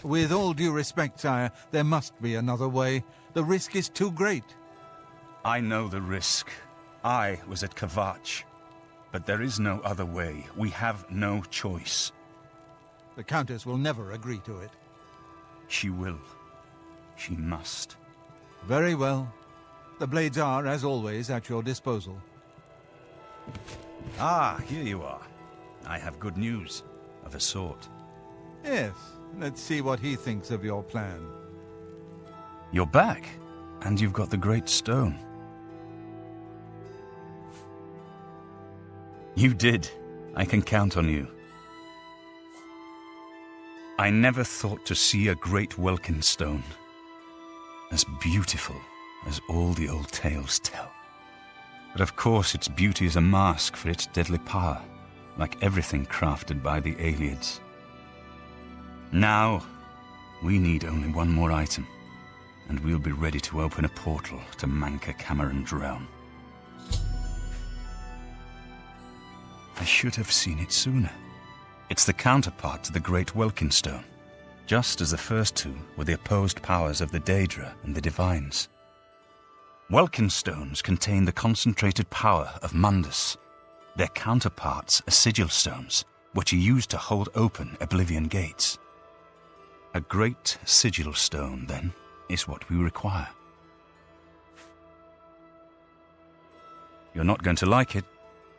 With all due respect, sire, there must be another way. The risk is too great. I know the risk. I was at Kvatch. But there is no other way. We have no choice. The Countess will never agree to it. She will. She must. Very well. The blades are, as always, at your disposal. Ah, here you are. I have good news, of a sort. Yes, let's see what he thinks of your plan. You're back, and you've got the Great Stone. You did. I can count on you. I never thought to see a great Welkin stone, as beautiful as all the old tales tell. But of course its beauty is a mask for its deadly power, like everything crafted by the Aelids. Now, we need only one more item, and we'll be ready to open a portal to Manca Cameron's realm. I should have seen it sooner. It's the counterpart to the Great Welkin Stone, just as the first two were the opposed powers of the Daedra and the Divines. Welkin stones contain the concentrated power of Mundus. Their counterparts are sigil stones, which are used to hold open Oblivion gates. A great sigil stone, then, is what we require. You're not going to like it.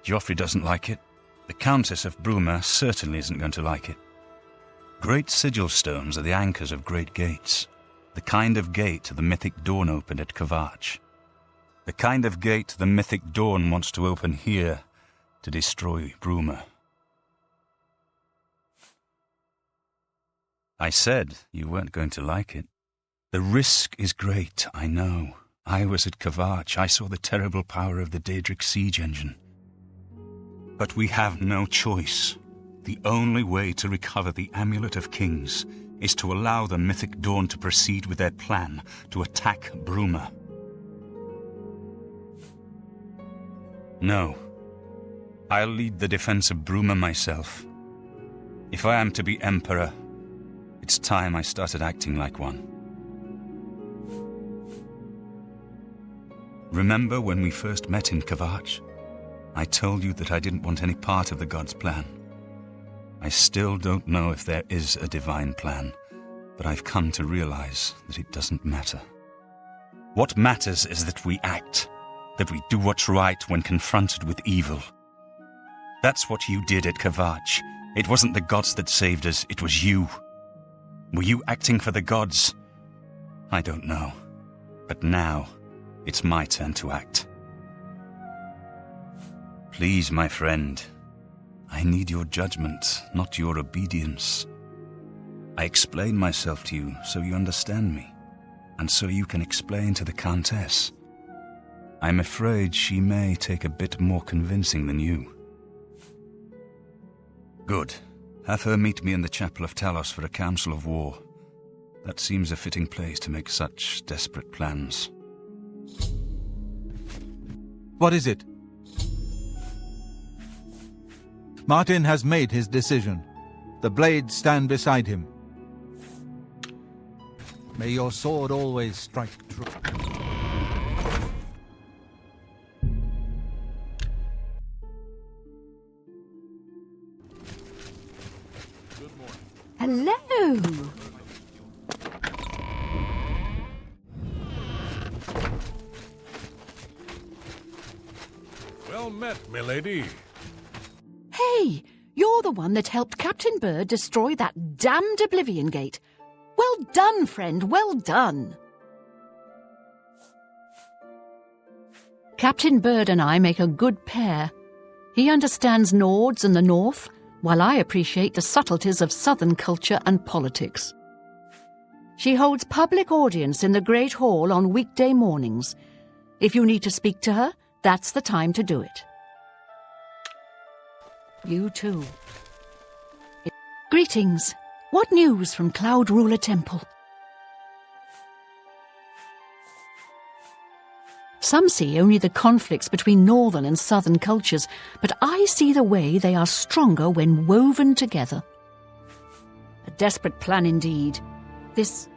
Joffrey doesn't like it. The Countess of Bruma certainly isn't going to like it. Great sigil stones are the anchors of great gates, the kind of gate the mythic Dawn opened at Kvatch. The kind of gate the mythic Dawn wants to open here to destroy Bruma. I said you weren't going to like it. The risk is great, I know. I was at Kvatch. I saw the terrible power of the Daedric siege engine. But we have no choice. The only way to recover the Amulet of Kings is to allow the mythic Dawn to proceed with their plan to attack Bruma. No. I'll lead the defense of Bruma myself. If I am to be Emperor, it's time I started acting like one. Remember when we first met in Kvatch? I told you that I didn't want any part of the gods' plan. I still don't know if there is a divine plan, but I've come to realize that it doesn't matter. What matters is that we act, that we do what's right when confronted with evil. That's what you did at Kvatch. It wasn't the gods that saved us, it was you. Were you acting for the gods? I don't know. But now, it's my turn to act. Please, my friend, I need your judgment, not your obedience. I explain myself to you so you understand me, and so you can explain to the Countess. I'm afraid she may take a bit more convincing than you. Good. Have her meet me in the Chapel of Talos for a council of war. That seems a fitting place to make such desperate plans. What is it? Martin has made his decision. The blades stand beside him. May your sword always strike true. Hello! Well met, milady. Hey, you're the one that helped Captain Bird destroy that damned Oblivion Gate. Well done, friend, well done. Captain Bird and I make a good pair. He understands Nords and the North, while I appreciate the subtleties of Southern culture and politics. She holds public audience in the Great Hall on weekday mornings. If you need to speak to her, that's the time to do it. You too. Greetings. What news from Cloud Ruler Temple? Some see only the conflicts between northern and southern cultures, but I see the way they are stronger when woven together. A desperate plan indeed. This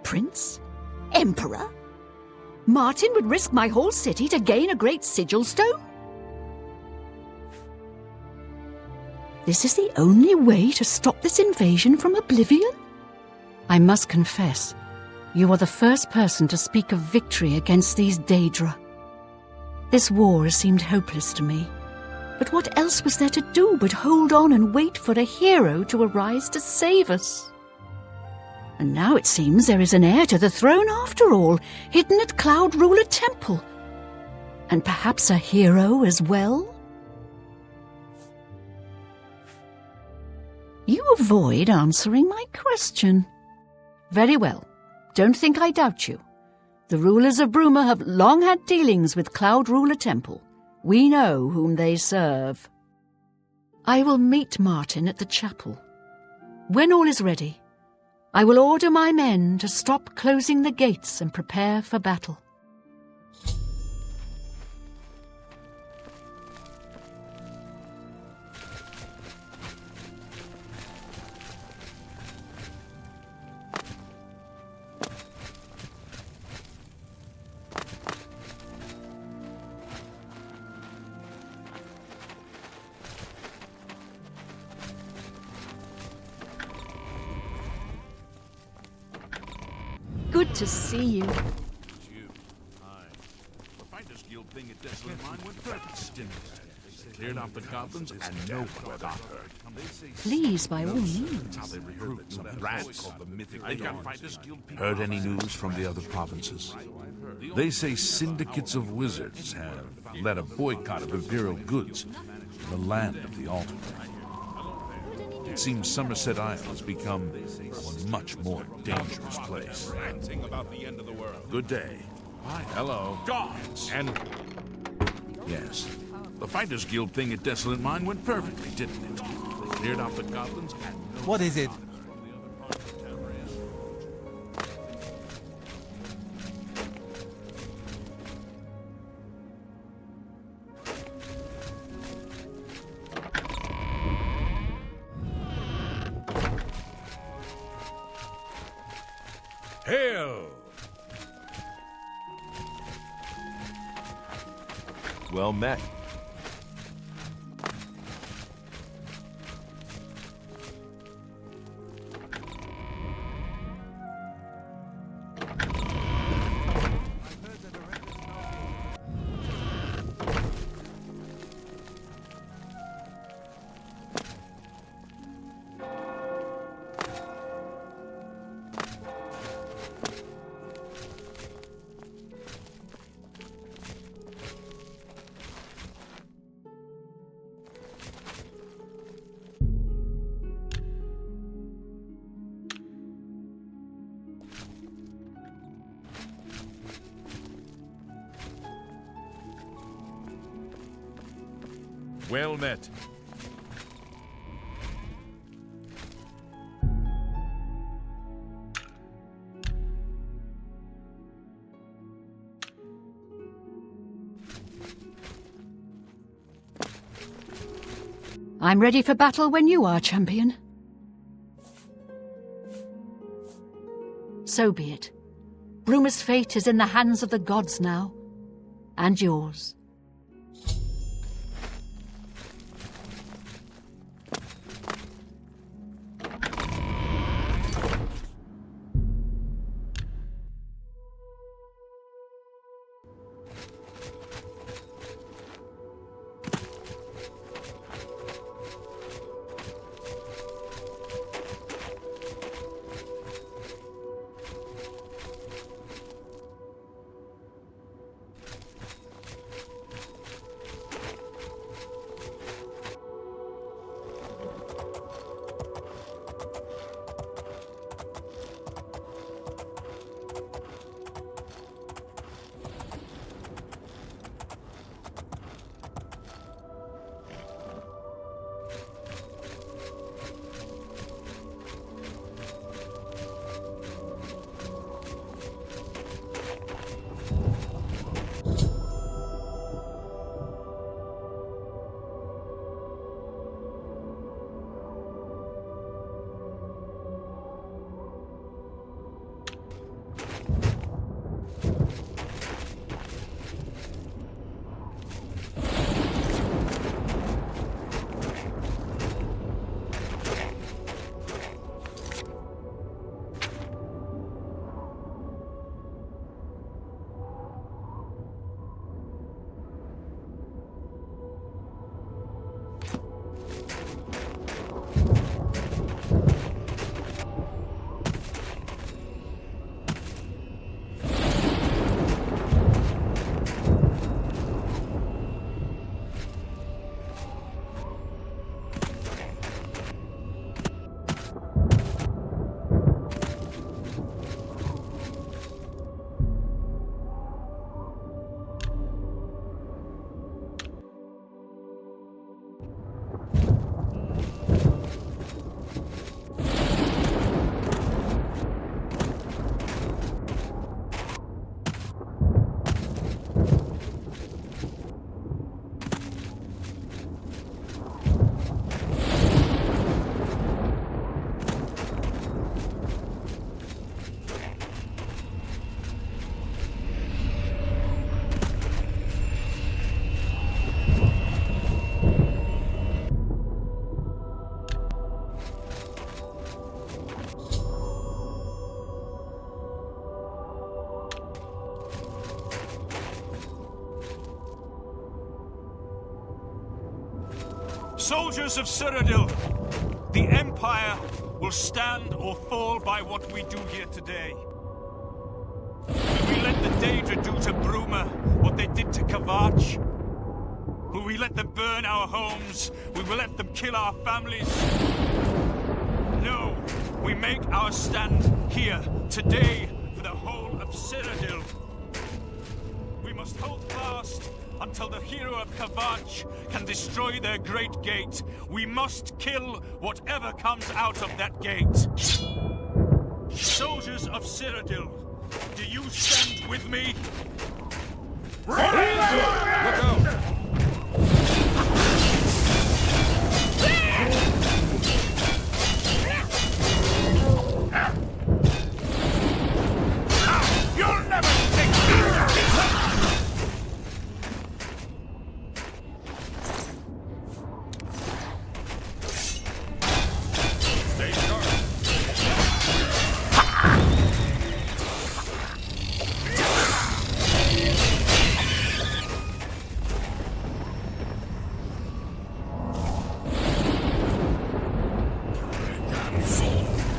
prince? Emperor? Martin would risk my whole city to gain a great sigil stone? This is the only way to stop this invasion from Oblivion? I must confess, you are the first person to speak of victory against these Daedra. This war seemed hopeless to me, but what else was there to do but hold on and wait for a hero to arise to save us? And now it seems there is an heir to the throne after all, hidden at Cloud Ruler Temple. And perhaps a hero as well? You avoid answering my question. Very well. Don't think I doubt you. The rulers of Bruma have long had dealings with Cloud Ruler Temple. We know whom they serve. I will meet Martin at the chapel. When all is ready, I will order my men to stop closing the gates and prepare for battle. Good to see you. The Fighters Guild thing at Desolate Mine went perfect. Cleared out the goblins and no one got hurt. Please, by all means. How they recruit some rats called the Mythic. They got Fighters Guild people. Heard any news from the other provinces? They say syndicates of wizards have led a boycott of Imperial goods in the land of the altar. It seems Somerset Isle has become a much more dangerous place. About the end of the world. Good day. Hi. Hello. Gods! And... Yes. The Fighters Guild thing at Desolate Mine went perfectly, didn't it? They cleared out the goblins and... What is it? Hail! Well met. Well met. I'm ready for battle when you are, champion. So be it. Bruma's fate is in the hands of the gods now, and yours. Soldiers of Cyrodiil, the Empire will stand or fall by what we do here today. Will we let the Daedra do to Bruma what they did to Kavach? Will we let them burn our homes? Will we let them kill our families? No, we make our stand here, today, for the whole of Cyrodiil. We must hold fast until the hero of Kavach can destroy their great gate. We must kill whatever comes out of that gate. Soldiers of Cyrodiil, do you stand with me? Look out! You'll never take Stay sharp.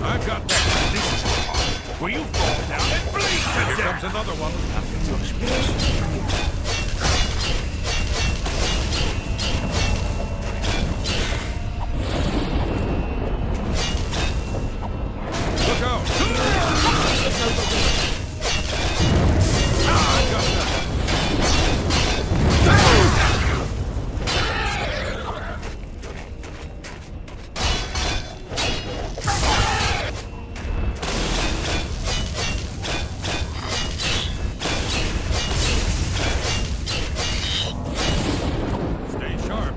I've got that. This is hard. Will you fall down and bleed to death? Here comes another one. Look out! I've got that. Stay sharp.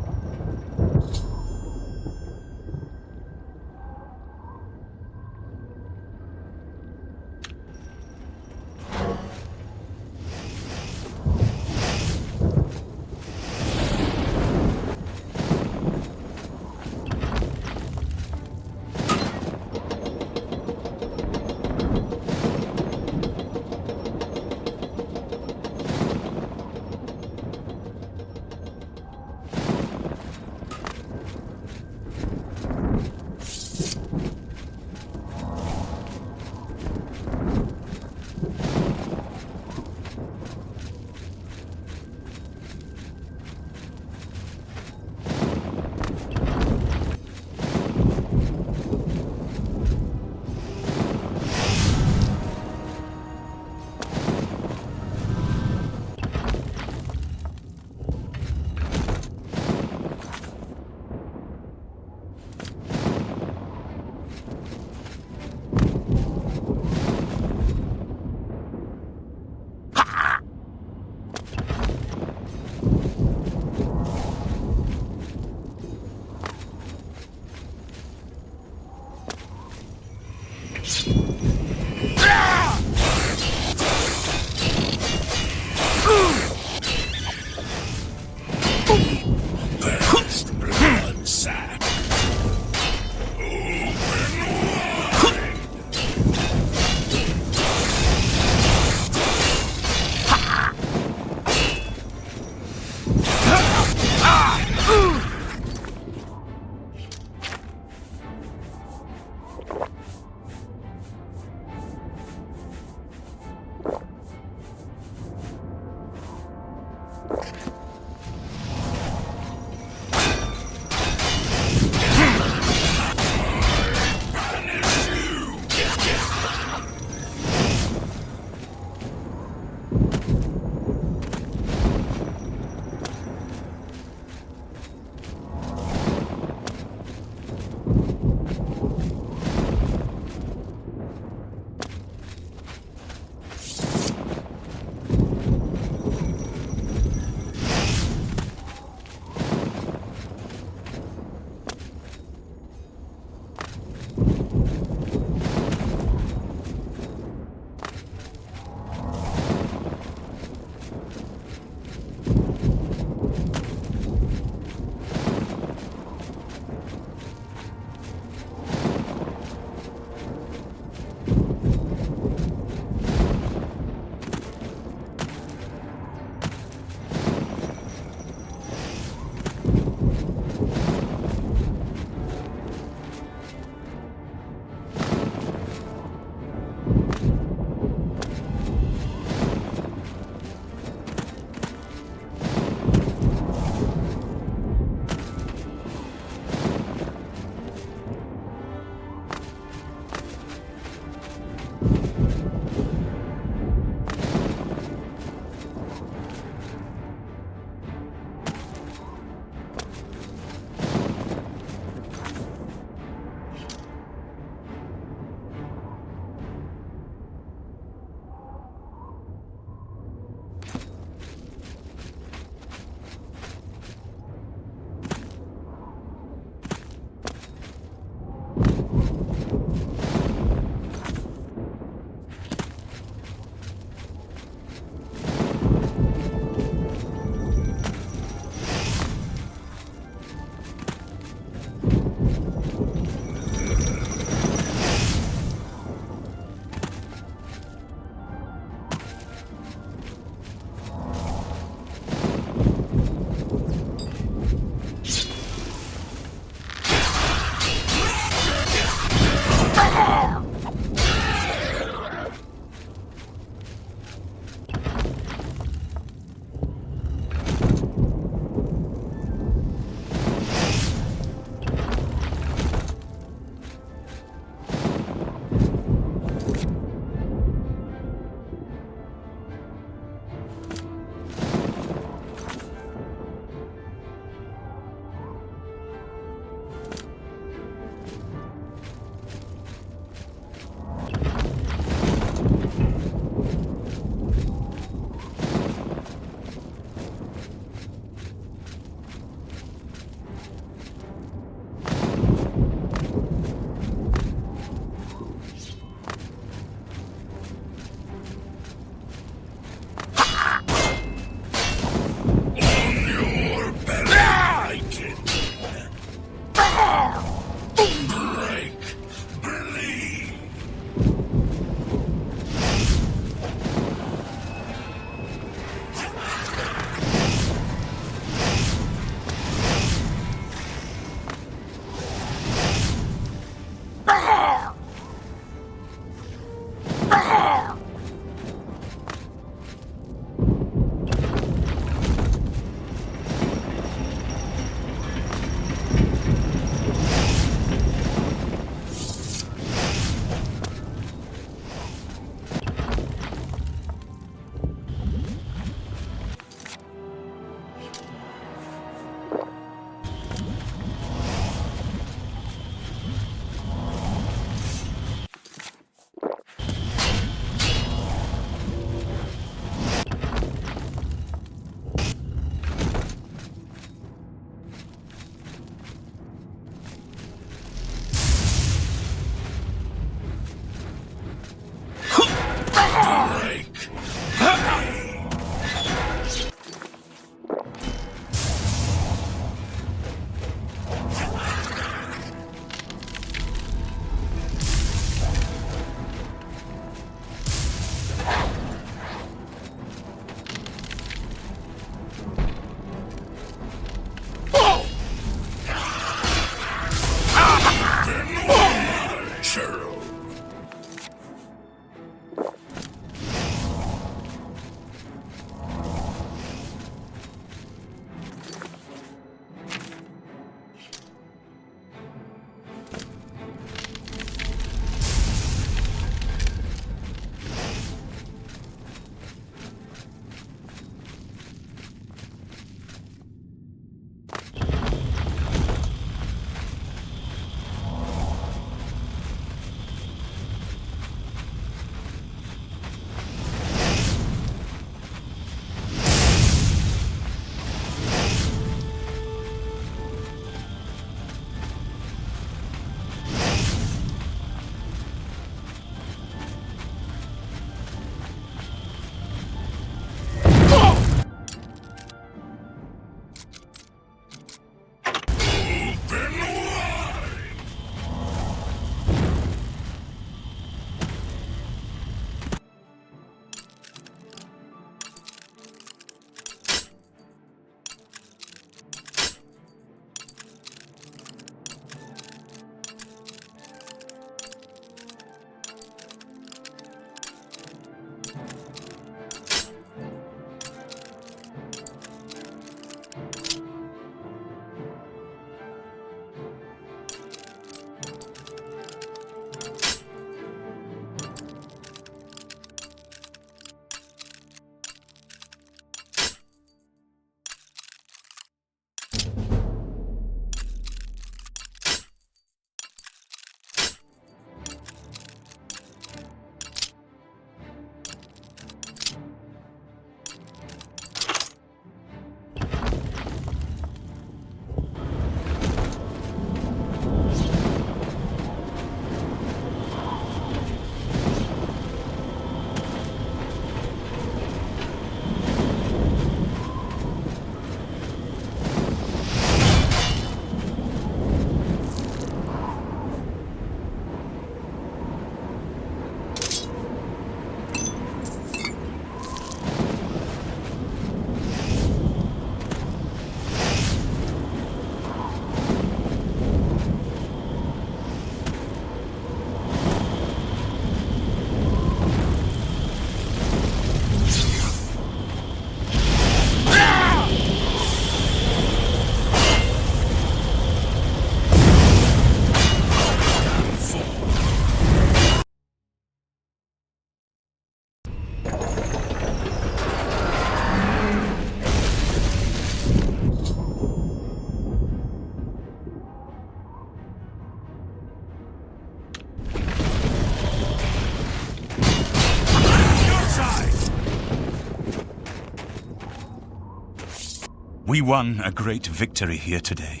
We won a great victory here today.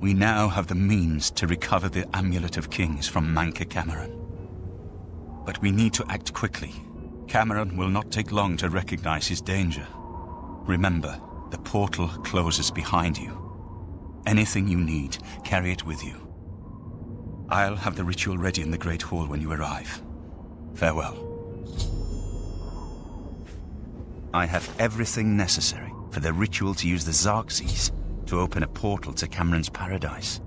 We now have the means to recover the Amulet of Kings from Manca Cameron. But we need to act quickly. Cameron will not take long to recognize his danger. Remember, the portal closes behind you. Anything you need, carry it with you. I'll have the ritual ready in the Great Hall when you arrive. Farewell. I have everything necessary for the ritual to use the Xerxes to open a portal to Cameron's paradise.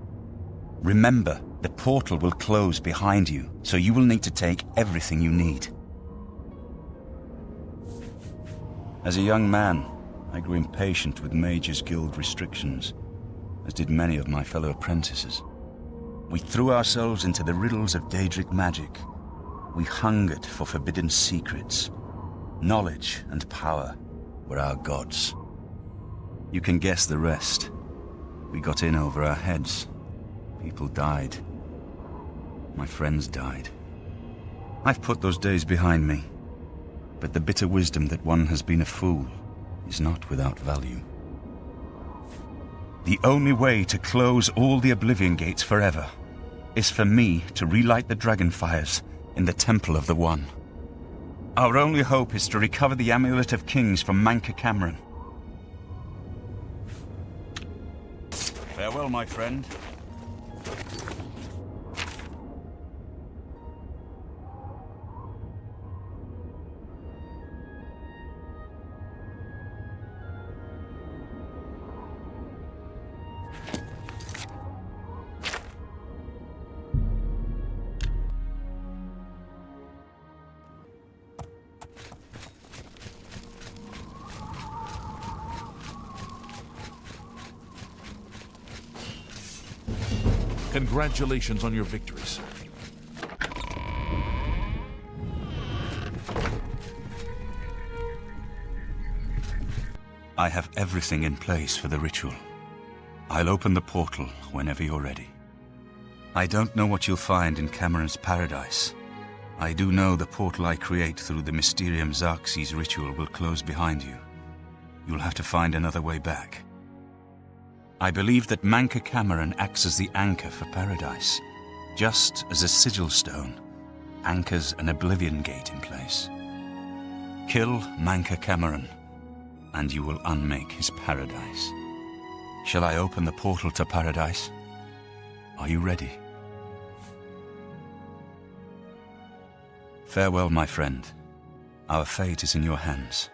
Remember, the portal will close behind you, so you will need to take everything you need. As a young man, I grew impatient with Mages Guild restrictions, as did many of my fellow apprentices. We threw ourselves into the riddles of Daedric magic. We hungered for forbidden secrets. Knowledge and power were our gods. You can guess the rest. We got in over our heads. People died. My friends died. I've put those days behind me, but the bitter wisdom that one has been a fool is not without value. The only way to close all the Oblivion gates forever is for me to relight the dragon fires in the Temple of the One. Our only hope is to recover the Amulet of Kings from Manca Cameron. Farewell, my friend. Congratulations on your victories. I have everything in place for the ritual. I'll open the portal whenever you're ready. I don't know what you'll find in Cameron's paradise. I do know the portal I create through the Mysterium Xerxes ritual will close behind you. You'll have to find another way back. I believe that Manca Cameron acts as the anchor for paradise, just as a sigil stone anchors an Oblivion gate in place. Kill Manca Cameron, and you will unmake his paradise. Shall I open the portal to paradise? Are you ready? Farewell, my friend. Our fate is in your hands.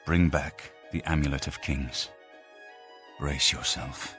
Bring back the Amulet of Kings. Brace yourself.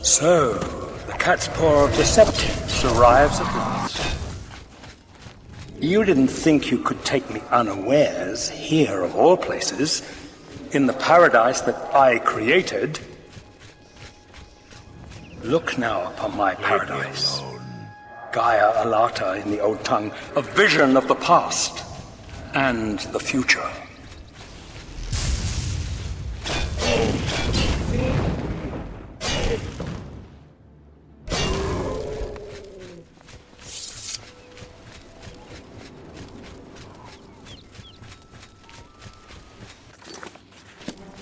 So, the cat's paw of deceptives arrives at last. You didn't think you could take me unawares, here of all places, in the paradise that I created. Look now upon my paradise. Gaia Alata in the old tongue, a vision of the past and the future.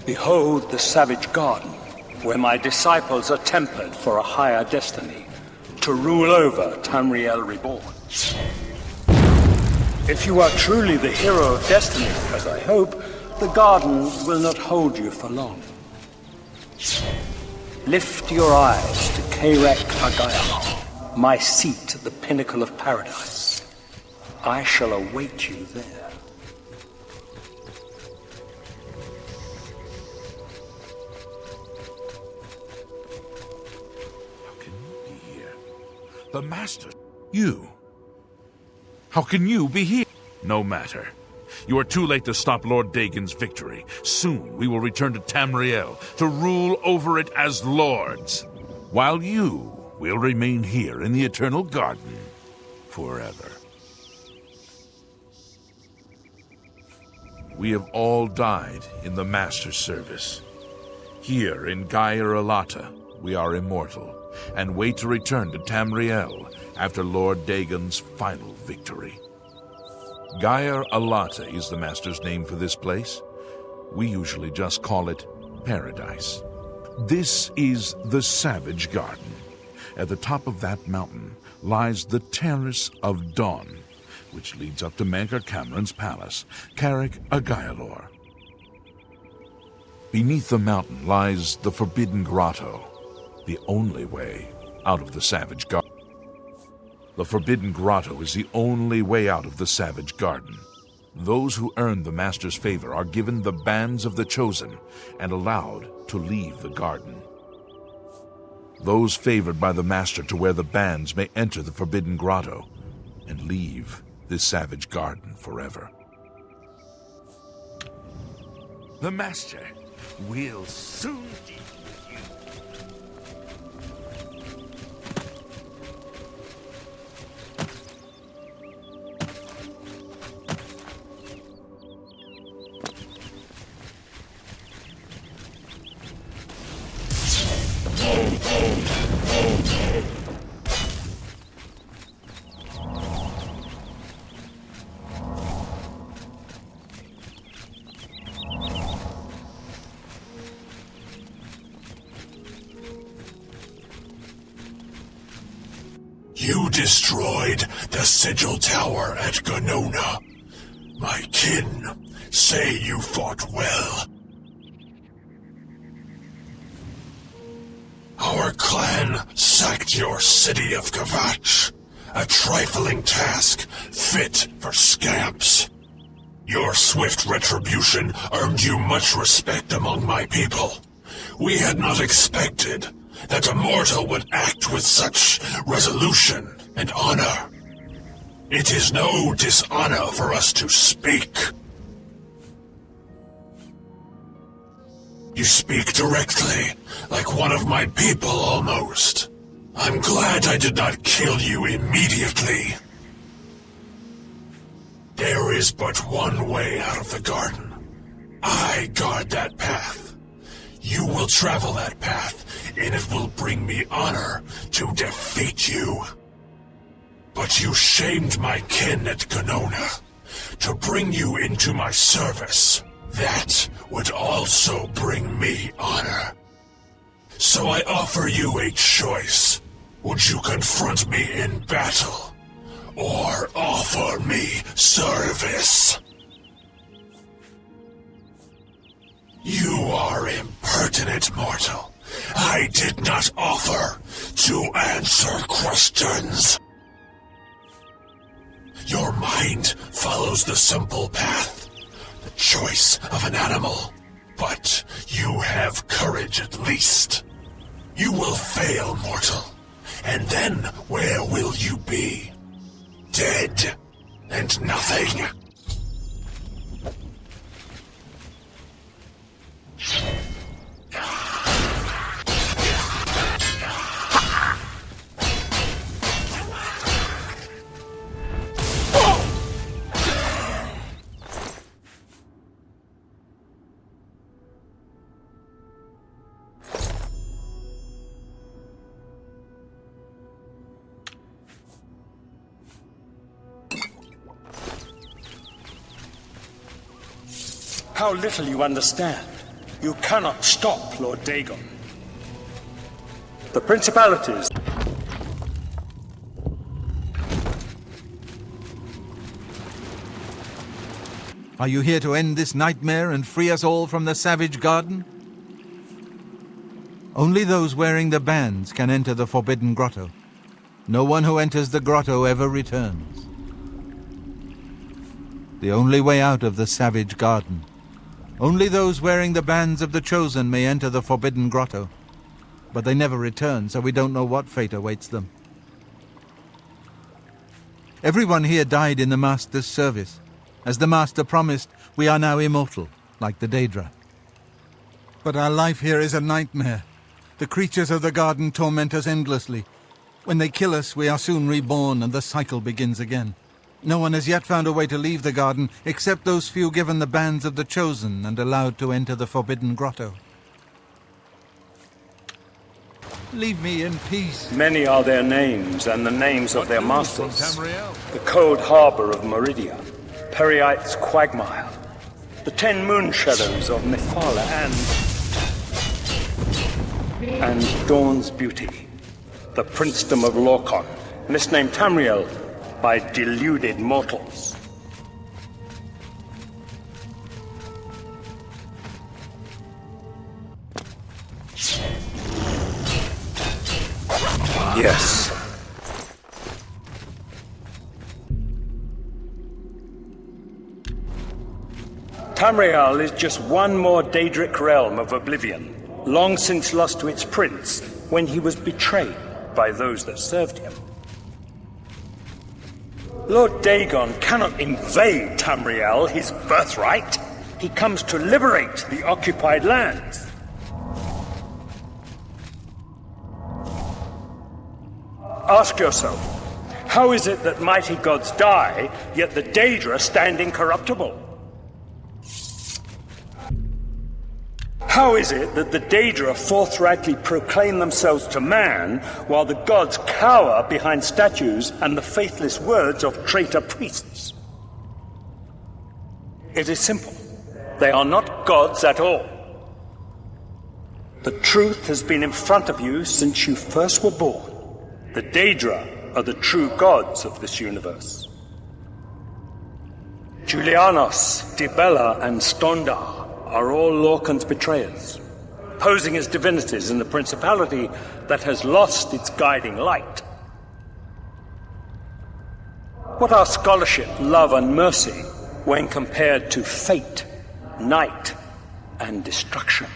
Behold the savage garden, where my disciples are tempered for a higher destiny, to rule over Tamriel Reborn. If you are truly the hero of destiny, as I hope, the garden will not hold you for long. Lift your eyes to Kairek Agaya, my seat at the pinnacle of paradise. I shall await you there. The Master? You? How can you be here? No matter. You are too late to stop Lord Dagon's victory. Soon we will return to Tamriel to rule over it as lords, while you will remain here in the Eternal Garden forever. We have all died in the Master's service. Here in Gaia Alata, we are immortal, and wait to return to Tamriel after Lord Dagon's final victory. Gaia Alata is the Master's name for this place. We usually just call it Paradise. This is the Savage Garden. At the top of that mountain lies the Terrace of Dawn, which leads up to Mankar Cameron's palace, Carrick Agaialor. Beneath the mountain lies the Forbidden Grotto, the only way out of the Savage Garden. The Forbidden Grotto is the only way out of the Savage Garden. Those who earn the Master's favor are given the Bands of the Chosen and allowed to leave the garden. Those favored by the Master to wear the bands may enter the Forbidden Grotto and leave this Savage Garden forever. The Master will soon deal with you. You destroyed the Sigil Tower at Gonona. My kin say you fought well. Our clan sacked your city of Kavach, a trifling task fit for scamps. Your swift retribution earned you much respect among my people. We had not expected that a mortal would act with such resolution and honor. It is no dishonor for us to speak. You speak directly, like one of my people almost. I'm glad I did not kill you immediately. There is but one way out of the garden. I guard that path. You will travel that path, and it will bring me honor to defeat you. But you shamed my kin at Gonona. To bring you into my service, that would also bring me honor. So I offer you a choice. Would you confront me in battle, or offer me service? You are impertinent, mortal. I did not offer to answer questions. Your mind follows the simple path, the choice of an animal. But you have courage at least. You will fail, mortal. And then where will you be? Dead and nothing. How little you understand. You cannot stop Lord Dagon. The principalities... Are you here to end this nightmare and free us all from the Savage Garden? Only those wearing the bands can enter the Forbidden Grotto. No one who enters the grotto ever returns. The only way out of the Savage Garden. Only those wearing the bands of the Chosen may enter the Forbidden Grotto. But they never return, so we don't know what fate awaits them. Everyone here died in the Master's service. As the Master promised, we are now immortal, like the Daedra. But our life here is a nightmare. The creatures of the garden torment us endlessly. When they kill us, we are soon reborn and the cycle begins again. No one has yet found a way to leave the garden, except those few given the bands of the Chosen and allowed to enter the Forbidden Grotto. Leave me in peace. Many are their names, and the names of their masters. The cold harbour of Meridia, Periite's quagmire, the 10 moon shadows of Mephala, and Dawn's beauty, the princedom of Lorcan, misnamed Tamriel by deluded mortals. Yes. Tamriel is just one more Daedric realm of Oblivion, long since lost to its prince when he was betrayed by those that served him. Lord Dagon cannot invade Tamriel, his birthright. He comes to liberate the occupied lands. Ask yourself, how is it that mighty gods die, yet the Daedra stand incorruptible? How is it that the Daedra forthrightly proclaim themselves to man, while the gods cower behind statues and the faithless words of traitor priests? It is simple. They are not gods at all. The truth has been in front of you since you first were born. The Daedra are the true gods of this universe. Julianos, Dibella, and Stondar are all Lorcan's betrayers, posing as divinities in the principality that has lost its guiding light. What are scholarship, love, and mercy when compared to fate, night, and destruction?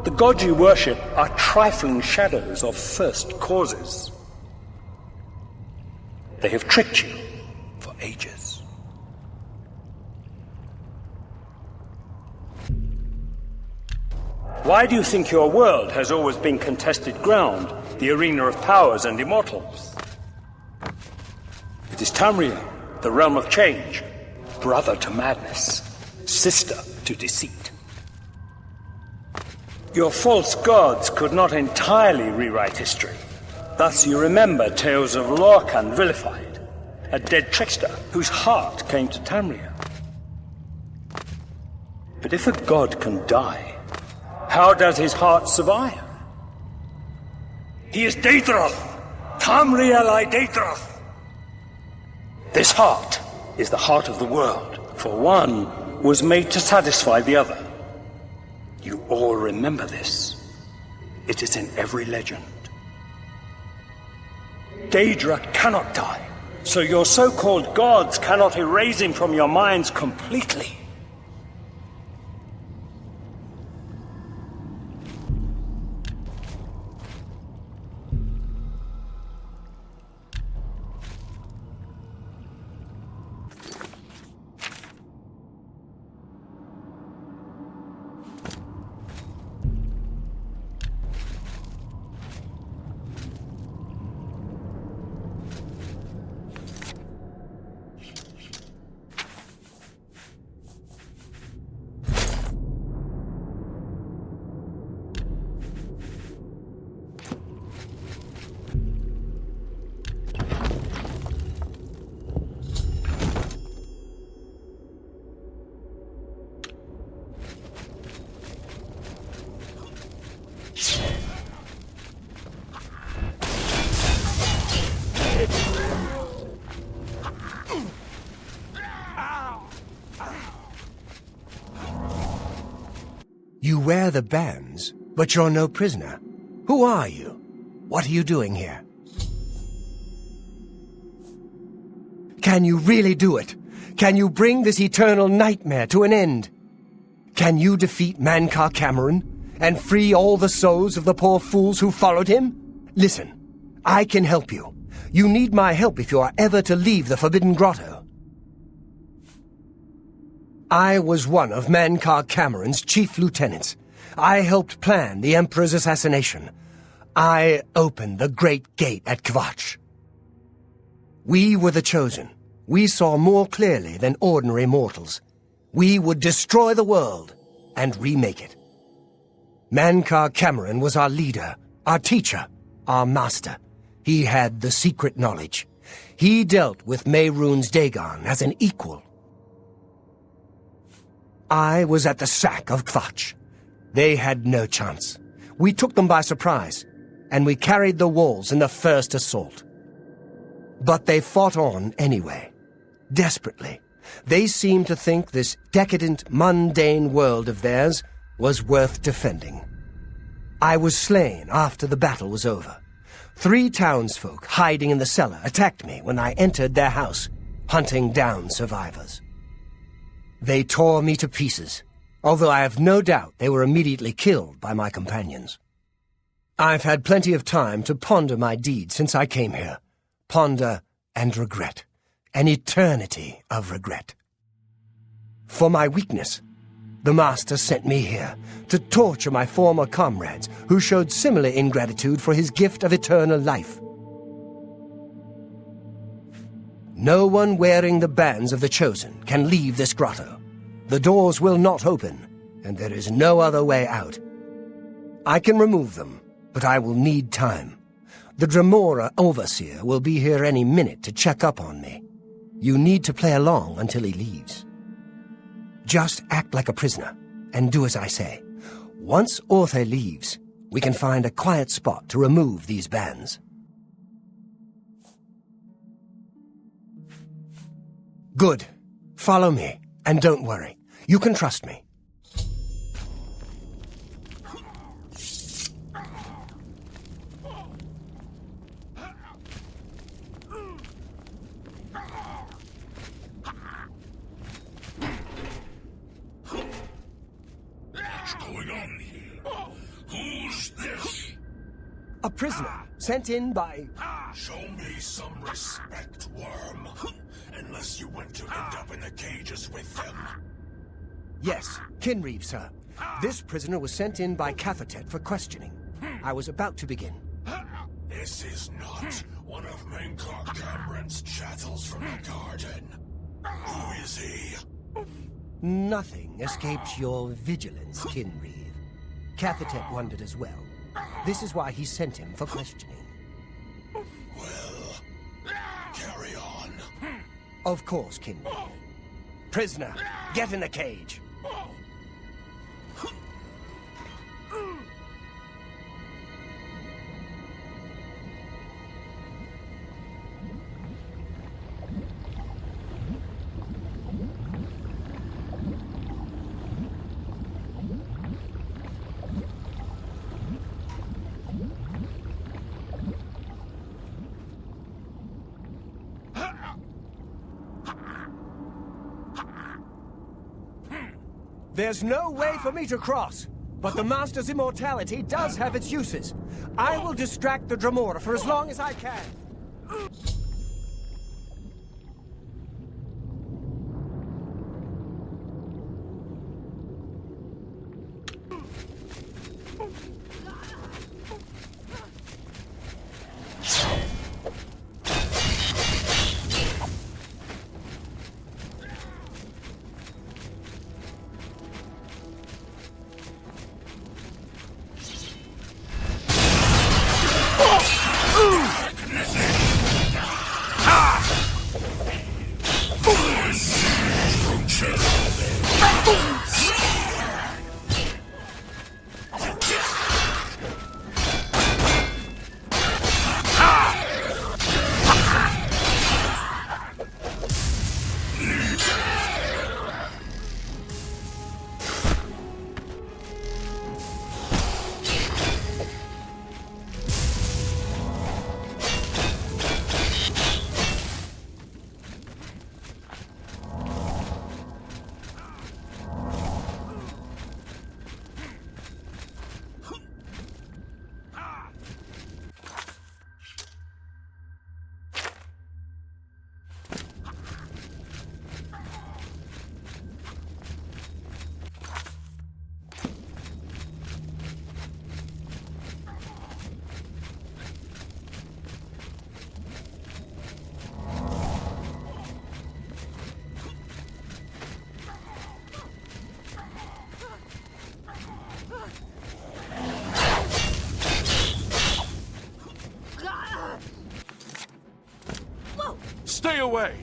The gods you worship are trifling shadows of first causes. They have tricked you for ages. Why do you think your world has always been contested ground, the arena of powers and immortals? It is Tamriel, the realm of change, brother to madness, sister to deceit. Your false gods could not entirely rewrite history. Thus you remember tales of Lorcan vilified, a dead trickster whose heart came to Tamriel. But if a god can die, how does his heart survive? He is Daedroth, Tamriel I Daedroth. This heart is the heart of the world, for one was made to satisfy the other. You all remember this. It is in every legend. Daedra cannot die, so your so-called gods cannot erase him from your minds completely. You wear the bands, but you're no prisoner. Who are you? What are you doing here? Can you really do it? Can you bring this eternal nightmare to an end? Can you defeat Mankar Cameron and free all the souls of the poor fools who followed him? Listen, I can help you. You need my help if you are ever to leave the Forbidden Grotto. I was one of Mankar Cameron's chief lieutenants. I helped plan the Emperor's assassination. I opened the Great Gate at Kvatch. We were the chosen. We saw more clearly than ordinary mortals. We would destroy the world and remake it. Mankar Cameron was our leader, our teacher, our master. He had the secret knowledge. He dealt with Mehrunes Dagon as an equal. I was at the sack of Kvatch. They had no chance. We took them by surprise, and we carried the walls in the first assault. But they fought on anyway, desperately. They seemed to think this decadent, mundane world of theirs was worth defending. I was slain after the battle was over. 3 townsfolk hiding in the cellar attacked me when I entered their house, hunting down survivors. They tore me to pieces, although I have no doubt they were immediately killed by my companions. I've had plenty of time to ponder my deed since I came here. Ponder and regret. An eternity of regret. For my weakness, the Master sent me here to torture my former comrades who showed similar ingratitude for his gift of eternal life. No one wearing the bands of the Chosen can leave this grotto. The doors will not open, and there is no other way out. I can remove them, but I will need time. The Dremora Overseer will be here any minute to check up on me. You need to play along until he leaves. Just act like a prisoner, and do as I say. Once Orthe leaves, we can find a quiet spot to remove these bands. Good. Follow me, and don't worry. You can trust me. What's going on here? Who's this? A prisoner, sent in by... Show me some respect, worm. Unless you want to end up in the cages with them. Yes, Kinreeve, sir. This prisoner was sent in by Cathatet for questioning. I was about to begin. This is not one of Mankar Cameron's chattels from the garden. Who is he? Nothing escapes your vigilance, Kinreeve. Cathatet wondered as well. This is why he sent him for questioning. Well, carry on. Of course, Kinreeve. Prisoner, get in the cage. There's no way for me to cross, but the Master's immortality does have its uses. I will distract the Dremora for as long as I can. Stay away!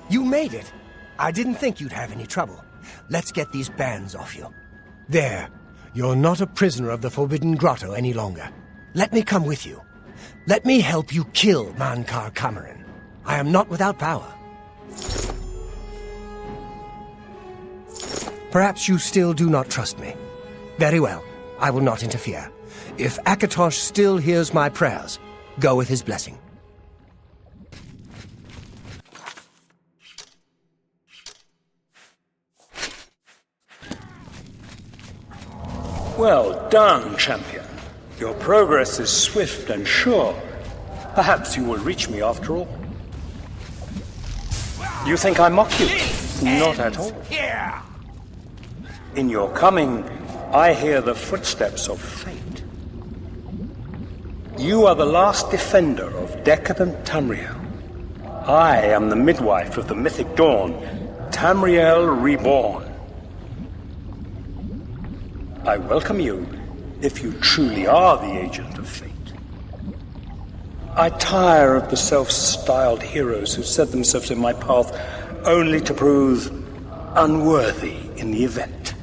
You made it. I didn't think you'd have any trouble. Let's get these bands off you. There. You're not a prisoner of the Forbidden Grotto any longer. Let me come with you. Let me help you kill Mankar Cameron. I am not without power. Perhaps you still do not trust me. Very well. I will not interfere. If Akatosh still hears my prayers, go with his blessing. Well done, champion. Your progress is swift and sure. Perhaps you will reach me after all. You think I mock you? Not at all. In your coming, I hear the footsteps of fate. You are the last defender of decadent Tamriel. I am the midwife of the mythic dawn, Tamriel reborn. I welcome you, if you truly are the agent of fate. I tire of the self-styled heroes who set themselves in my path only to prove unworthy in the event.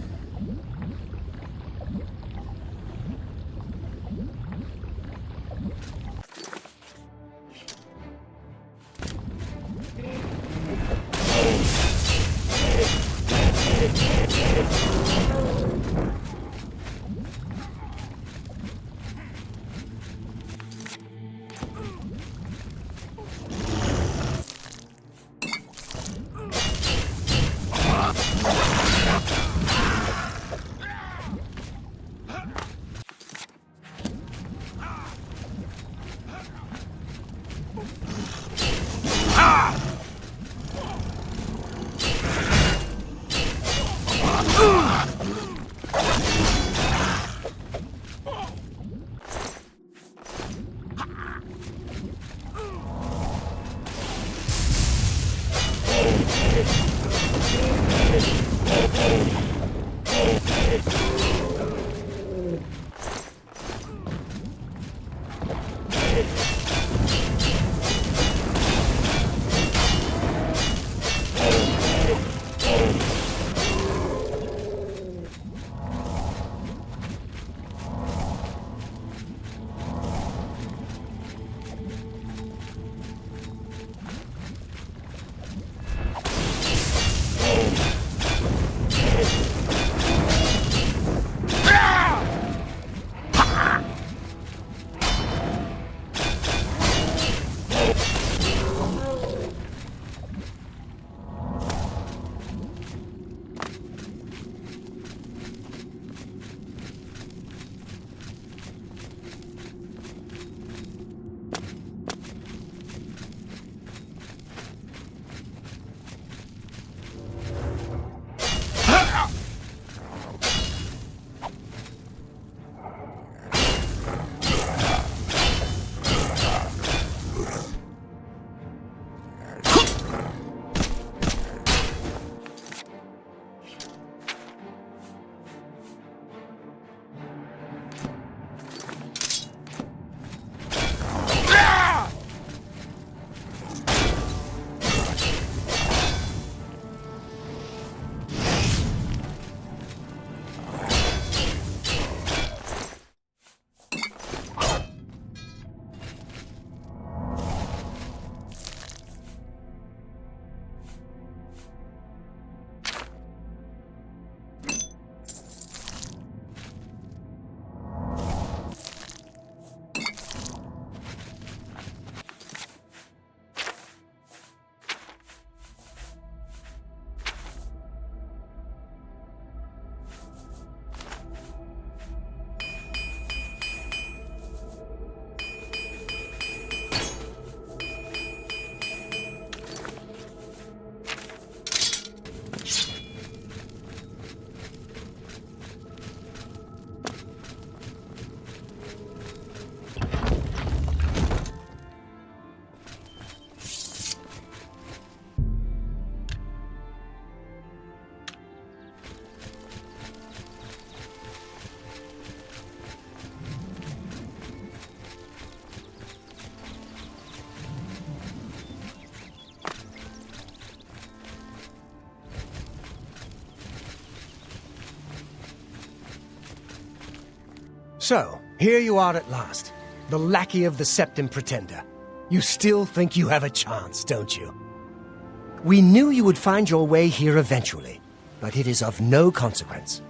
So, here you are at last, the lackey of the Septim Pretender. You still think you have a chance, don't you? We knew you would find your way here eventually, but it is of no consequence.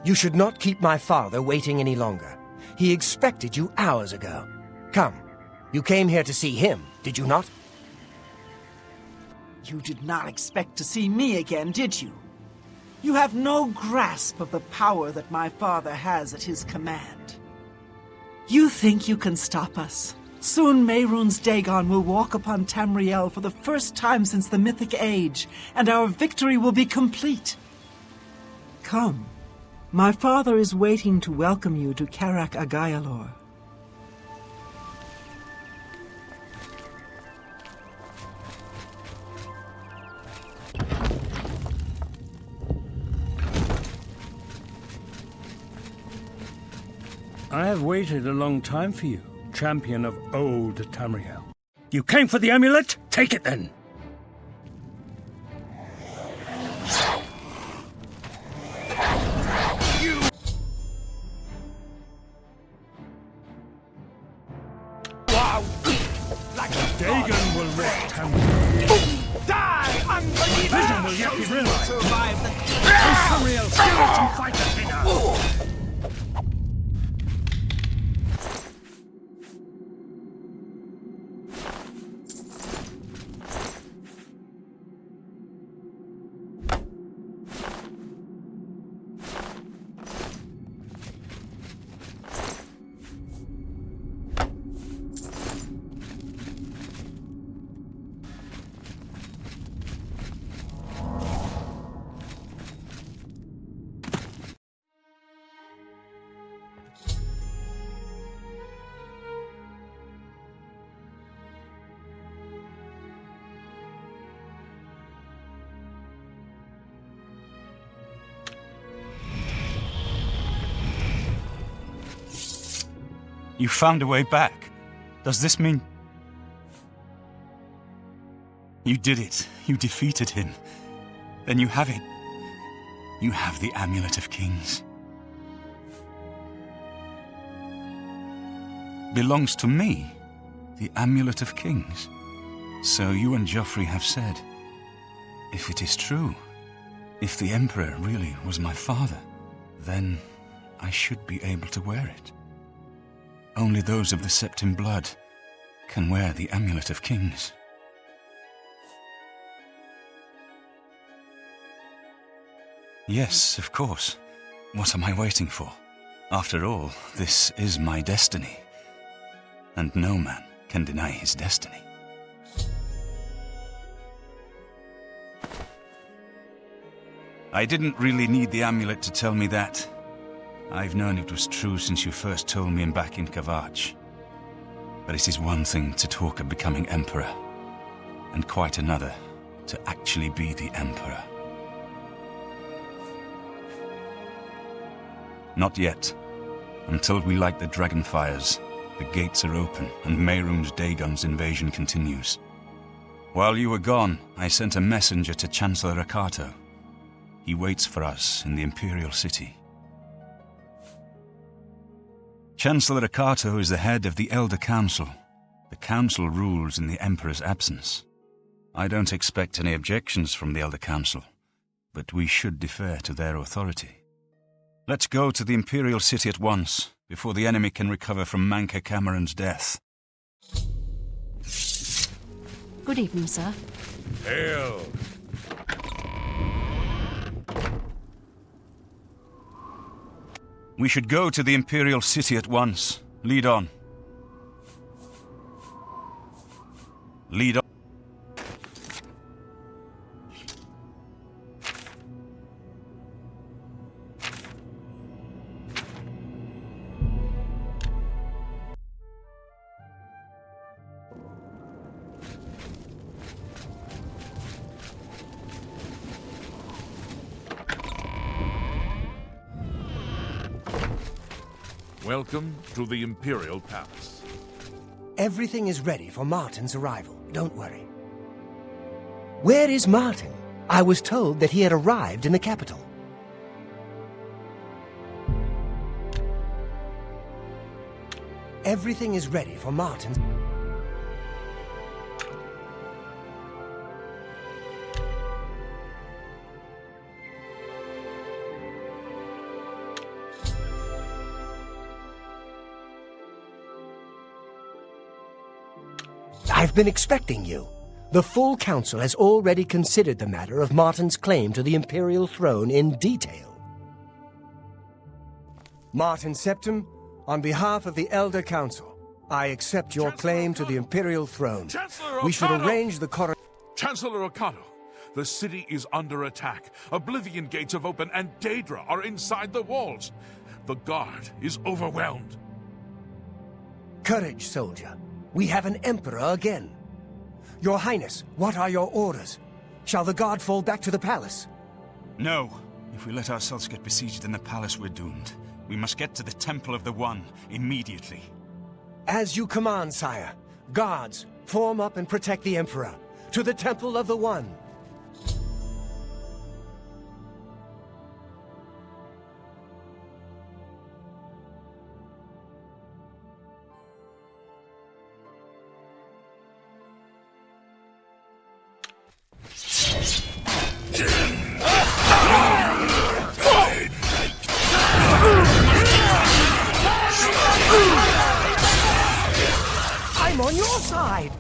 You should not keep my father waiting any longer. He expected you hours ago. Come, you came here to see him, did you not? You did not expect to see me again, did you? You have no grasp of the power that my father has at his command. You think you can stop us? Soon Mehrunes Dagon will walk upon Tamriel for the first time since the Mythic Age, and our victory will be complete. Come, my father is waiting to welcome you to Karak Agayalor. I have waited a long time for you, champion of old Tamriel. You came for the amulet? Take it then! Dagon will wreck Tamriel. Die, unbeliever! Vision will yet be realized. Survive the Tamriel, skeleton fighter dinner! You found a way back. Does this mean... You did it. You defeated him. Then you have it. You have the Amulet of Kings. Belongs to me, the Amulet of Kings. So you and Joffrey have said, if it is true, if the Emperor really was my father, then I should be able to wear it. Only those of the Septim blood can wear the Amulet of Kings. Yes, of course. What am I waiting for? After all, this is my destiny. And no man can deny his destiny. I didn't really need the amulet to tell me that. I've known it was true since you first told me back in Kavach. But it is one thing to talk of becoming Emperor, and quite another to actually be the Emperor. Not yet. Until we light the dragon fires, the gates are open and Mehrunes Dagon's invasion continues. While you were gone, I sent a messenger to Chancellor Akato. He waits for us in the Imperial City. Chancellor Akato is the head of the Elder Council. The Council rules in the Emperor's absence. I don't expect any objections from the Elder Council, but we should defer to their authority. Let's go to the Imperial City at once, before the enemy can recover from Manca Cameron's death. Good evening, sir. Hail! We should go to the Imperial City at once. Lead on. Lead on. Welcome to the Imperial Palace. Everything is ready for Martin's arrival, don't worry. Where is Martin? I was told that he had arrived in the capital. Everything is ready for Martin's... I've been expecting you. The full council has already considered the matter of Martin's claim to the imperial throne in detail. Martin Septim, on behalf of the Elder Council, I accept your claim to the imperial throne. We should arrange the Chancellor Ocado, the city is under attack. Oblivion gates have opened and Daedra are inside the walls. The guard is overwhelmed. Courage, soldier. We have an emperor again. Your Highness, what are your orders? Shall the guard fall back to the palace? No. If we let ourselves get besieged in the palace, we're doomed. We must get to the Temple of the One immediately. As you command, sire. Guards, form up and protect the emperor. To the Temple of the One. I'm on your side!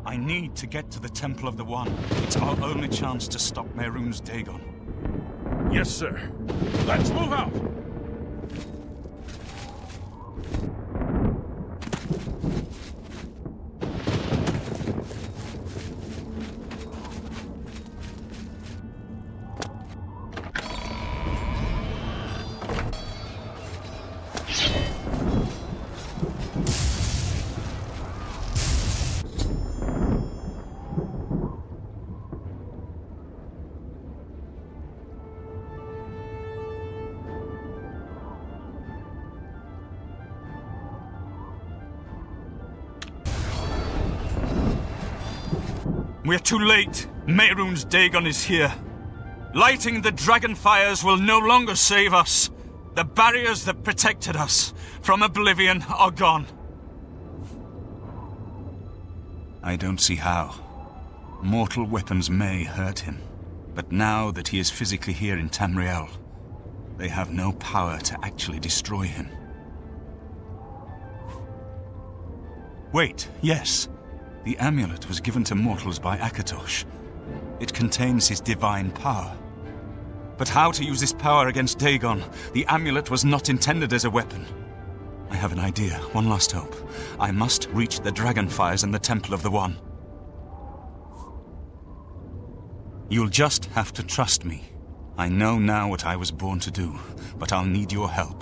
I need to get to the Temple of the One. It's our only chance to stop Mehrunes Dagon. Yes, sir. Let's move out! We're too late. Mehrunes Dagon is here. Lighting the dragon fires will no longer save us. The barriers that protected us from Oblivion are gone. I don't see how. Mortal weapons may hurt him, but now that he is physically here in Tamriel, they have no power to actually destroy him. Wait, yes. The amulet was given to mortals by Akatosh. It contains his divine power. But how to use this power against Dagon? The amulet was not intended as a weapon. I have an idea, one last hope. I must reach the dragonfires and the Temple of the One. You'll just have to trust me. I know now what I was born to do, but I'll need your help.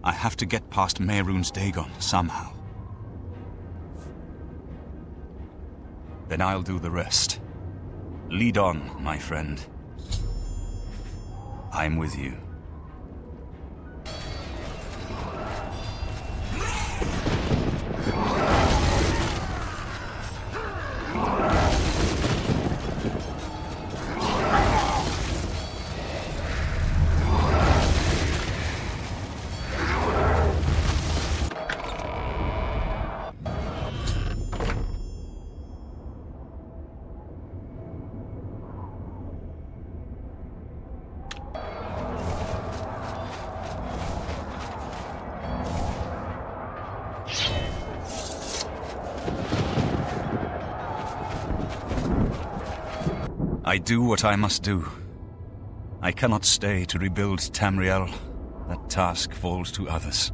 I have to get past Mehrunes Dagon somehow. Then I'll do the rest. Lead on, my friend. I'm with you. I do what I must do. I cannot stay to rebuild Tamriel. That task falls to others.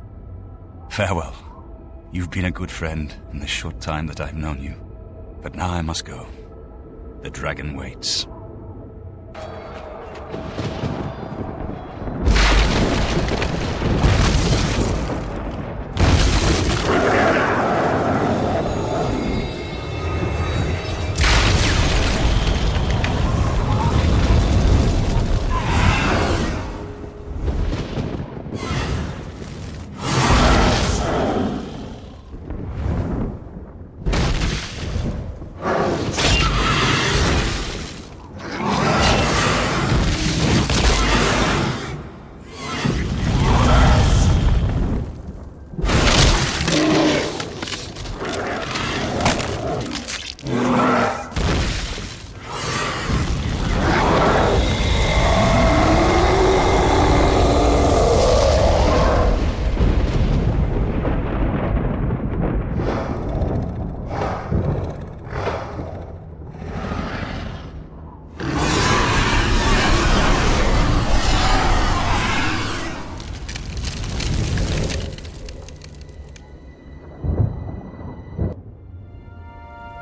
Farewell. You've been a good friend in the short time that I've known you. But now I must go. The dragon waits.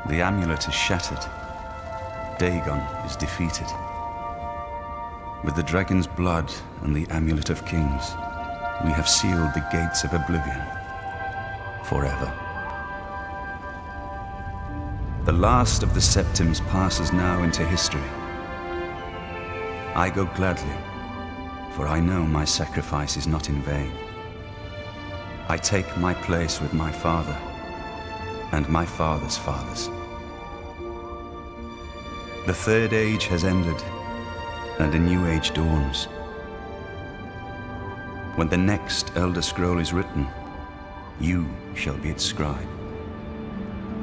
The amulet is shattered. Dagon is defeated. With the dragon's blood and the amulet of kings, we have sealed the gates of Oblivion forever. The last of the Septims passes now into history. I go gladly, for I know my sacrifice is not in vain. I take my place with my father and my father's fathers. The Third Age has ended, and a new age dawns. When the next Elder Scroll is written, you shall be its scribe.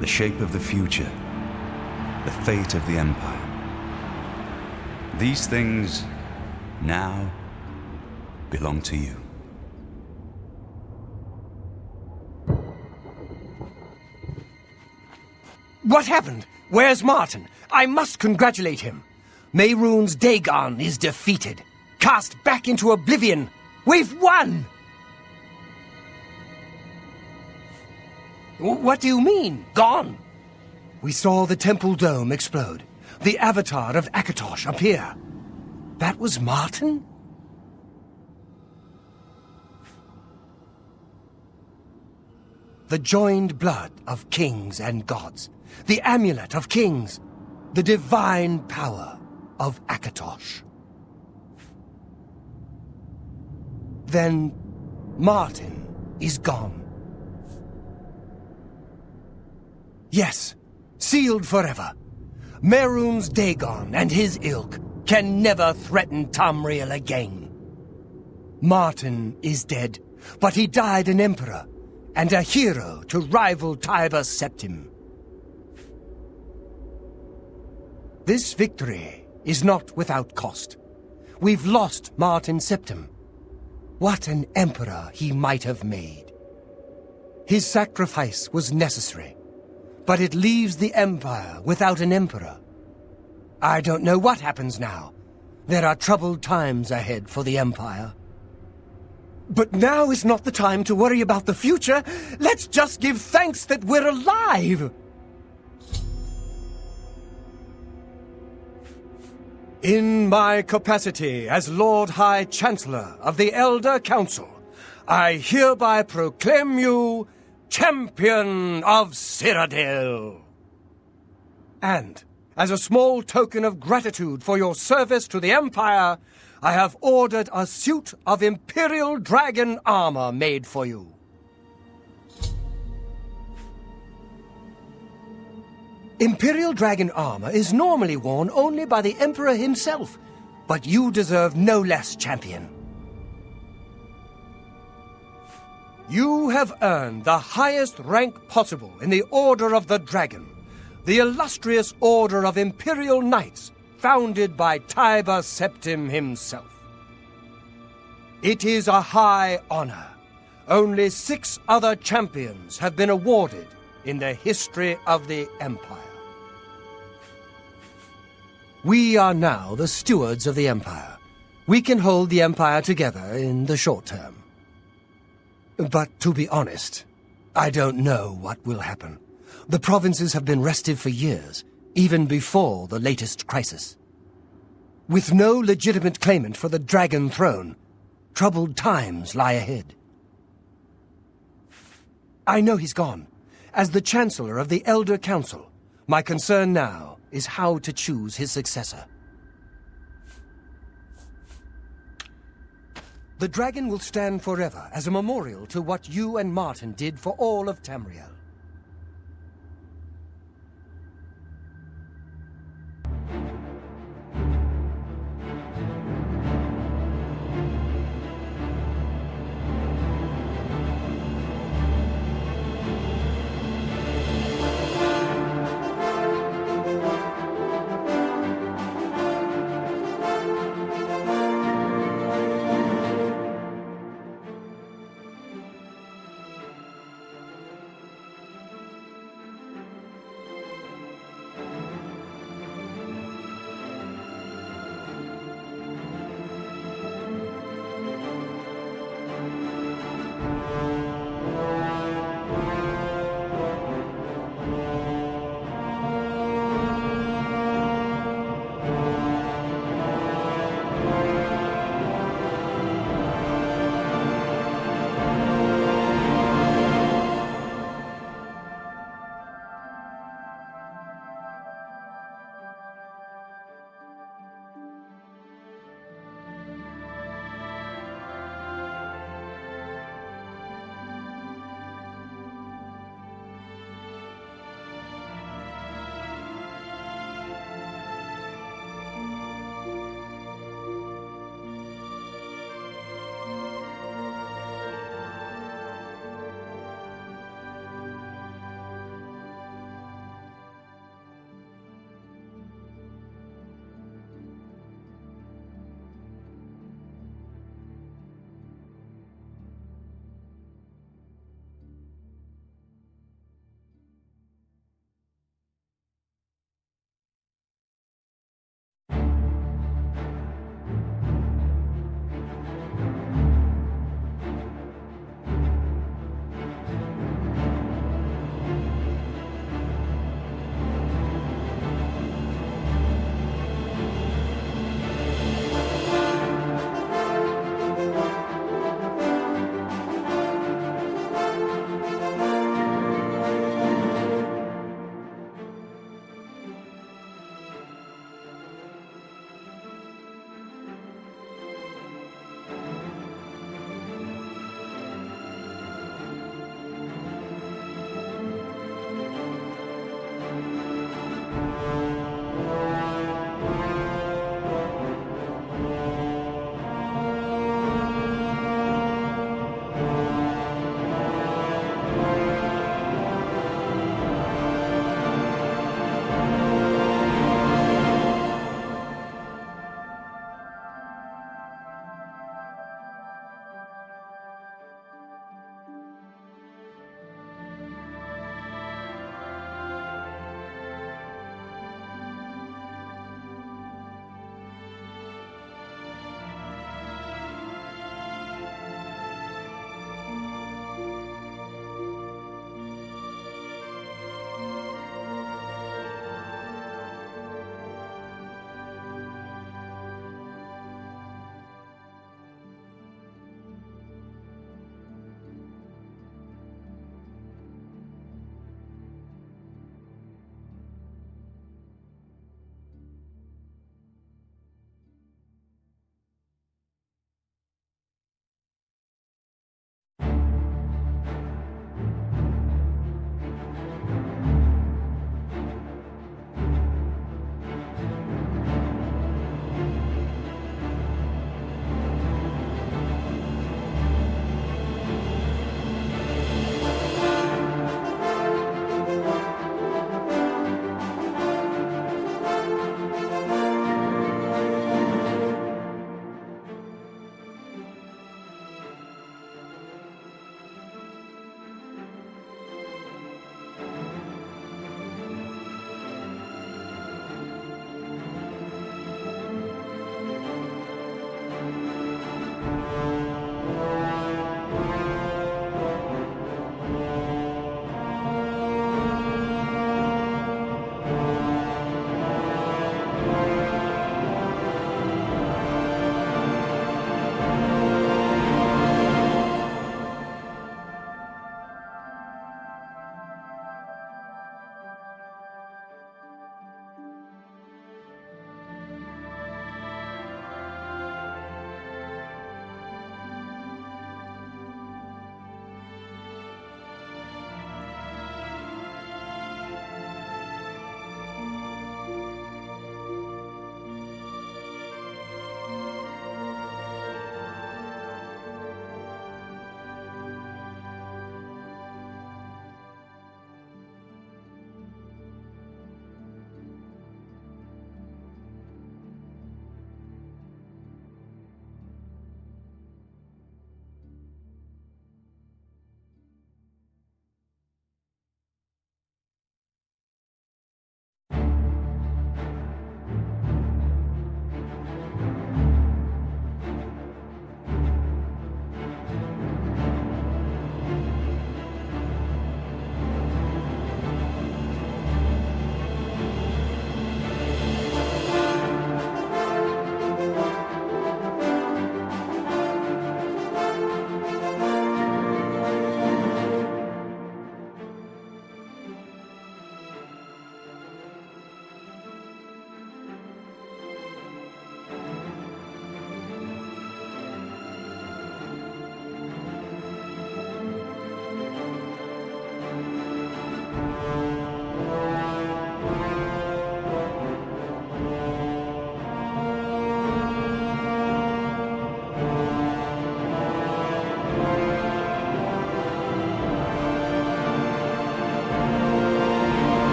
The shape of the future, the fate of the Empire. These things now belong to you. What happened? Where's Martin? I must congratulate him. Mehrunes Dagon is defeated. Cast back into Oblivion. We've won! What do you mean, gone? We saw the temple dome explode. The avatar of Akatosh appear. That was Martin? The joined blood of kings and gods. The amulet of kings. The divine power of Akatosh. Then Martin is gone. Yes, sealed forever. Mehrunes Dagon and his ilk can never threaten Tamriel again. Martin is dead, but he died an emperor and a hero to rival Tiber Septim. This victory is not without cost. We've lost Martin Septim. What an emperor he might have made. His sacrifice was necessary, but it leaves the Empire without an emperor. I don't know what happens now. There are troubled times ahead for the Empire. But now is not the time to worry about the future. Let's just give thanks that we're alive! In my capacity as Lord High Chancellor of the Elder Council, I hereby proclaim you Champion of Cyrodiil. And, as a small token of gratitude for your service to the Empire, I have ordered a suit of Imperial Dragon armor made for you. Imperial Dragon armor is normally worn only by the Emperor himself, but you deserve no less, champion. You have earned the highest rank possible in the Order of the Dragon, the illustrious Order of Imperial Knights, founded by Tiber Septim himself. It is a high honor. Only 6 other champions have been awarded in the history of the Empire. We are now the stewards of the Empire. We can hold the Empire together in the short term. But to be honest, I don't know what will happen. The provinces have been restive for years, even before the latest crisis. With no legitimate claimant for the Dragon Throne, troubled times lie ahead. I know he's gone. As the Chancellor of the Elder Council, my concern now is how to choose his successor. The dragon will stand forever as a memorial to what you and Martin did for all of Tamriel.